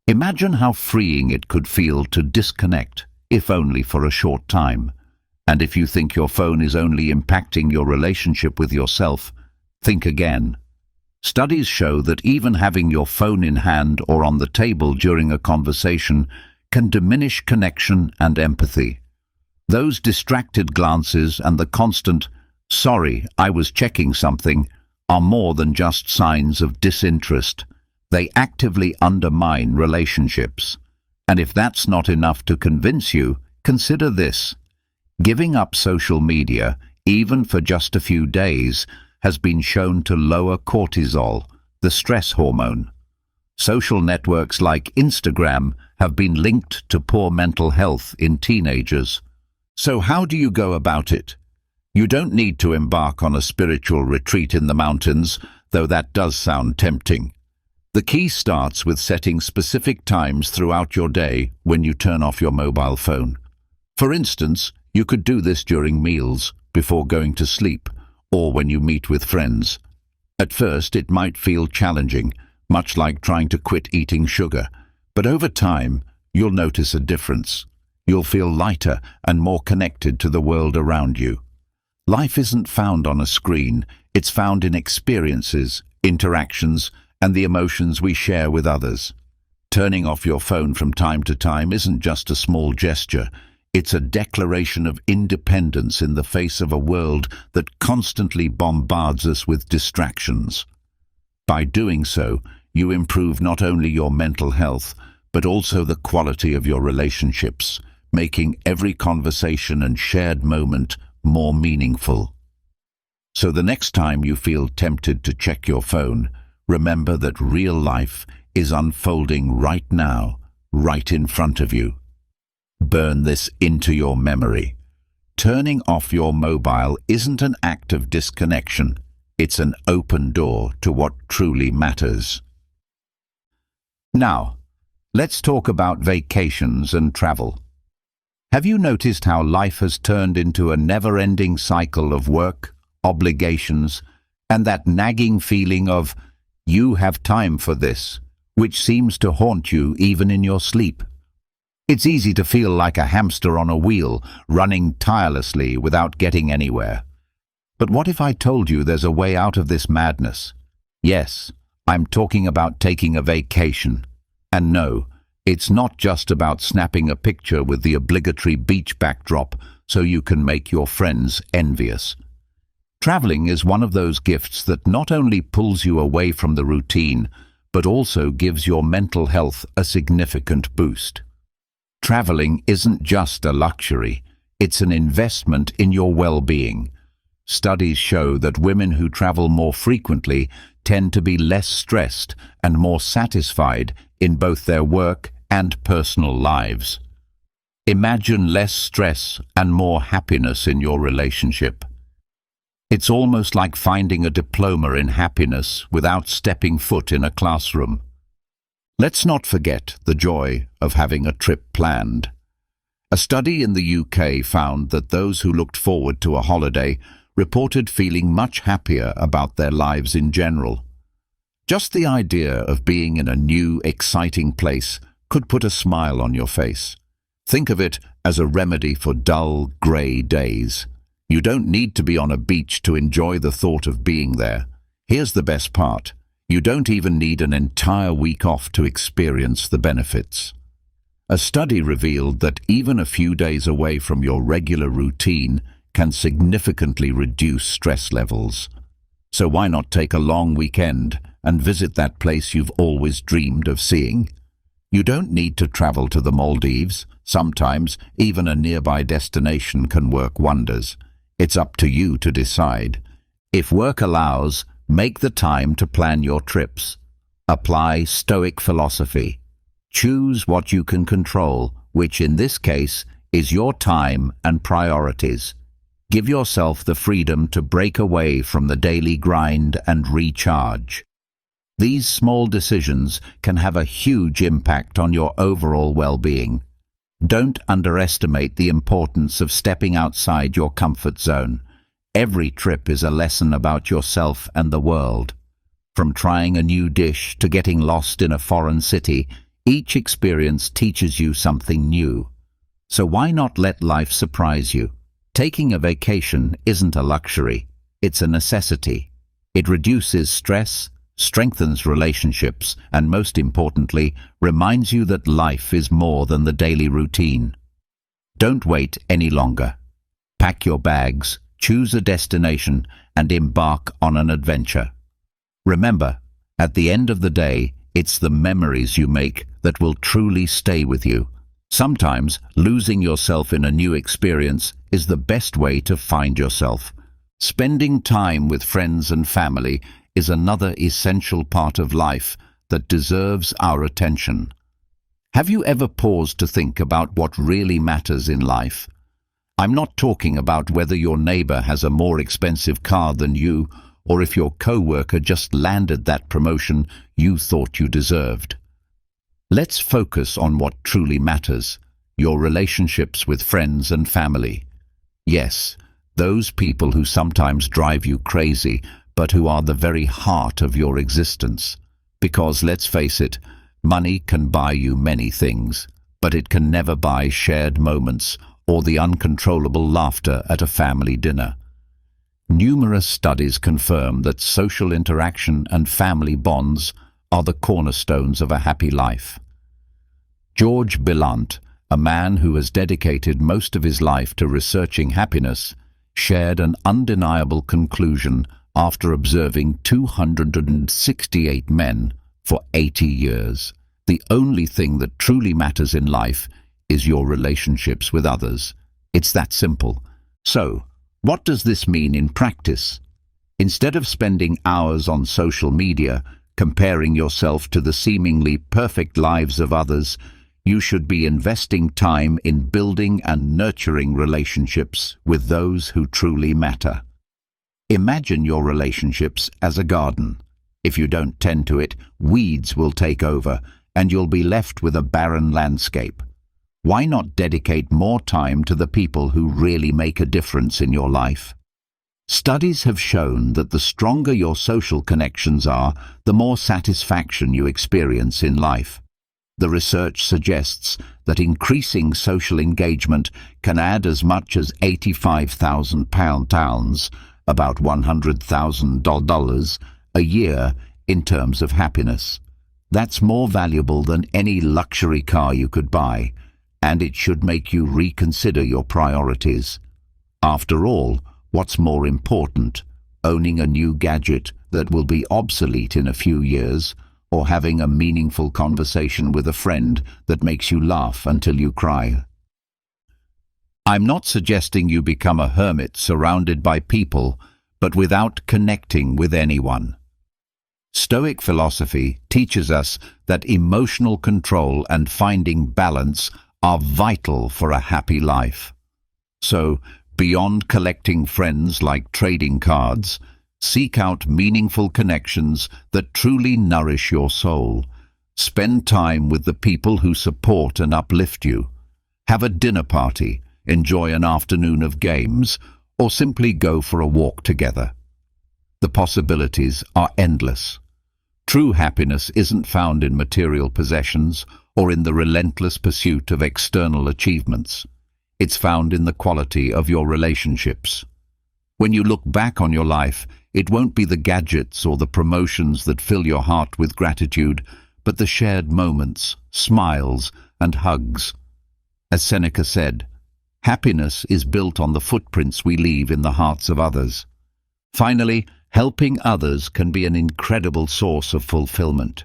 Imagine how freeing it could feel to disconnect, if only for a short time. And if you think your phone is only impacting your relationship with yourself, think again. Studies show that even having your phone in hand or on the table during a conversation can diminish connection and empathy. Those distracted glances and the constant, "Sorry, I was checking something," are more than just signs of disinterest. They actively undermine relationships. And if that's not enough to convince you, consider this. Giving up social media, even for just a few days, has been shown to lower cortisol, the stress hormone. Social networks like Instagram have been linked to poor mental health in teenagers. So how do you go about it? You don't need to embark on a spiritual retreat in the mountains, though that does sound tempting. The key starts with setting specific times throughout your day when you turn off your mobile phone. For instance, you could do this during meals, before going to sleep, or when you meet with friends. At first, it might feel challenging, much like trying to quit eating sugar. But over time, you'll notice a difference. You'll feel lighter and more connected to the world around you. Life isn't found on a screen. It's found in experiences, interactions, and the emotions we share with others. Turning off your phone from time to time isn't just a small gesture. It's a declaration of independence in the face of a world that constantly bombards us with distractions. By doing so, you improve not only your mental health, but also the quality of your relationships, making every conversation and shared moment more meaningful. So the next time you feel tempted to check your phone, remember that real life is unfolding right now, right in front of you. Burn this into your memory. Turning off your mobile isn't an act of disconnection. It's an open door to what truly matters. Now, let's talk about vacations and travel. Have you noticed how life has turned into a never-ending cycle of work, obligations, and that nagging feeling of, "You have time for this," which seems to haunt you even in your sleep? It's easy to feel like a hamster on a wheel, running tirelessly without getting anywhere. But what if I told you there's a way out of this madness? Yes, I'm talking about taking a vacation. And no, it's not just about snapping a picture with the obligatory beach backdrop so you can make your friends envious. Traveling is one of those gifts that not only pulls you away from the routine, but also gives your mental health a significant boost. Traveling isn't just a luxury, it's an investment in your well-being. Studies show that women who travel more frequently tend to be less stressed and more satisfied in both their work and personal lives. Imagine less stress and more happiness in your relationship. It's almost like finding a diploma in happiness without stepping foot in a classroom. Let's not forget the joy of having a trip planned. A study in the UK found that those who looked forward to a holiday reported feeling much happier about their lives in general. Just the idea of being in a new, exciting place could put a smile on your face. Think of it as a remedy for dull, grey days. You don't need to be on a beach to enjoy the thought of being there. Here's the best part. You don't even need an entire week off to experience the benefits. A study revealed that even a few days away from your regular routine can significantly reduce stress levels. So why not take a long weekend and visit that place you've always dreamed of seeing? You don't need to travel to the Maldives. Sometimes even a nearby destination can work wonders. It's up to you to decide. If work allows, make the time to plan your trips. Apply Stoic philosophy. Choose what you can control, which in this case is your time and priorities. Give yourself the freedom to break away from the daily grind and recharge. These small decisions can have a huge impact on your overall well-being. Don't underestimate the importance of stepping outside your comfort zone. Every trip is a lesson about yourself and the world. From trying a new dish to getting lost in a foreign city, each experience teaches you something new. So why not let life surprise you? Taking a vacation isn't a luxury, it's a necessity. It reduces stress, strengthens relationships, and most importantly, reminds you that life is more than the daily routine. Don't wait any longer. Pack your bags, choose a destination, and embark on an adventure. Remember, at the end of the day, it's the memories you make that will truly stay with you. Sometimes, losing yourself in a new experience is the best way to find yourself. Spending time with friends and family is another essential part of life that deserves our attention. Have you ever paused to think about what really matters in life? I'm not talking about whether your neighbor has a more expensive car than you, or if your co-worker just landed that promotion you thought you deserved. Let's focus on what truly matters, your relationships with friends and family. Yes, those people who sometimes drive you crazy, but who are the very heart of your existence. Because let's face it, money can buy you many things, but it can never buy shared moments or the uncontrollable laughter at a family dinner. Numerous studies confirm that social interaction and family bonds are the cornerstones of a happy life. George Belant, a man who has dedicated most of his life to researching happiness, shared an undeniable conclusion after observing 268 men for 80 years. The only thing that truly matters in life is your relationships with others. It's that simple. So, what does this mean in practice? Instead of spending hours on social media, comparing yourself to the seemingly perfect lives of others, you should be investing time in building and nurturing relationships with those who truly matter. Imagine your relationships as a garden. If you don't tend to it, weeds will take over, and you'll be left with a barren landscape. Why not dedicate more time to the people who really make a difference in your life? Studies have shown that the stronger your social connections are, the more satisfaction you experience in life. The research suggests that increasing social engagement can add as much as £85,000, about $100,000 a year in terms of happiness. That's more valuable than any luxury car you could buy, and it should make you reconsider your priorities. After all, what's more important, owning a new gadget that will be obsolete in a few years, or having a meaningful conversation with a friend that makes you laugh until you cry? I'm not suggesting you become a hermit surrounded by people, but without connecting with anyone. Stoic philosophy teaches us that emotional control and finding balance are vital for a happy life. So, beyond collecting friends like trading cards, seek out meaningful connections that truly nourish your soul. Spend time with the people who support and uplift you. Have a dinner party, enjoy an afternoon of games, or simply go for a walk together. The possibilities are endless. True happiness isn't found in material possessions or in the relentless pursuit of external achievements. It's found in the quality of your relationships. When you look back on your life, it won't be the gadgets or the promotions that fill your heart with gratitude, but the shared moments, smiles, and hugs. As Seneca said, happiness is built on the footprints we leave in the hearts of others. Finally, helping others can be an incredible source of fulfillment.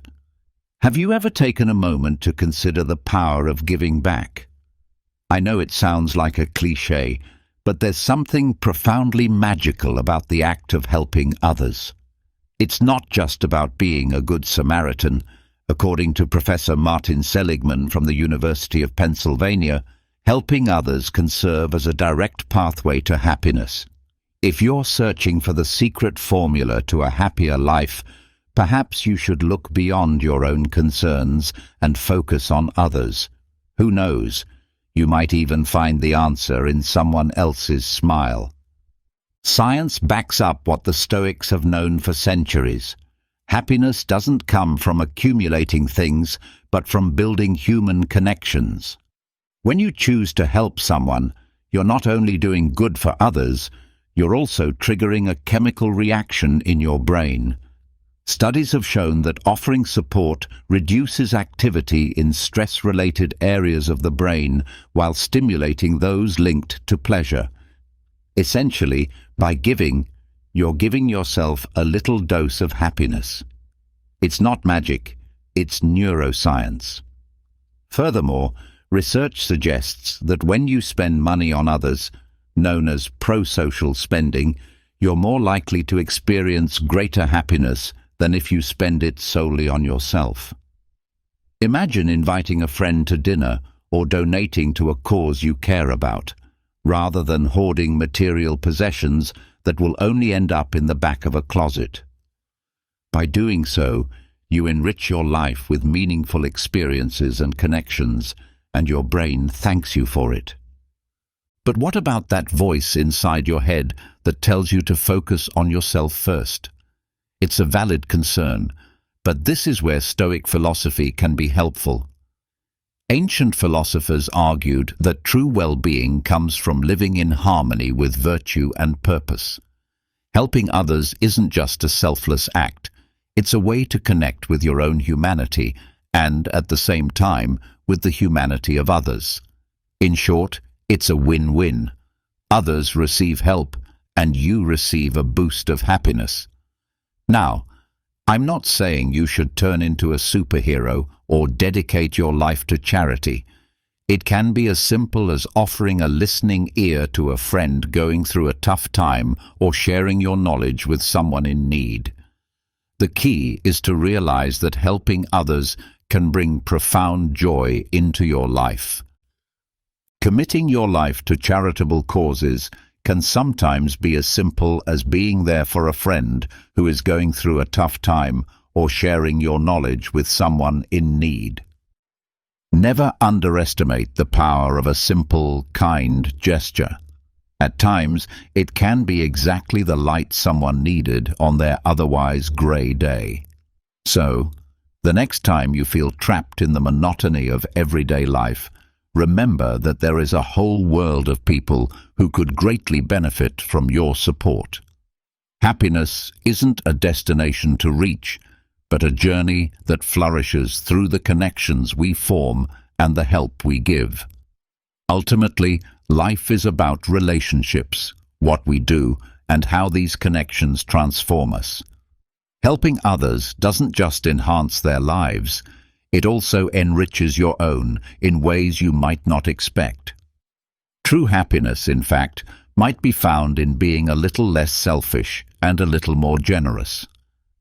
Have you ever taken a moment to consider the power of giving back? I know it sounds like a cliché, but there's something profoundly magical about the act of helping others. It's not just about being a good Samaritan. According to Professor Martin Seligman from the University of Pennsylvania, helping others can serve as a direct pathway to happiness. If you're searching for the secret formula to a happier life, perhaps you should look beyond your own concerns and focus on others. Who knows? You might even find the answer in someone else's smile. Science backs up what the Stoics have known for centuries. Happiness doesn't come from accumulating things, but from building human connections. When you choose to help someone, you're not only doing good for others, you're also triggering a chemical reaction in your brain. Studies have shown that offering support reduces activity in stress-related areas of the brain while stimulating those linked to pleasure. Essentially, by giving, you're giving yourself a little dose of happiness. It's not magic, it's neuroscience. Furthermore, research suggests that when you spend money on others, known as pro-social spending, you're more likely to experience greater happiness than if you spend it solely on yourself. Imagine inviting a friend to dinner or donating to a cause you care about, rather than hoarding material possessions that will only end up in the back of a closet. By doing so, you enrich your life with meaningful experiences and connections, and your brain thanks you for it. But what about that voice inside your head that tells you to focus on yourself first? It's a valid concern, but this is where Stoic philosophy can be helpful. Ancient philosophers argued that true well-being comes from living in harmony with virtue and purpose. Helping others isn't just a selfless act, it's a way to connect with your own humanity and, at the same time, with the humanity of others. In short, it's a win-win. Others receive help, and you receive a boost of happiness. Now, I'm not saying you should turn into a superhero or dedicate your life to charity. It can be as simple as offering a listening ear to a friend going through a tough time or sharing your knowledge with someone in need. The key is to realize that helping others can bring profound joy into your life. Committing your life to charitable causes can sometimes be as simple as being there for a friend who is going through a tough time or sharing your knowledge with someone in need. Never underestimate the power of a simple, kind gesture. At times, it can be exactly the light someone needed on their otherwise grey day. So, the next time you feel trapped in the monotony of everyday life, remember that there is a whole world of people who could greatly benefit from your support. Happiness isn't a destination to reach, but a journey that flourishes through the connections we form and the help we give. Ultimately, life is about relationships, what we do, and how these connections transform us. Helping others doesn't just enhance their lives, it also enriches your own in ways you might not expect. True happiness, in fact, might be found in being a little less selfish and a little more generous.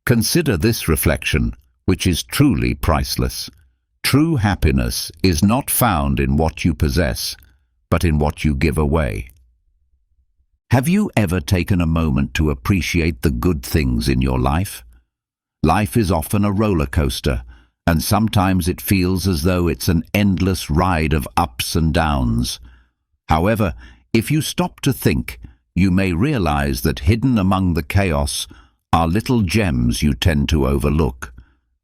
Consider this reflection, which is truly priceless. True happiness is not found in what you possess, but in what you give away. Have you ever taken a moment to appreciate the good things in your life? Life is often a roller coaster, and sometimes it feels as though it's an endless ride of ups and downs. However, if you stop to think, you may realize that hidden among the chaos are little gems you tend to overlook.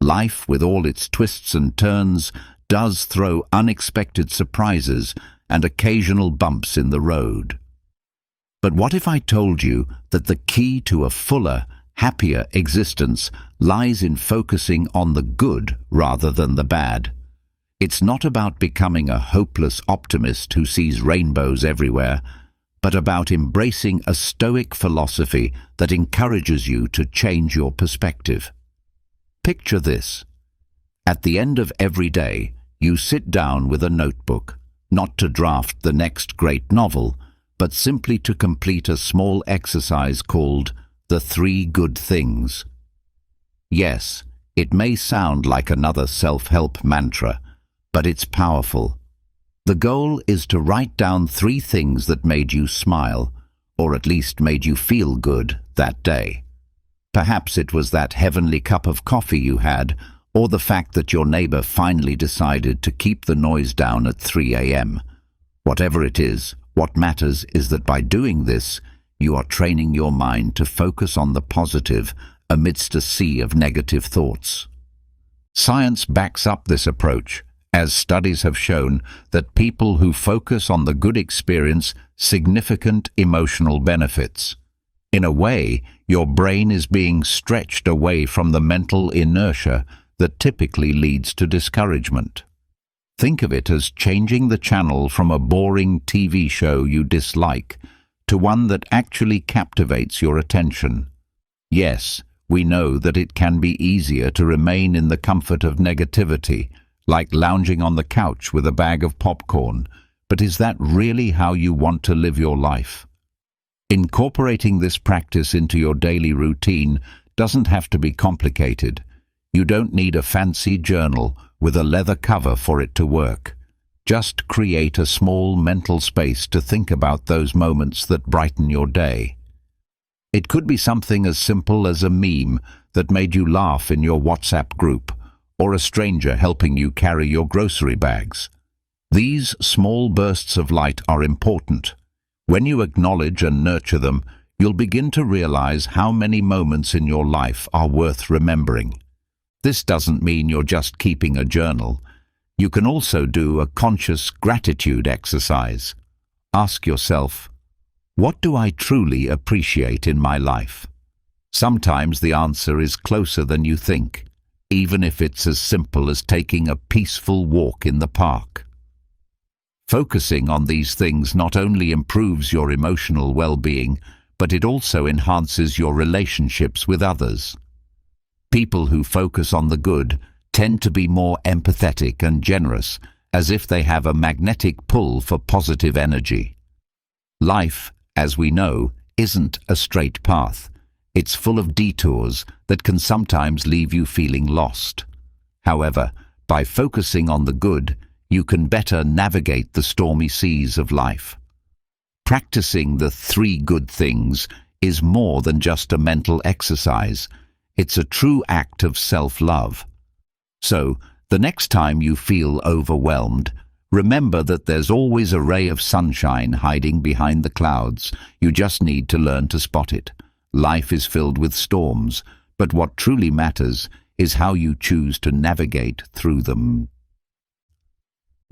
Life, with all its twists and turns, does throw unexpected surprises and occasional bumps in the road. But what if I told you that the key to a fuller, happier existence lies in focusing on the good rather than the bad? It's not about becoming a hopeless optimist who sees rainbows everywhere, but about embracing a Stoic philosophy that encourages you to change your perspective. Picture this. At the end of every day, you sit down with a notebook, not to draft the next great novel, but simply to complete a small exercise called the 3 good things. Yes, it may sound like another self-help mantra, but it's powerful. The goal is to write down 3 things that made you smile, or at least made you feel good that day. Perhaps it was that heavenly cup of coffee you had, or the fact that your neighbor finally decided to keep the noise down at 3 a.m. Whatever it is, what matters is that by doing this, you are training your mind to focus on the positive amidst a sea of negative thoughts. Science backs up this approach, as studies have shown that people who focus on the good experience significant emotional benefits. In a way, your brain is being stretched away from the mental inertia that typically leads to discouragement. Think of it as changing the channel from a boring TV show you dislike to one that actually captivates your attention. Yes, we know that it can be easier to remain in the comfort of negativity, like lounging on the couch with a bag of popcorn, but is that really how you want to live your life? Incorporating this practice into your daily routine doesn't have to be complicated. You don't need a fancy journal with a leather cover for it to work. Just create a small mental space to think about those moments that brighten your day. It could be something as simple as a meme that made you laugh in your WhatsApp group, or a stranger helping you carry your grocery bags. These small bursts of light are important. When you acknowledge and nurture them, you'll begin to realize how many moments in your life are worth remembering. This doesn't mean you're just keeping a journal. You can also do a conscious gratitude exercise. Ask yourself, what do I truly appreciate in my life? Sometimes the answer is closer than you think, even if it's as simple as taking a peaceful walk in the park. Focusing on these things not only improves your emotional well-being, but it also enhances your relationships with others. People who focus on the good tend to be more empathetic and generous, as if they have a magnetic pull for positive energy. Life, as we know, isn't a straight path. It's full of detours that can sometimes leave you feeling lost. However, by focusing on the good, you can better navigate the stormy seas of life. Practicing the 3 good things is more than just a mental exercise. It's a true act of self-love. So, the next time you feel overwhelmed, remember that there's always a ray of sunshine hiding behind the clouds. You just need to learn to spot it. Life is filled with storms, but what truly matters is how you choose to navigate through them.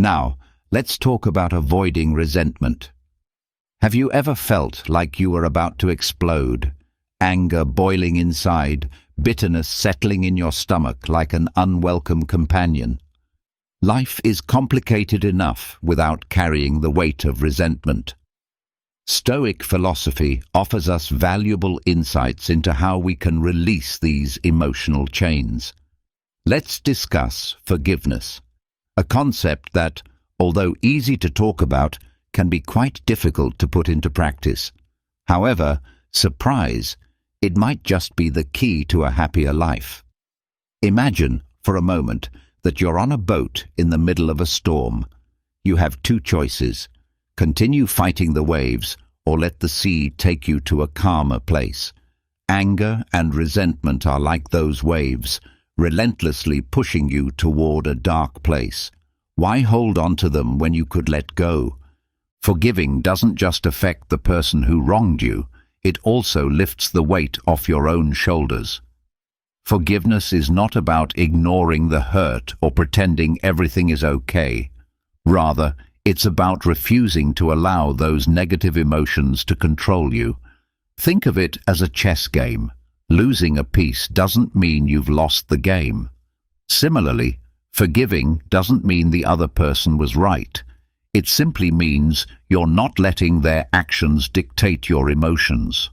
Now, let's talk about avoiding resentment. Have you ever felt like you were about to explode? Anger boiling inside, bitterness settling in your stomach like an unwelcome companion. Life is complicated enough without carrying the weight of resentment. Stoic philosophy offers us valuable insights into how we can release these emotional chains. Let's discuss forgiveness, a concept that, although easy to talk about, can be quite difficult to put into practice. However, surprise, It might just be the key to a happier life. Imagine, for a moment, that you're on a boat in the middle of a storm. You have two choices: continue fighting the waves, or let the sea take you to a calmer place. Anger and resentment are like those waves, relentlessly pushing you toward a dark place. Why hold on to them when you could let go? Forgiving doesn't just affect the person who wronged you, it also lifts the weight off your own shoulders. Forgiveness is not about ignoring the hurt or pretending everything is okay. Rather, it's about refusing to allow those negative emotions to control you. Think of it as a chess game. Losing a piece doesn't mean you've lost the game. Similarly, forgiving doesn't mean the other person was right. It simply means you're not letting their actions dictate your emotions.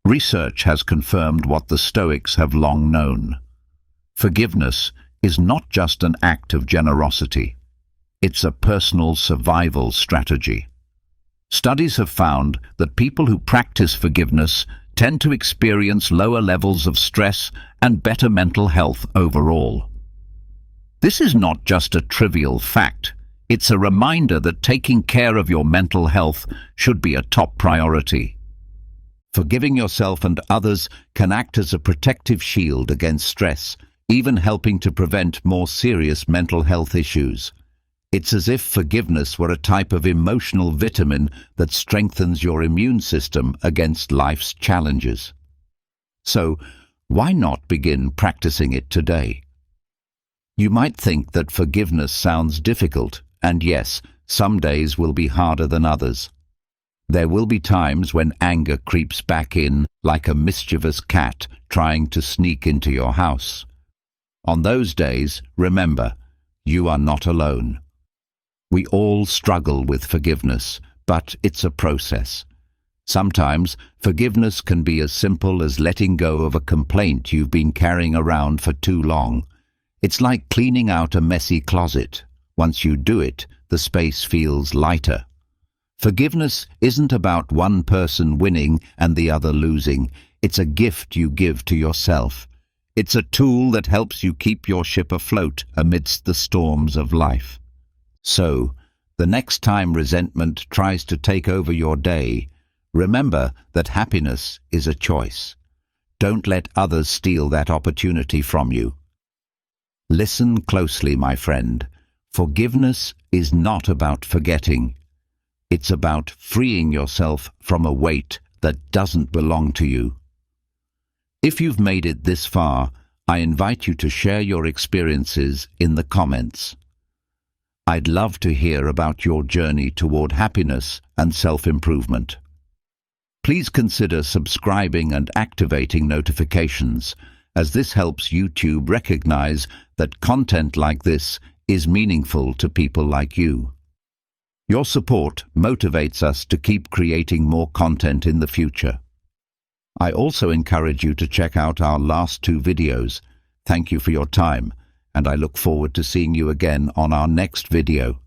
Research has confirmed what the Stoics have long known. Forgiveness is not just an act of generosity. It's a personal survival strategy. Studies have found that people who practice forgiveness tend to experience lower levels of stress and better mental health overall. This is not just a trivial fact. It's a reminder that taking care of your mental health should be a top priority. Forgiving yourself and others can act as a protective shield against stress, even helping to prevent more serious mental health issues. It's as if forgiveness were a type of emotional vitamin that strengthens your immune system against life's challenges. So, why not begin practicing it today? You might think that forgiveness sounds difficult, and yes, some days will be harder than others. There will be times when anger creeps back in like a mischievous cat trying to sneak into your house. On those days, remember, you are not alone. We all struggle with forgiveness, but it's a process. Sometimes, forgiveness can be as simple as letting go of a complaint you've been carrying around for too long. It's like cleaning out a messy closet. Once you do it, the space feels lighter. Forgiveness isn't about one person winning and the other losing. It's a gift you give to yourself. It's a tool that helps you keep your ship afloat amidst the storms of life. So, the next time resentment tries to take over your day, remember that happiness is a choice. Don't let others steal that opportunity from you. Listen closely, my friend. Forgiveness is not about forgetting. It's about freeing yourself from a weight that doesn't belong to you. If you've made it this far, I invite you to share your experiences in the comments. I'd love to hear about your journey toward happiness and self-improvement. Please consider subscribing and activating notifications, as this helps YouTube recognize that content like this is meaningful to people like you. Your support motivates us to keep creating more content in the future. I also encourage you to check out our last 2 videos. Thank you for your time, and I look forward to seeing you again on our next video.